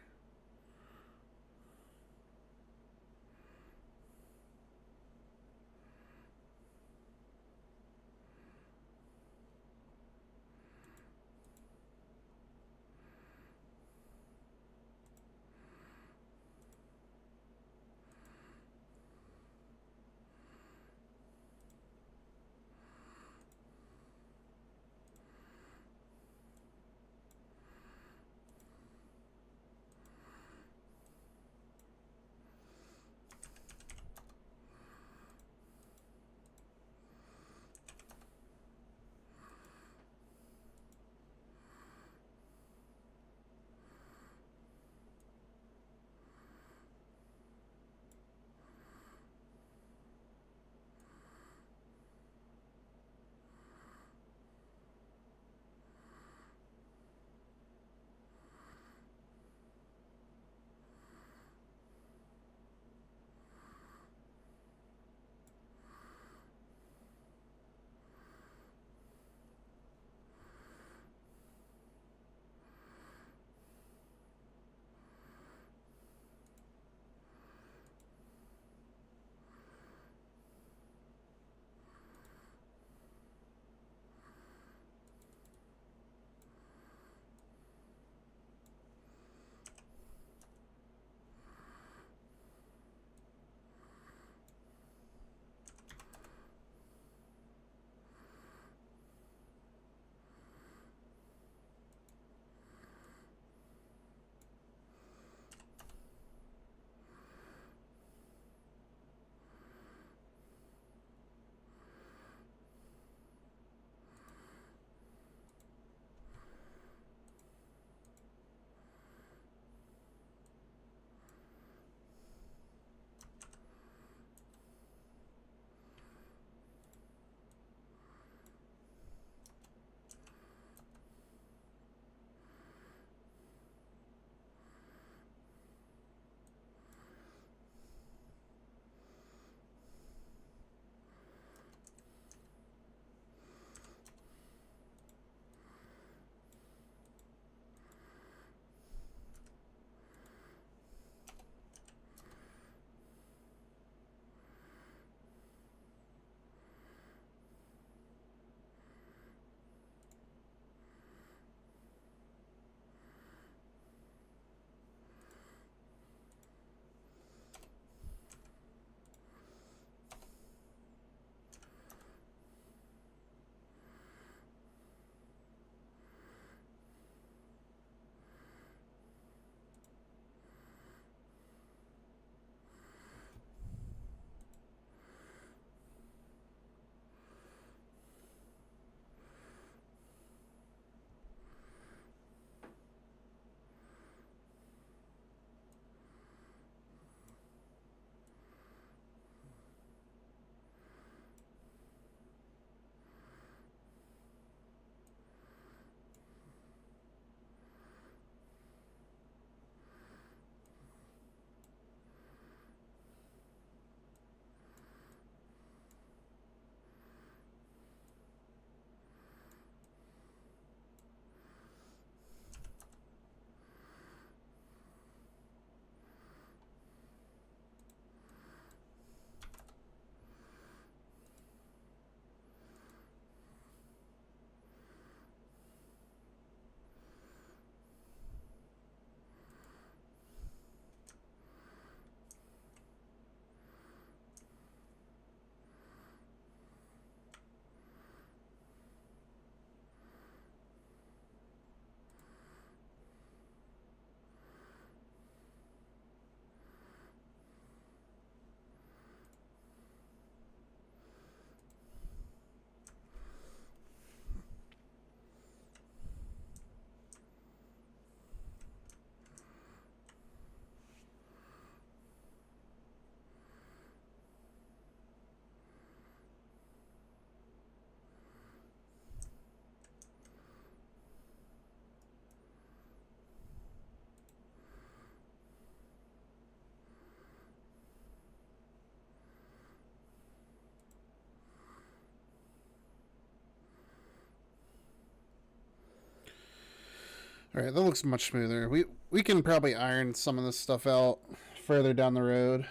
All right, that looks much smoother. We can probably iron some of this stuff out further down the road,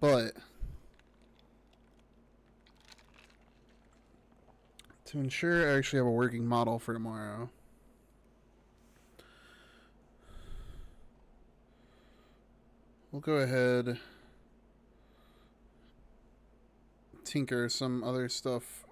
but to ensure I actually have a working model for tomorrow, we'll go ahead, tinker some other stuff.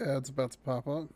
Ad's about to pop up.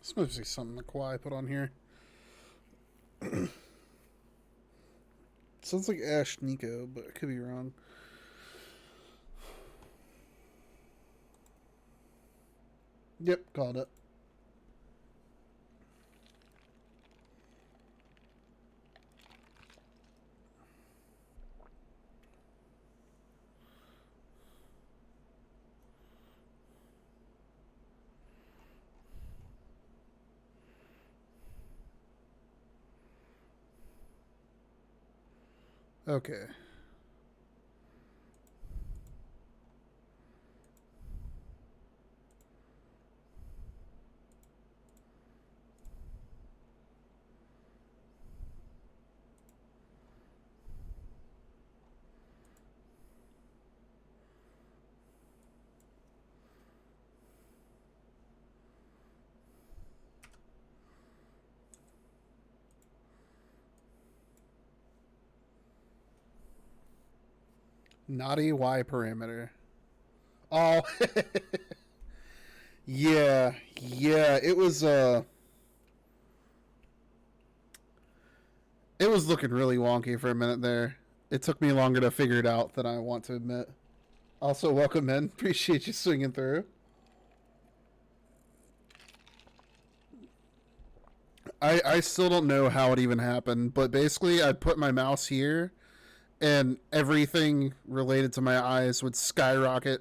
This must be something that Kawhi put on here. Sounds like Ash Nico, but I could be wrong. Yep, called it. Okay. Naughty Y parameter. Oh, yeah. It was looking really wonky for a minute there. It took me longer to figure it out than I want to admit. Also, welcome in. Appreciate you swinging through. I still don't know how it even happened, but basically, I put my mouse here, and everything related to my eyes would skyrocket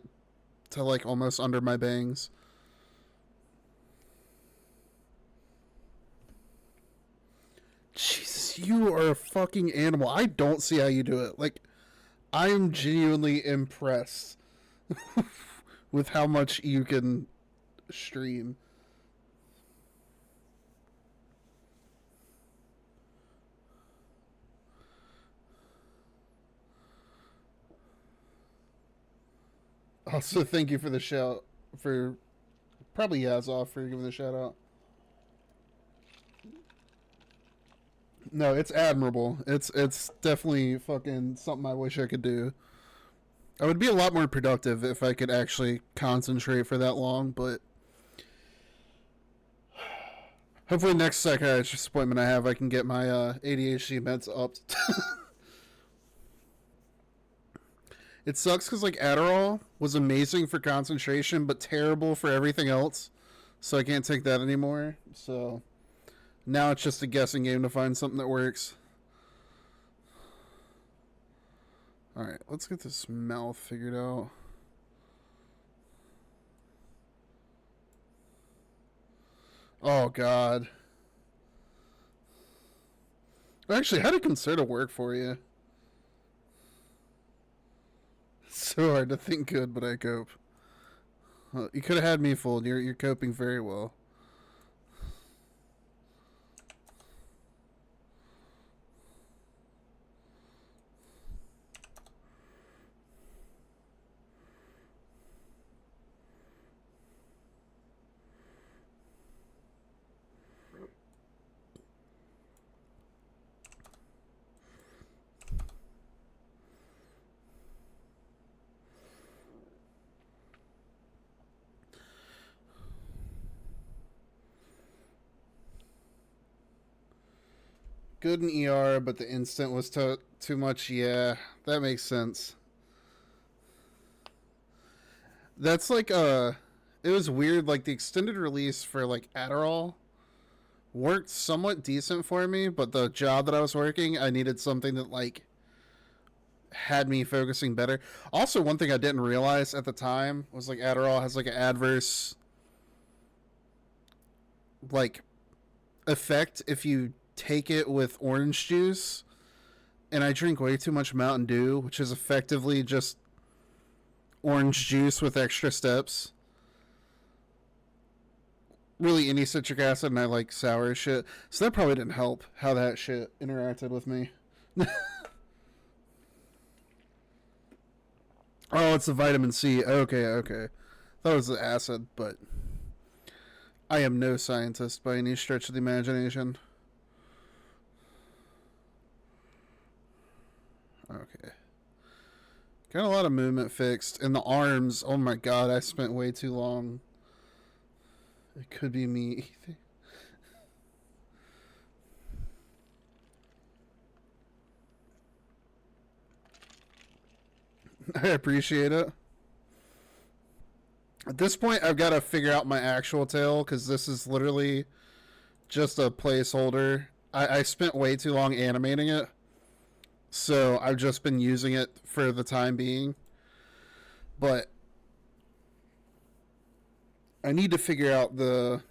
to like almost under my bangs. Jesus, you are a fucking animal. I don't see how you do it. Like, I am genuinely impressed with how much you can stream. Also, thank you for the shout for probably Yazov for giving the shout out. No, it's admirable. It's definitely fucking something I wish I could do. I would be a lot more productive if I could actually concentrate for that long, but hopefully next psychiatrist appointment I have, I can get my ADHD meds upped. It sucks because like Adderall was amazing for concentration, but terrible for everything else. So I can't take that anymore. So now it's just a guessing game to find something that works. All right, let's get this mouth figured out. Oh God. Actually, how did Concerta work for you? It's so hard to think good, but I cope. Well, you could have had me fooled. You're coping very well. Good in ER, but the instant was too much. Yeah, that makes sense. That's like it was weird. Like the extended release for like Adderall worked somewhat decent for me, but the job that I was working, I needed something that like had me focusing better. Also, one thing I didn't realize at the time was like Adderall has like an adverse like effect if you take it with orange juice, and I drink way too much Mountain Dew, which is effectively just orange juice with extra steps. Really, any citric acid, and I like sour shit. So that probably didn't help how that shit interacted with me. Oh, it's the vitamin C. Okay. That was the acid, but I am no scientist by any stretch of the imagination. Okay. Got a lot of movement fixed. And the arms, oh my god, I spent way too long. It could be me. I appreciate it. At this point, I've got to figure out my actual tail because this is literally just a placeholder. I spent way too long animating it, so I've just been using it for the time being. But I need to figure out the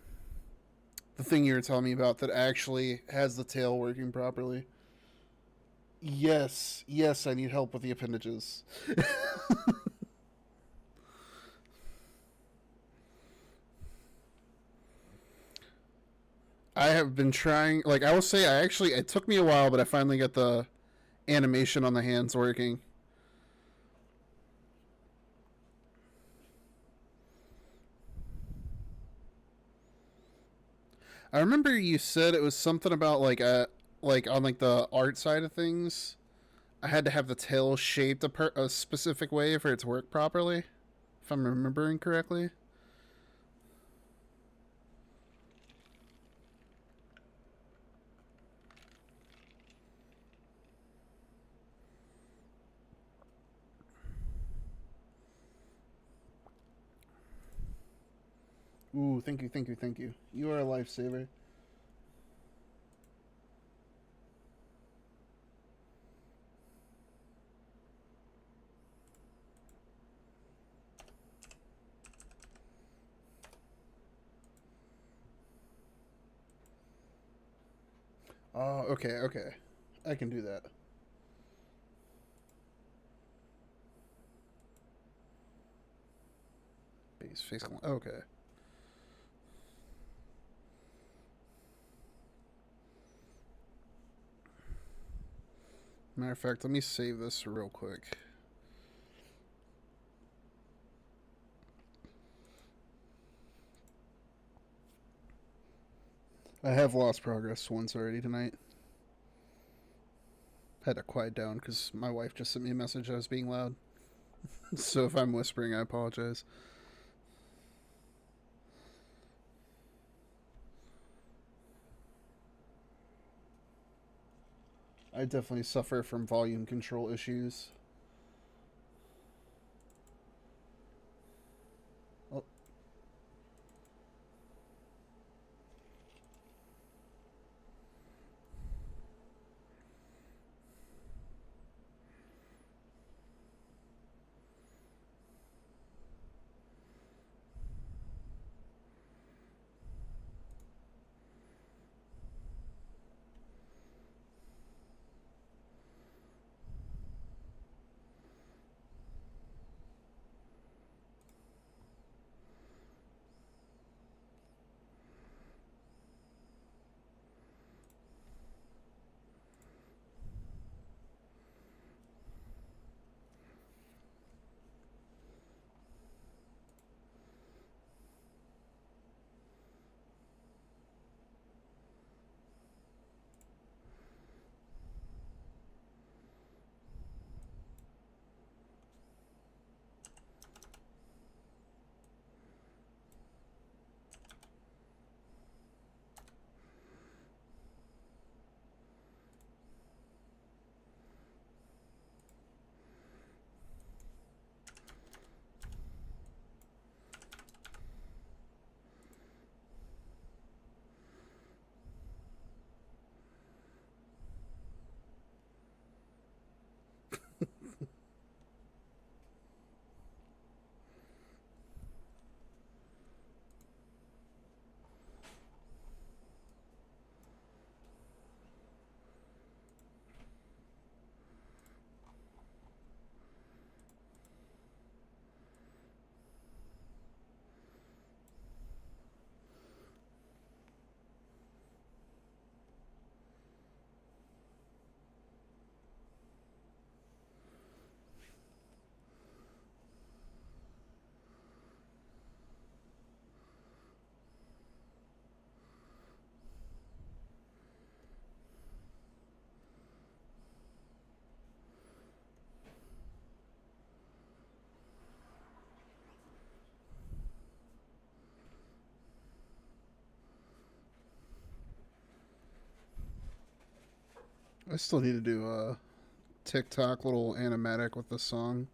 thing you were telling me about that actually has the tail working properly. Yes, I need help with the appendages. I have been trying. Like I will say, it took me a while, but I finally got the animation on the hands working. I remember you said it was something about like on like the art side of things. I had to have the tail shaped a specific way for it to work properly, if I'm remembering correctly. Ooh, thank you, thank you, thank you. You are a lifesaver. Oh, okay, okay. I can do that. Base face. Okay. Matter of fact, let me save this real quick. I have lost progress once already tonight. Had to quiet down because my wife just sent me a message I was being loud. So if I'm whispering, I apologize. I definitely suffer from volume control issues. Oh. I still need to do a TikTok little animatic with this song.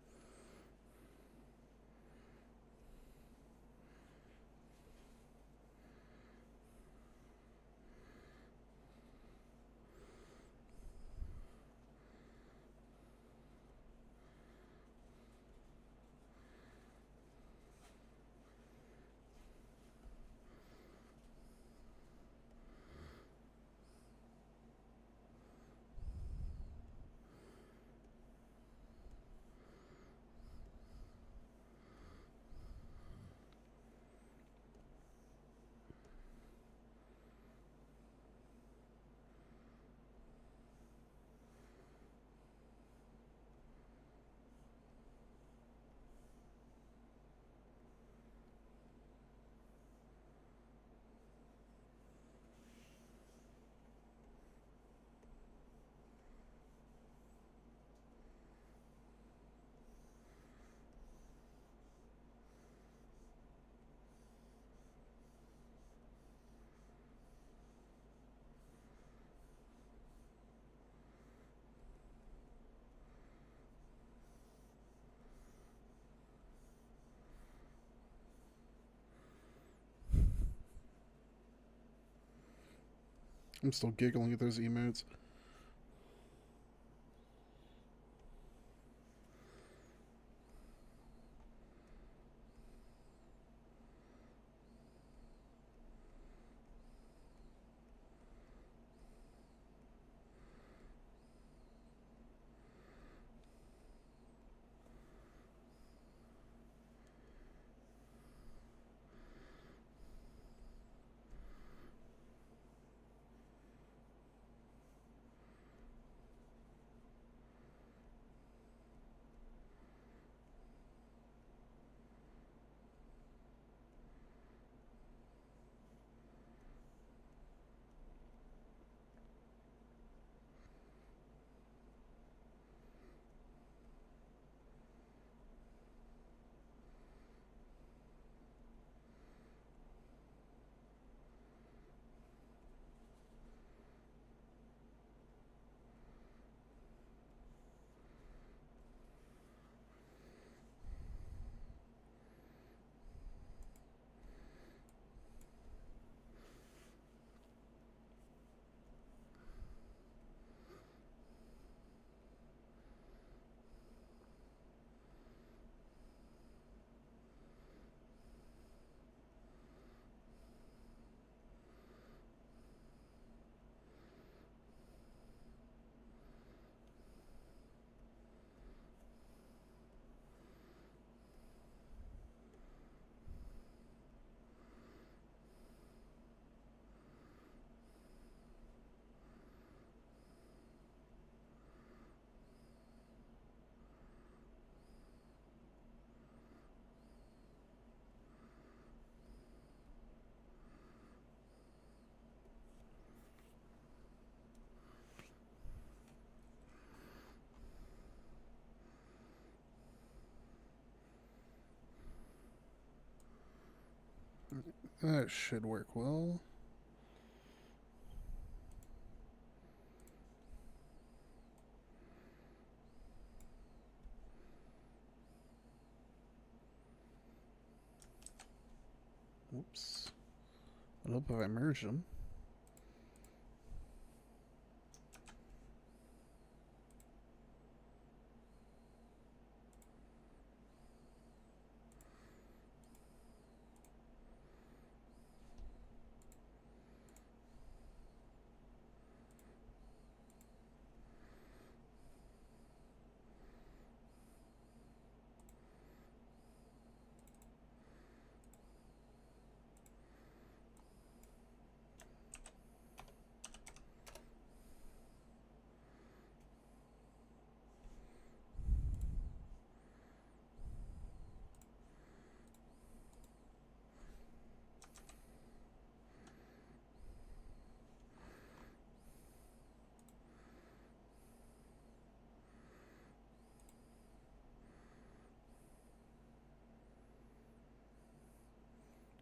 I'm still giggling at those emotes. That should work well. Whoops. I hope if I merge them.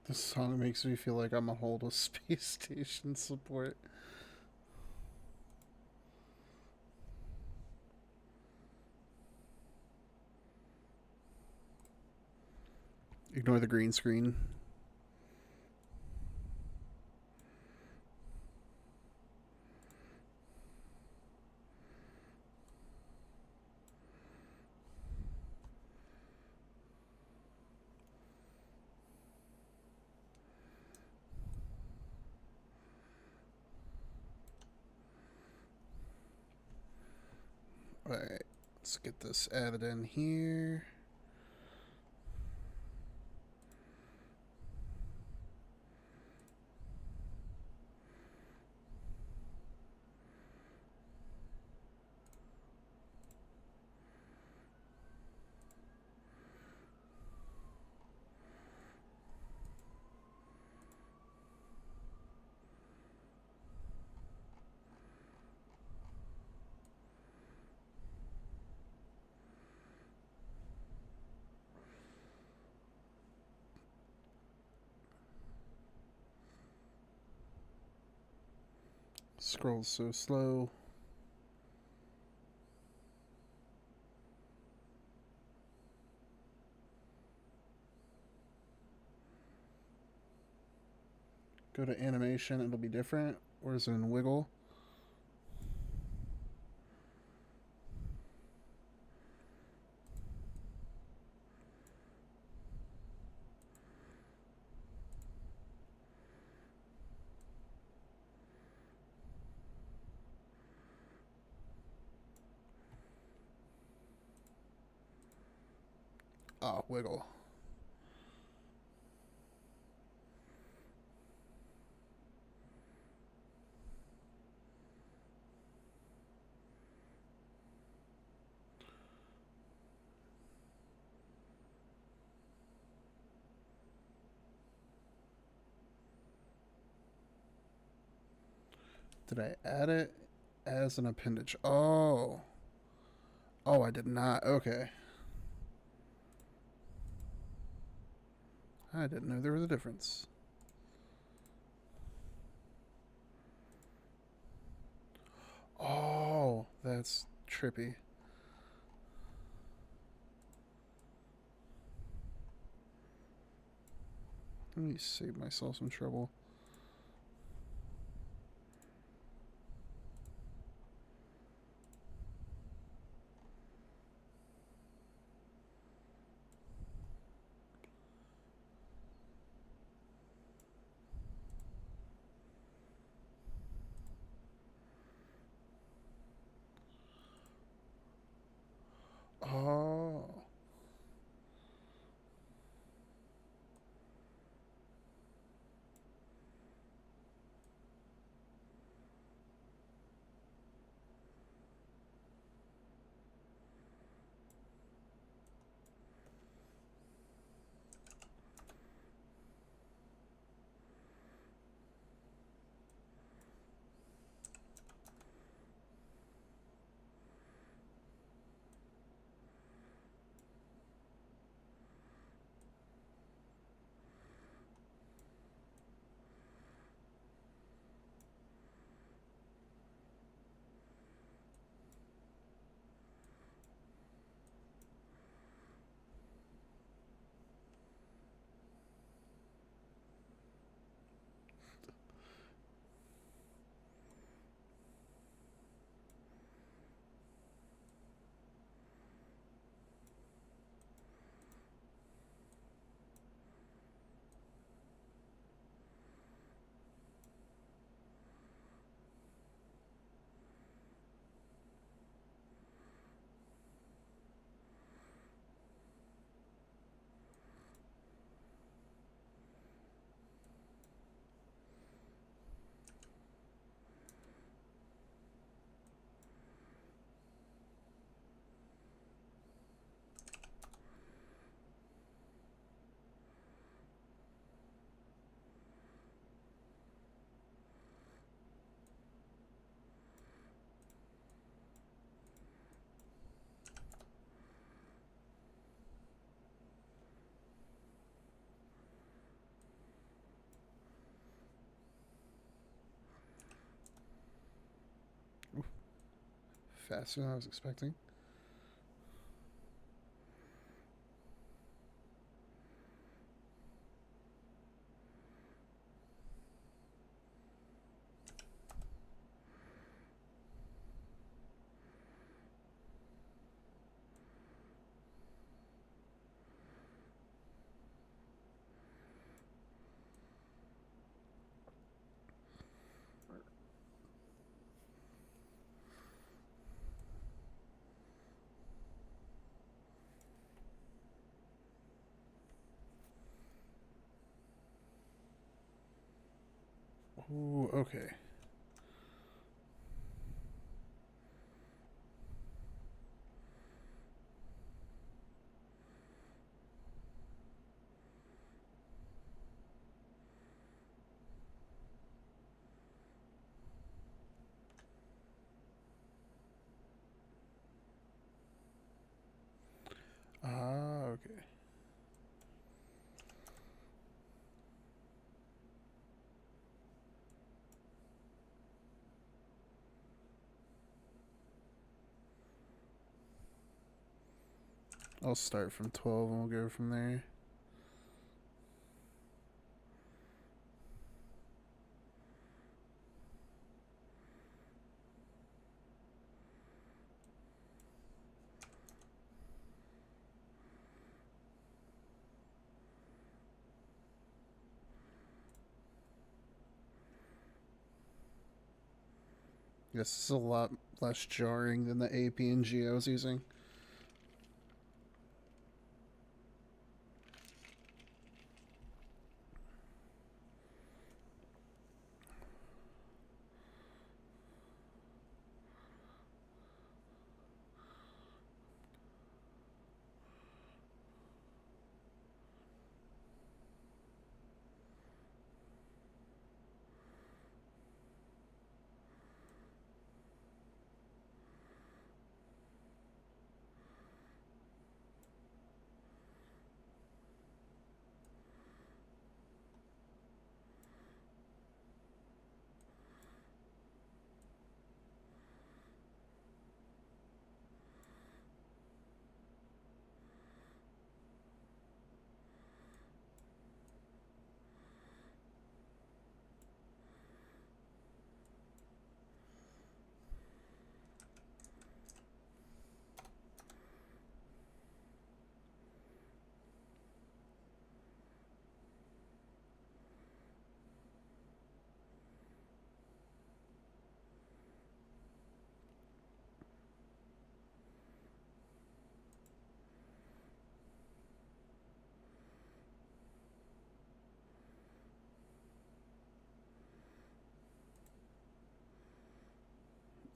This song makes me feel like I'm a hold of space station support. Ignore the green screen. Alright, let's get this added in here. Scrolls so slow. go to animation, it'll be different. Or is it in wiggle? Ah, wiggle. Did I add it as an appendage? Oh. Oh, I did not. Okay. I didn't know there was a difference. Oh, that's trippy. Let me save myself some trouble. Oh. Faster than I was expecting. Ooh, okay. Ah, okay. I'll start from 12 and we'll go from there. Yes, it's a lot less jarring than the APNG I was using.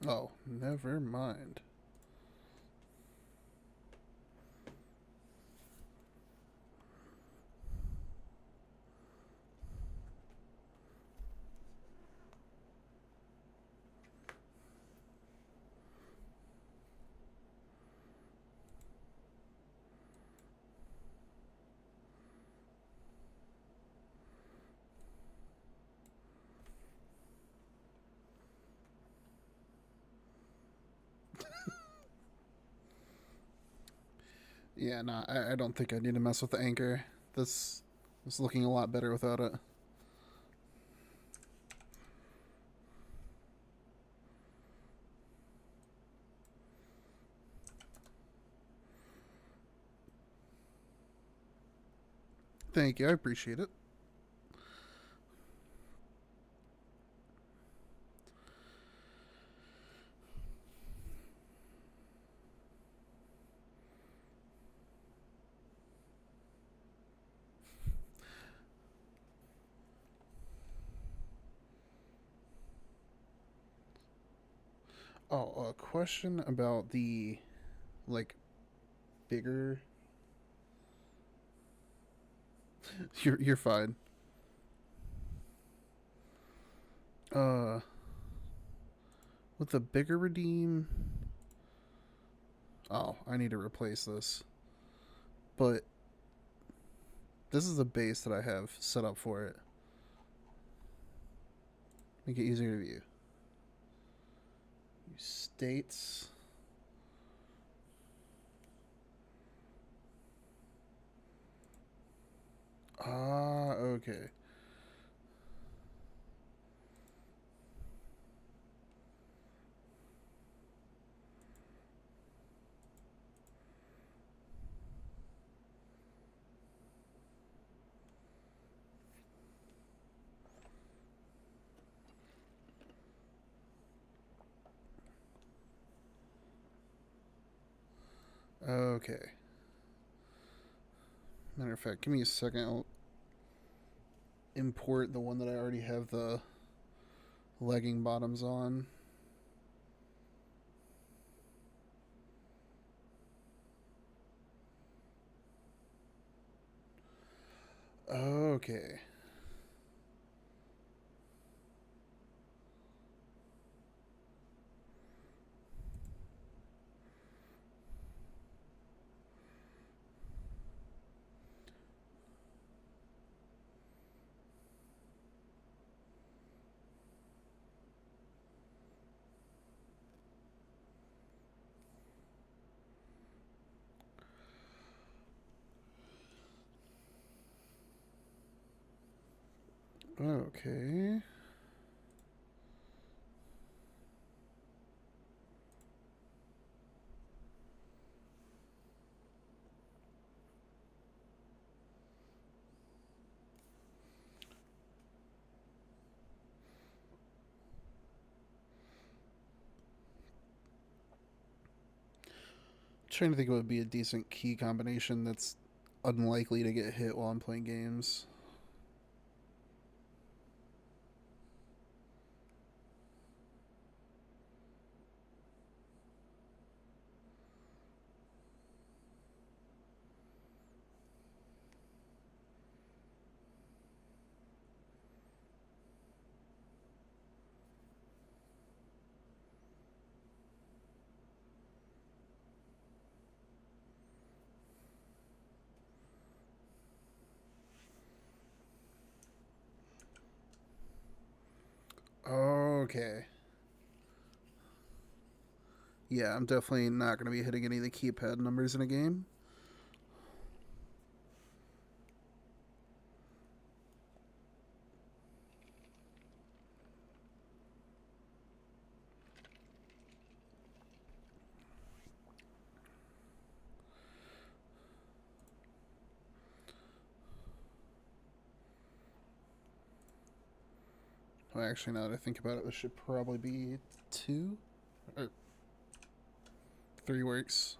Oh, never mind. Yeah, no, I don't think I need to mess with the anchor. This is looking a lot better without it. Thank you, I appreciate it. Oh, a question about the like bigger. You're fine. Uh, with the bigger redeem. Oh, I need to replace this. But this is the base that I have set up for it. Make it easier to view. States. Ah, okay. Okay. Matter of fact, give me a second. I'll import the one that I already have the legging bottoms on. Okay. Okay. Trying to think what would be a decent key combination that's unlikely to get hit while I'm playing games. Okay. Yeah, I'm definitely not going to be hitting any of the keypad numbers in a game. Well, actually, now that I think about it, this should probably be 2 or 3 works.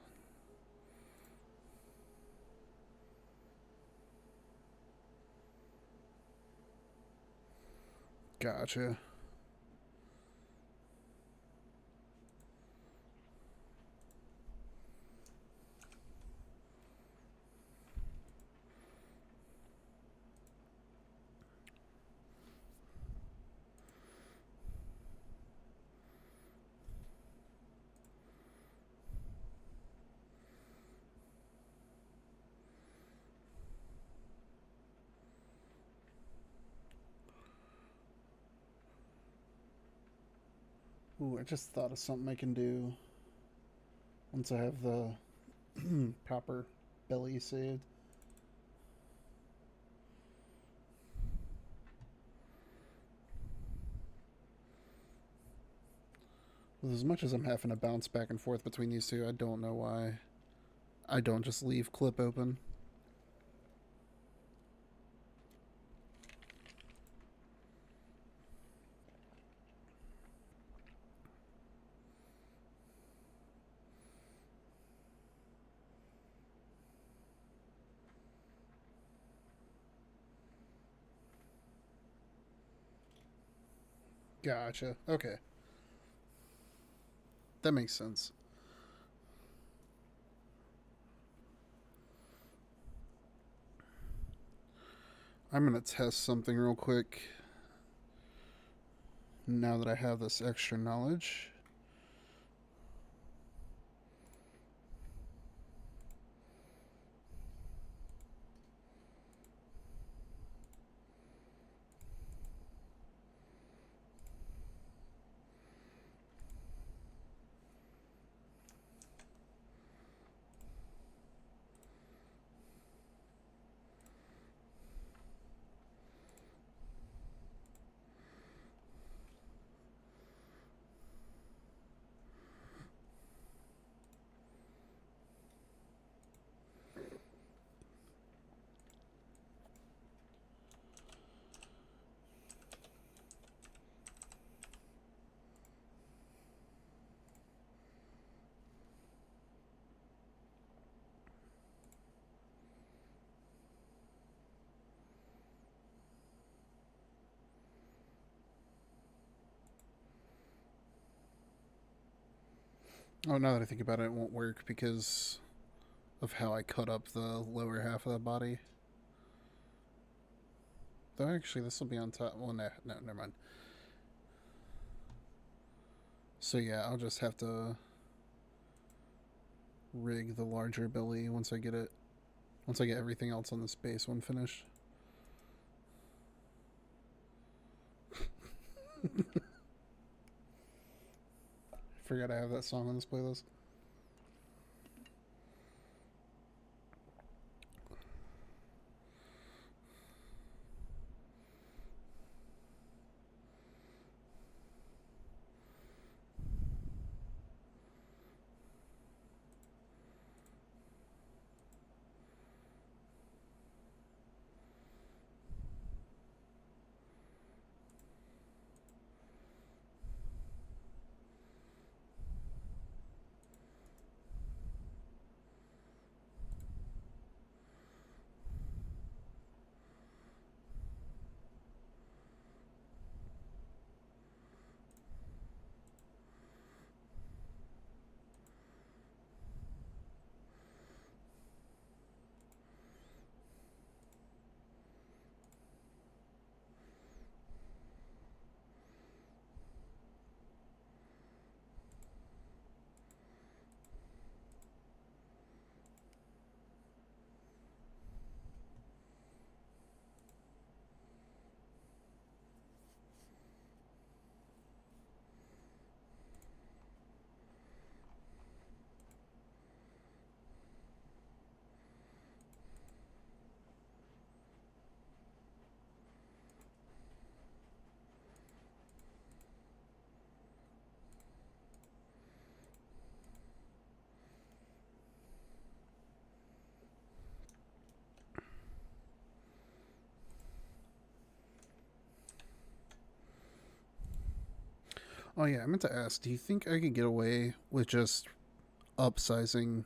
Gotcha. Ooh, I just thought of something I can do once I have the proper belly saved. With as much as I'm having to bounce back and forth between these two, I don't know why I don't just leave clip open. Gotcha. Okay. That makes sense. I'm going to test something real quick now that I have this extra knowledge. Oh, now that I think about it, it won't work because of how I cut up the lower half of the body. Though actually, this will be on top. Well, no, never mind. So yeah, I'll just have to rig the larger belly once I get it. Once I get everything else on this base one finished. Forgot I have that song on this playlist. Oh yeah, I meant to ask. Do you think I could get away with just upsizing,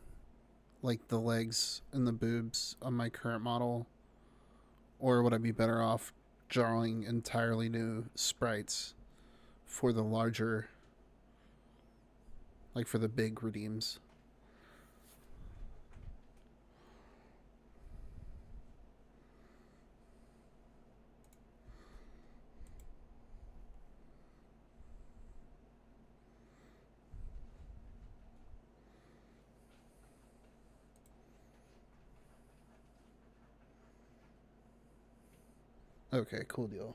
like the legs and the boobs on my current model, or would I be better off drawing entirely new sprites for the larger, like for the big redeems? Okay, cool deal.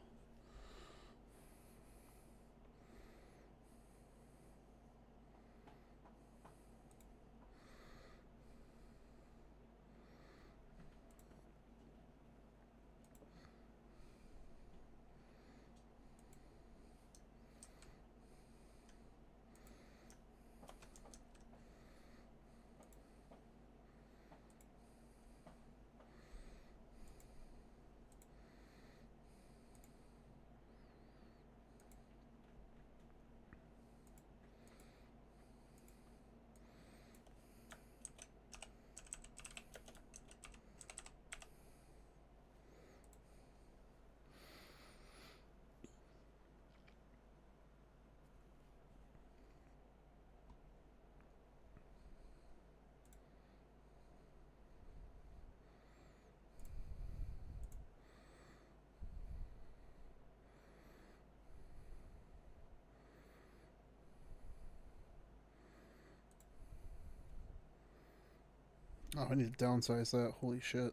Oh, I need to downsize that. Holy shit.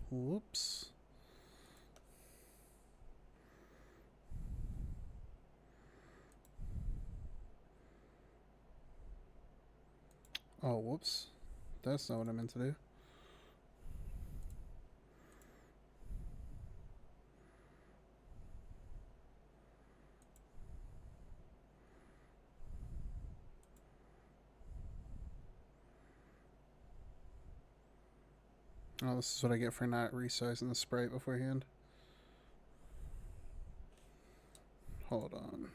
Whoops. Oh, whoops. That's not what I meant to do. Oh, this is what I get for not resizing the sprite beforehand. Hold on.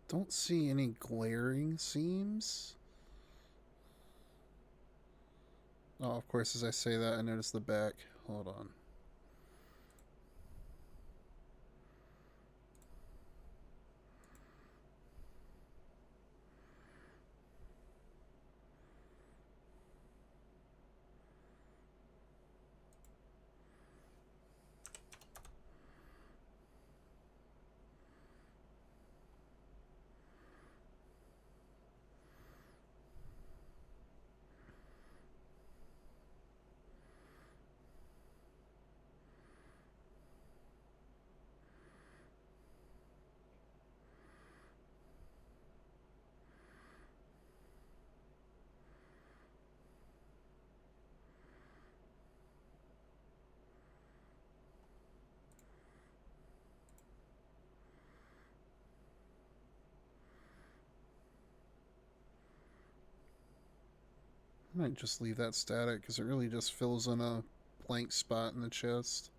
Don't see any glaring seams. Oh, of course, as I say that, I notice the back. Hold on. I might just leave that static because it really just fills in a blank spot in the chest.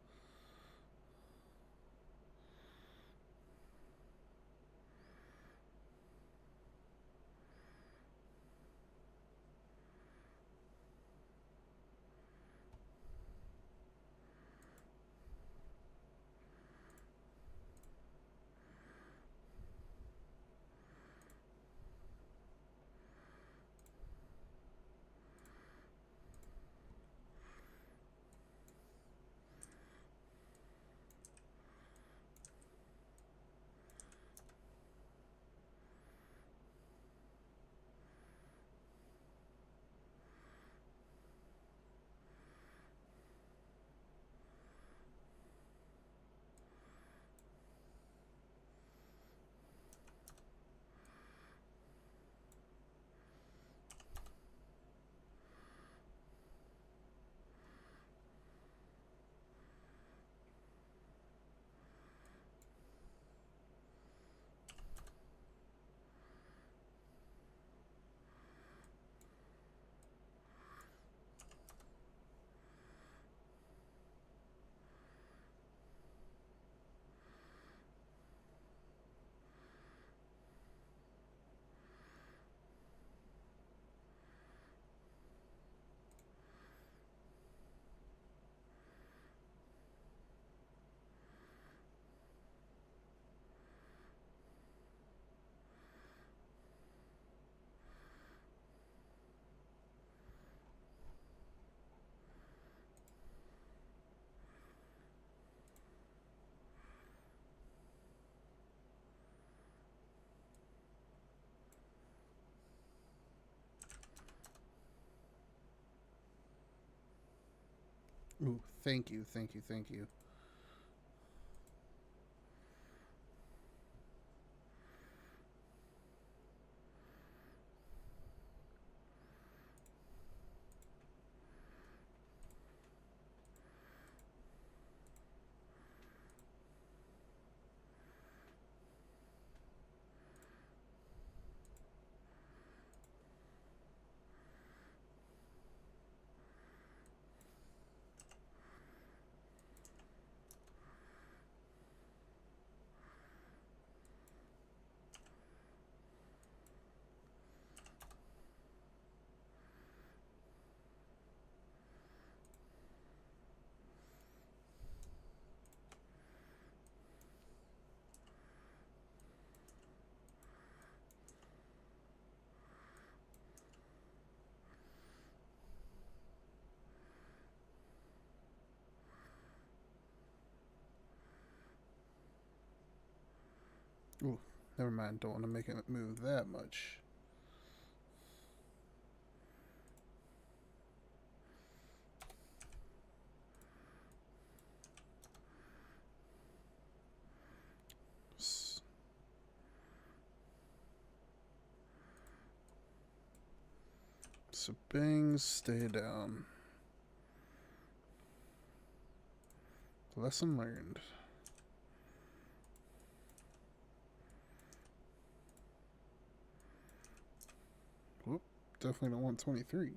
Ooh, thank you, thank you, thank you. Ooh, never mind. Don't want to make it move that much. So bangs, stay down. Lesson learned. Whoop, definitely don't want 23.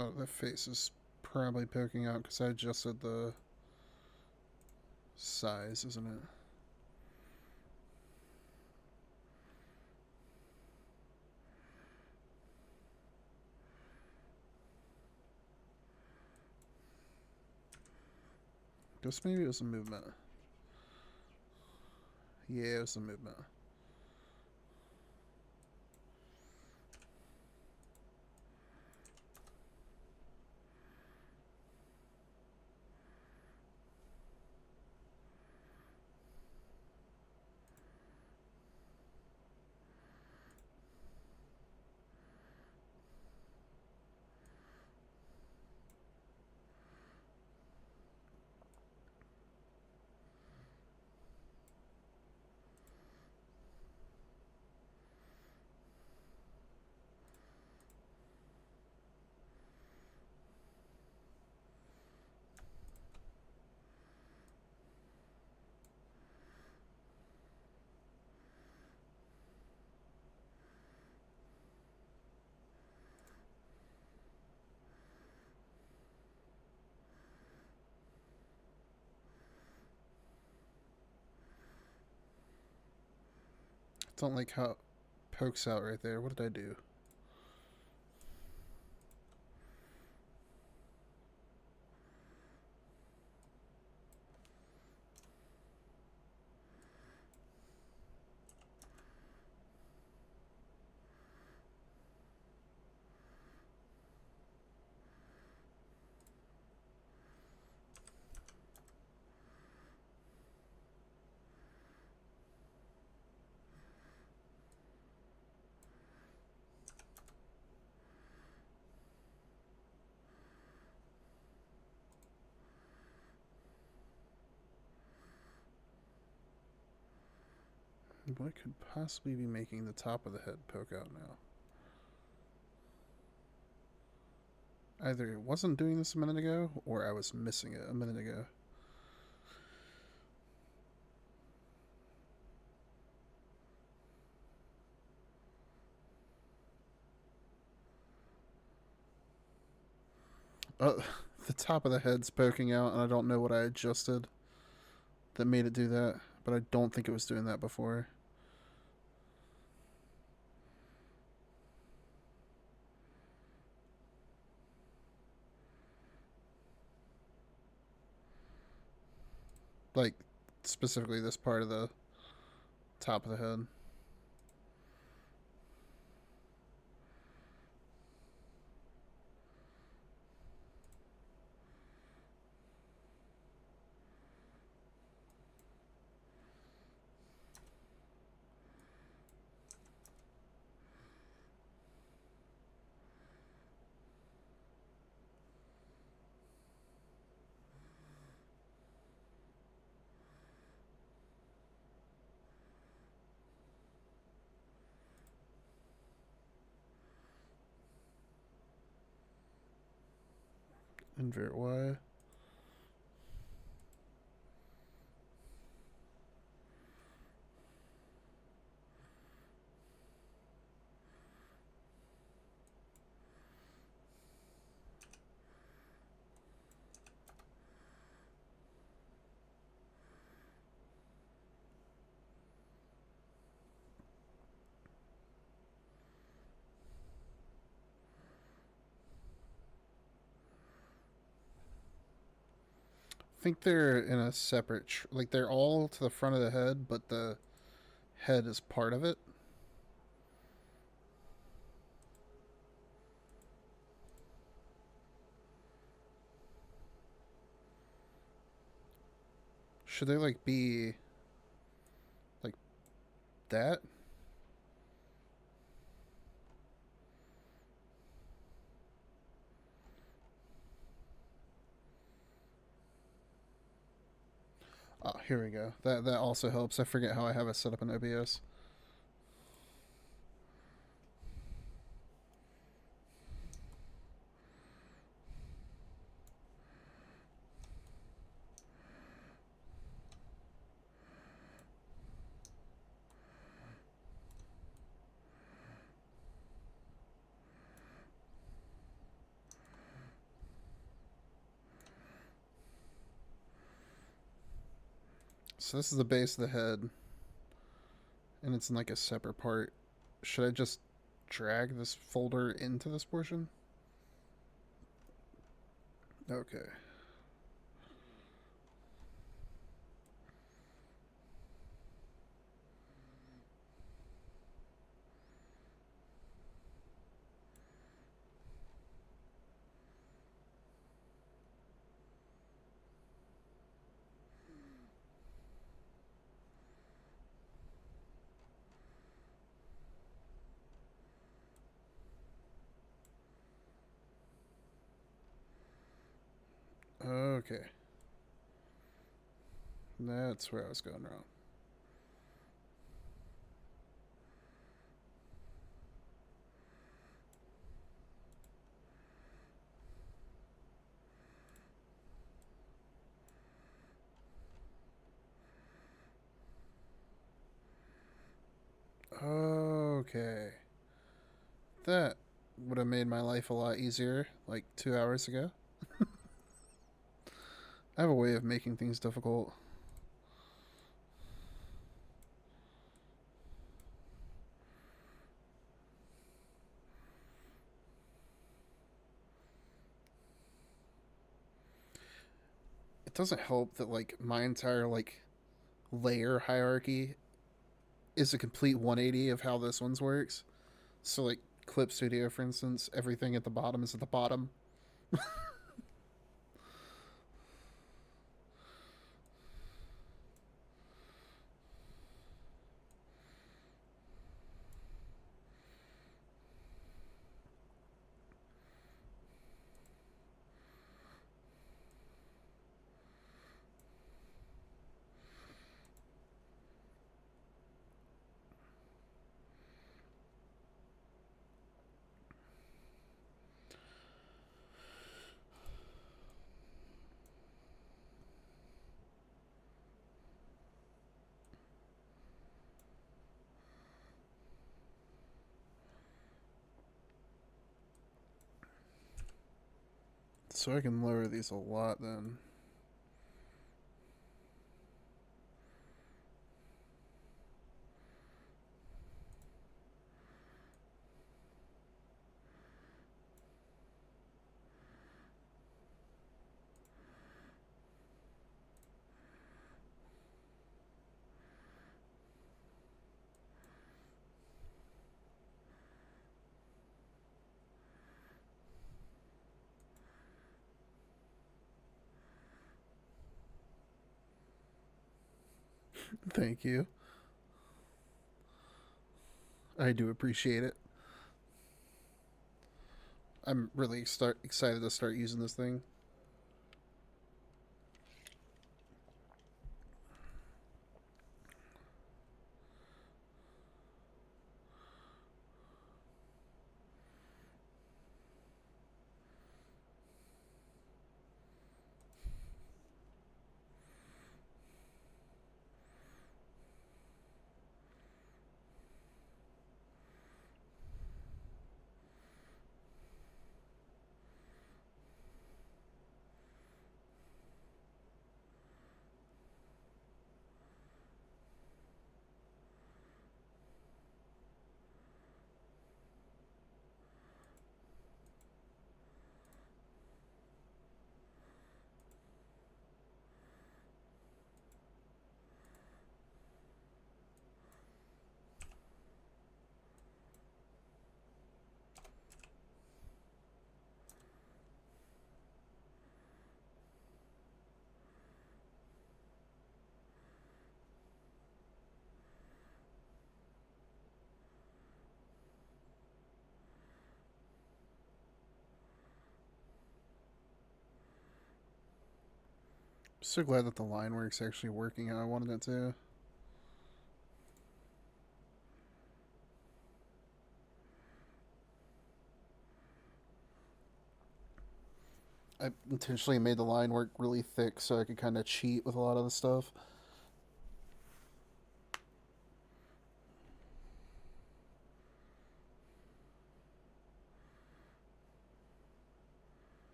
Oh, that face is probably poking out because I adjusted the size, isn't it? Guess maybe it was a movement. Yeah, it was a movement. Don't like how it pokes out right there. What did I do? What could possibly be making the top of the head poke out now? Either it wasn't doing this a minute ago, or I was missing it a minute ago. Oh, the top of the head's poking out, and I don't know what I adjusted that made it do that, but I don't think it was doing that before. Like, specifically this part of the top of the head. Invert Y. I think they're in a separate, like they're all to the front of the head, but the head is part of it. Should they like be like that? Oh, here we go. That also helps. I forget how I have it set up in OBS. So this is the base of the head, and it's in like a separate part. Should I just drag this folder into this portion? Okay. Okay. That's where I was going wrong. Okay. That would have made my life a lot easier like 2 hours ago. I have a way of making things difficult. It doesn't help that like my entire like layer hierarchy is a complete 180 of how this one's works. So like Clip Studio, for instance, everything at the bottom is at the bottom. So I can lower these a lot then. Thank you. I do appreciate it. I'm really excited to start using this thing. I'm so glad that the line work's actually working how I wanted it to. I intentionally made the line work really thick so I could kind of cheat with a lot of the stuff.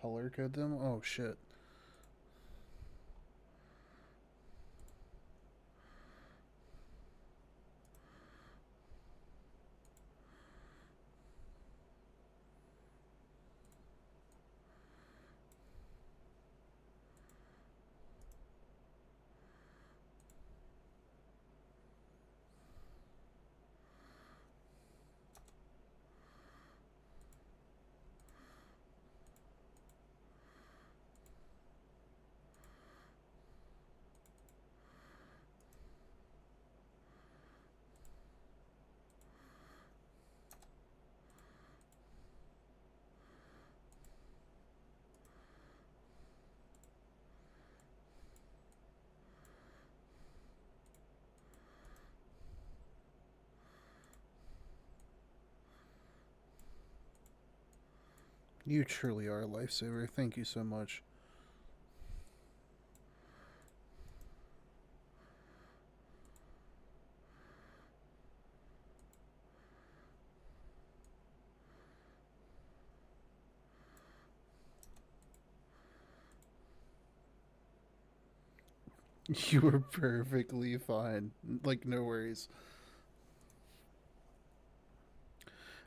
Color code them? Oh shit. You truly are a lifesaver. Thank you so much. You were perfectly fine. Like, no worries.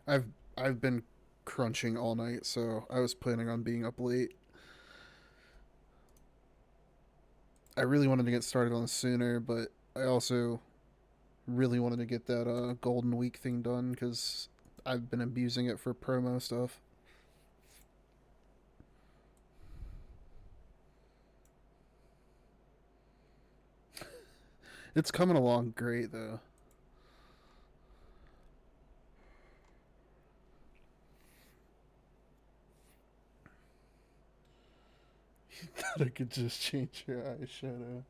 I've been crunching all night, so I was planning on being up late. I really wanted to get started on this sooner, but I also really wanted to get that Golden Week thing done because I've been abusing it for promo stuff. It's coming along great though. You thought I could just change your eyeshadow.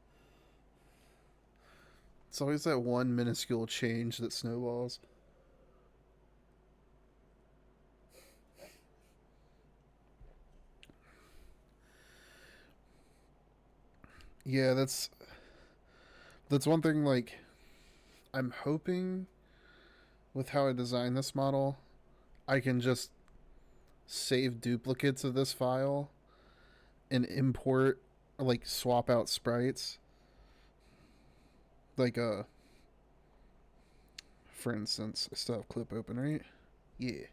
It's always that one minuscule change that snowballs. Yeah, that's one thing. Like, I'm hoping with how I designed this model, I can just save duplicates of this file and import, or like swap out sprites. Like, for instance, I still have clip open, right? Yeah.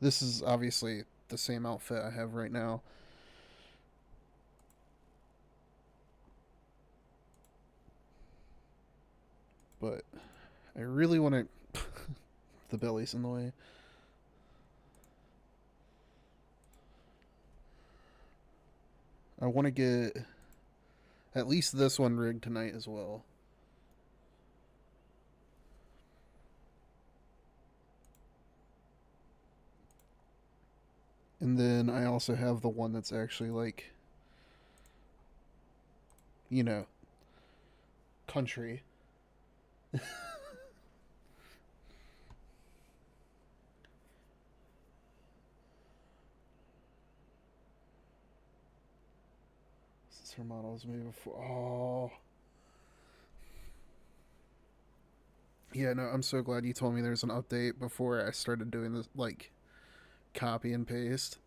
This is obviously the same outfit I have right now. But I really want to. The belly's in the way. I want to get at least this one rigged tonight as well. And then I also have the one that's actually like, you know, country. Since her model was made before. Oh. Yeah, no, I'm so glad you told me there's an update before I started doing this, like, copy and paste.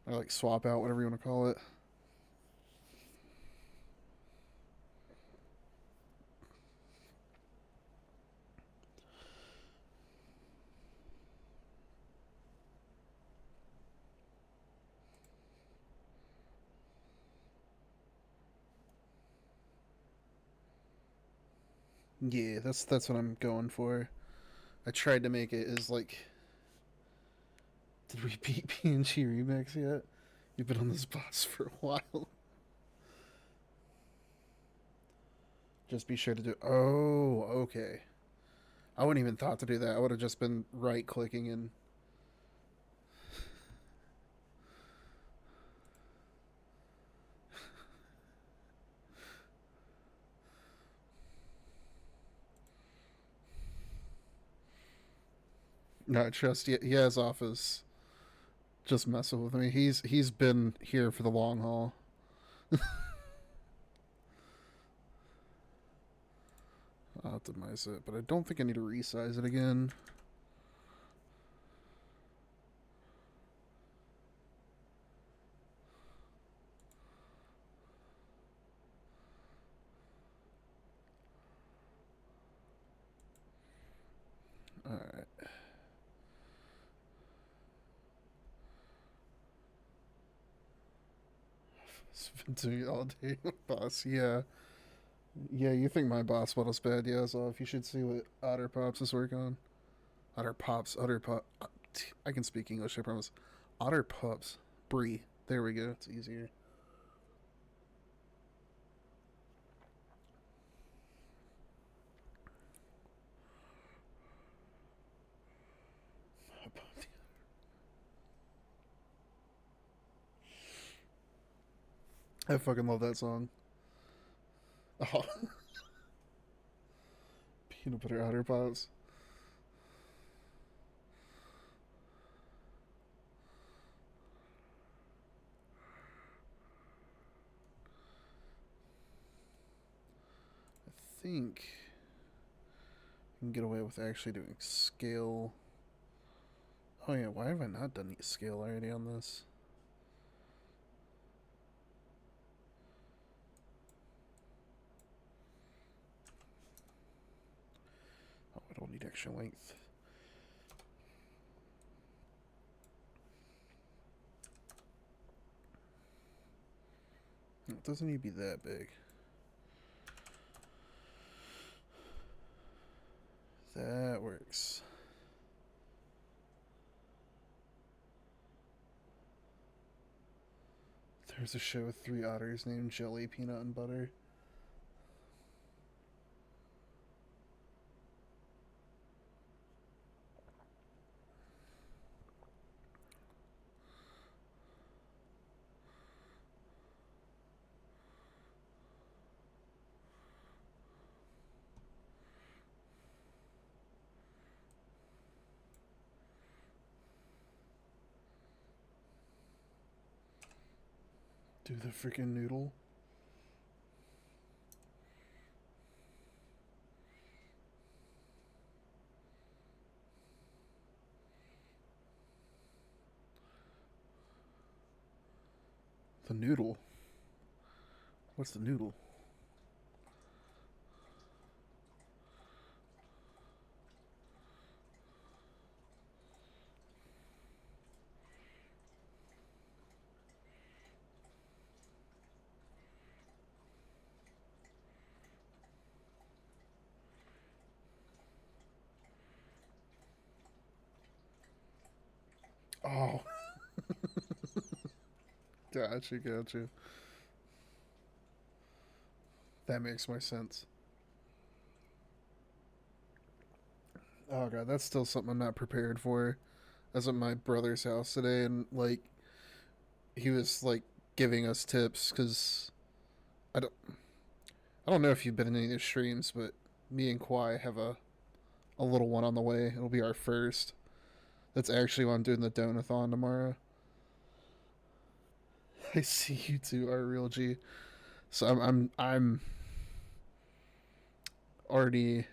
Or, like, swap out, whatever you want to call it. Yeah, that's what I'm going for. I tried to make it as, like, did we beat PNG Remix yet? You've been on this boss for a while. Just be sure to do. Oh, okay. I wouldn't even thought to do that. I would have just been right clicking and. No, trust he has office. Just messing with me. He's been here for the long haul. I'll optimize it, but I don't think I need to resize it again. Alright. It's been doing it all day, boss. Yeah. Yeah, you think my boss model's bad? Yeah, so if you should see what Otter Pops is working on. Otter Pop. I can speak English, I promise. Otter Pups. Brie. There we go. It's easier. I fucking love that song. Oh. Peanut butter Otter Pops. I think I can get away with actually doing scale. Oh yeah, why have I not done scale already on this? Oh, I don't need extra length. It doesn't need to be that big. That works. There's a show with 3 otters named Jelly, Peanut, and Butter. Do the freaking noodle. The noodle? What's the noodle? Oh, gotcha. That makes more sense. Oh god, that's still something I'm not prepared for. I was at my brother's house today, and like he was like giving us tips because I don't I don't know if you've been in any of the streams, but me and Kwai have a little one on the way. It'll be our first. That's actually why I'm doing the donathon tomorrow. I see you two are real G. So I'm already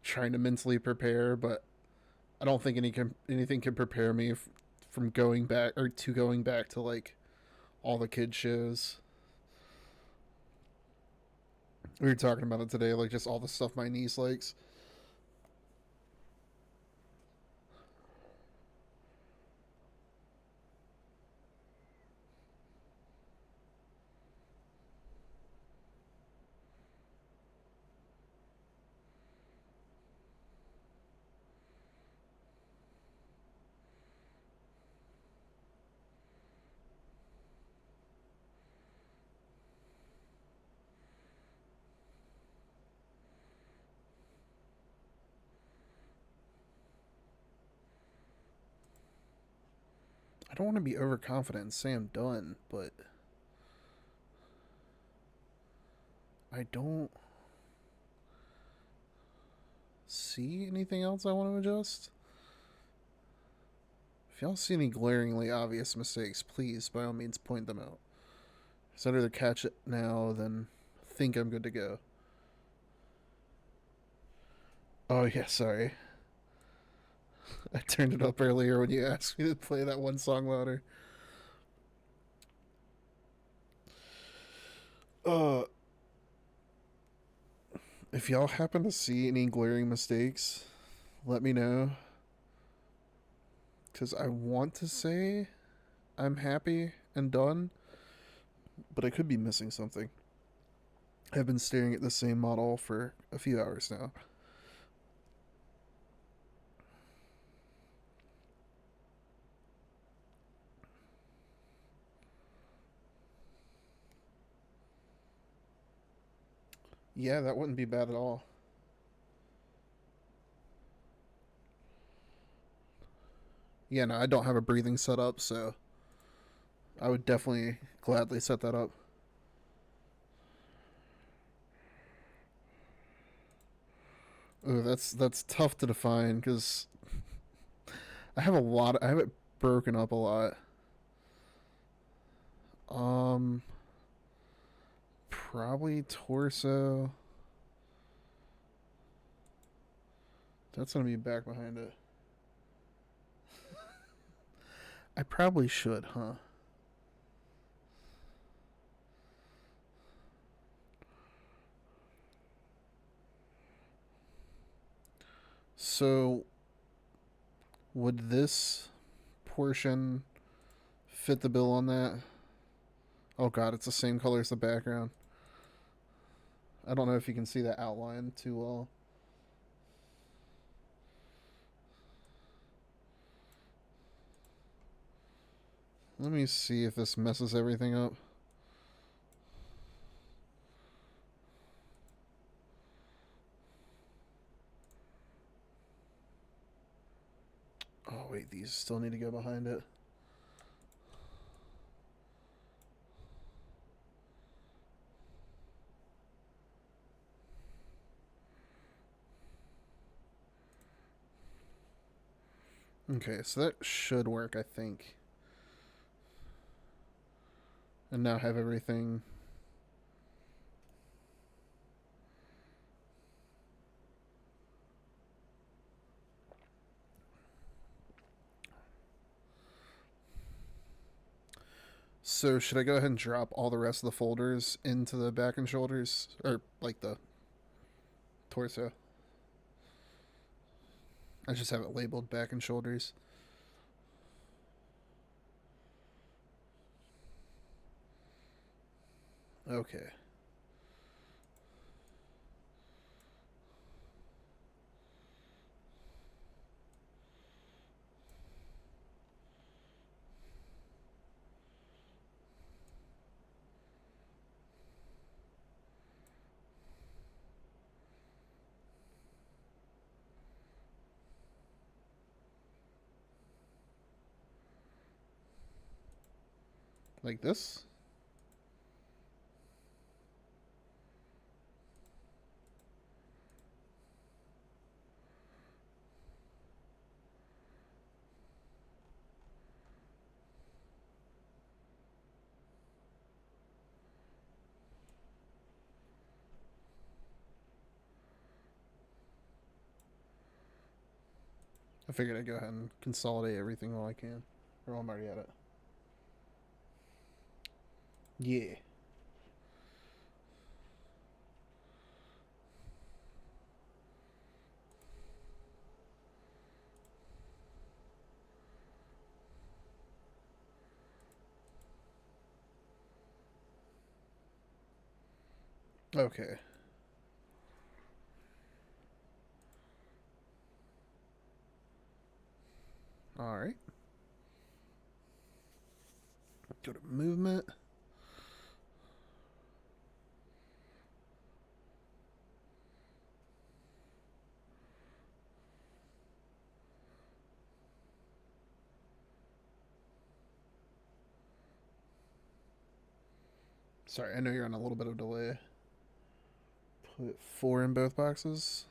trying to mentally prepare, but I don't think anything can prepare me from going back or to going back to like all the kid shows. We were talking about it today, like just all the stuff my niece likes. I don't want to be overconfident and say I'm done, but I don't see anything else I want to adjust. If y'all see any glaringly obvious mistakes, please, by all means, point them out. It's better to catch it now than think I'm good to go. Oh, yeah, sorry. I turned it up earlier when you asked me to play that one song louder. Uh, if y'all happen to see any glaring mistakes, let me know. Because I want to say I'm happy and done, but I could be missing something. I've been staring at the same model for a few hours now. Yeah, that wouldn't be bad at all. Yeah, no, I don't have a breathing set up, so I would definitely gladly set that up. Oh, that's tough to define because I have a lot. I have it broken up a lot. Um, Probably torso. That's gonna be back behind it. I probably should, huh? So, would this portion fit the bill on that? Oh god, it's the same color as the background. I don't know if you can see that outline too well. Let me see if this messes everything up. Oh wait, these still need to go behind it. Okay, so that should work, I think. And now have everything. So should I go ahead and drop all the rest of the folders into the back and shoulders? Or like the torso? I just have it labeled back and shoulders. Okay. Like this? I figured I'd go ahead and consolidate everything while I can. Or while I'm already at it. Yeah. Okay. Alright. Go to movement. Sorry, I know you're on a little bit of delay. Put 4 in both boxes.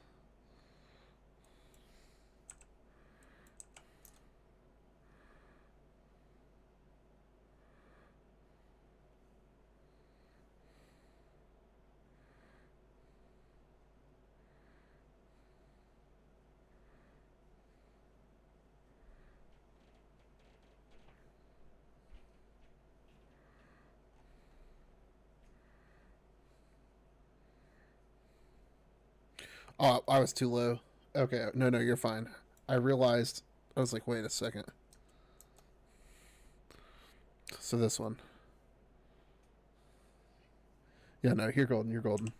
Oh, I was too low. Okay, no, you're fine. I realized, I was like, wait a second. So this one. Yeah, no, you're golden, you're golden.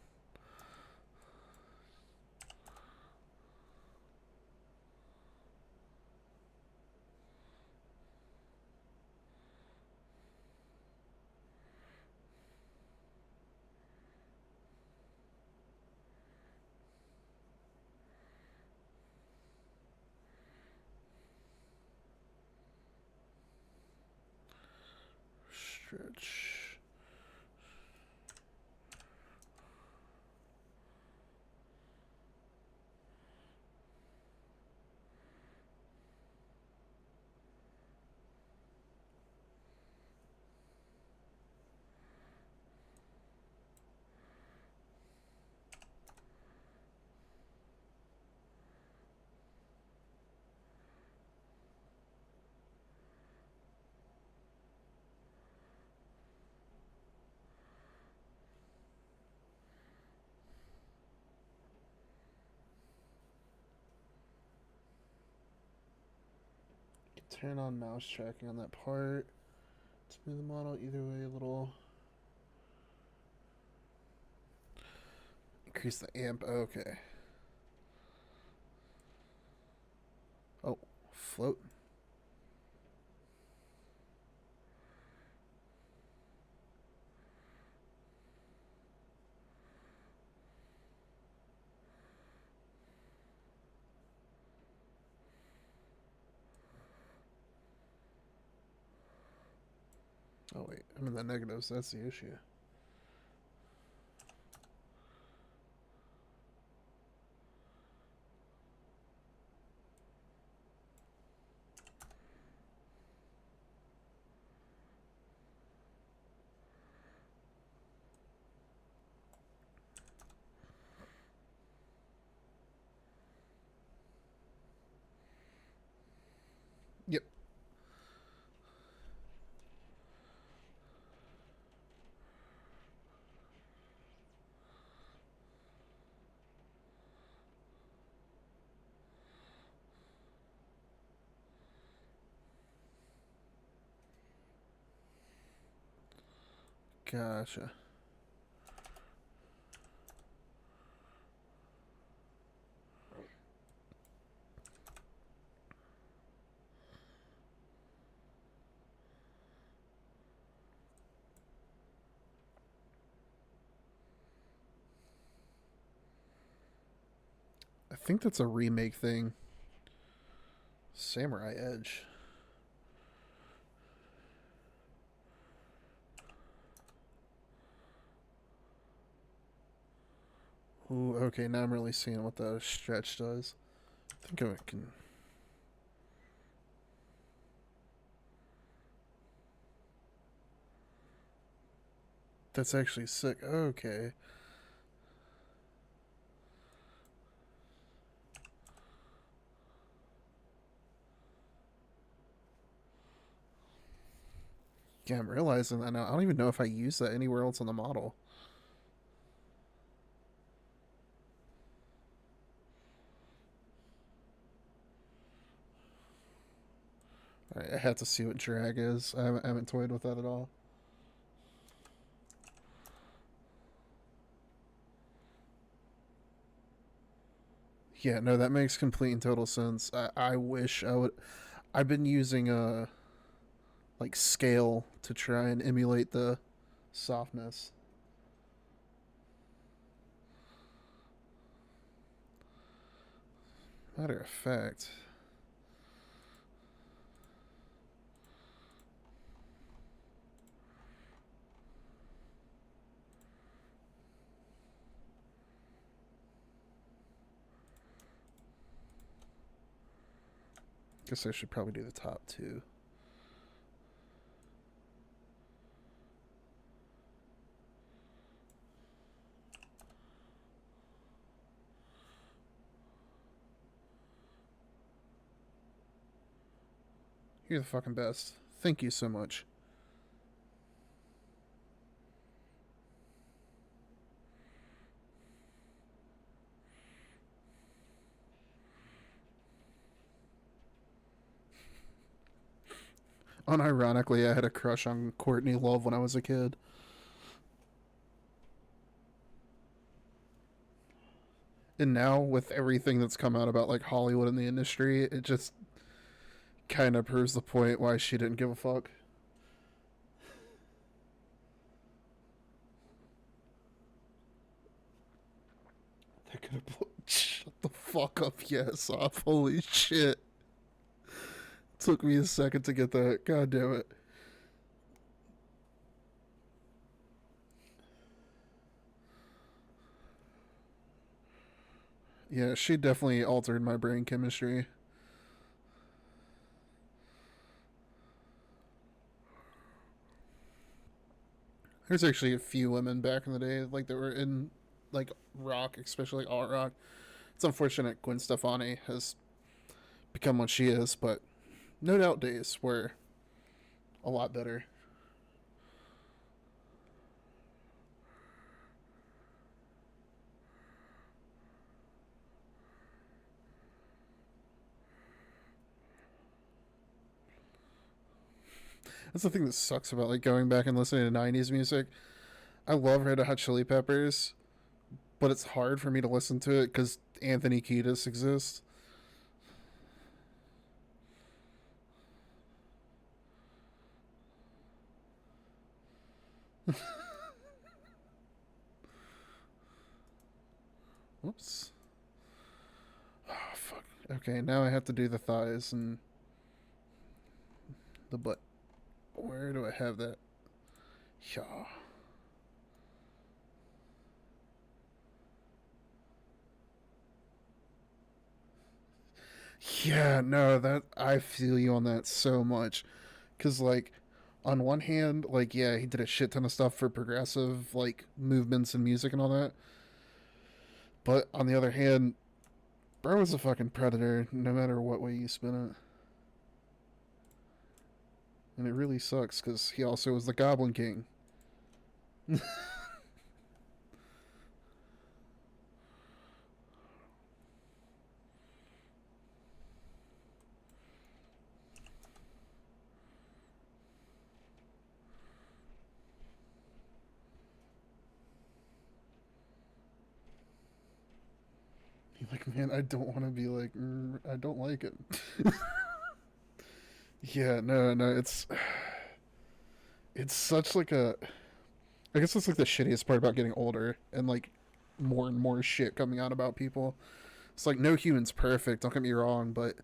Stretch. Turn on mouse tracking on that part. Smooth the model either way a little. Increase the amp. Okay. Oh, float. Oh wait, I'm in the negatives. That's the issue. Yep. Gotcha. I think that's a remake thing. Samurai Edge. Ooh, okay, now I'm really seeing what the stretch does. I think I can. That's actually sick. Okay. Yeah, I'm realizing that now. I don't even know if I use that anywhere else on the model. Alright, I have to see what drag is. I haven't toyed with that at all. Yeah, no, that makes complete and total sense. I wish I would. I've been using like scale to try and emulate the softness. Matter of fact, guess I should probably do the top two. You're the fucking best. Thank you so much. Unironically, I had a crush on Courtney Love when I was a kid. And now, with everything that's come out about like Hollywood and the industry, it just kind of proves the point why she didn't give a fuck. They're gonna shut the fuck up, yes, off. Holy shit. Took me a second to get that. God damn it. Yeah, she definitely altered my brain chemistry. There's actually a few women back in the day, like that were in like rock, especially alt rock. It's unfortunate Gwen Stefani has become what she is, but No Doubt days were a lot better. That's the thing that sucks about like going back and listening to '90s music. I love Red Hot Chili Peppers, but it's hard for me to listen to it because Anthony Kiedis exists. Whoops. Oh fuck. Okay, now I have to do the thighs and the butt. Where do I have that? Yeah. Yeah, no, that I feel you on that so much. Cause like on one hand, like yeah, he did a shit ton of stuff for progressive like movements and music and all that. But on the other hand, bro was a fucking predator, no matter what way you spin it. And it really sucks because he also was the Goblin King. You're like, man, I don't want to be like, I don't like it. Yeah, no, no, it's such like a. I guess that's like the shittiest part about getting older and like more and more shit coming out about people. It's like no human's perfect. Don't get me wrong, but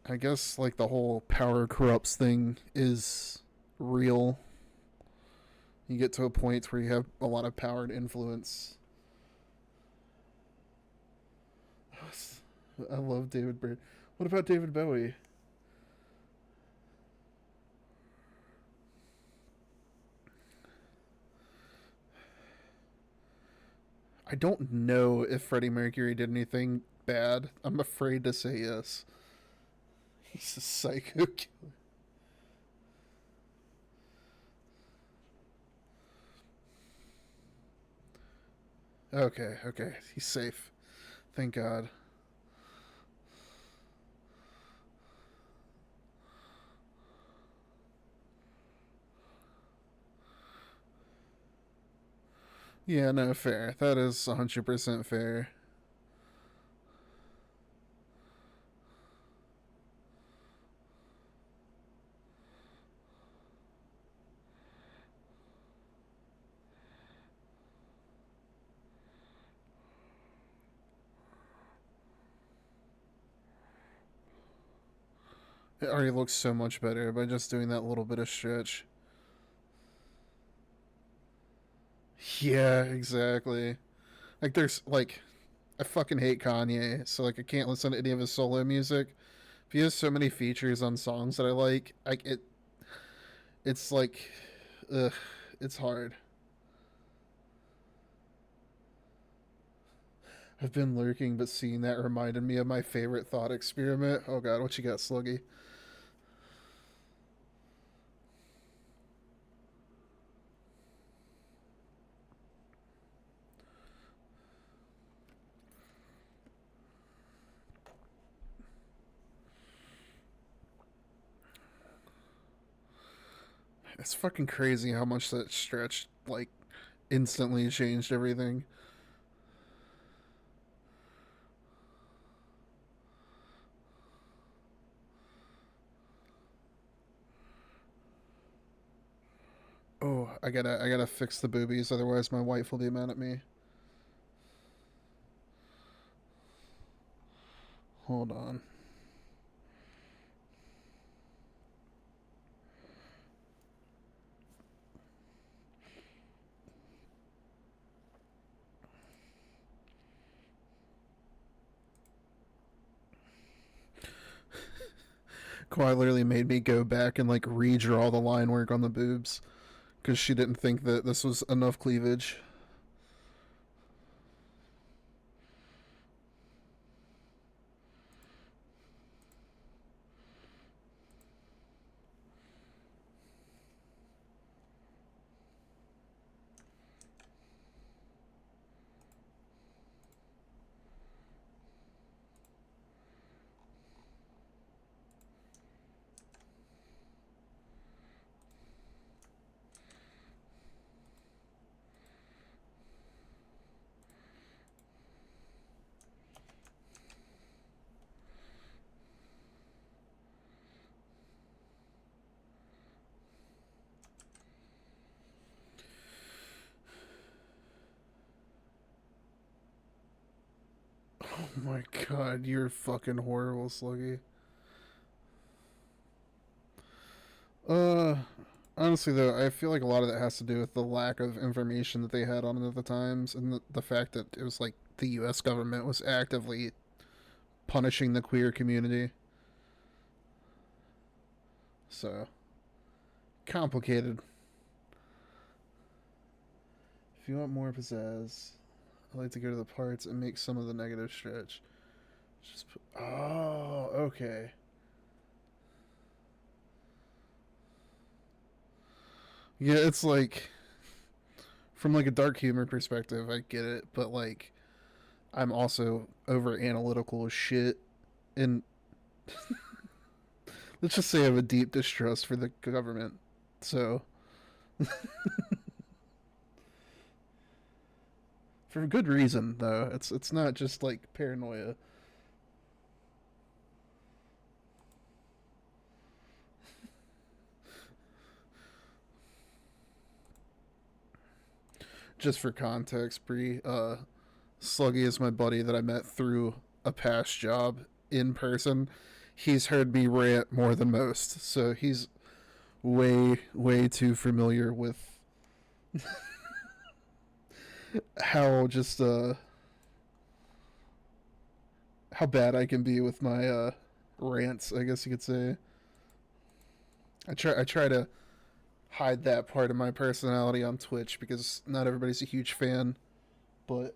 I guess like the whole power corrupts thing is real. You get to a point where you have a lot of power and influence. I love David Byrne. What about David Bowie? I don't know if Freddie Mercury did anything bad. I'm afraid to say yes. He's a psycho killer. Okay, okay. He's safe. Thank God. Yeah, no, fair. That is 100% fair. It already looks so much better by just doing that little bit of stretch. Yeah, exactly. Like, there's, like, I fucking hate Kanye, so, like, I can't listen to any of his solo music. He has so many features on songs that I like it's like, ugh, it's hard. I've been lurking, but seeing that reminded me of my favorite thought experiment. Oh god, what you got, Sluggy? It's fucking crazy how much that stretch, like, instantly changed everything. Oh, I gotta fix the boobies, otherwise my wife will be mad at me. Hold on. Kawhi literally made me go back and like redraw the line work on the boobs because she didn't think that this was enough cleavage. Oh my god, you're fucking horrible, Sluggy. Uh, Honestly though, I feel like a lot of that has to do with the lack of information that they had on it at the times, and the fact that it was like the U.S. government was actively punishing the queer community. So complicated. If you want more pizzazz, I like to go to the parts and make some of the negative stretch. Just put, oh, okay. Yeah, it's like from like a dark humor perspective, I get it, but like I'm also over analytical as shit, and let's just say I have a deep distrust for the government. So for good reason though, it's not just like paranoia. Just for context, Bree, Sluggy is my buddy that I met through a past job in person. He's heard me rant more than most, so he's way too familiar with how just how bad I can be with my rants, I guess you could say. I try to hide that part of my personality on Twitch because not everybody's a huge fan, but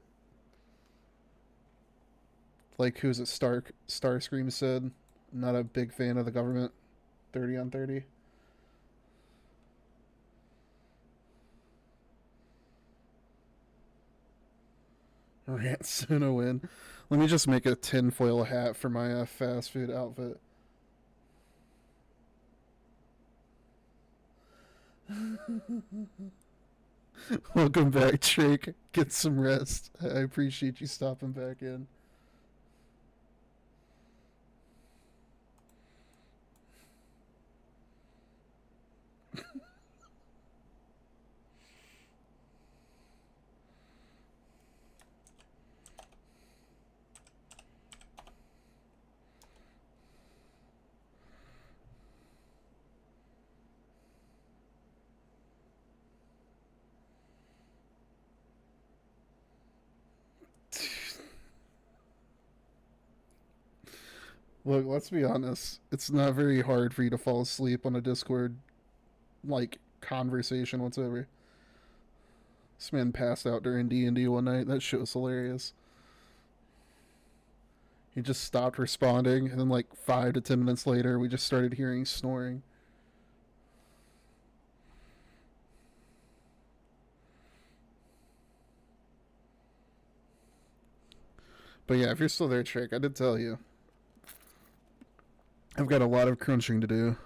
like who's it Starscream said, I'm not a big fan of the government. 30 on 30. Rant soon a win. Let me just make a tinfoil hat for my fast food outfit. Welcome back, Drake. Get some rest. I appreciate you stopping back in. Look, let's be honest. It's not very hard for you to fall asleep on a Discord like conversation whatsoever. This man passed out during D&D one night. That shit was hilarious. He just stopped responding, and then like 5 to 10 minutes later, we just started hearing snoring. But yeah, if you're still there, Trick, I did tell you. I've got a lot of crunching to do.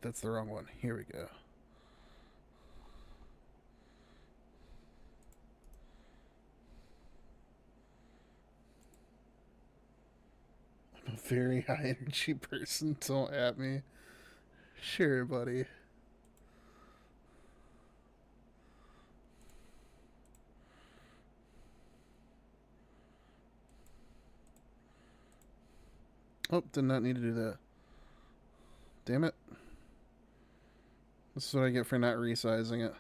that's the wrong one. Here we go. I'm a very high energy person. Don't at me. Sure, buddy. Oh, did not need to do that. Damn it. This is what I get for not resizing it.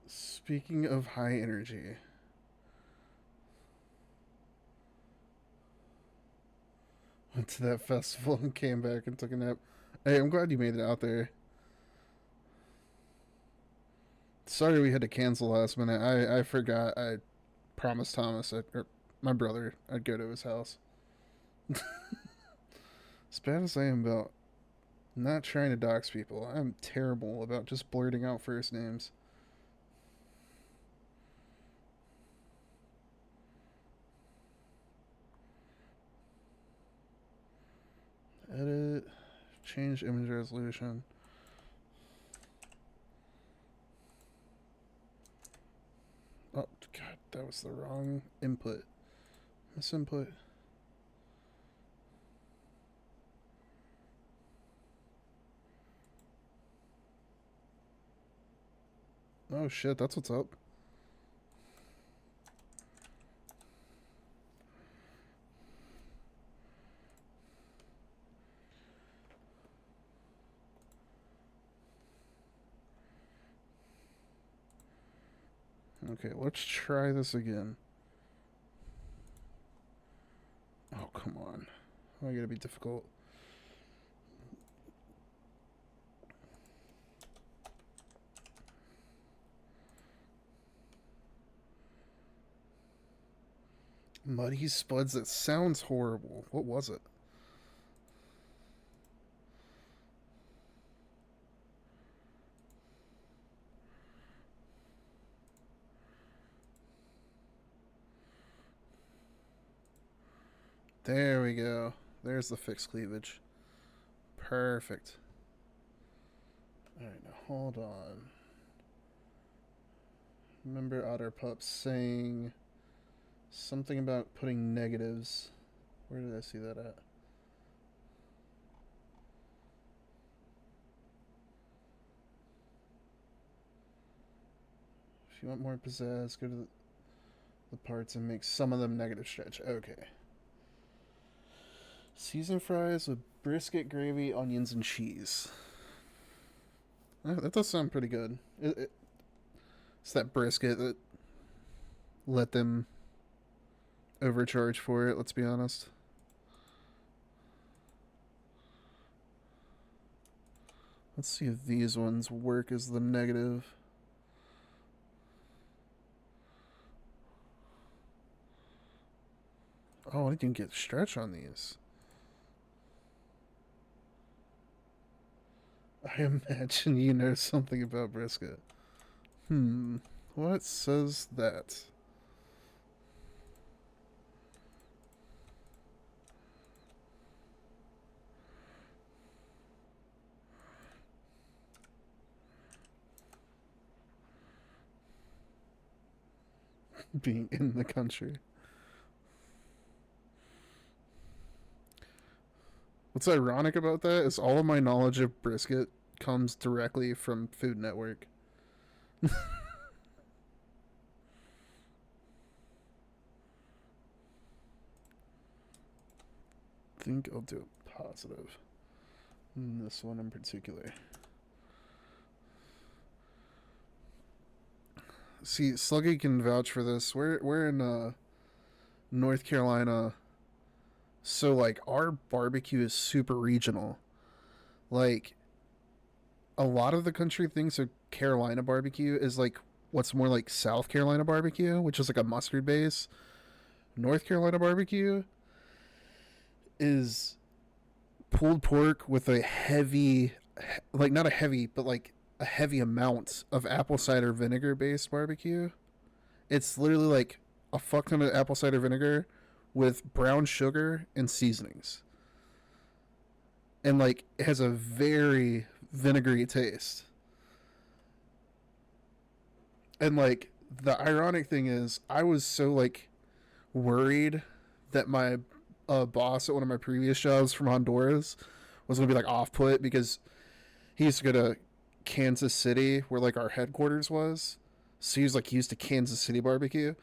Speaking of high energy, went to that festival and came back and took a nap. Hey, I'm glad you made it out there. Sorry we had to cancel last minute. I forgot. I promised Thomas, or my brother, I'd go to his house. As bad as I am about not trying to dox people, I'm terrible about just blurting out first names. Edit, change image resolution. Oh, God, that was the wrong input. Misinput. Oh shit, that's what's up. Okay, let's try this again. Oh, come on. I gotta be difficult. Muddy Spuds, that sounds horrible. What was it? There we go. There's the fixed cleavage. Perfect. Alright, now hold on. Remember Otter Pup saying something about putting negatives. Where did I see that at? If you want more pizzazz, go to the parts and make some of them negative stretch. Okay. Seasoned fries with brisket, gravy, onions, and cheese. That does sound pretty good. It's that brisket that let them overcharge for it, let's be honest. Let's see if these ones work as the negative. Oh, I didn't get stretch on these. I imagine you know something about brisket. What says that? Being in the country. What's ironic about that is all of my knowledge of brisket comes directly from Food Network. I think I'll do a positive. This one in particular. See, Sluggy can vouch for this. We're in North Carolina, so like our barbecue is super regional. Like a lot of the country thinks of Carolina barbecue is like what's more like South Carolina barbecue, which is like a mustard base. North Carolina barbecue is pulled pork with a heavy, like not a heavy, but like a heavy amount of apple cider vinegar based barbecue. It's literally like a fuck ton of apple cider vinegar with brown sugar and seasonings. And like it has a very vinegary taste. And like the ironic thing is I was so like worried that my boss at one of my previous jobs from Honduras was going to be like off put because he used to go to Kansas City where like our headquarters was. So he was like used to Kansas City barbecue.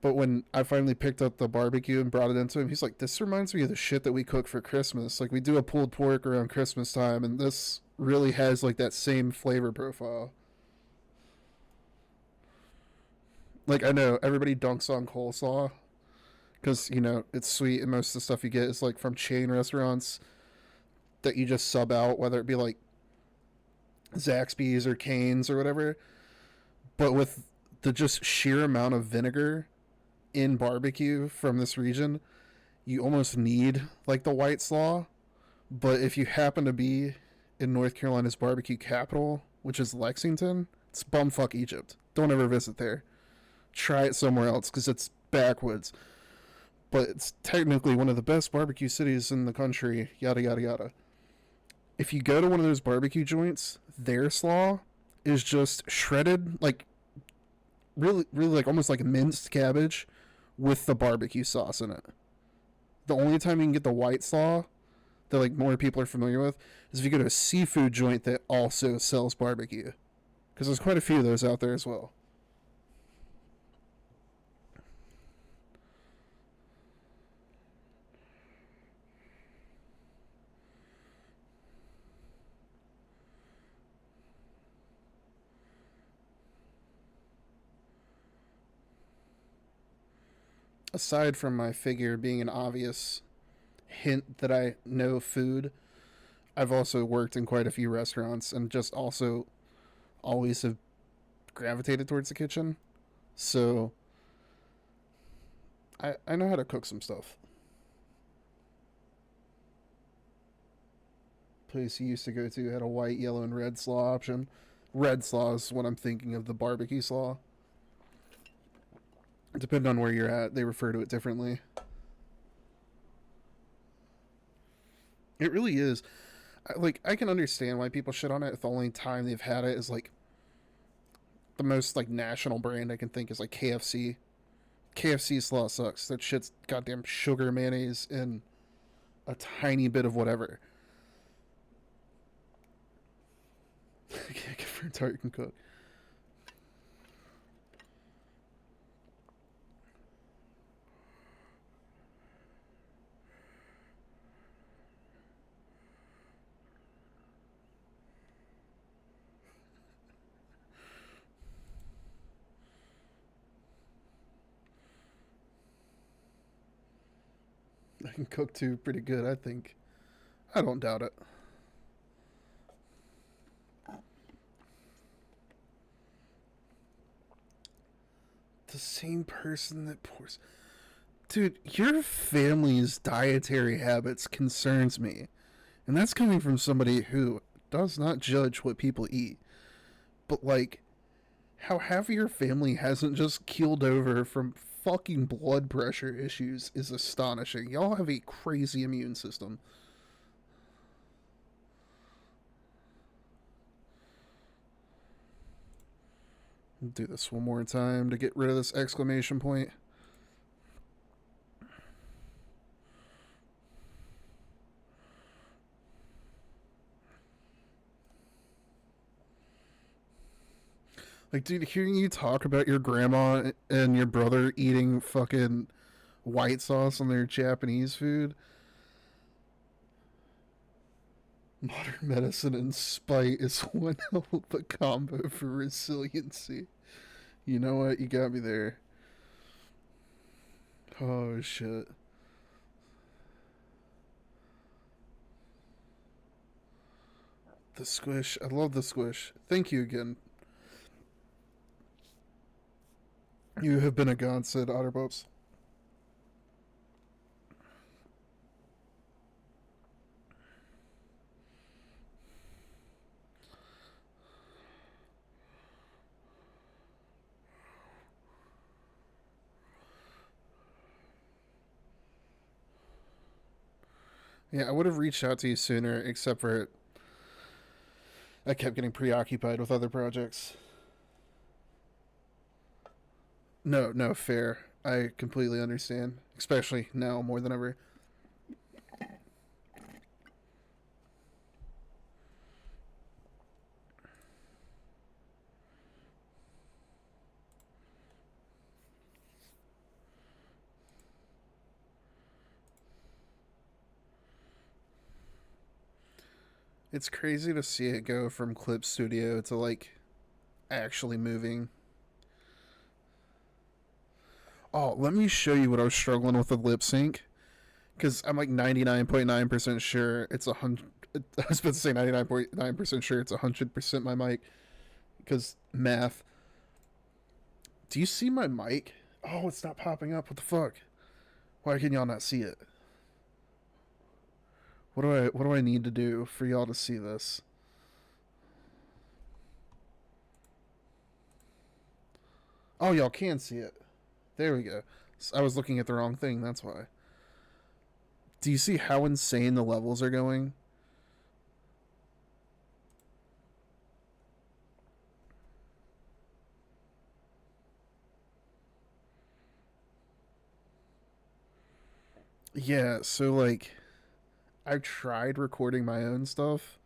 But when I finally picked up the barbecue and brought it into him, he's like, "This reminds me of the shit that we cook for Christmas. Like we do a pulled pork around Christmas time, and this really has like that same flavor profile." Like I know everybody dunks on coleslaw because you know it's sweet, and most of the stuff you get is like from chain restaurants that you just sub out, whether it be like Zaxby's or Cane's or whatever. But with the just sheer amount of vinegar in barbecue from this region, you almost need like the white slaw. But if you happen to be in North Carolina's barbecue capital, which is Lexington, it's bumfuck Egypt. Don't ever visit there. Try it somewhere else because it's backwoods. But it's technically one of the best barbecue cities in the country, yada yada yada. If you go to one of those barbecue joints, their slaw is just shredded, like really, really like almost like minced cabbage with the barbecue sauce in it. The only time you can get the white slaw that like more people are familiar with is if you go to a seafood joint that also sells barbecue, because there's quite a few of those out there as well. Aside from my figure being an obvious hint that I know food, I've also worked in quite a few restaurants and just also always have gravitated towards the kitchen. So I know how to cook some stuff. Place you used to go to had a white, yellow, and red slaw option. Red slaw is what I'm thinking of, the barbecue slaw. Depending on where you're at, they refer to it differently. It really is. Like, I can understand why people shit on it if the only time they've had it is like the most like national brand I can think is like KFC. KFC slaw sucks. That shit's goddamn sugar, mayonnaise, and a tiny bit of whatever. I can't confirm Tart can cook. I can cook too pretty good, I think. I don't doubt it. The same person that pours. Dude, your family's dietary habits concerns me. And that's coming from somebody who does not judge what people eat. But like, how half of your family hasn't just keeled over from fucking blood pressure issues is astonishing. Y'all have a crazy immune system. Do this one more time to get rid of this exclamation point. Like, dude, hearing you talk about your grandma and your brother eating fucking white sauce on their Japanese food, modern medicine and spite is one hell of a combo for resiliency. You know what? You got me there. Oh, shit. The squish. I love the squish. Thank you again. You have been a god, said Otterpops. Yeah, I would have reached out to you sooner, except for I kept getting preoccupied with other projects. No, no, fair. I completely understand, especially now more than ever. It's crazy to see it go from Clip Studio to like actually moving. Oh, let me show you what I was struggling with lip sync because I'm like 99.9% sure it's a hundred. I was about to say 99.9% sure it's 100% my mic because math. Do you see my mic? Oh, it's not popping up. What the fuck? Why can y'all not see it? What do I need to do for y'all to see this? Oh, y'all can see it. There we go. I was looking at the wrong thing. That's why. Do you see how insane the levels are going? Yeah, so like I've tried recording my own stuff.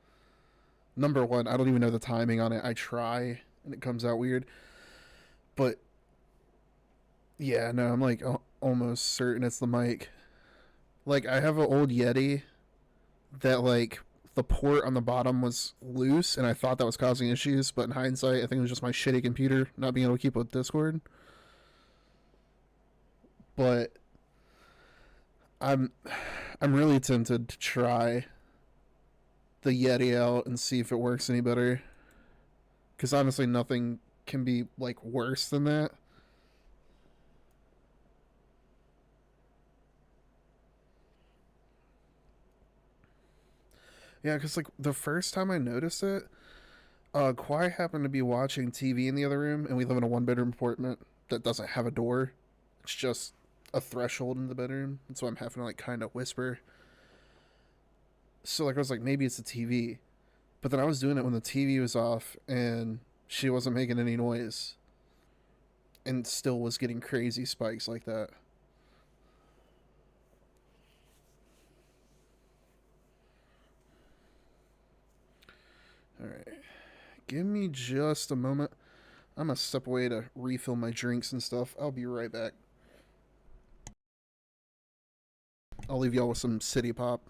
Number one, I don't even know the timing on it. I try and it comes out weird. But yeah, no, I'm like almost certain it's the mic. Like I have an old Yeti that like the port on the bottom was loose and I thought that was causing issues, but in hindsight I think it was just my shitty computer not being able to keep with Discord. But I'm I'm really tempted to try the Yeti out and see if it works any better. Because honestly, nothing can be like worse than that. Yeah, because like the first time I noticed it, Kwai happened to be watching TV in the other room, and we live in a one-bedroom apartment that doesn't have a door. It's just a threshold in the bedroom, and so I'm having to like kind of whisper. So like I was like, maybe it's the TV, but then I was doing it when the TV was off and she wasn't making any noise, and still was getting crazy spikes like that. All right, give me just a moment. I'm gonna step away to refill my drinks and stuff. I'll be right back. I'll leave y'all with some city pop.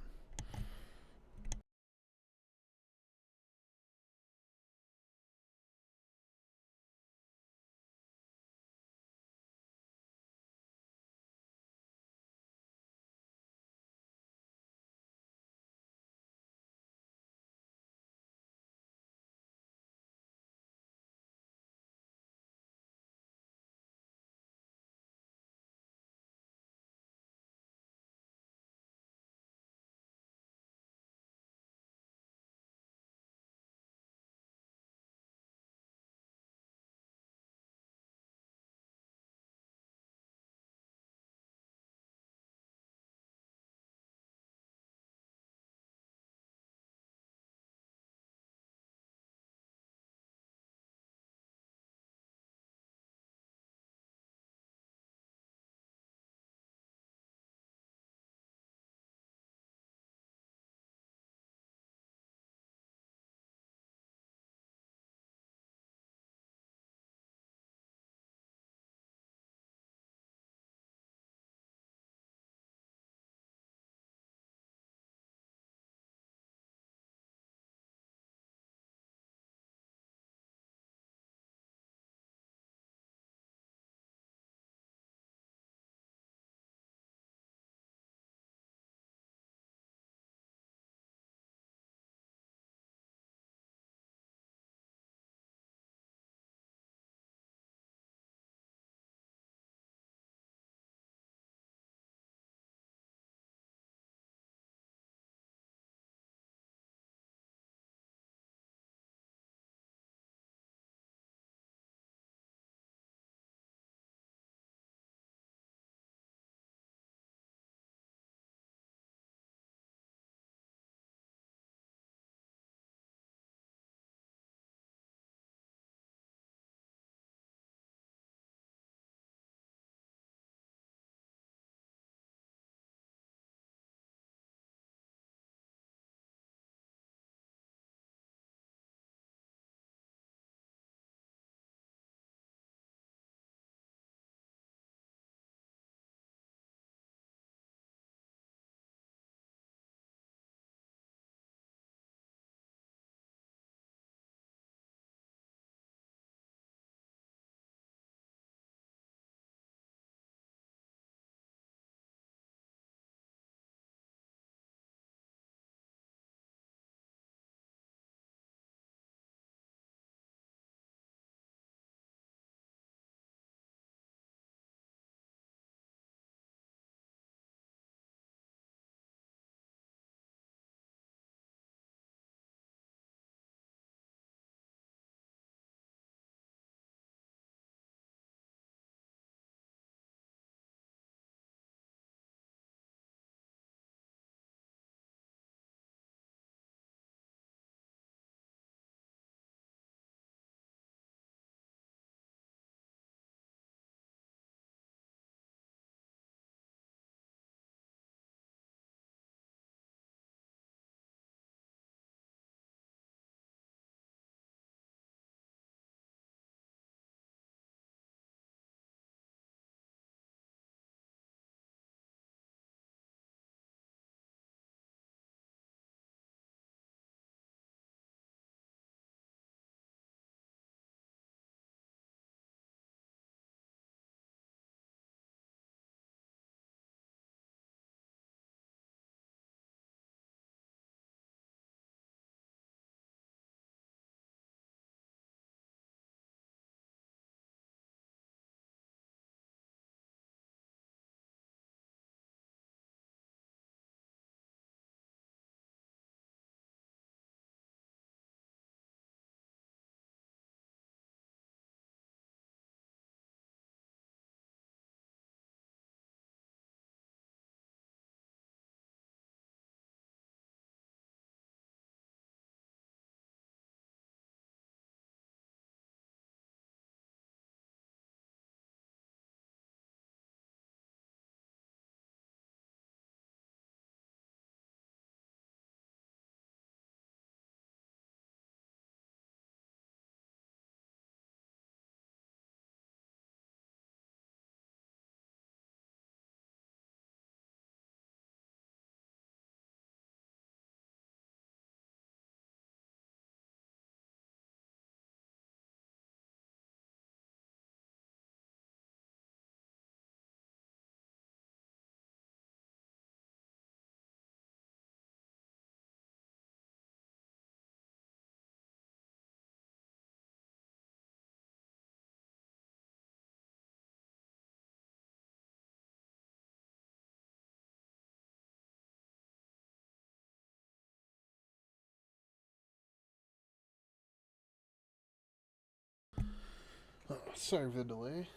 Sorry for the delay.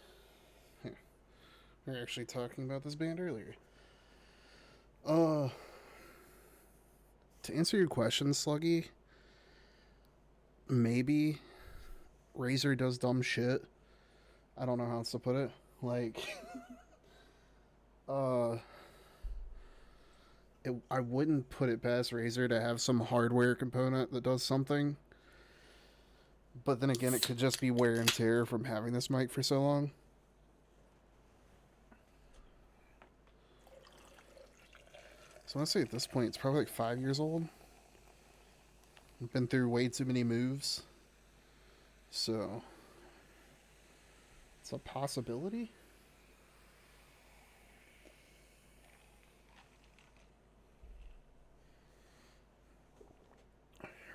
Here. We were actually talking about this band earlier. Uh, to answer your question, Sluggy, maybe Razor does dumb shit. I don't know how else to put it. Like, uh, I wouldn't put it past Razer to have some hardware component that does something. But then again, it could just be wear and tear from having this mic for so long. So I want to say at this point, it's probably like 5 years old. I've been through way too many moves. So, it's a possibility.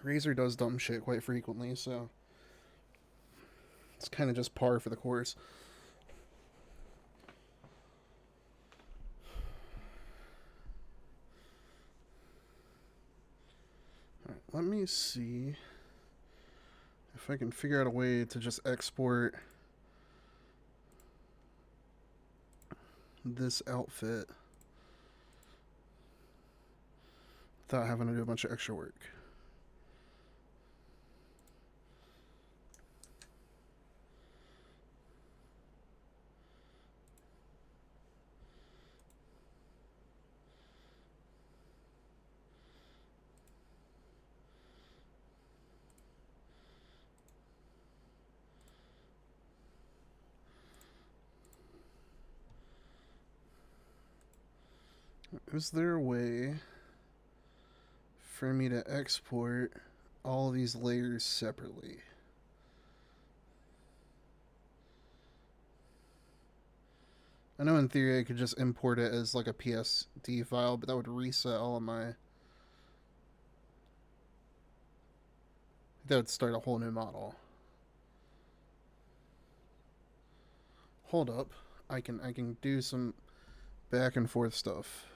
Razer does dumb shit quite frequently, so it's kind of just par for the course. Alright, let me see if I can figure out a way to just export this outfit without having to do a bunch of extra work. Is there a way for me to export all of these layers separately? I know in theory I could just import it as like a PSD file, but that would reset all of my... That would start a whole new model. Hold up. I can do some back and forth stuff.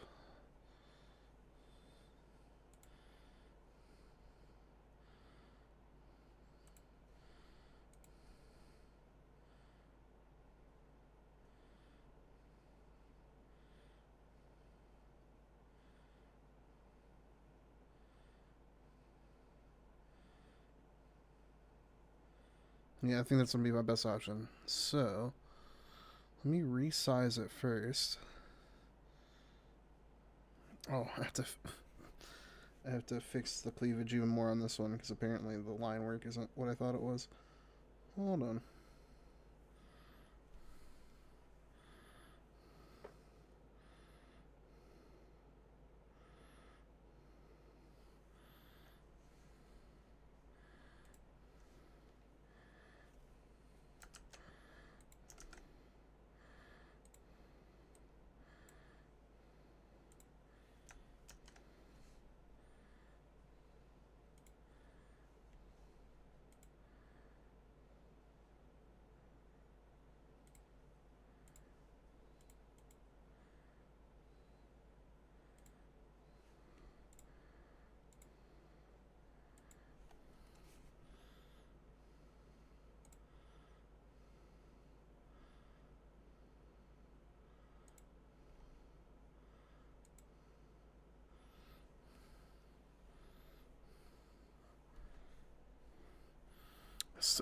Yeah, I think that's going to be my best option. So, let me resize it first. Oh, I have to fix the cleavage even more on this one because apparently the line work isn't what I thought it was. Hold on.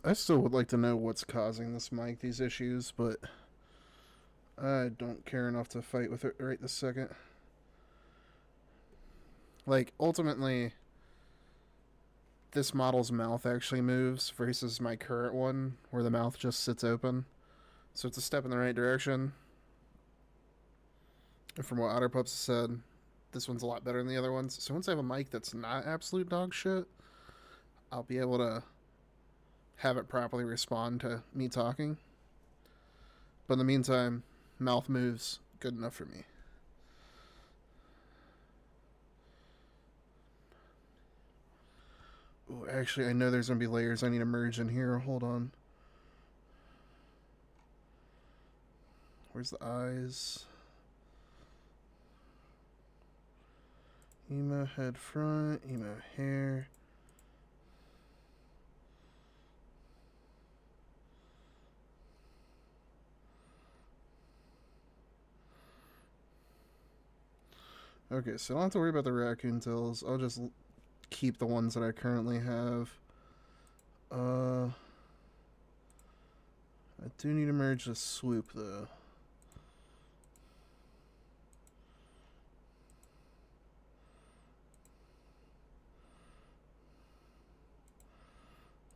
I still would like to know what's causing this mic these issues, but I don't care enough to fight with it right this second. Like, ultimately, this model's mouth actually moves versus my current one, where the mouth just sits open. So it's a step in the right direction. And from what OtterPups said, this one's a lot better than the other ones. So once I have a mic that's not absolute dog shit, I'll be able to have it properly respond to me talking. But in the meantime, mouth moves good enough for me. Ooh, actually, I know there's going to be layers I need to merge in here. Hold on. Where's the eyes? Emo head front, emo hair. Okay, so I don't have to worry about the raccoon tails. I'll just keep the ones that I currently have. Uh, I do need to merge the swoop though.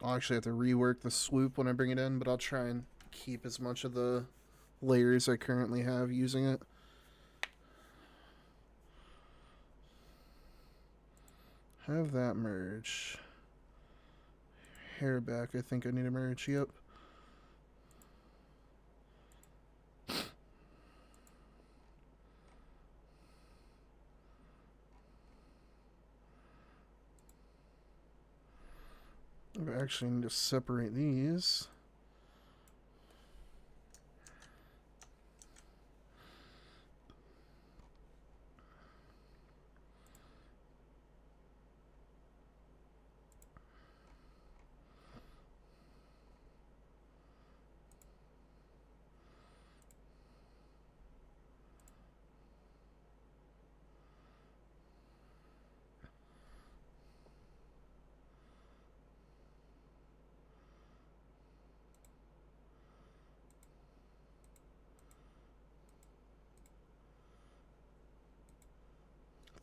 I'll actually have to rework the swoop when I bring it in, but I'll try and keep as much of the layers I currently have using it. Have that merge. Hair back, I think I need to merge. Yep. I actually need to separate these.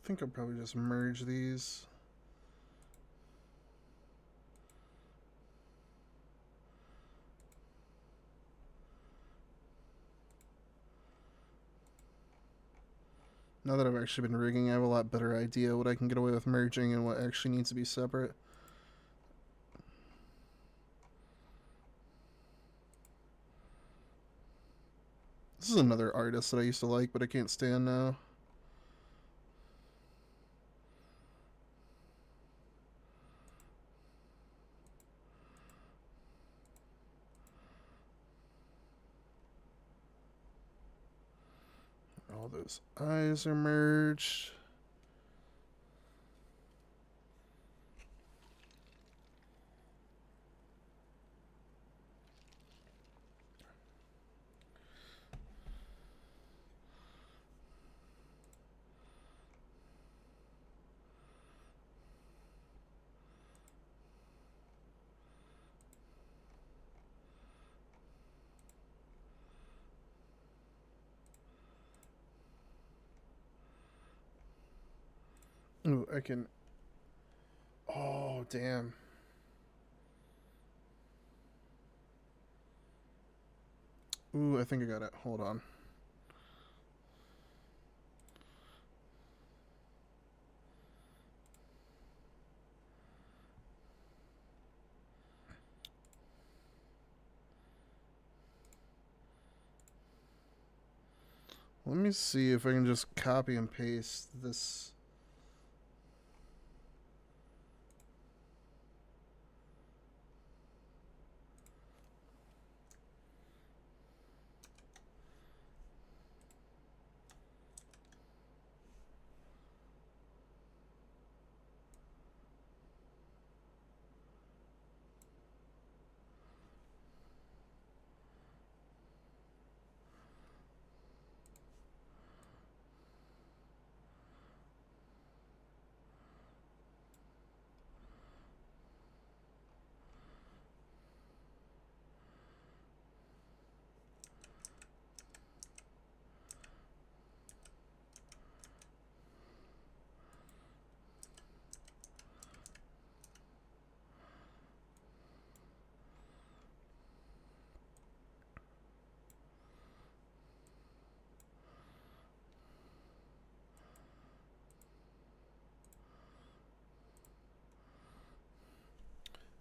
I think I'll probably just merge these. Now that I've actually been rigging, I have a lot better idea what I can get away with merging and what actually needs to be separate. This is another artist that I used to like, but I can't stand now. All those eyes are merged. Ooh, I can. Oh, damn. Ooh, I think I got it. Hold on. Let me see if I can just copy and paste this.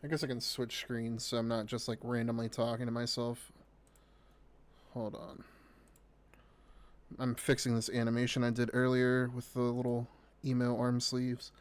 I guess I can switch screens so I'm not just like randomly talking to myself. Hold on. I'm fixing this animation I did earlier with the little email arm sleeves.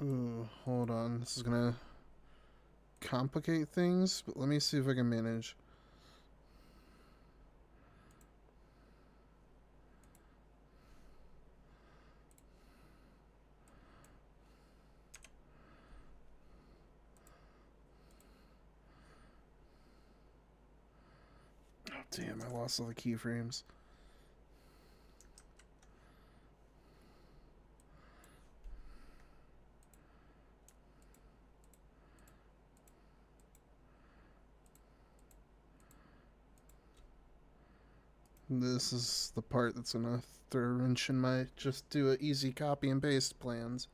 Ooh, hold on. This is gonna complicate things, but let me see if I can manage. Oh, damn, I lost all the keyframes. This is the part that's gonna throw a wrench in my just do a easy copy and paste plans.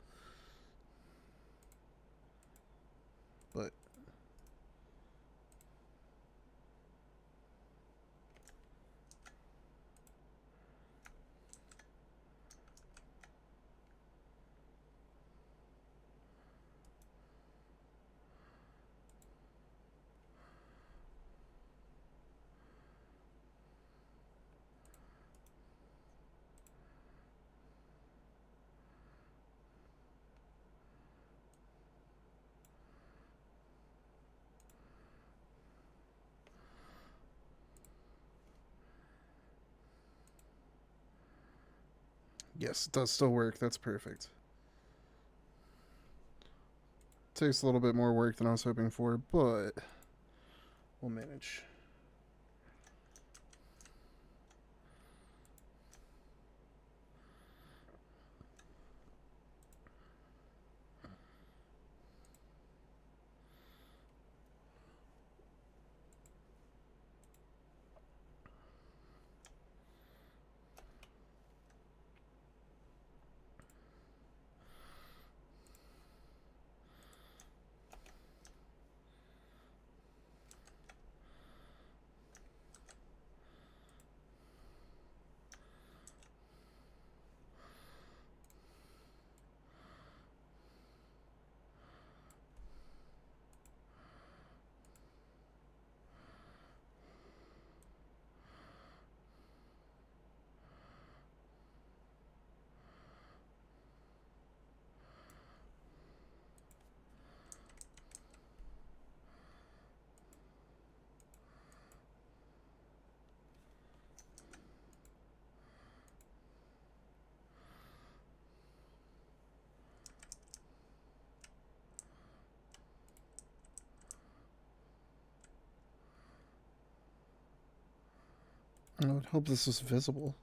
But yes, it does still work. That's perfect. Takes a little bit more work than I was hoping for, but we'll manage. I would hope this is visible.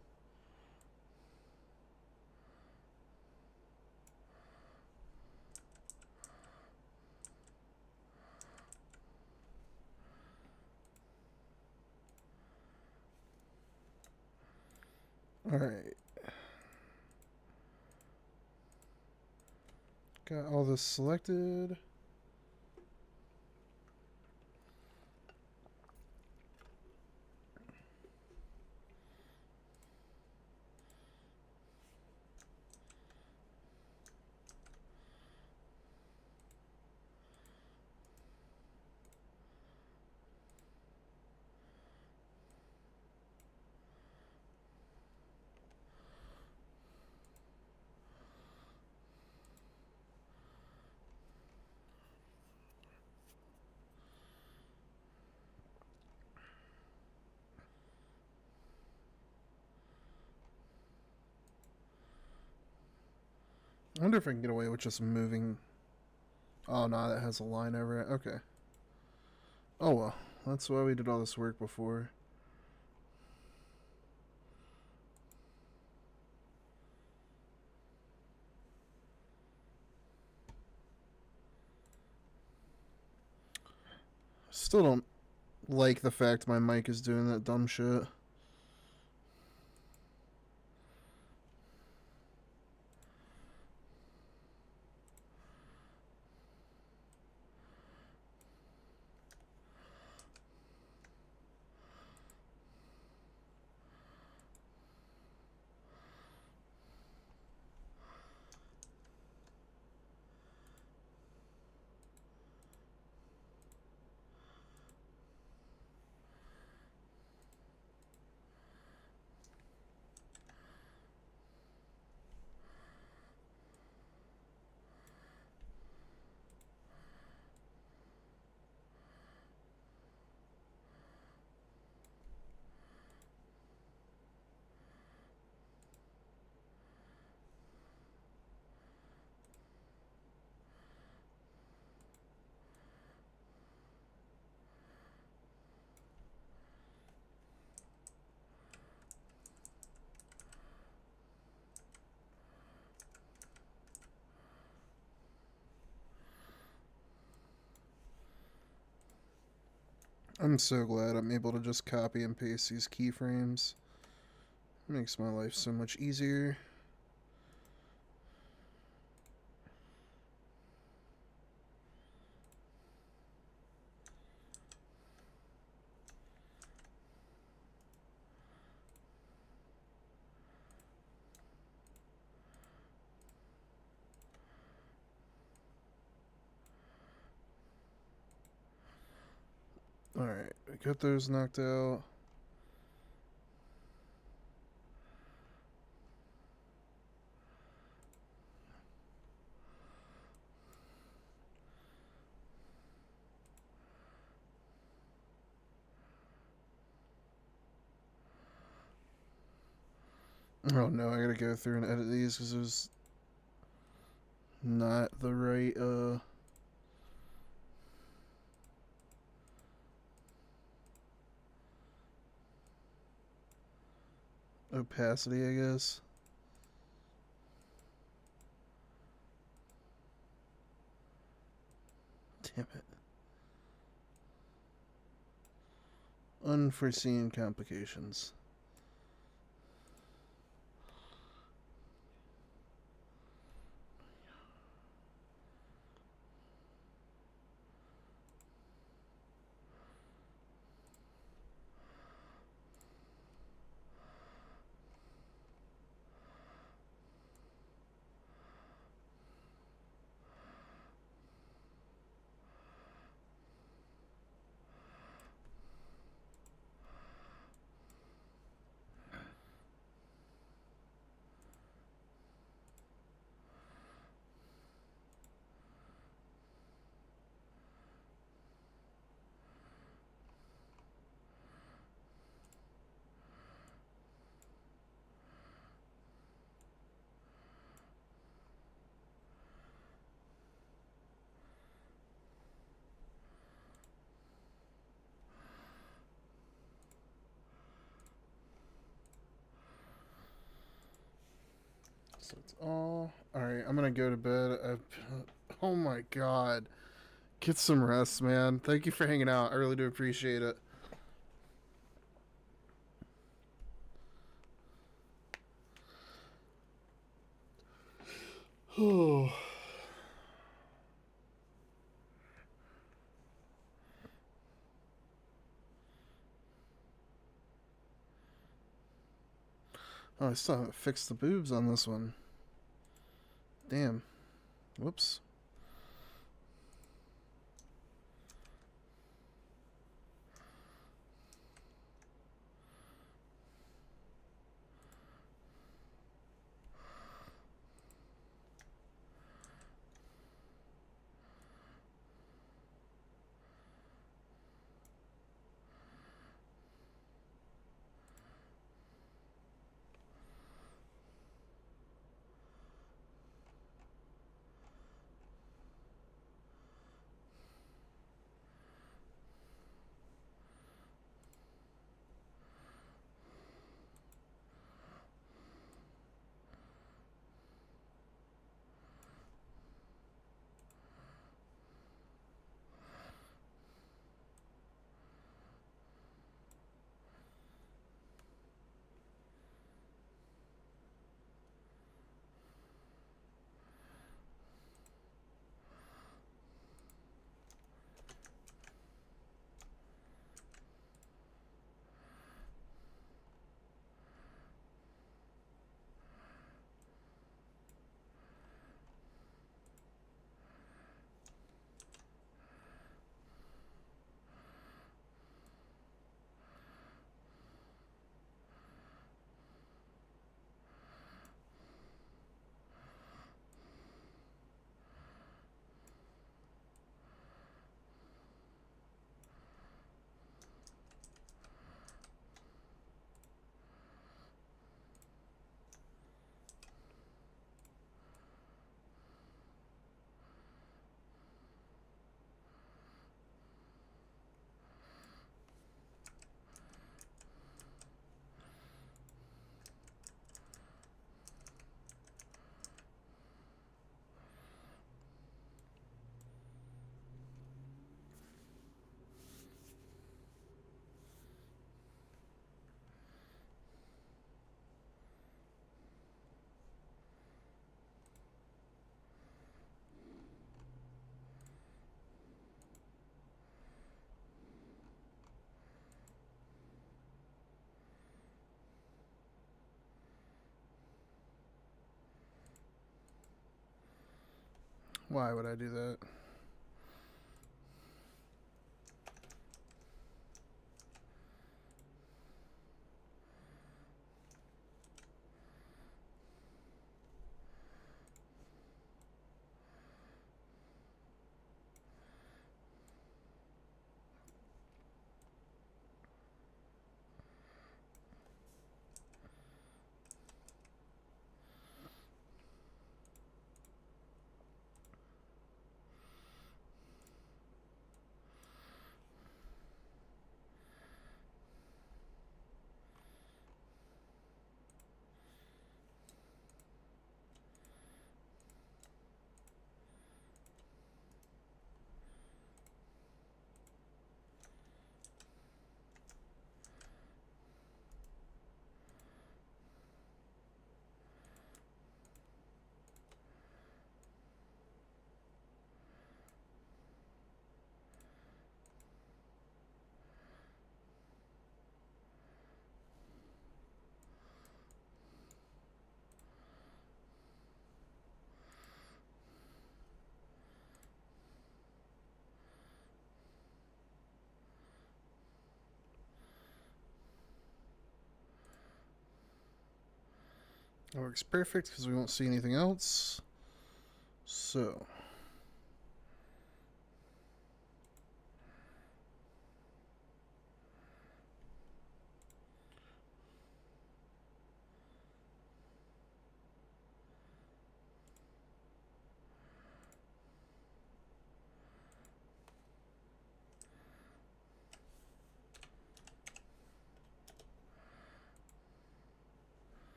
Alright. Got all this selected. I wonder if I can get away with just moving. Oh, no, that has a line over it. Okay. Oh, well. That's why we did all this work before. Still don't like the fact my mic is doing that dumb shit. I'm so glad I'm able to just copy and paste these keyframes. Makes my life so much easier. Alright, we got those knocked out. Oh no, I gotta go through and edit these because it was not the right, opacity, I guess. Damn it. Unforeseen complications. So it's all. Alright, I'm gonna go to bed. Oh my god. Get some rest, man. Thank you for hanging out. I really do appreciate it. Oh. Oh, I still haven't fixed the boobs on this one. Damn. Whoops. Why would I do that? That works perfect because we won't see anything else. So.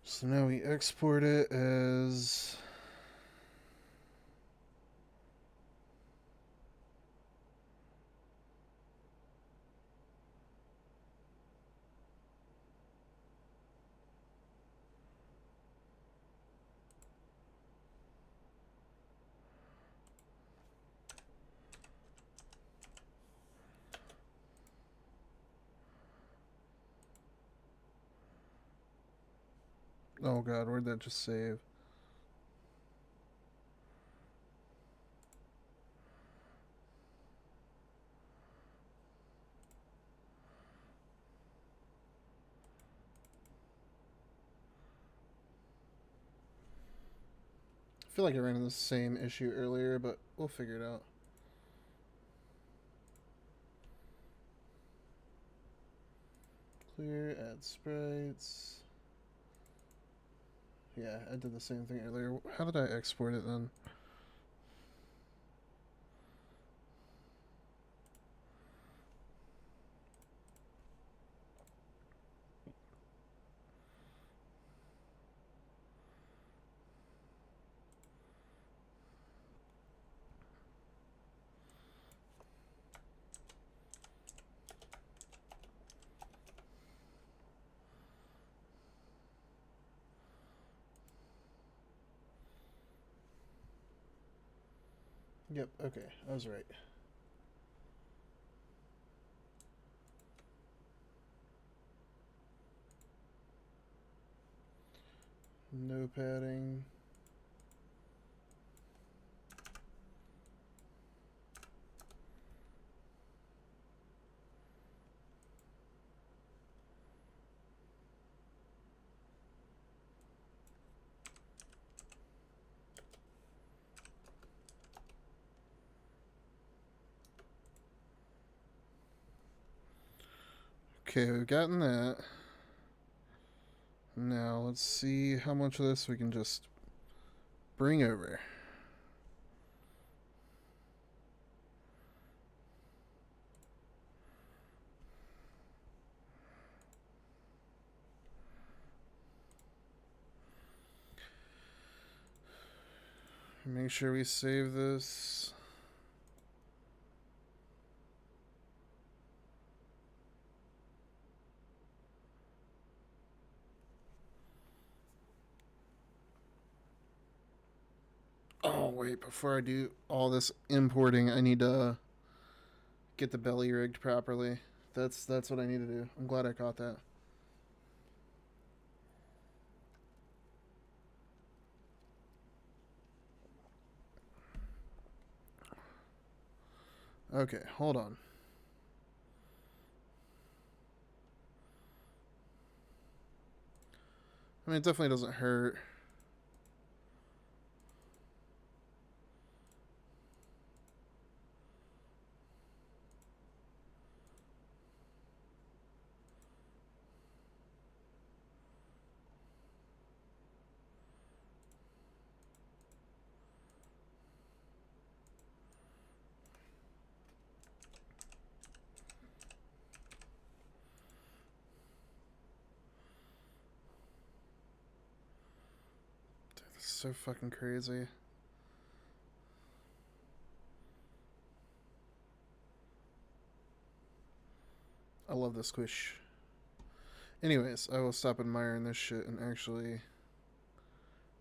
So now we export it as oh god, where'd that just save? I feel like I ran into the same issue earlier, but we'll figure it out. Clear, add sprites. Yeah, I did the same thing earlier. How did I export it then? Yep, okay, I was right. No padding. Okay, we've gotten that. Now let's see how much of this we can just bring over. Make sure we save this. Oh wait, before I do all this importing, I need to get the belly rigged properly. That's what I need to do. I'm glad I caught that. Okay, hold on. I mean, it definitely doesn't hurt. Dude, this is so fucking crazy. I love this squish. Anyways, I will stop admiring this shit and actually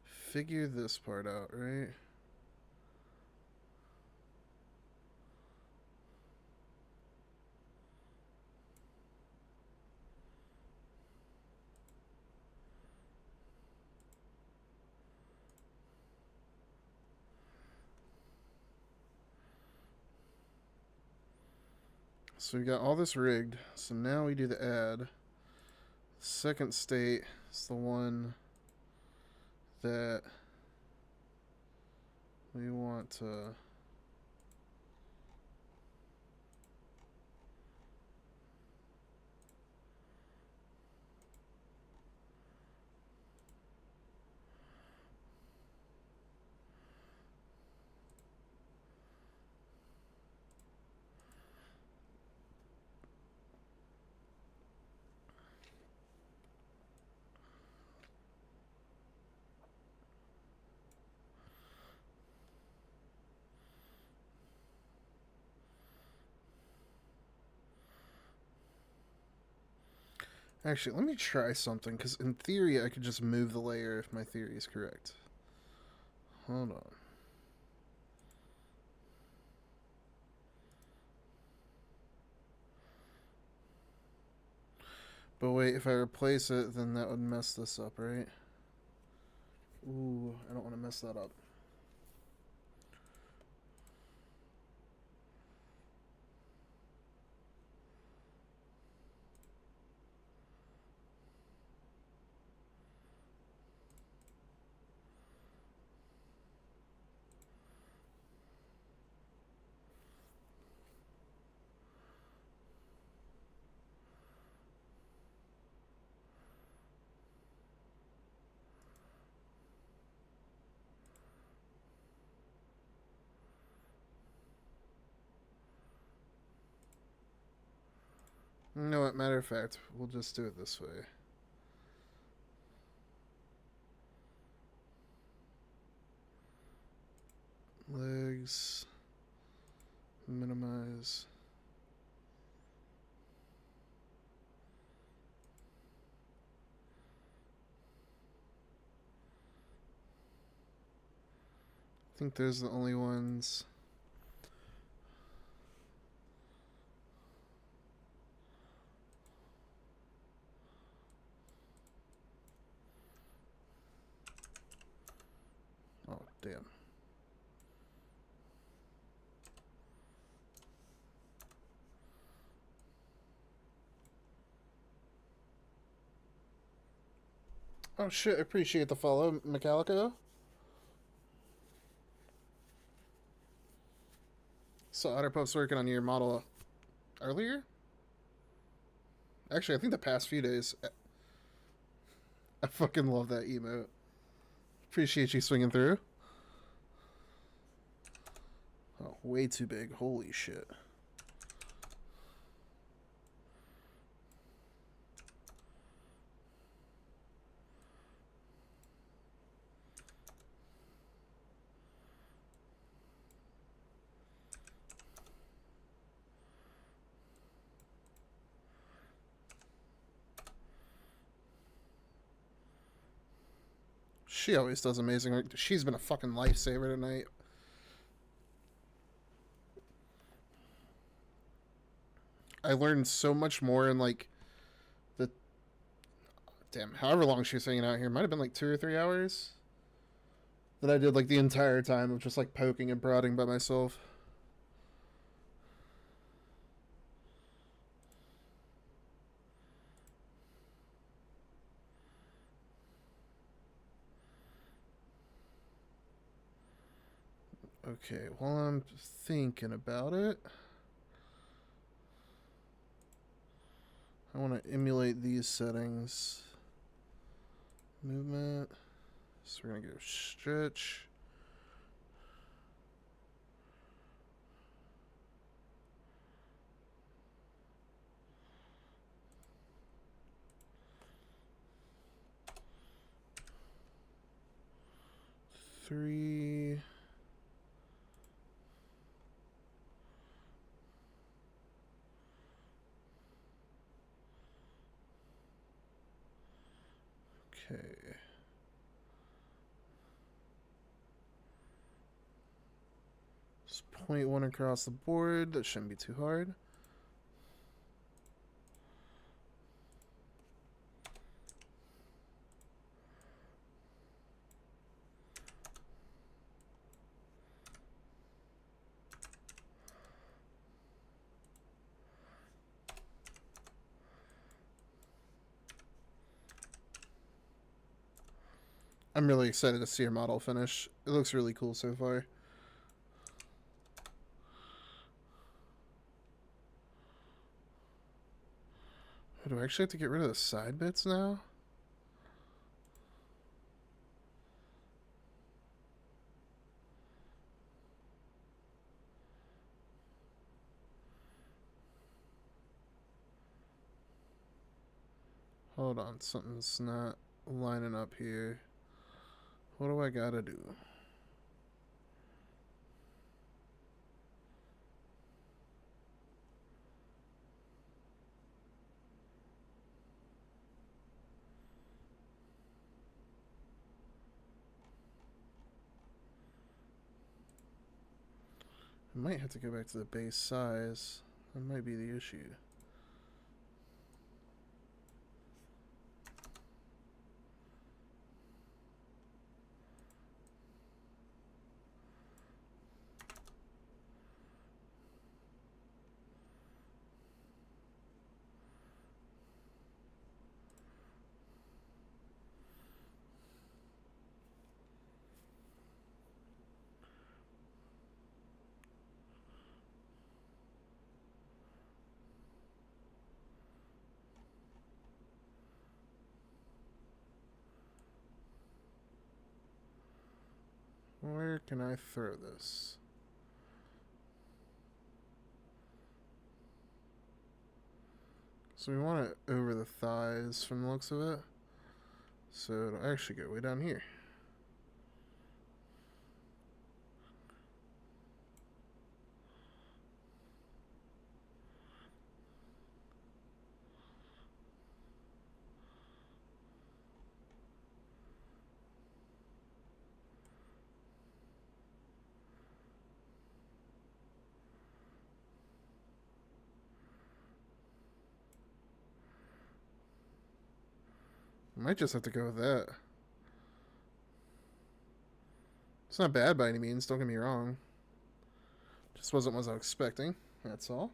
figure this part out, right? So we got all this rigged. So now we do the add. Second state is the one that we want to. Actually, let me try something, because in theory I could just move the layer if my theory is correct. Hold on. But wait, if I replace it, then that would mess this up, right? Ooh, I don't want to mess that up. You know what, matter of fact, we'll just do it this way. Legs. Minimize. I think those are the only ones. Oh, damn. Oh shit, appreciate the follow, Metallica. So Otterpup's working on your model earlier? Actually, I think the past few days. I fucking love that emote. Appreciate you swinging through. Oh, way too big. Holy shit. She always does amazing work. She's been a fucking lifesaver tonight. I learned so much more in like the damn however long she was hanging out here. Might have been like 2 or 3 hours. That I did like the entire time of just like poking and prodding by myself. Okay, while I'm thinking about it, I want to emulate these settings. Movement. So we're going to go stretch. Three. Okay. Just 0.1 across the board. That shouldn't be too hard. I'm really excited to see your model finish. It looks really cool so far. Do I actually have to get rid of the side bits now? Hold on, something's not lining up here. What do I gotta do? I might have to go back to the base size. That might be the issue. Where can I throw this? So we want it over the thighs from the looks of it. So it'll actually go way down here. Might just have to go with that. It's not bad by any means, don't get me wrong. Just wasn't what I was expecting, that's all.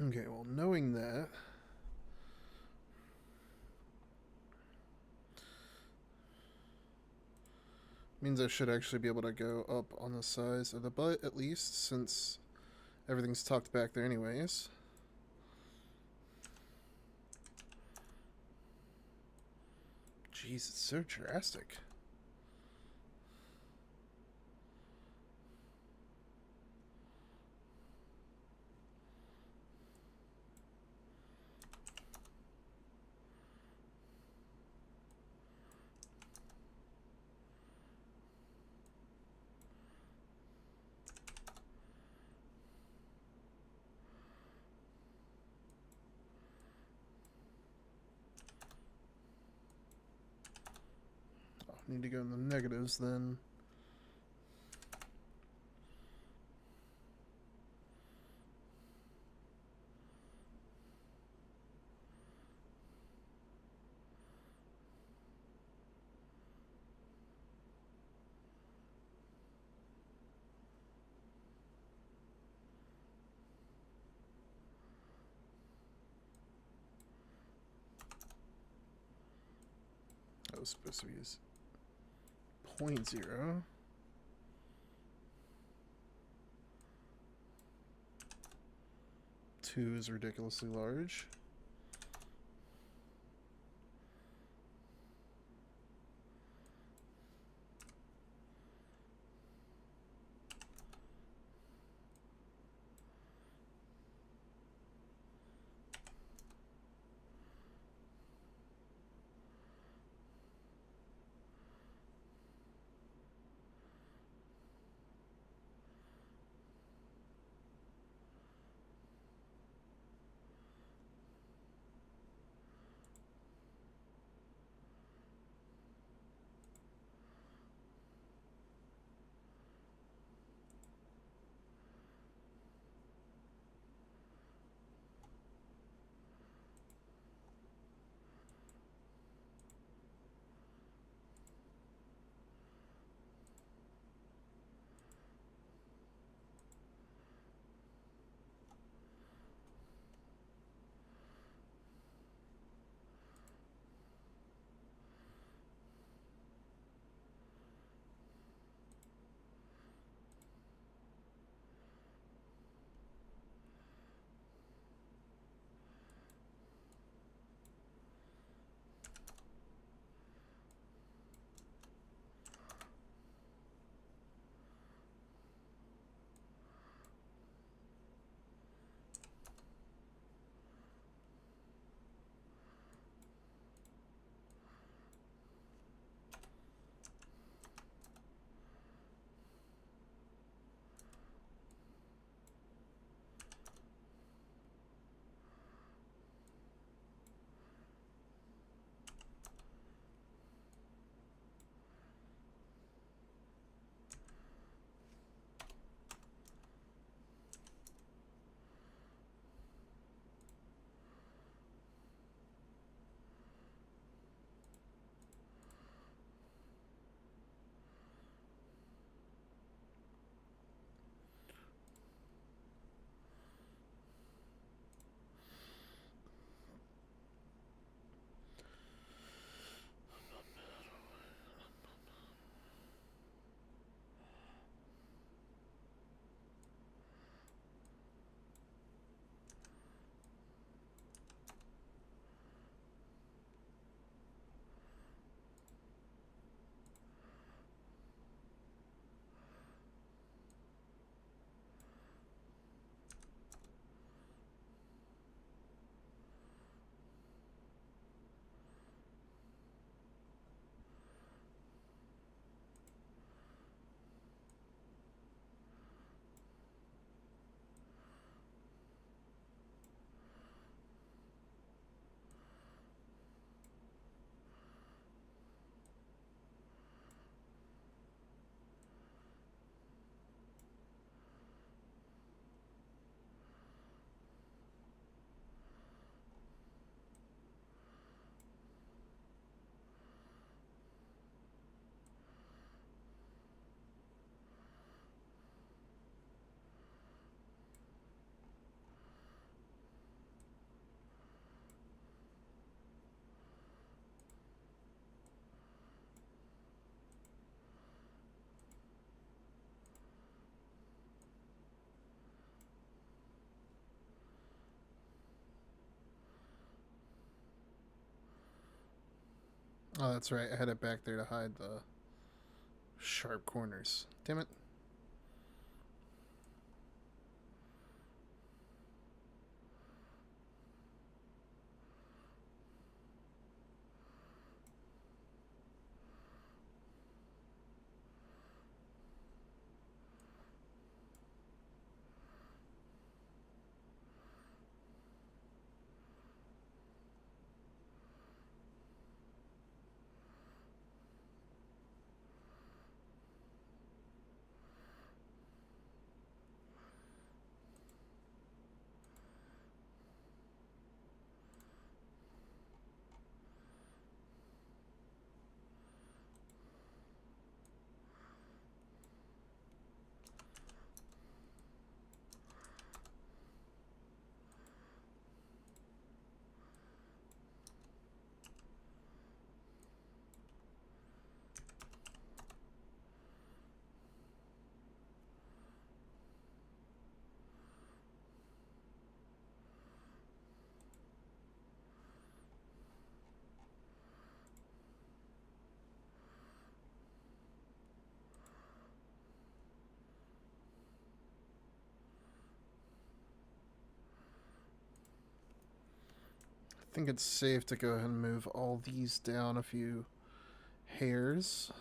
Okay, well, knowing that, means I should actually be able to go up on the size of the butt, at least, since everything's tucked back there anyways. Jeez, it's so drastic. Need to go in the negatives then. that was supposed to be his 0.0. Two is ridiculously large. Oh, that's right. I had it back there to hide the sharp corners. Damn it. think it's safe to go ahead and move all these down a few hairs.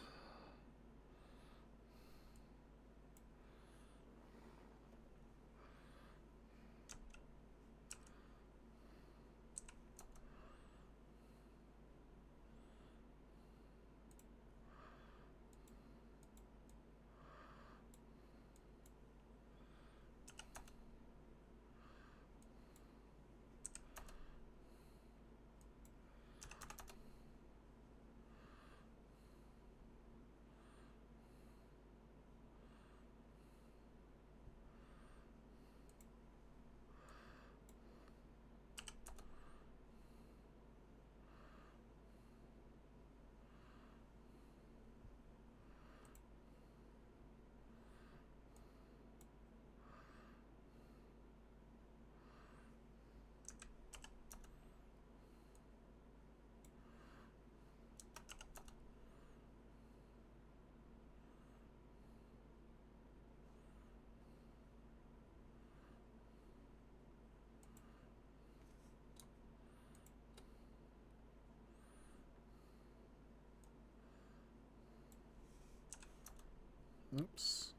Oops.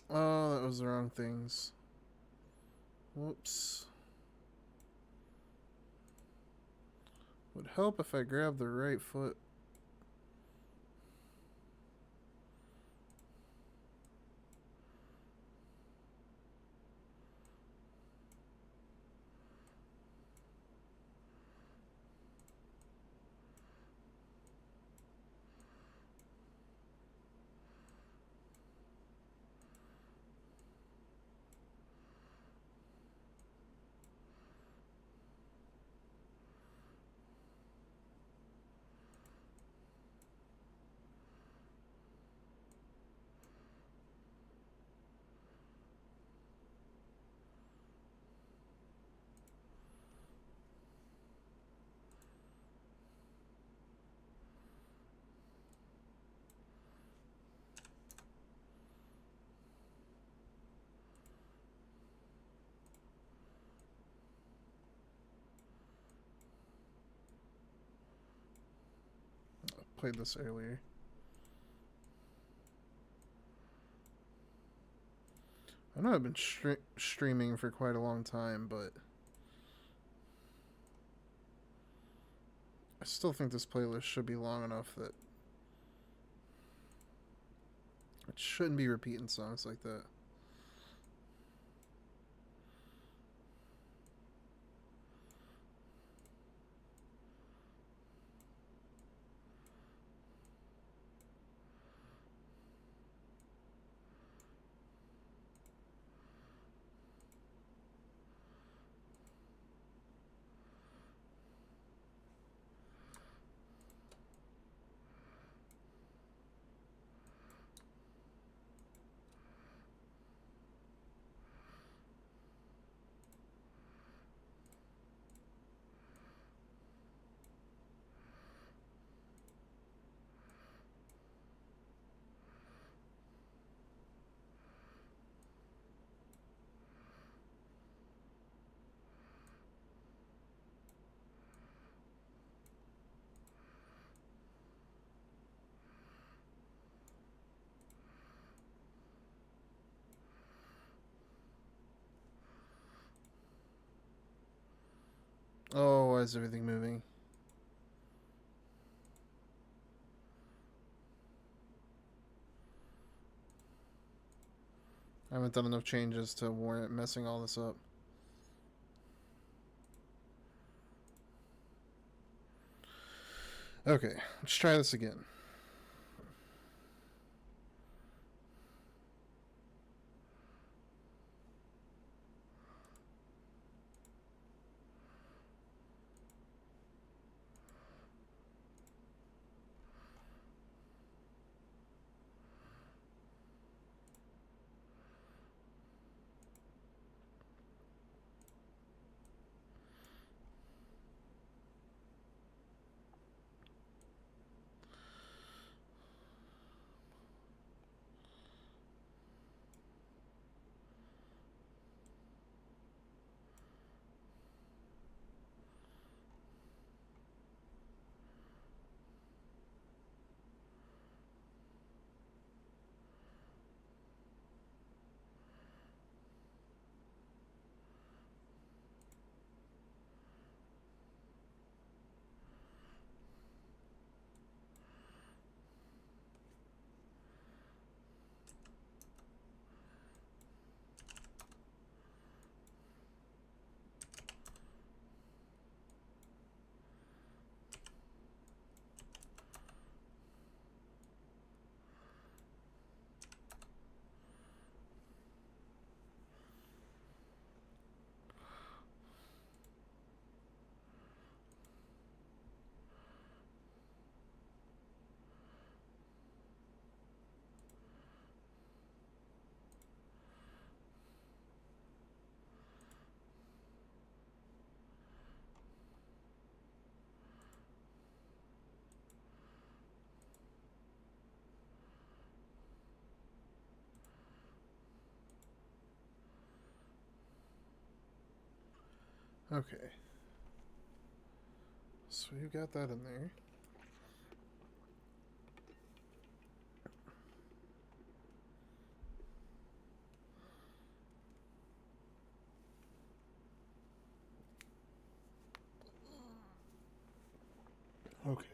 Oh, that was the wrong things. Whoops. Would help if I grabbed the right foot. I played this earlier. I know I've been streaming for quite a long time, but I still think this playlist should be long enough that it shouldn't be repeating songs like that. Oh, why is everything moving? I haven't done enough changes to warrant messing all this up. Okay, let's try this again. Okay. So you got that in there. Okay.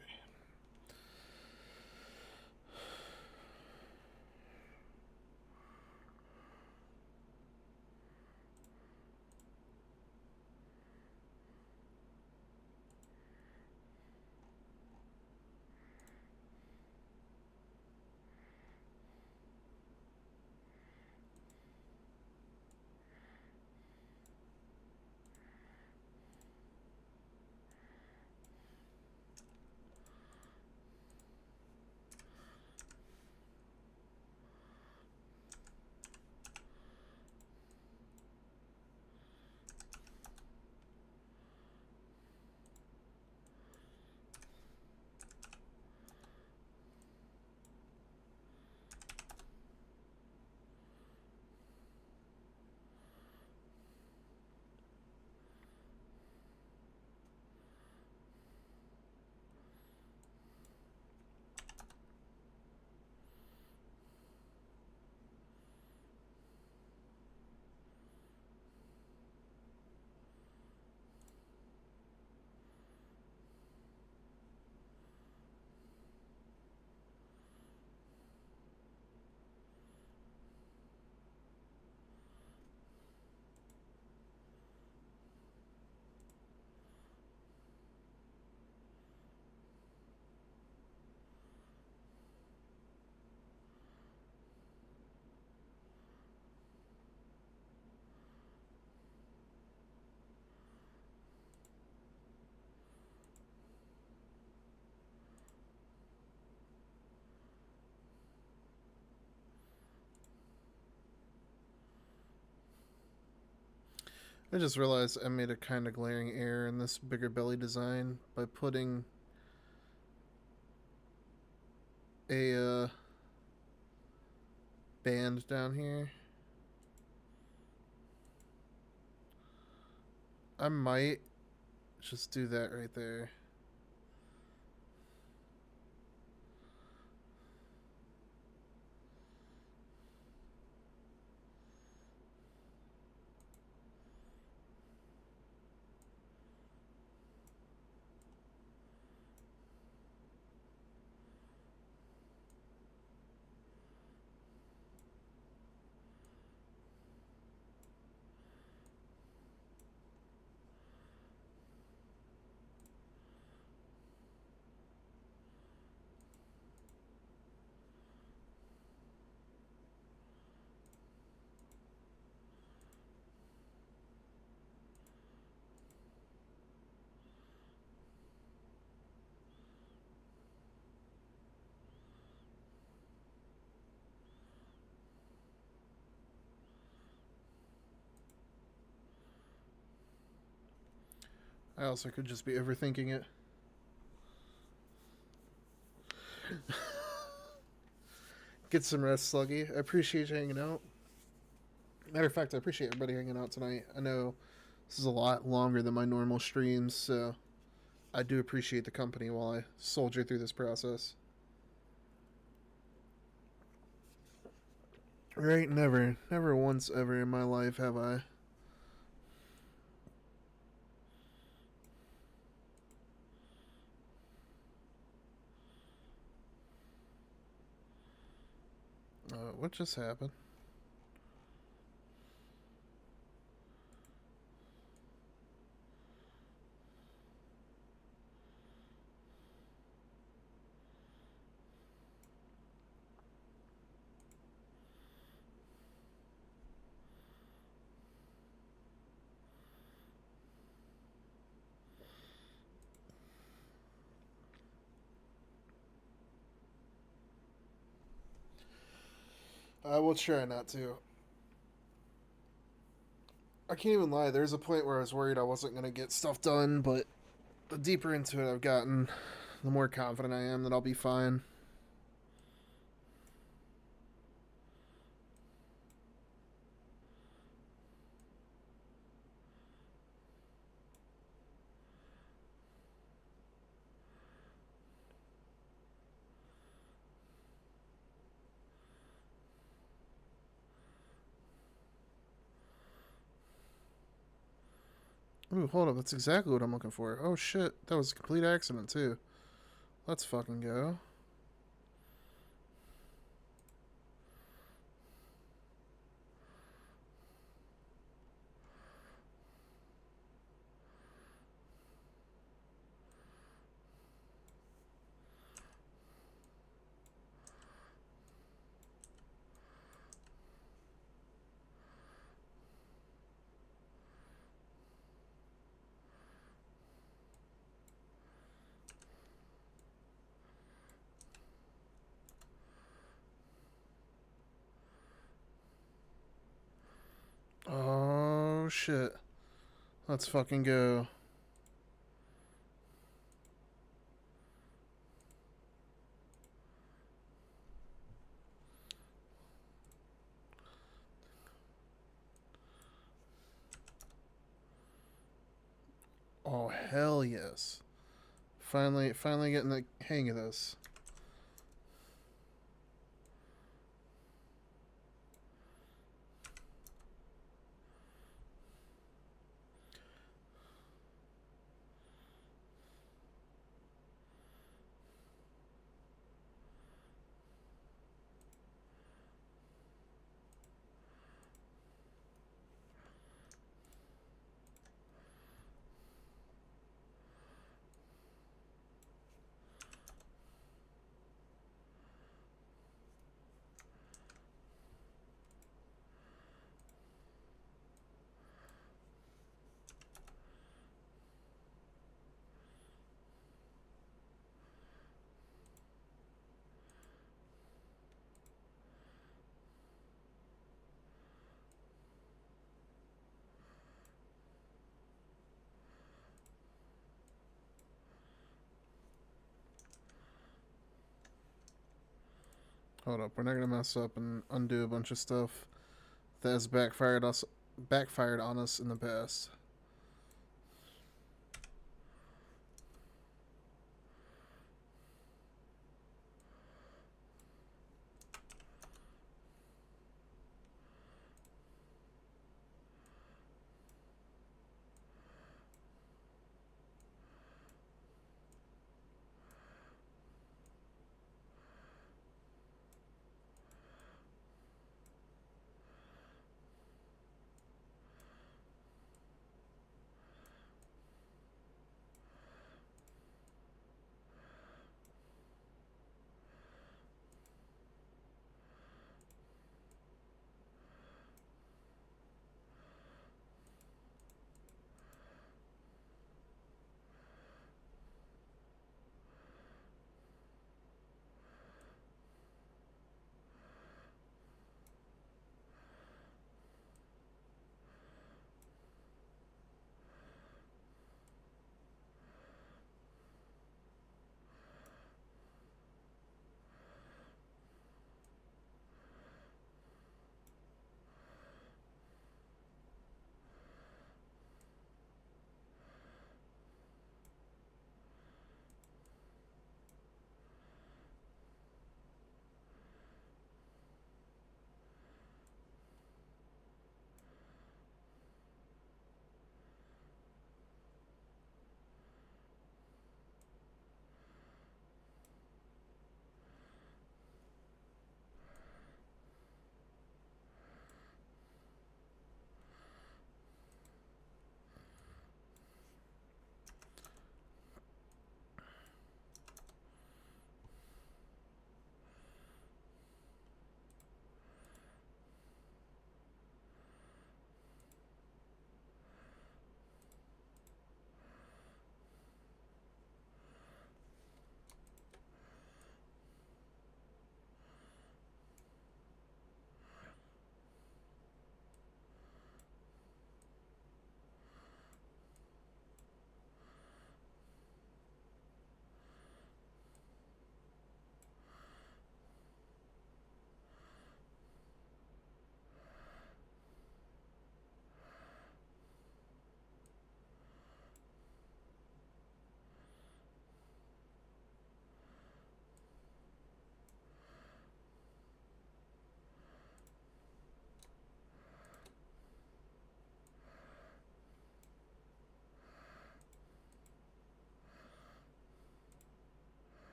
I just realized I made a kind of glaring error in this bigger belly design by putting a band down here. I might just do that right there. I also could just be overthinking it. Get some rest, Sluggy. I appreciate you hanging out. Matter of fact, I appreciate everybody hanging out tonight. I know this is a lot longer than my normal streams, so I do appreciate the company while I soldier through this process. Right? Never once ever in my life have I. What just happened? I will try not to. I can't even lie. There's a point where I was worried I wasn't going to get stuff done, but the deeper into it I've gotten, the more confident I am that I'll be fine. Ooh, hold up. That's exactly what I'm looking for. Oh, shit. That was a complete accident, too. Let's fucking go. Oh, shit. Let's fucking go. Oh, hell yes. Finally getting the hang of this. Hold up. We're not gonna mess up and undo a bunch of stuff that has backfired on us in the past.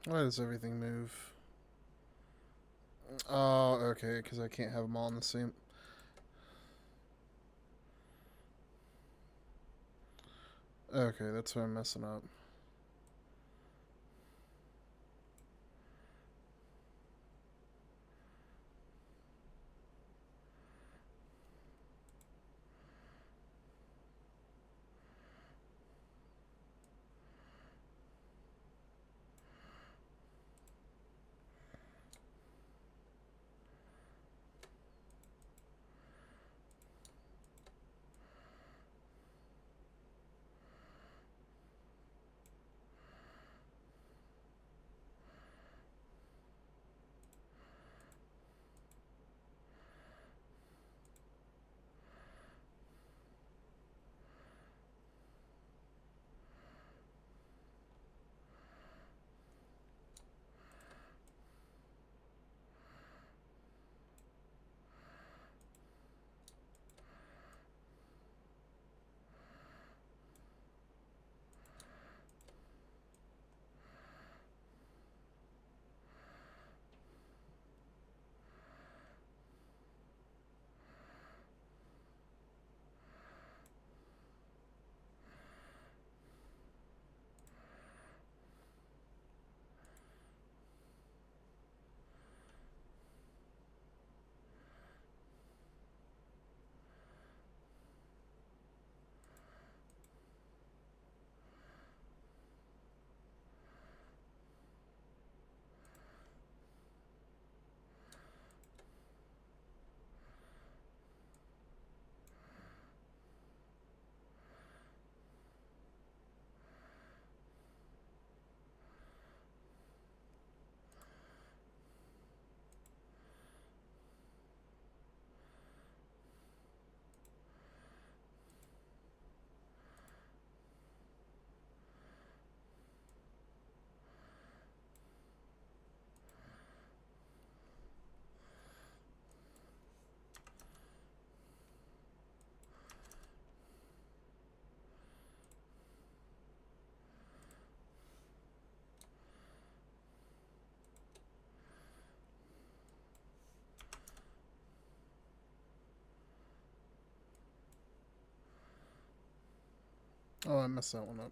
Why does everything move? Oh, okay, because I can't have them all in the same. Okay, that's why I'm messing up. Oh, I messed that one up.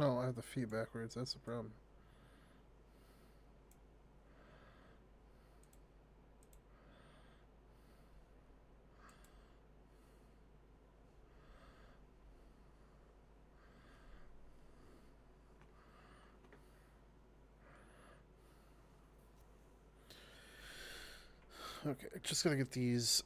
Oh, I have the feet backwards. That's the problem. Okay, just gotta get these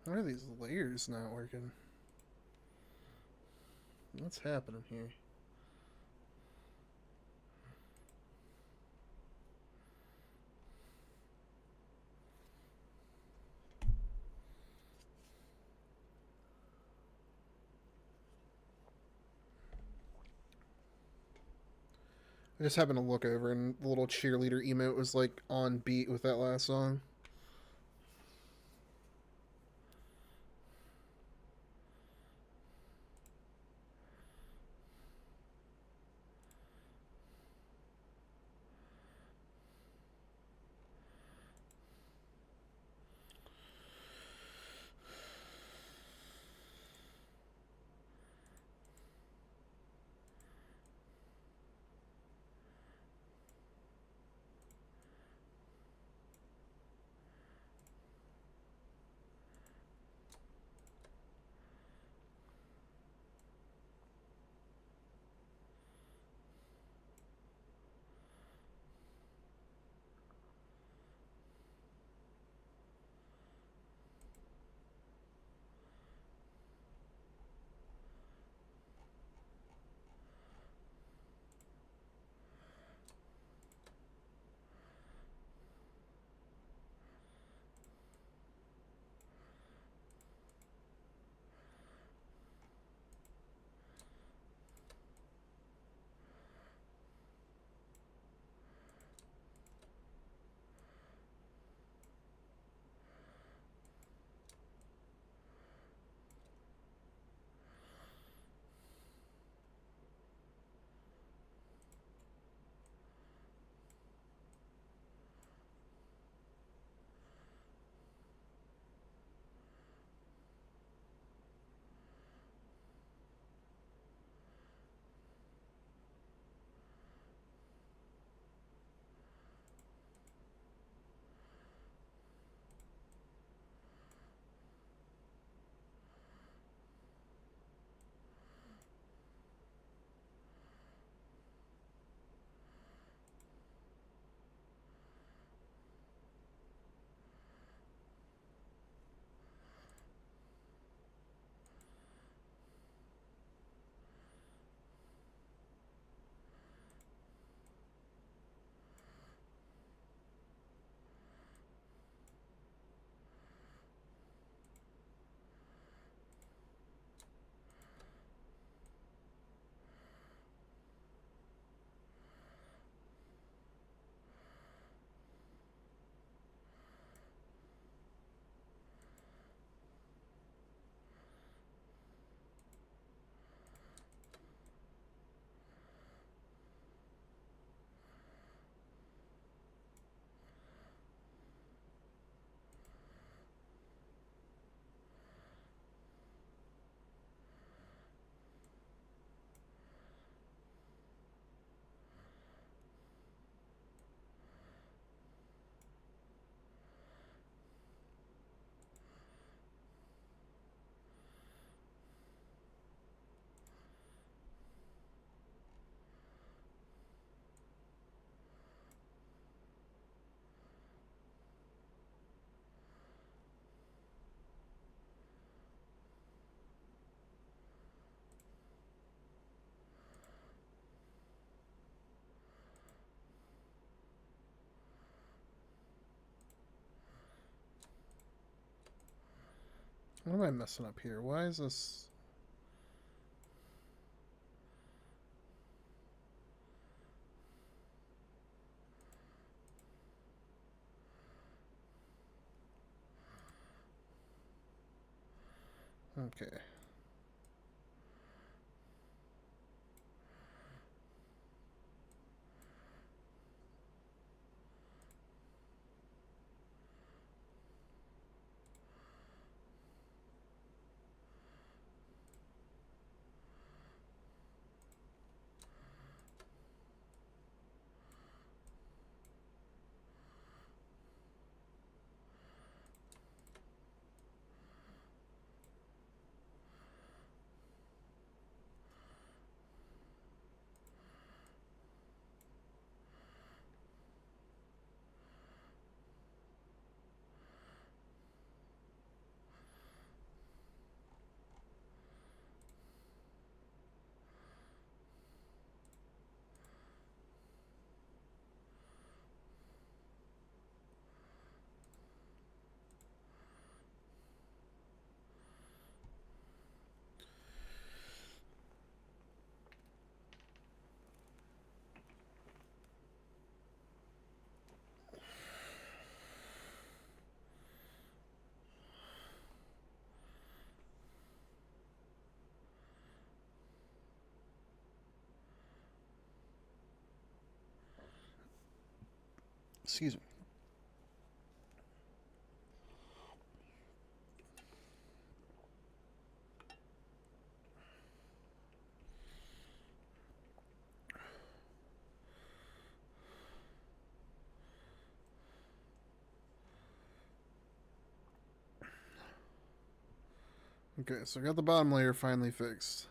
Why are these layers not working? What's happening here? I just happened to look over and the little cheerleader emote was like on beat with that last song. What am I messing up here? Why is this? Okay. Excuse me. Okay, so I got the bottom layer finally fixed.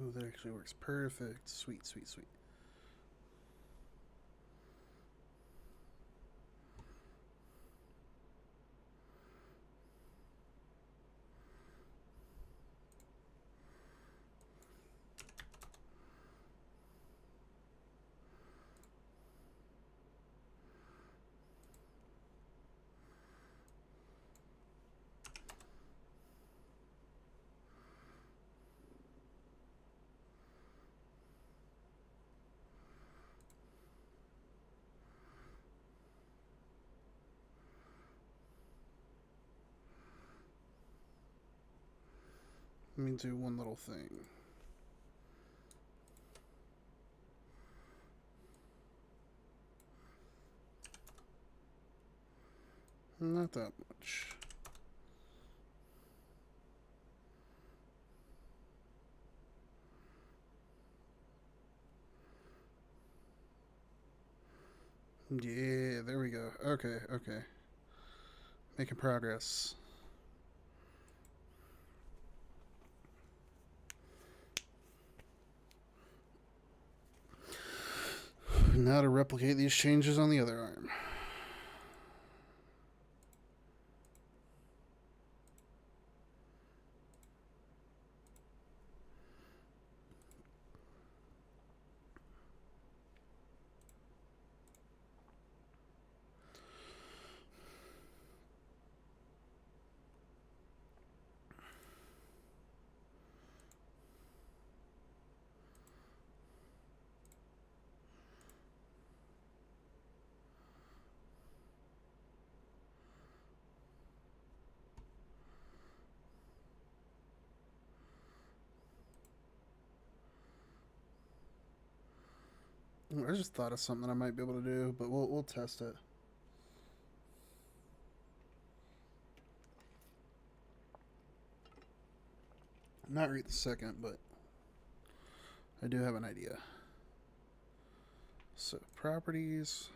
Oh, that actually works perfect. Sweet, sweet, sweet. Let me do one little thing. Not that much. Yeah, there we go. Okay, okay. Making progress. Now to replicate these changes on the other arm. I just thought of something I might be able to do, but we'll test it. Not right this second, but I do have an idea. So properties.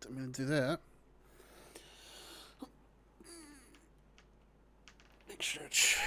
I'm going to do that. Big stretch.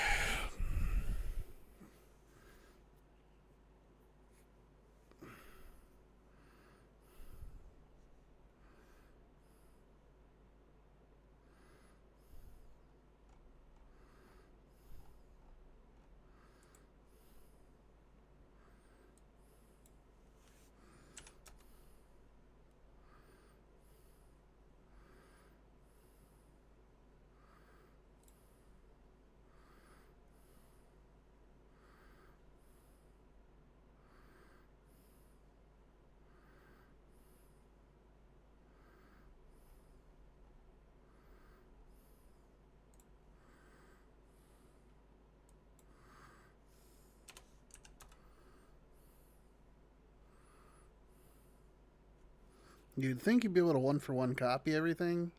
You'd think you'd be able to one-for-one copy everything,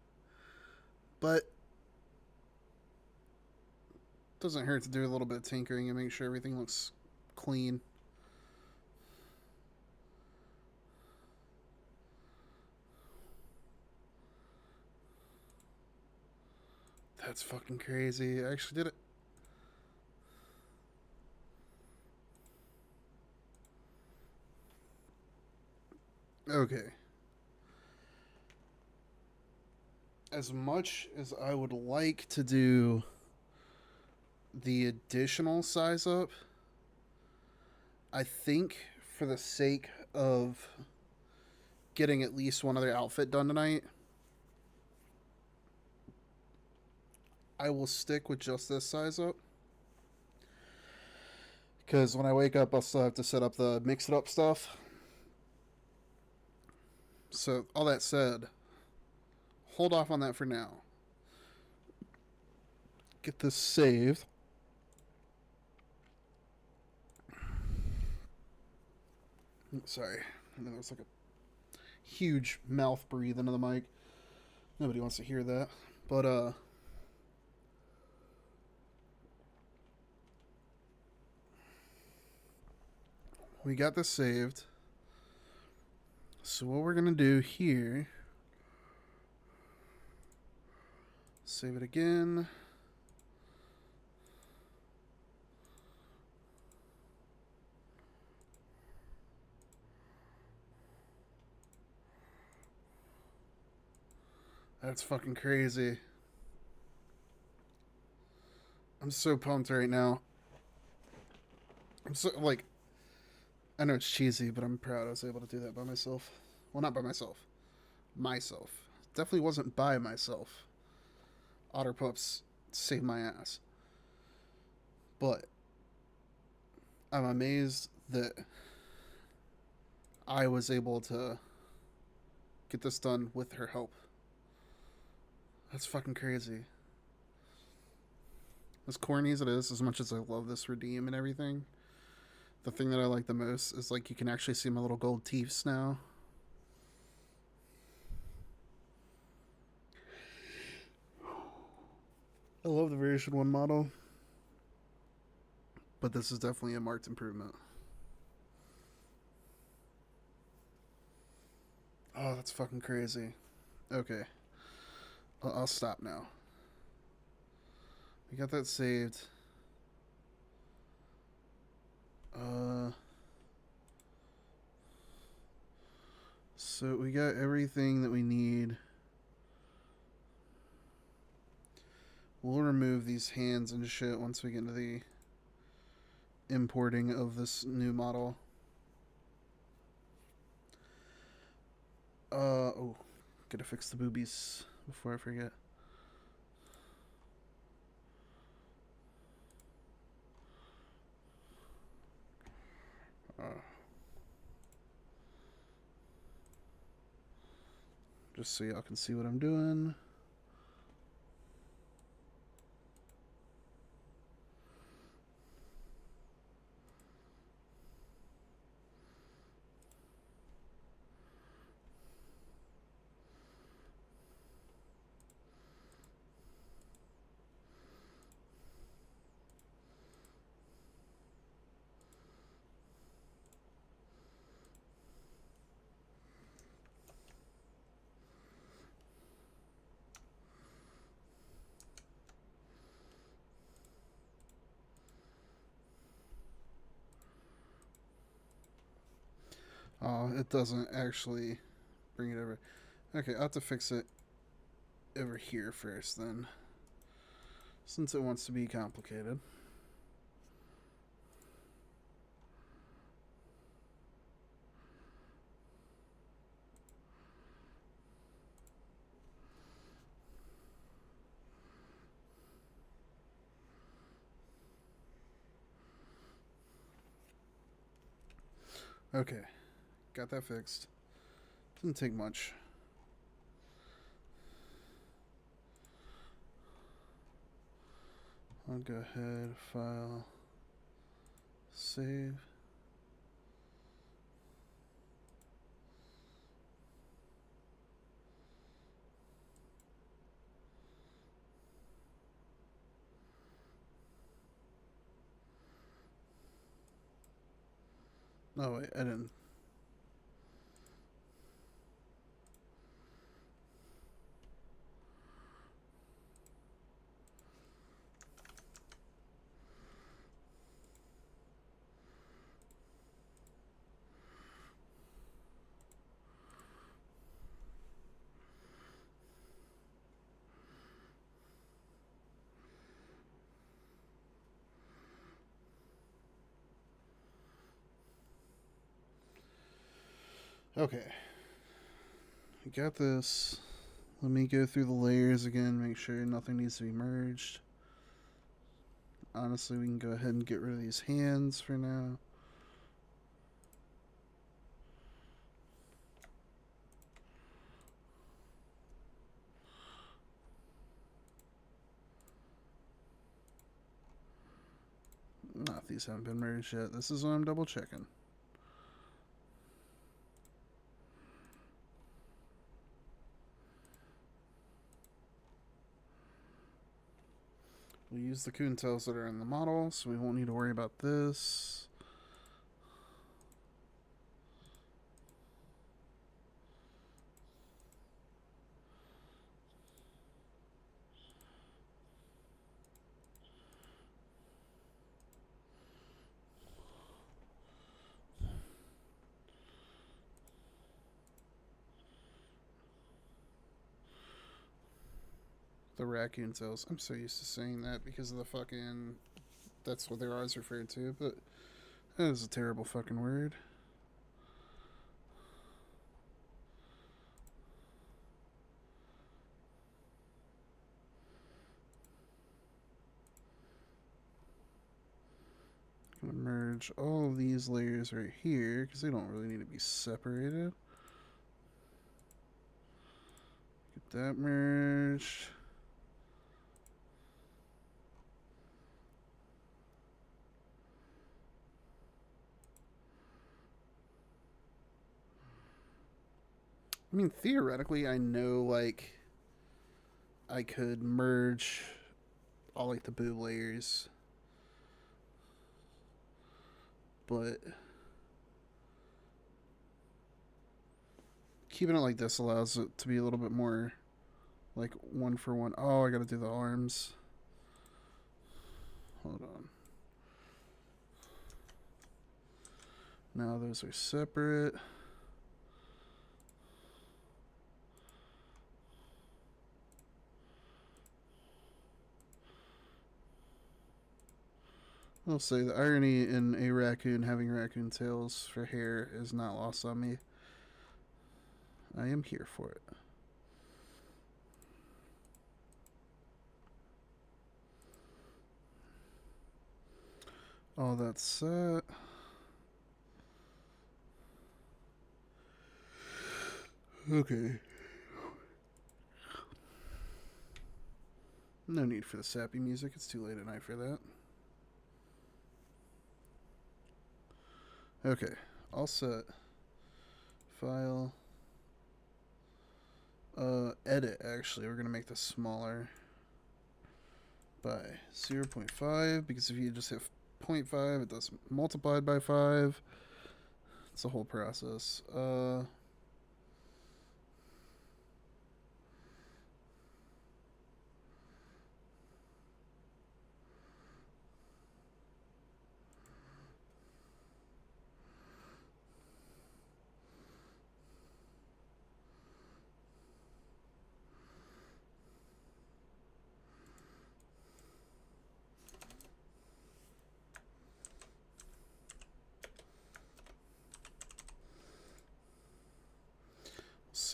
but it doesn't hurt to do a little bit of tinkering and make sure everything looks clean. That's fucking crazy. I actually did it. Okay. As much as I would like to do the additional size up, I think for the sake of getting at least one other outfit done tonight, I will stick with just this size up. Because when I wake up, I'll still have to set up the mix it up stuff. So, all that said, hold off on that for now. Get this saved. Sorry. I know it's like a huge mouth breathe into the mic. Nobody wants to hear that. But, we got this saved. So what we're going to do here, save it again. That's fucking crazy. I'm so pumped right now. I'm so, like, I know it's cheesy, but I'm proud I was able to do that by myself. Well, not by myself. Myself. Definitely wasn't by myself. Otter Pups saved my ass. But I'm amazed that I was able to get this done with her help. That's fucking crazy. As corny as it is, as much as I love this redeem and everything, the thing that I like the most is like you can actually see my little gold teeths now. I love the version 1 model, but this is definitely a marked improvement. Oh, that's fucking crazy. Okay. I'll stop now. We got that saved. So we got everything that we need. We'll remove these hands and shit once we get into the importing of this new model. Oh, gotta fix the boobies before I forget. Just so y'all can see what I'm doing. Oh, it doesn't actually bring it over. Okay, I'll have to fix it over here first then, since it wants to be complicated. Okay, got that fixed. Didn't take much. I'll go ahead, file, save. Oh wait, I didn't. Okay, I got this. Let me go through the layers again, make sure nothing needs to be merged. Honestly, we can go ahead and get rid of these hands for now. Not these haven't been merged yet. This is what I'm double checking. We use the coon tails that are in the model, so we won't need to worry about this. The raccoon tails. I'm so used to saying that because of the fucking. That's what they're always referred to, but that is a terrible fucking word. I'm gonna merge all of these layers right here because they don't really need to be separated. Get that merged. I mean, theoretically, I know, like, I could merge all, like, the boob layers. But keeping it like this allows it to be a little bit more, like, one for one. Oh, I gotta do the arms. Hold on. Now those are separate. I'll say the irony in a raccoon having raccoon tails for hair is not lost on me. I am here for it. All that's set. Okay. No need for the sappy music. It's too late at night for that. Okay. All set. File. Edit, actually. We're going to make this smaller by 0.5 because if you just hit 0.5, it does multiplied by 5. It's a whole process.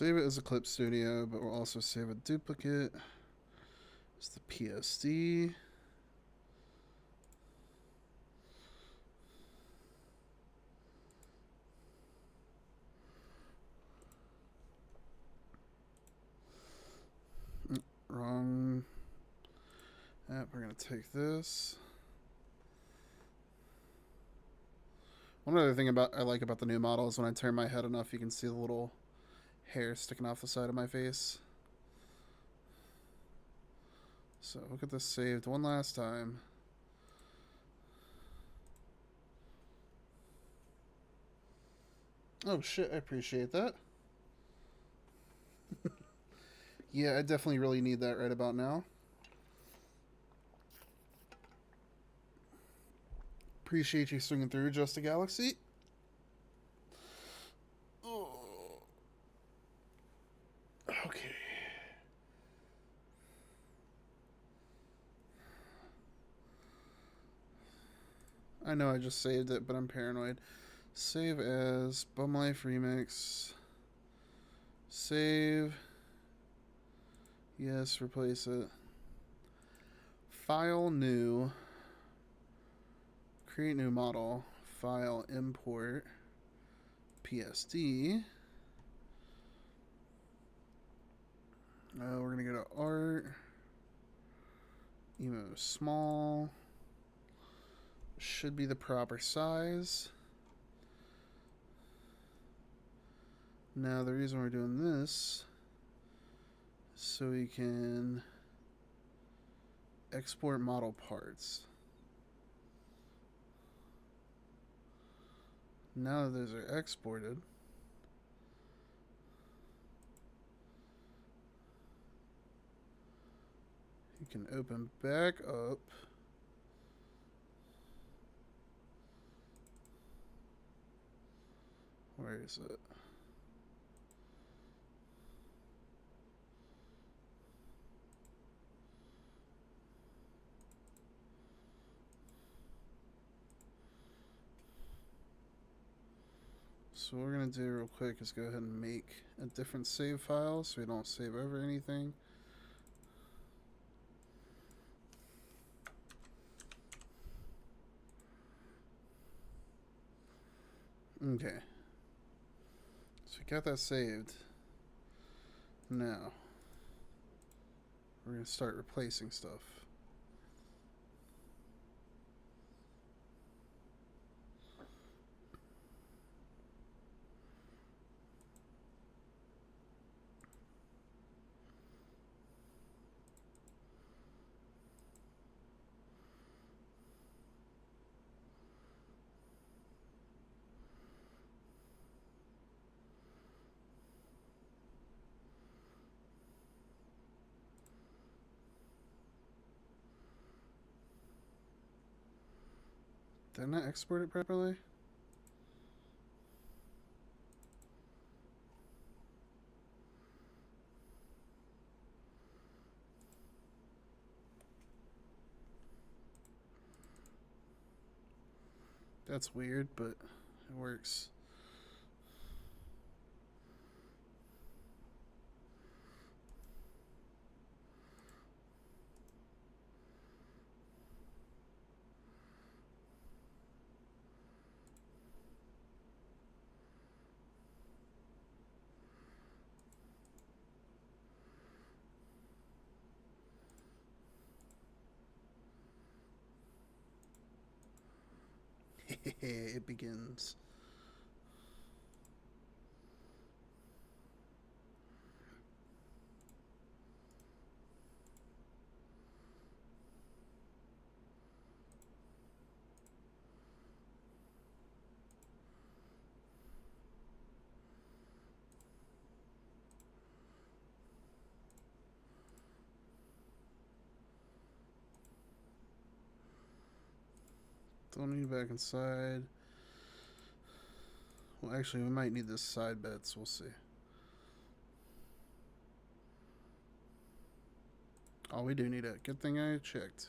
save it as a clip studio, but we'll also save a duplicate. It's the PSD. Wrong app. We're going to take this. One other thing I like about the new model is when I turn my head enough, you can see the little hair sticking off the side of my face. So we'll get this saved one last time. Oh shit, I appreciate that. Yeah, I definitely really need that right about now. Appreciate you swinging through, Just a Galaxy. Oh. Okay. I know I just saved it, but I'm paranoid. Save as Bum Life Remix. Save. Yes, replace it. File new. Create new model. File import. PSD. We're going to go to art. Emo small. Should be the proper size. Now the reason we're doing this is so we can export model parts. Now that those are exported, you can open back up where is it? So what we're going to do real quick is go ahead and make a different save file so we don't save over anything. Okay. So we got that saved. Now, we're going to start replacing stuff. Did I not export it properly? That's weird, but it works. It begins. Don't need back inside. Well, actually, we might need this side bets. We'll see. Oh, we do need it. Good thing I checked.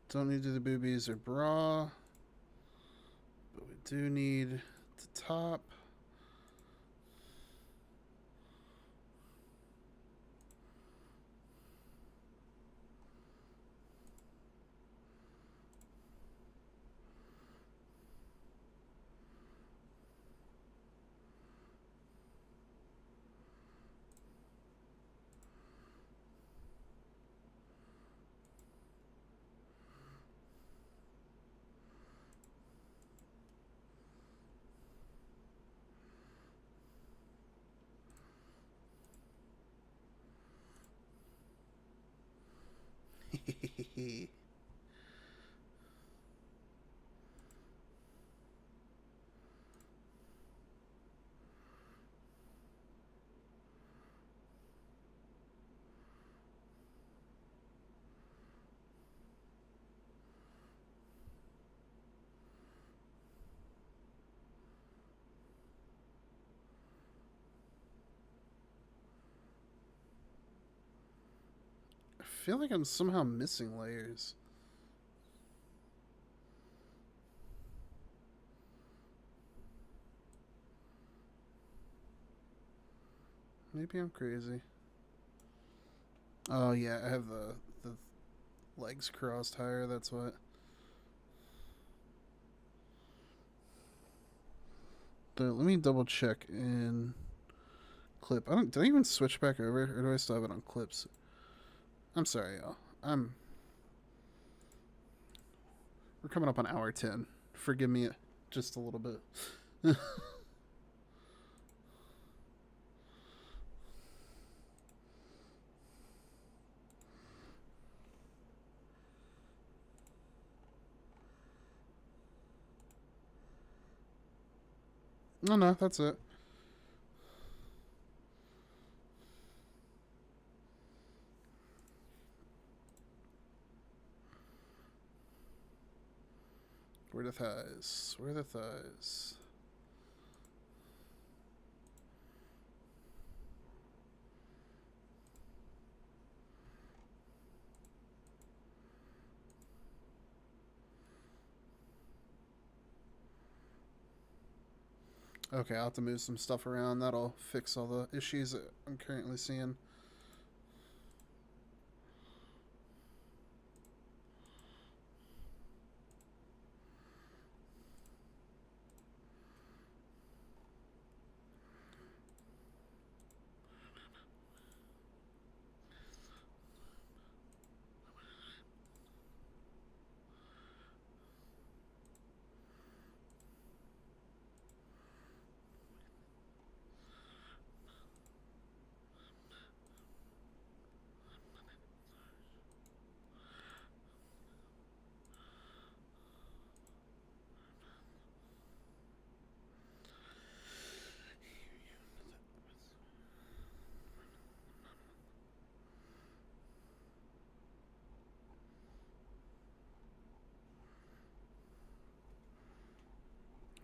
Don't need to do the boobies or bra. But we do need the top. I feel like I'm somehow missing layers. Maybe I'm crazy. Oh yeah, I have the legs crossed higher. That's what. But let me double check in clip. I don't. Did I even switch back over, or do I still have it on clips? I'm sorry, y'all. We're coming up on hour 10. Forgive me just a little bit. No, that's it. Where are the thighs? Where are the thighs? Okay, I'll have to move some stuff around. That'll fix all the issues that I'm currently seeing.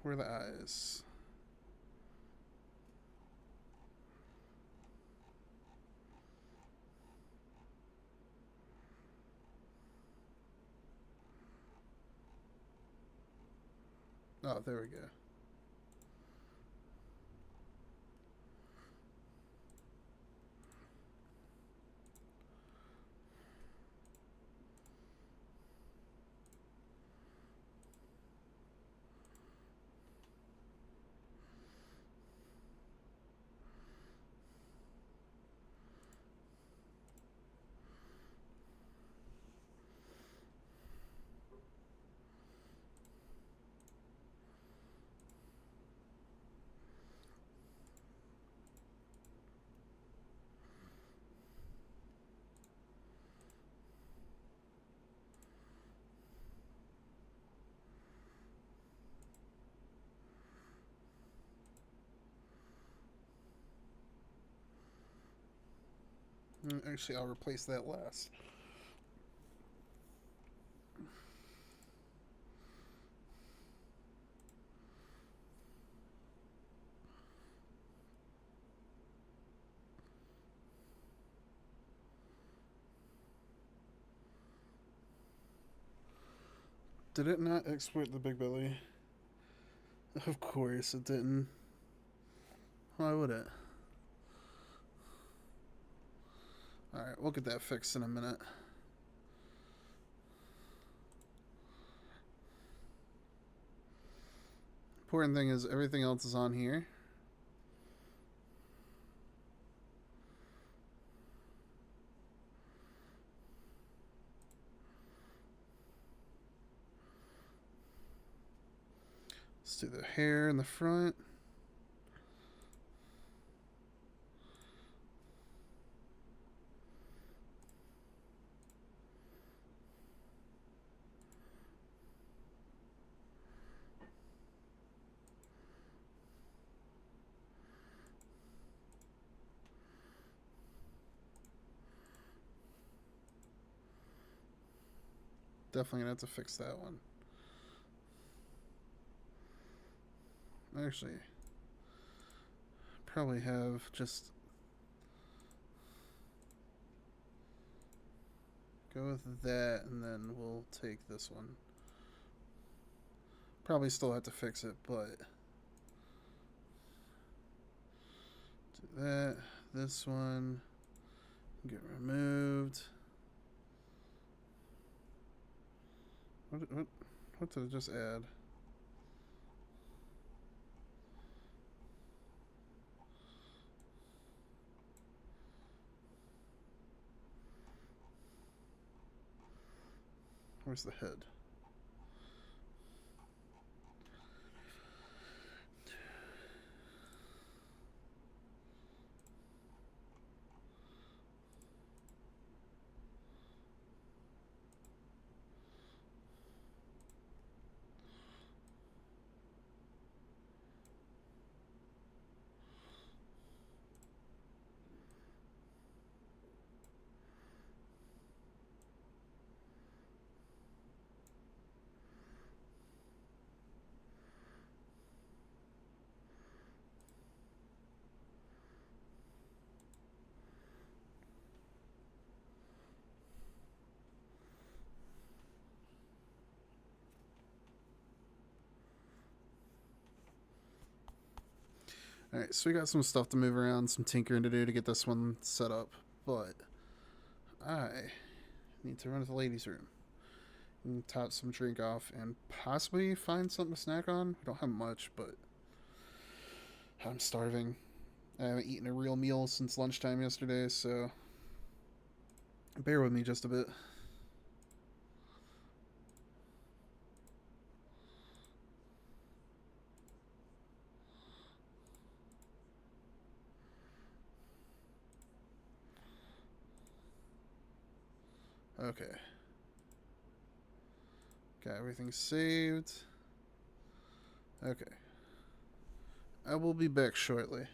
Where are the eyes? Oh, there we go. Actually, I'll replace that last. Did it not export the big belly? Of course it didn't. Why would it? Alright, we'll get that fixed in a minute. Important thing is everything else is on here. Let's do the hair in the front. Definitely gonna have to fix that one. Actually, probably have just go with that, and then we'll take this one. Probably still have to fix it, but do that. This one get removed. What did it just add? Where's the head? Alright, so we got some stuff to move around, some tinkering to do to get this one set up, but I need to run to the ladies' room and top some drink off and possibly find something to snack on. We don't have much, but I'm starving. I haven't eaten a real meal since lunchtime yesterday, so bear with me just a bit. Okay. Got everything saved. Okay. I will be back shortly.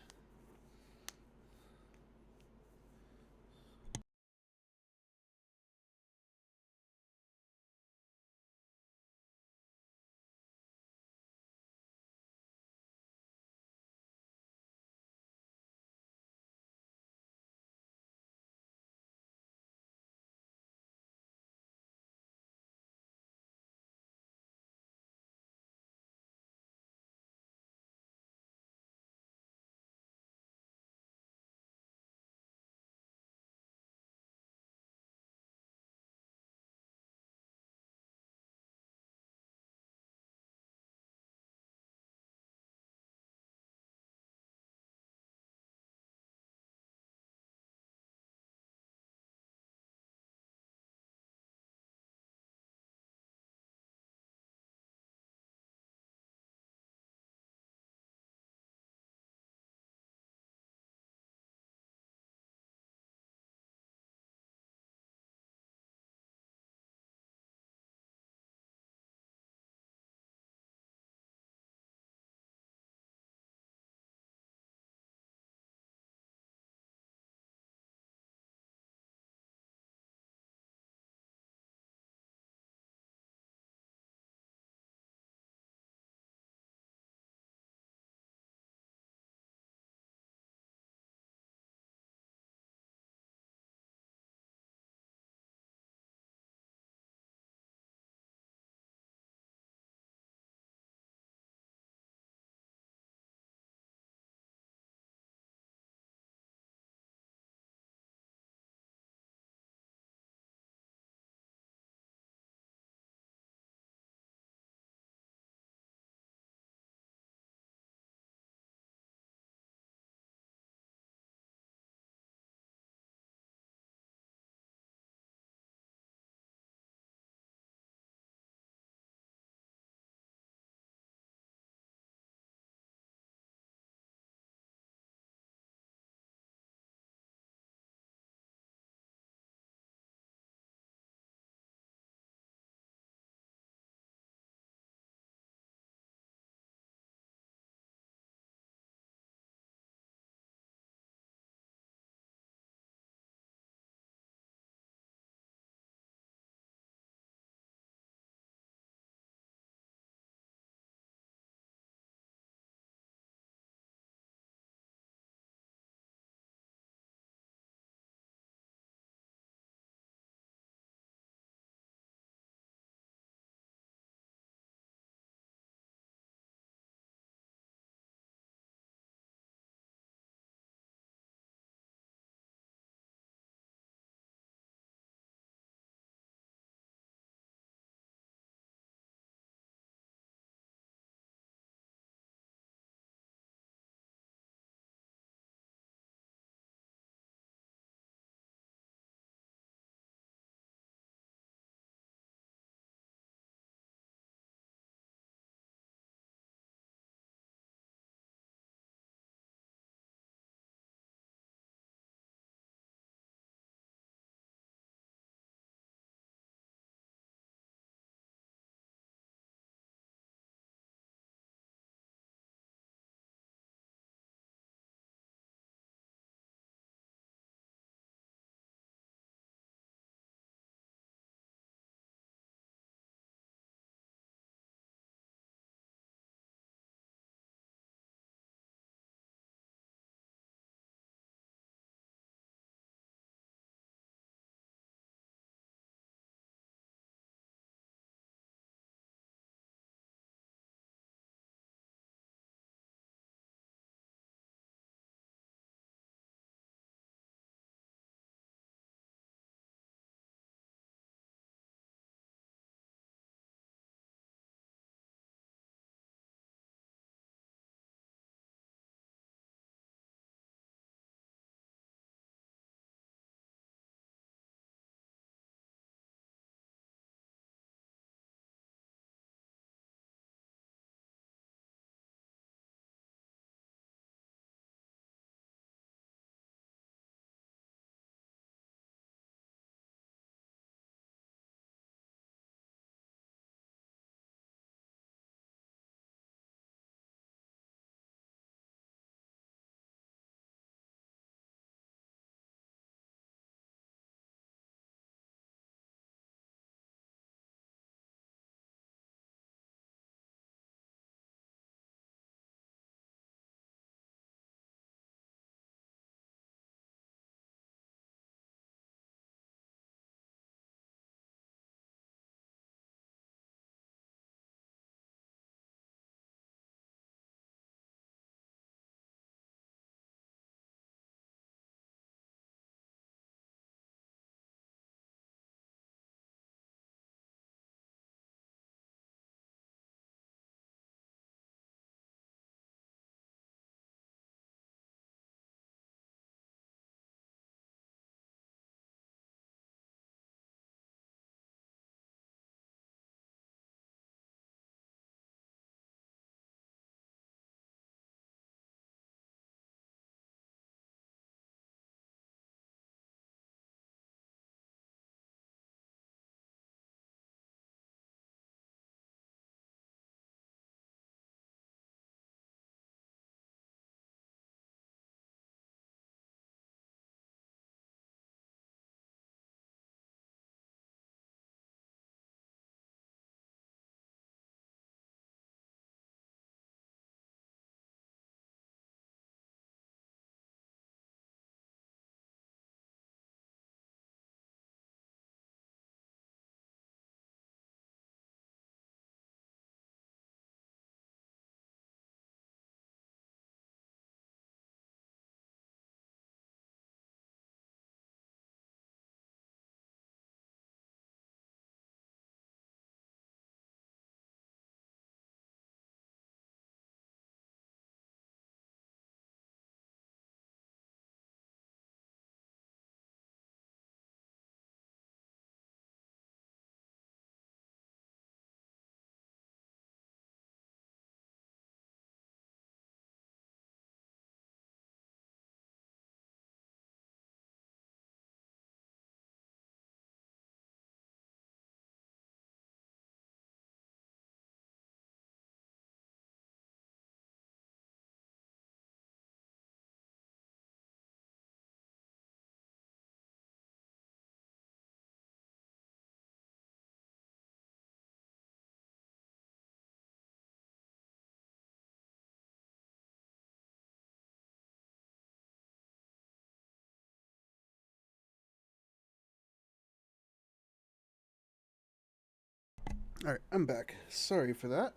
Alright, I'm back. Sorry for that.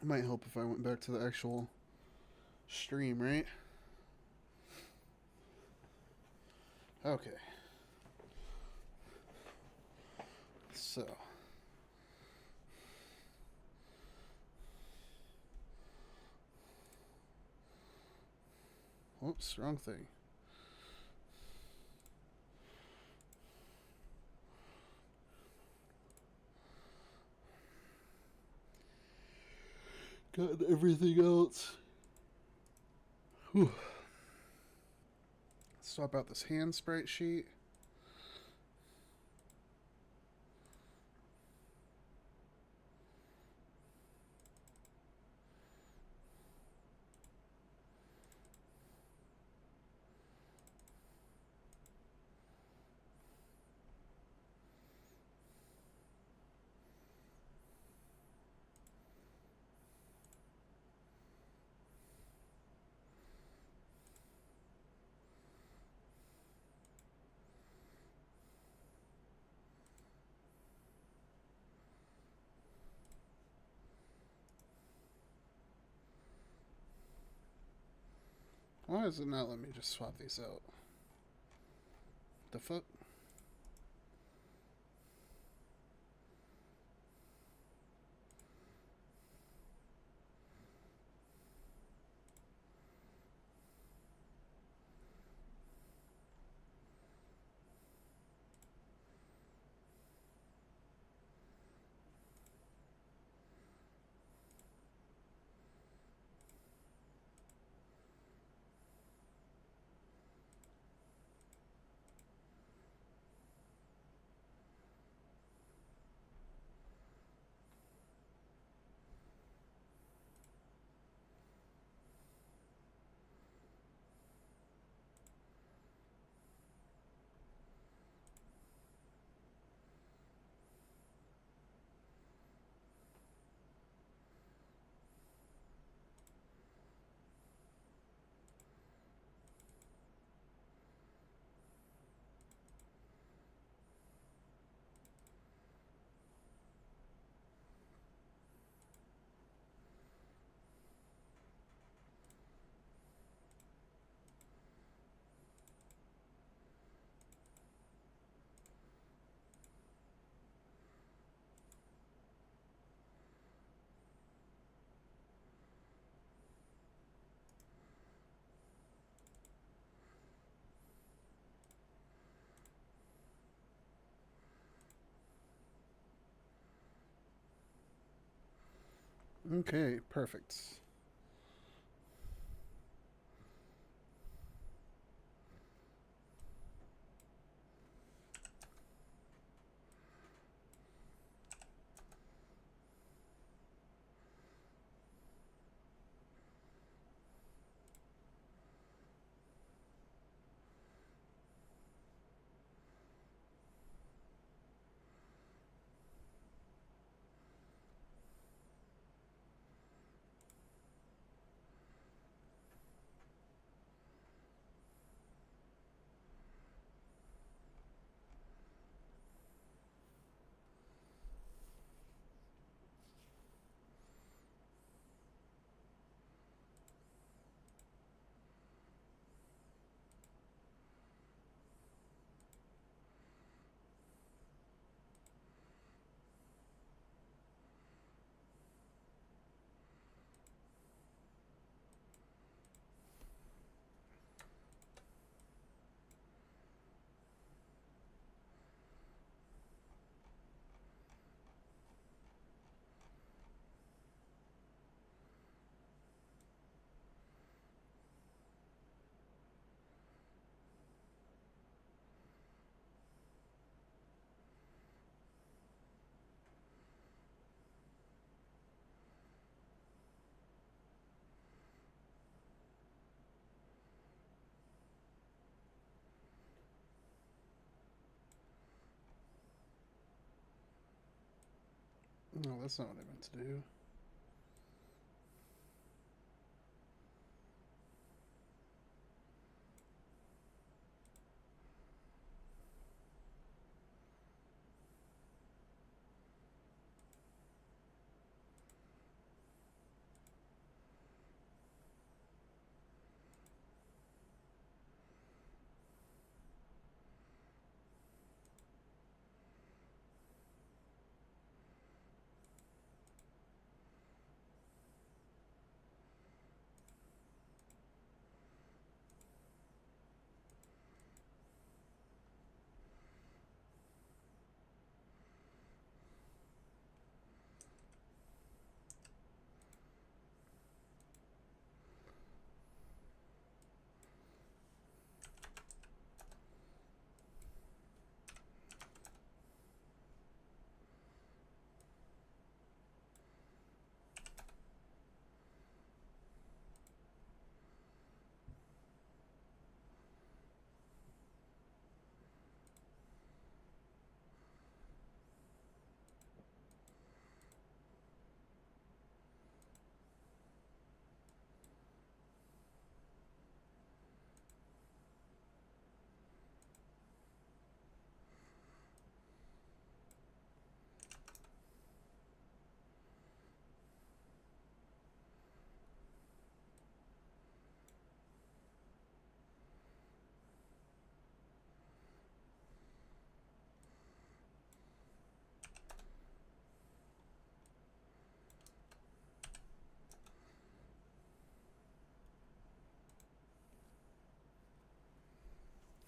It might help if I went back to the actual stream, right? Okay. So. Oops, wrong thing. Got everything else. Whew. Swap out this hand sprite sheet. Why does it not let me just swap these out? The fuck? Okay, perfect. No, that's not what I meant to do.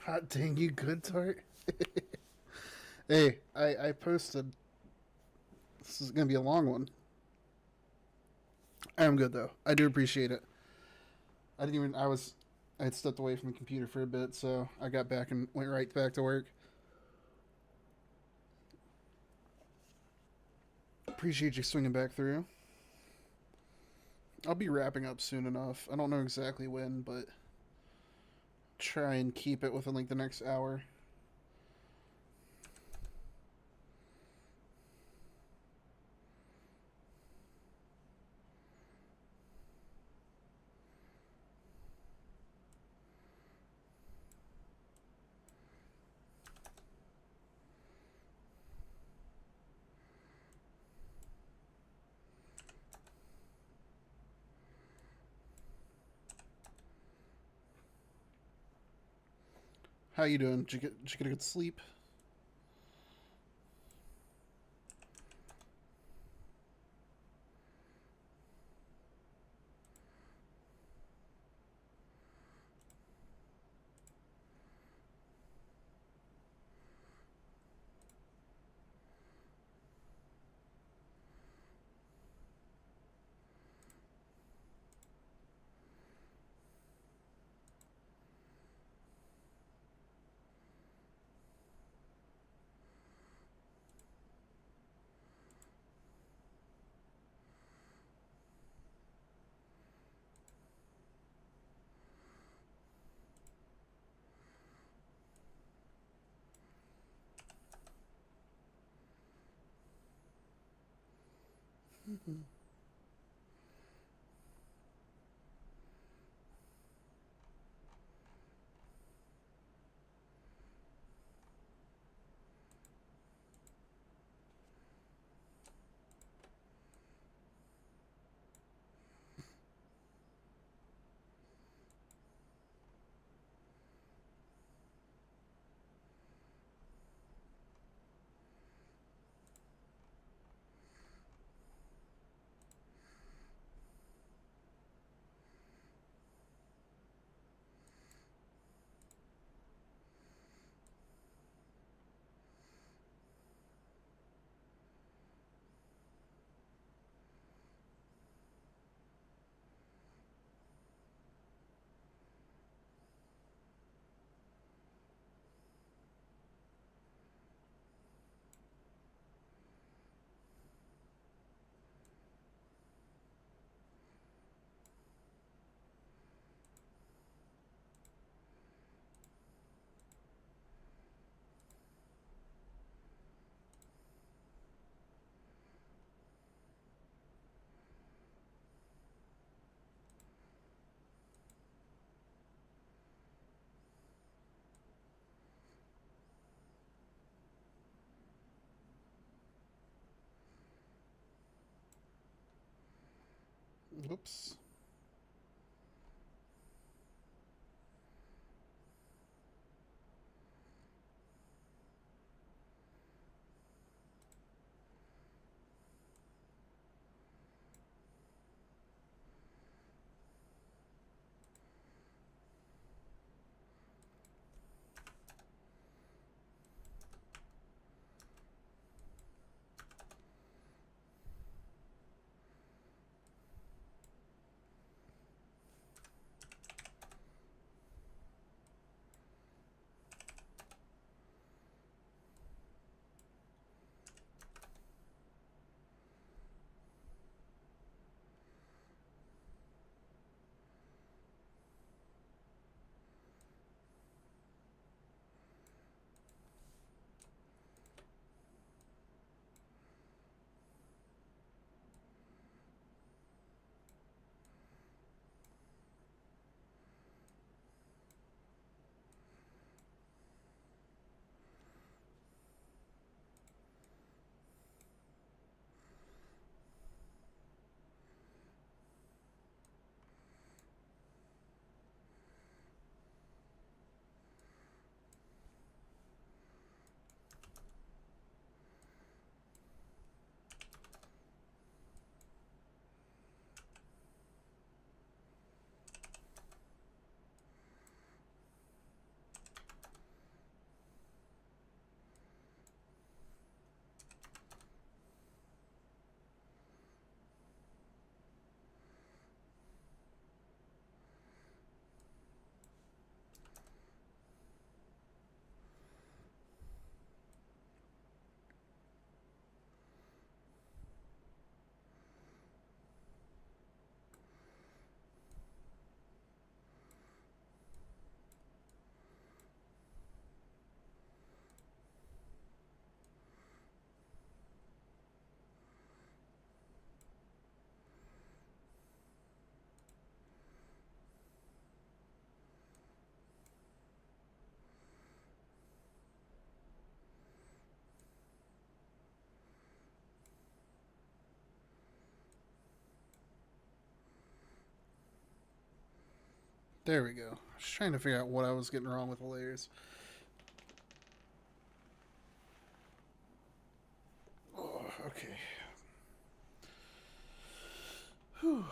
Hot dang, you good, Tart? Hey, I posted. This is gonna be a long one. I'm good though. I do appreciate it. I didn't even. I had stepped away from the computer for a bit, so I got back and went right back to work. Appreciate you swinging back through. I'll be wrapping up soon enough. I don't know exactly when, but try and keep it within like the next hour. How you doing? Did you get a good sleep? Oops. There we go. I was trying to figure out what I was getting wrong with the layers. Oh, okay. Whew.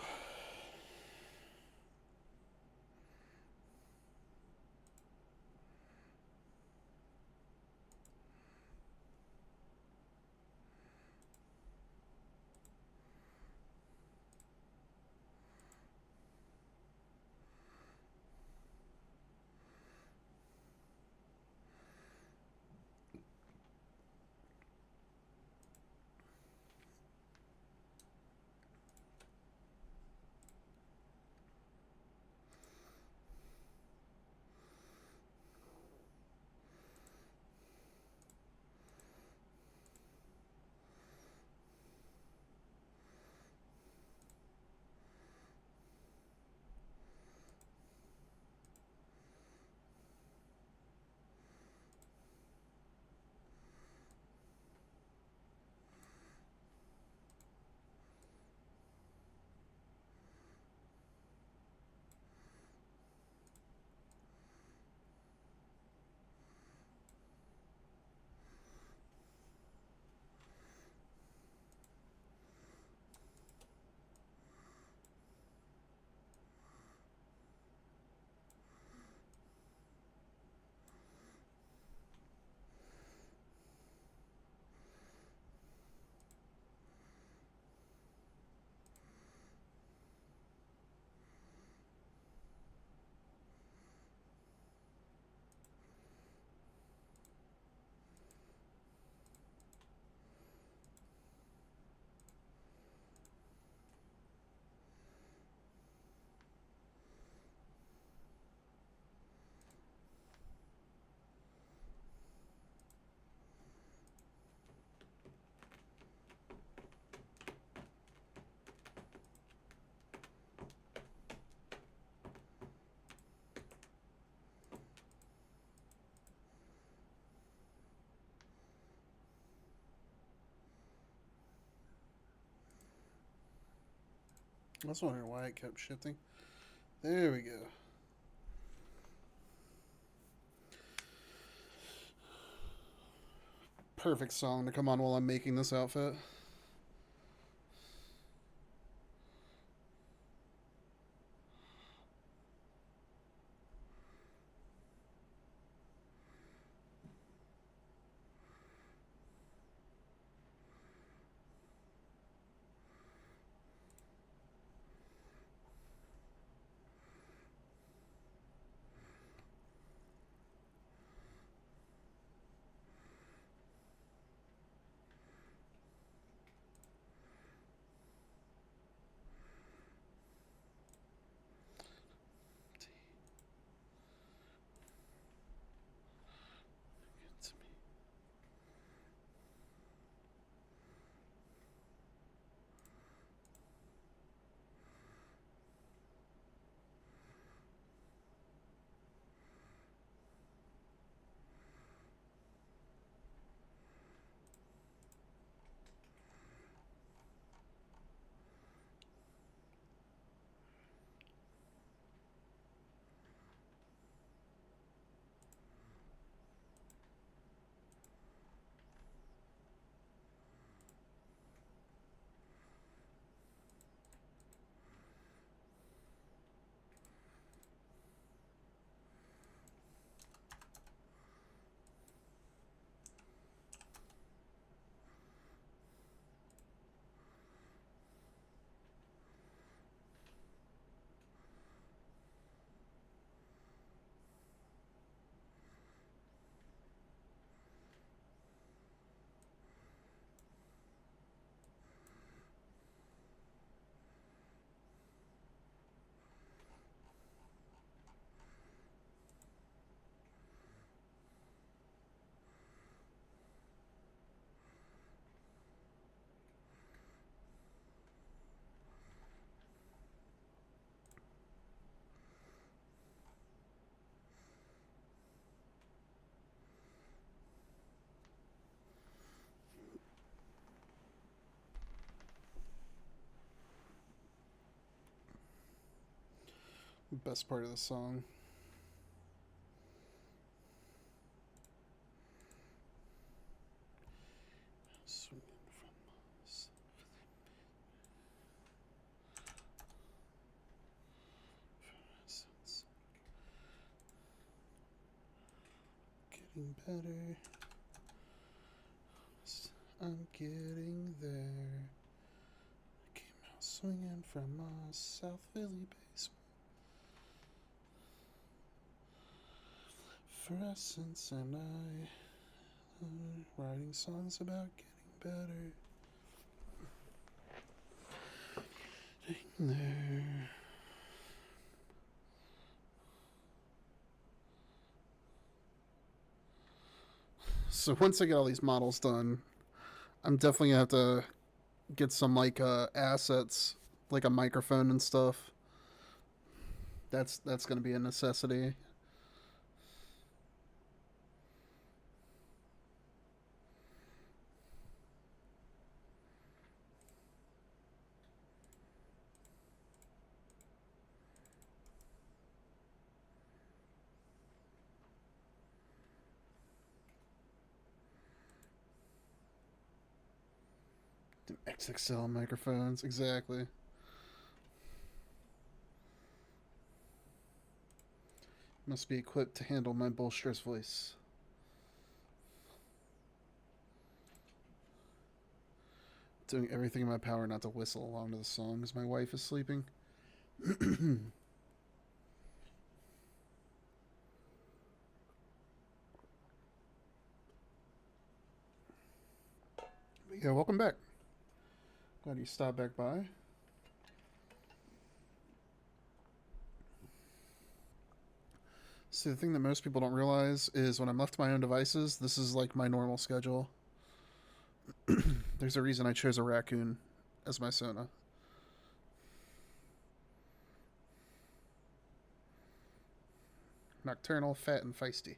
I was wondering why it kept shifting. There we go. Perfect song to come on while I'm making this outfit. Best part of the song. Swinging from us. Getting better. I'm getting there. I came out swinging from my South Philly basement. Fluorescence and I writing songs about getting better. Getting there. So once I get all these models done, I'm definitely gonna have to get some like assets, like a microphone and stuff. That's gonna be a necessity. XXL microphones, exactly. Must be equipped to handle my bolsterous voice. Doing everything in my power not to whistle along to the song as my wife is sleeping. But yeah, welcome back. Glad you stopped back by. See, the thing that most people don't realize is when I'm left to my own devices, this is like my normal schedule. There's a reason I chose a raccoon as my Sona. Nocturnal, fat, and feisty.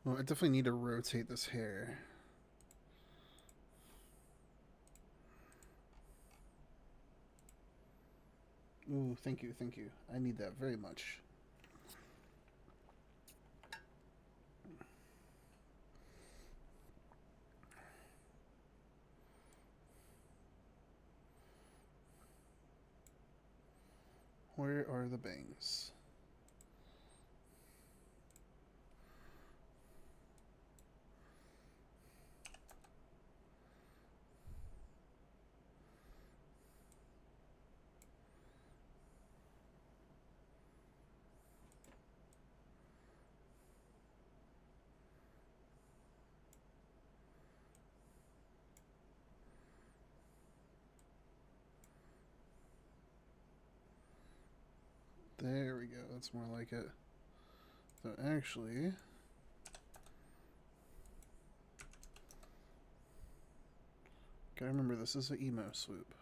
Well, I definitely need to rotate this hair. Ooh, thank you, thank you. I need that very much. Where are the bangs? There we go. That's more like it. So actually, gotta remember this is an emo swoop.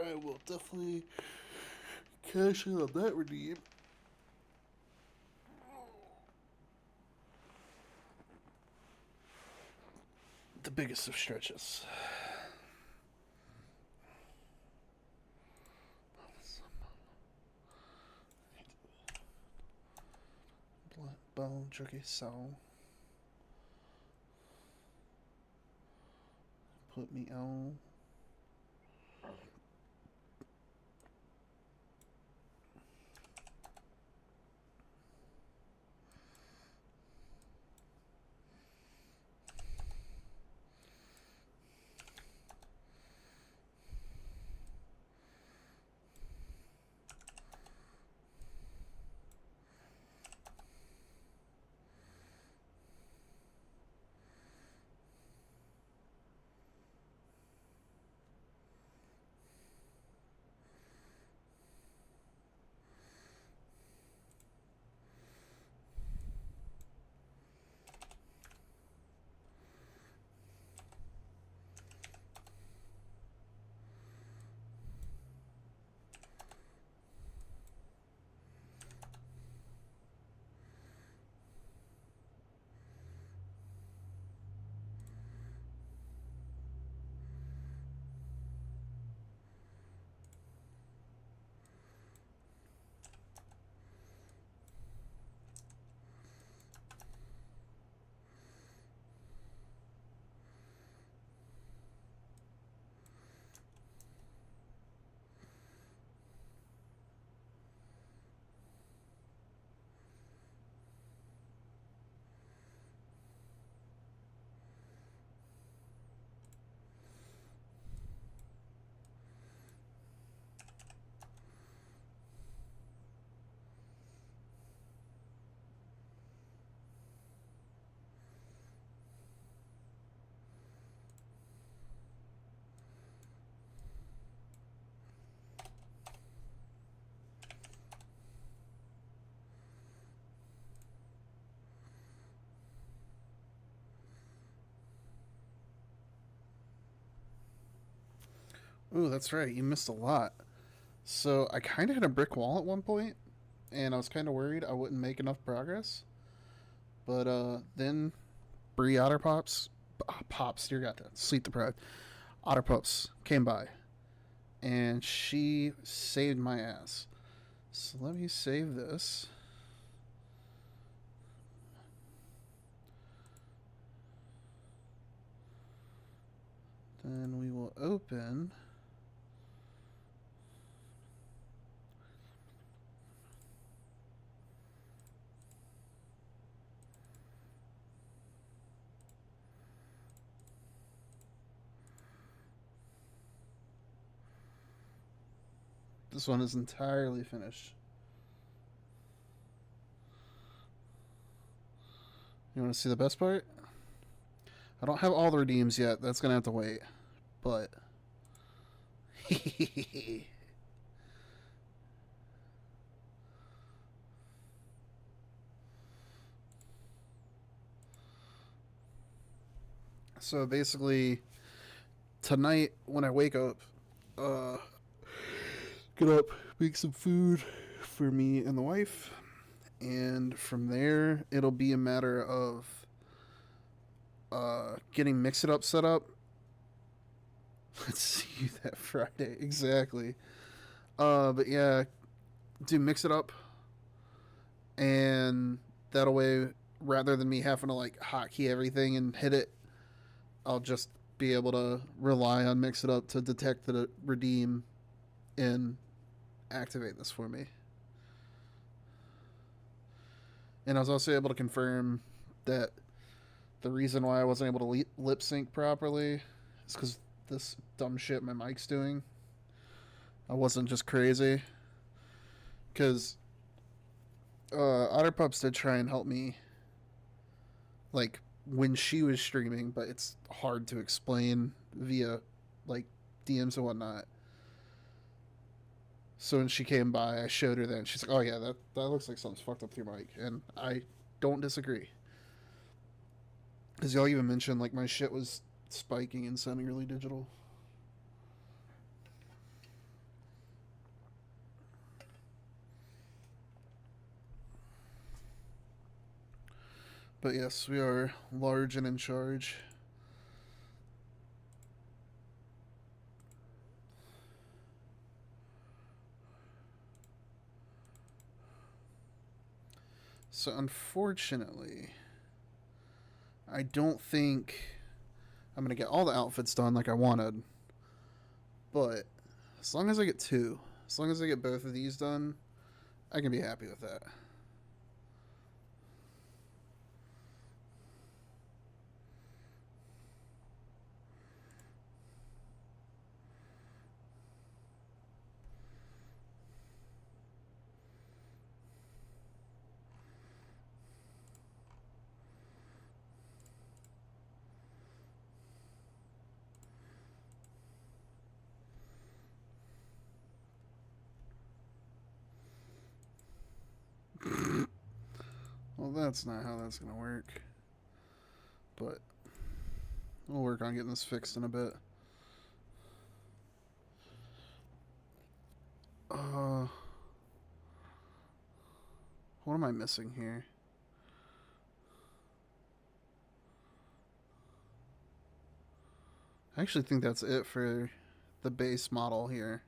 I will definitely cash in on that redeem. The biggest of stretches. Bone jerky song. Put me on. Ooh, that's right. You missed a lot. So I kind of hit a brick wall at one point, and I was kind of worried I wouldn't make enough progress. But then Bree Otter Pops Pops, dear God, sleep deprived. Otter Pups came by, and she saved my ass. So let me save this. Then we will open. This one is entirely finished. You want to see the best part? I don't have all the redeems yet. That's going to have to wait. But. So basically, tonight when I wake up, get up, make some food for me and the wife. And from there, it'll be a matter of getting Mix It Up set up. Let's see you that Friday. Exactly. But yeah, do Mix It Up. And that way, rather than me having to like hotkey everything and hit it, I'll just be able to rely on Mix It Up to detect the redeem and activate this for me. And I was also able to confirm that the reason why I wasn't able to lip sync properly is because this dumb shit my mic's doing. I wasn't just crazy. Because Otter Pups did try and help me, like, when she was streaming, but it's hard to explain via, like, DMs and whatnot. So when she came by, I showed her that, and she's like, oh yeah, that looks like something's fucked up with your mic. And I don't disagree. Because y'all even mentioned, like, my shit was spiking and sounding really digital. But yes, we are large and in charge. So unfortunately, I don't think I'm going to get all the outfits done like I wanted. But as long as I get two, as long as I get both of these done, I can be happy with that. Well, that's not how that's going to work. But we'll work on getting this fixed in a bit. What am I missing here? I actually think that's it for the base model here.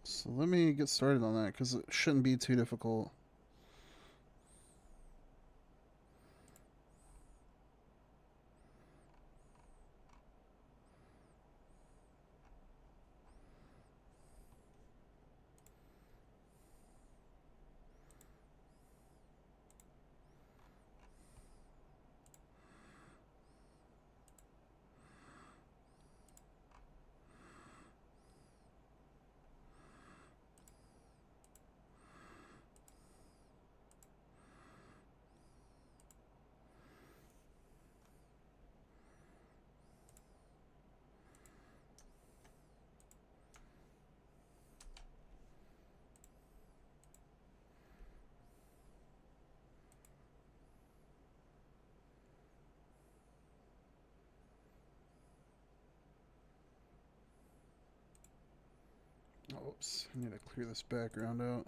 So let me get started on that because it shouldn't be too difficult. Oops, I need to clear this background out.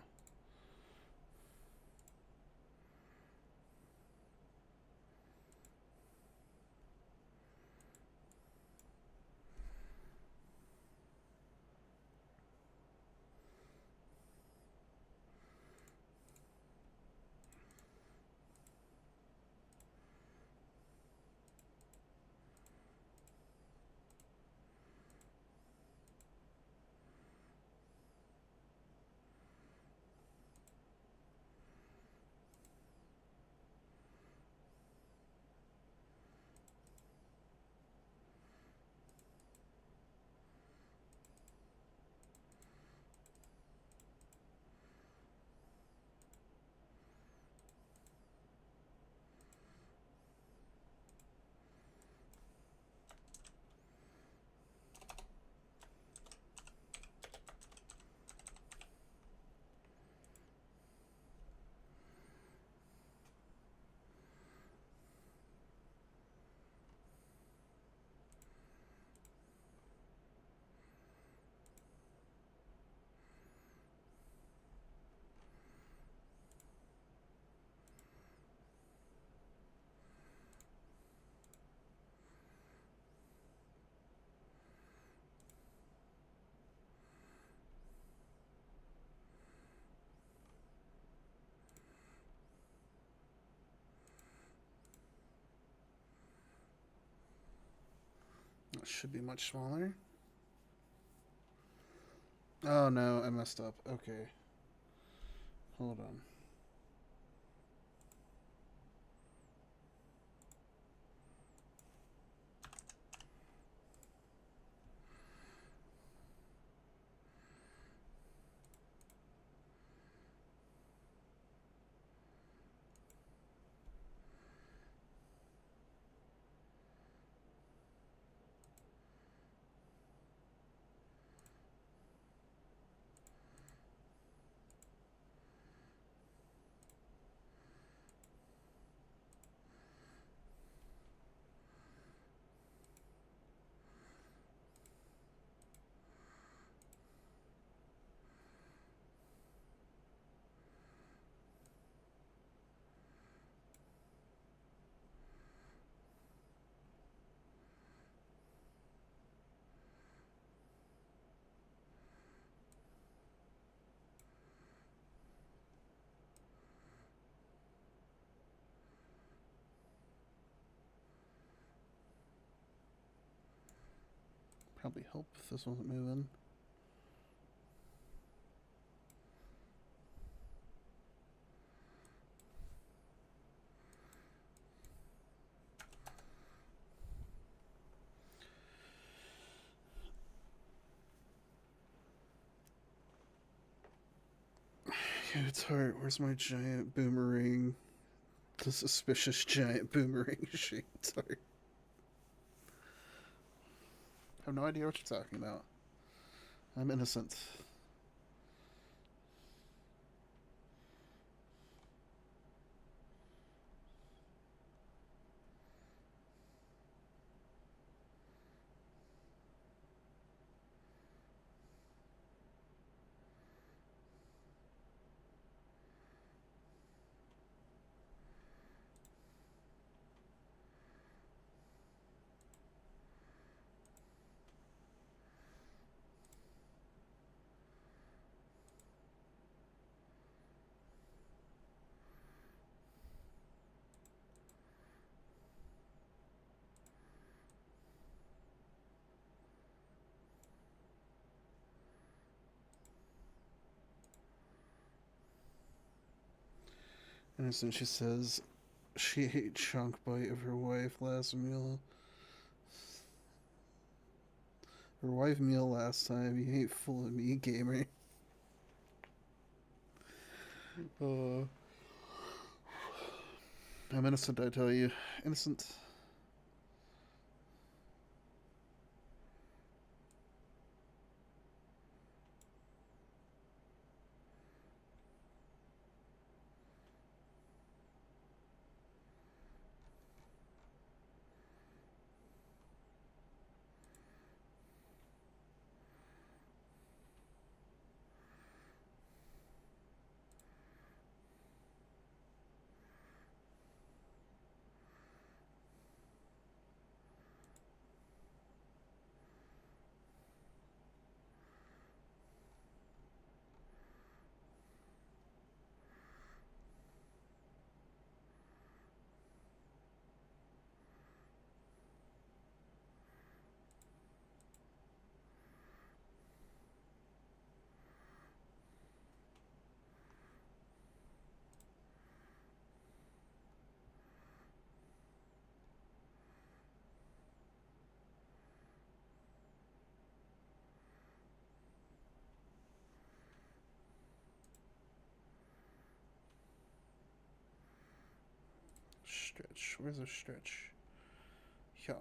It should be much smaller. Oh no, I messed up. Okay. Hold on. Probably help if this wasn't moving. It's hard. Where's my giant boomerang? The suspicious giant boomerang shaped heart. I have no idea what you're talking about. I'm innocent. Innocent, she says she ate chunk bite of her wife last meal. Her wife meal last time. You ain't fooling me, gamer. Uh, I'm innocent, I tell you. Innocent. stretch? Where's the stretch? Yeah.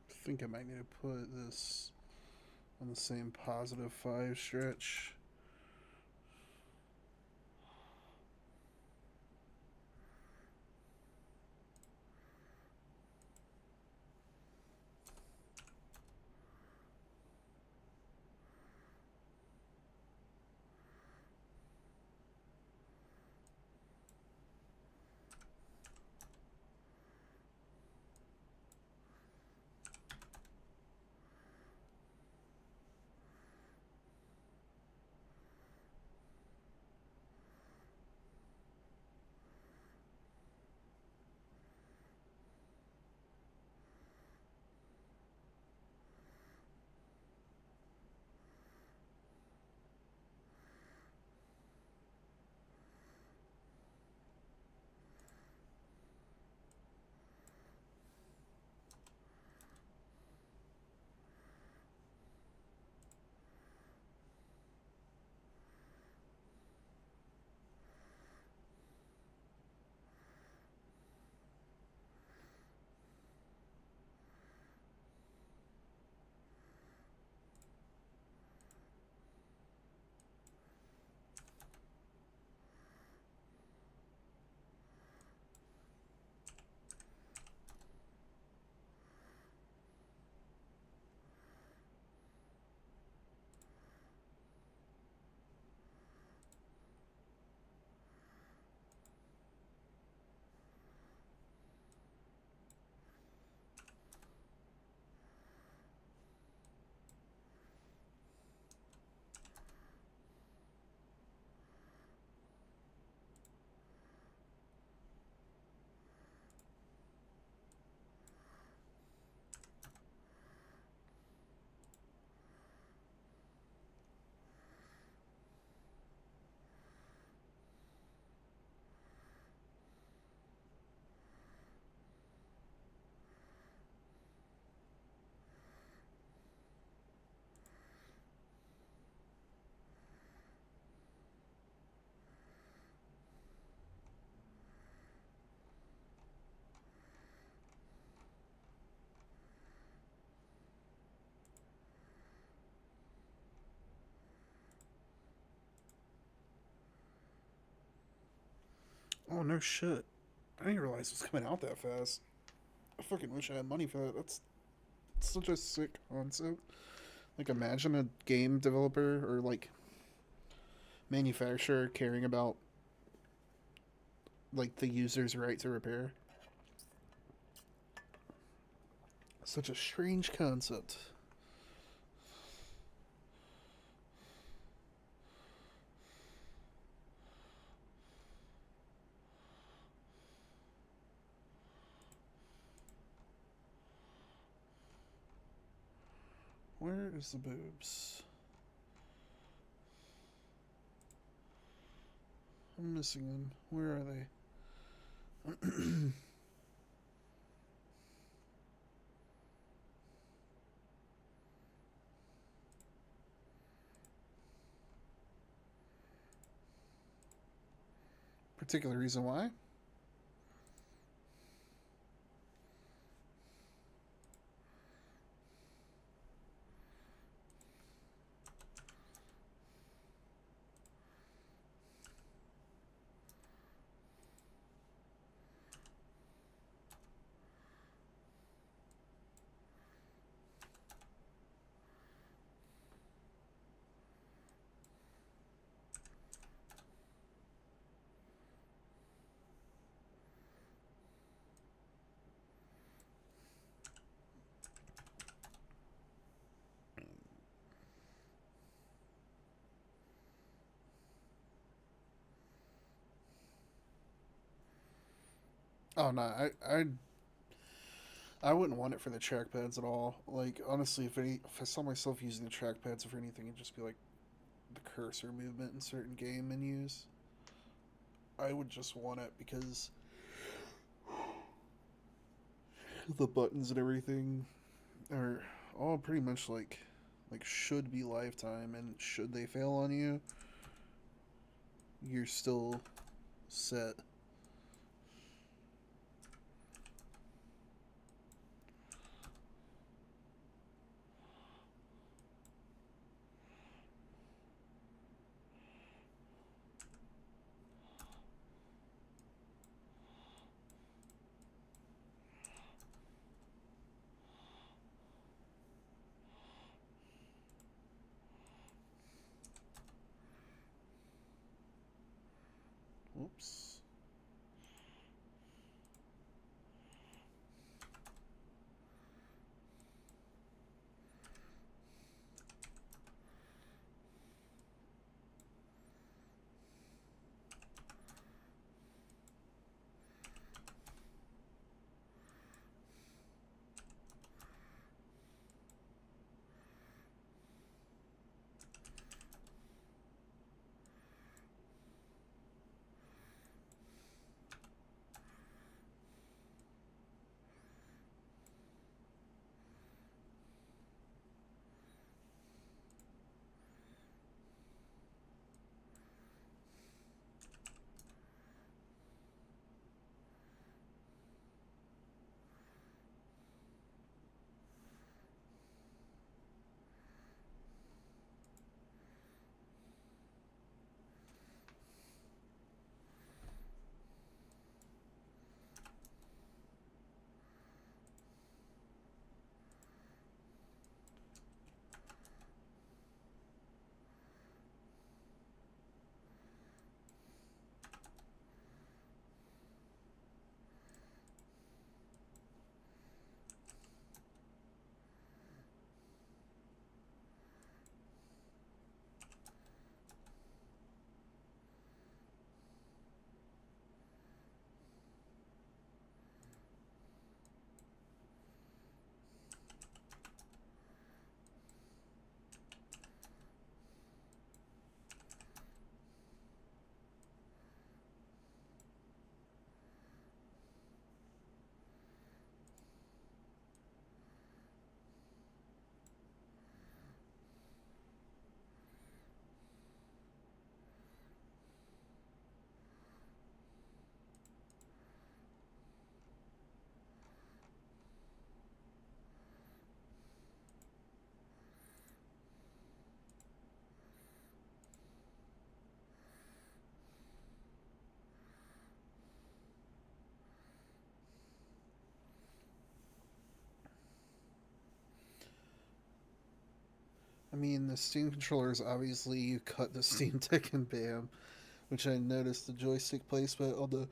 I think I might need to put this on the same +5 stretch. Oh no shit! I didn't realize it was coming out that fast. I fucking wish I had money for that. That's such a sick concept. Like, imagine a game developer or like manufacturer caring about like the user's right to repair. Such a strange concept. Where is the boobs? I'm missing them. Where are they? Particular reason why? Oh no, I wouldn't want it for the trackpads at all. Like honestly, if I saw myself using the trackpads for anything, it'd just be like the cursor movement in certain game menus. I would just want it because the buttons and everything are all pretty much like should be lifetime, and should they fail on you, you're still set. Oops. I mean, the Steam controllers, obviously, you cut the Steam Deck and bam, which I noticed the joystick placement on the.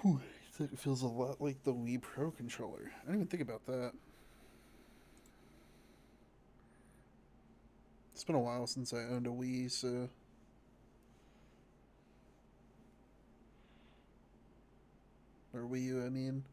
Whew, it feels a lot like the Wii Pro controller. I didn't even think about that. It's been a while since I owned a Wii, so. Or Wii U, I mean.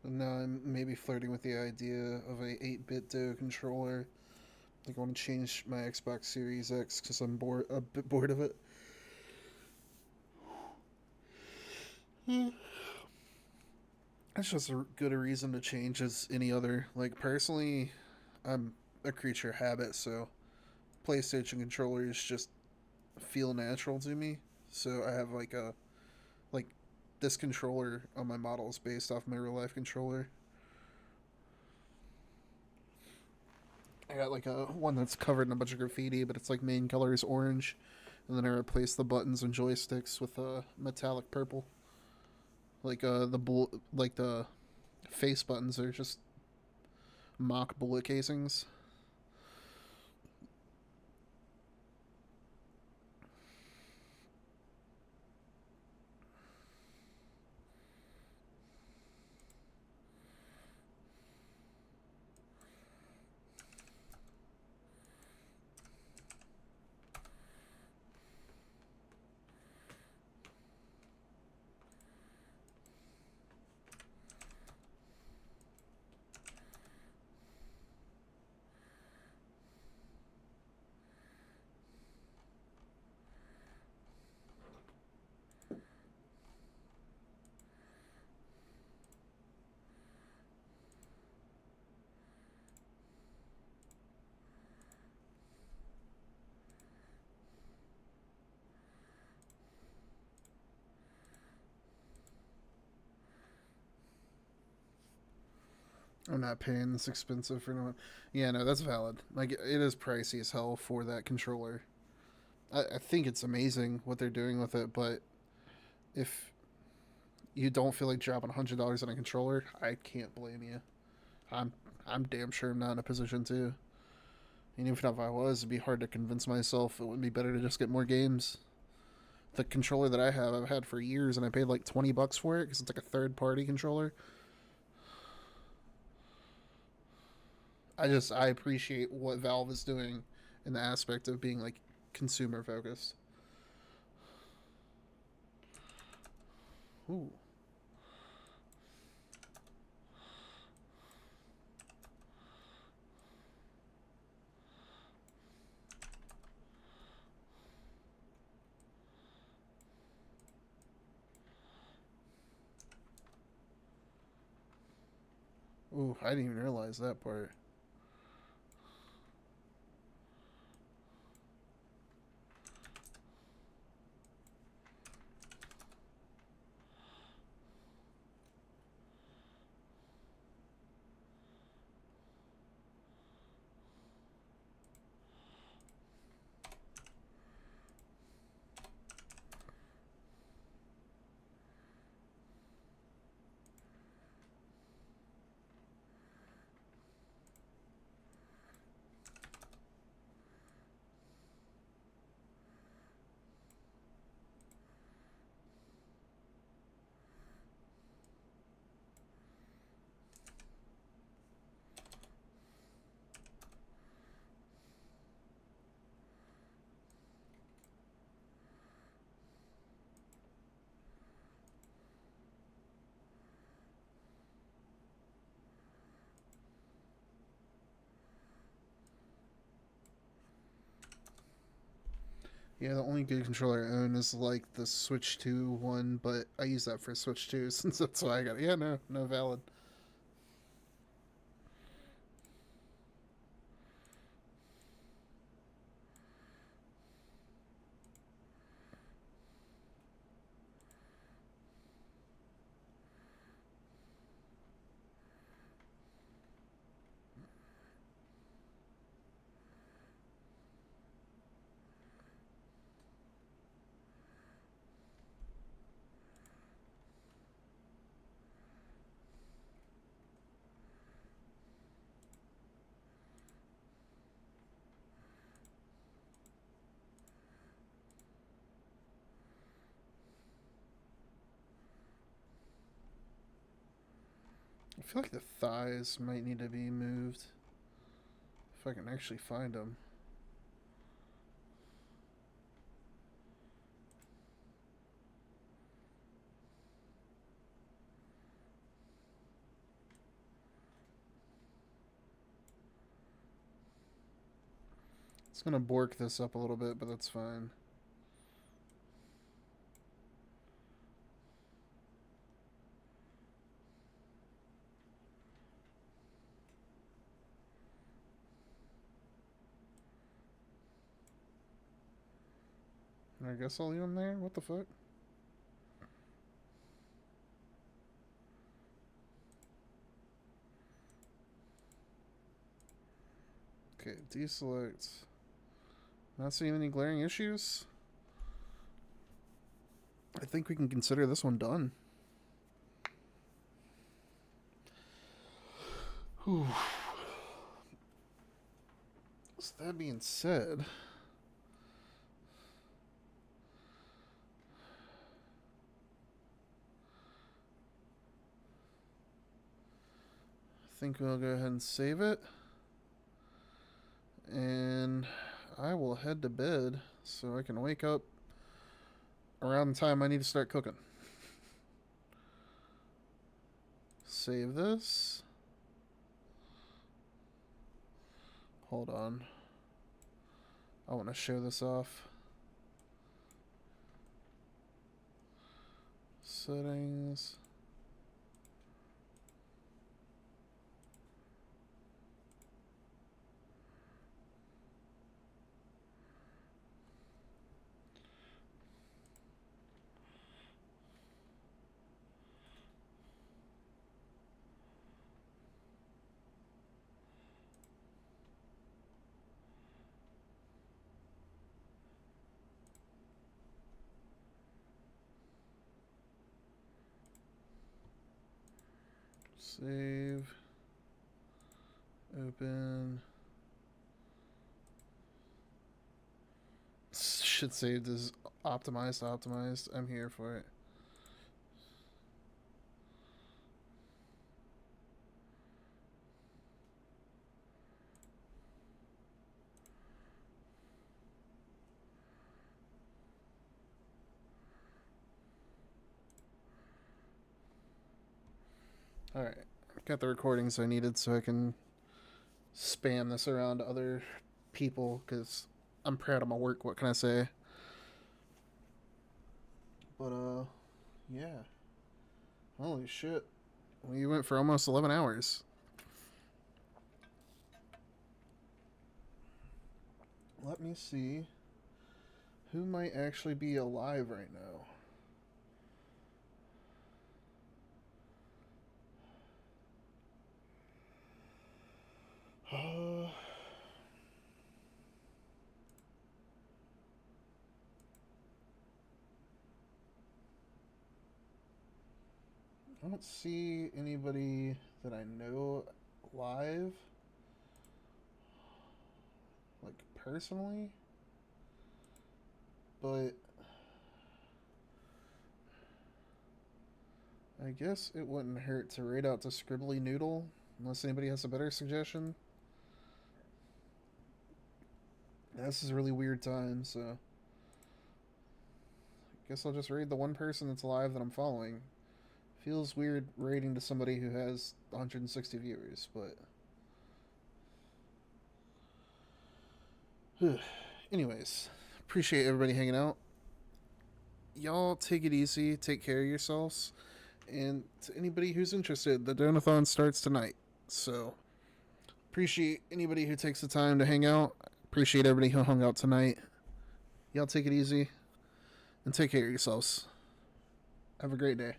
And now I'm maybe flirting with the idea of a 8-bit Do controller. I think I want to change my Xbox Series X because I'm a bit bored of it. That's just as good a reason to change as any other. Like personally, I'm a creature of habit, so PlayStation controllers just feel natural to me. So I have like this controller on my model is based off my real life controller. I got like a one that's covered in a bunch of graffiti, but it's like main color is orange, and then I replaced the buttons and joysticks with a metallic purple. Like the face buttons are just mock bullet casings. I'm not paying this expensive for no one. Yeah, no, that's valid. Like it is pricey as hell for that controller. I think it's amazing what they're doing with it, but if you don't feel like dropping $100 on a controller, I can't blame you. I'm I'm damn sure I'm not in a position to. And even if I was, it'd be hard to convince myself it would be better to just get more games. The controller that I have, I've had for years, and I paid like $20 for it because it's like a third-party controller. I appreciate what Valve is doing in the aspect of being like consumer focused. Ooh. Ooh, I didn't even realize that part. Yeah, the only good controller I own is like the Switch 2 one, but I use that for Switch 2 since that's why I got it. Yeah, no, no valid. I feel like the thighs might need to be moved if I can actually find them. It's gonna bork this up a little bit, but that's fine. I guess I'll leave him there. What the fuck? Okay, deselect. Not seeing any glaring issues. I think we can consider this one done. Whew. So that being said, I think we'll go ahead and save it. And I will head to bed so I can wake up around the time I need to start cooking. Save this. Hold on. I want to show this off. Settings. Save. Open. Shit saved is optimized. I'm here for it. Alright. Got the recordings I needed so I can spam this around to other people because I'm proud of my work. What can I say? But, yeah. Holy shit. We went for almost 11 hours. Let me see who might actually be alive right now. I don't see anybody that I know live, like personally, but I guess it wouldn't hurt to raid out to Scribbly Noodle, unless anybody has a better suggestion. This is a really weird time, so I guess I'll just raid the one person that's alive that I'm following. Feels weird raiding to somebody who has 160 viewers, but anyways, appreciate everybody hanging out. Y'all take it easy, take care of yourselves, and to anybody who's interested, the donathon starts tonight, so appreciate anybody who takes the time to hang out. Appreciate everybody who hung out tonight. Y'all take it easy and take care of yourselves. Have a great day.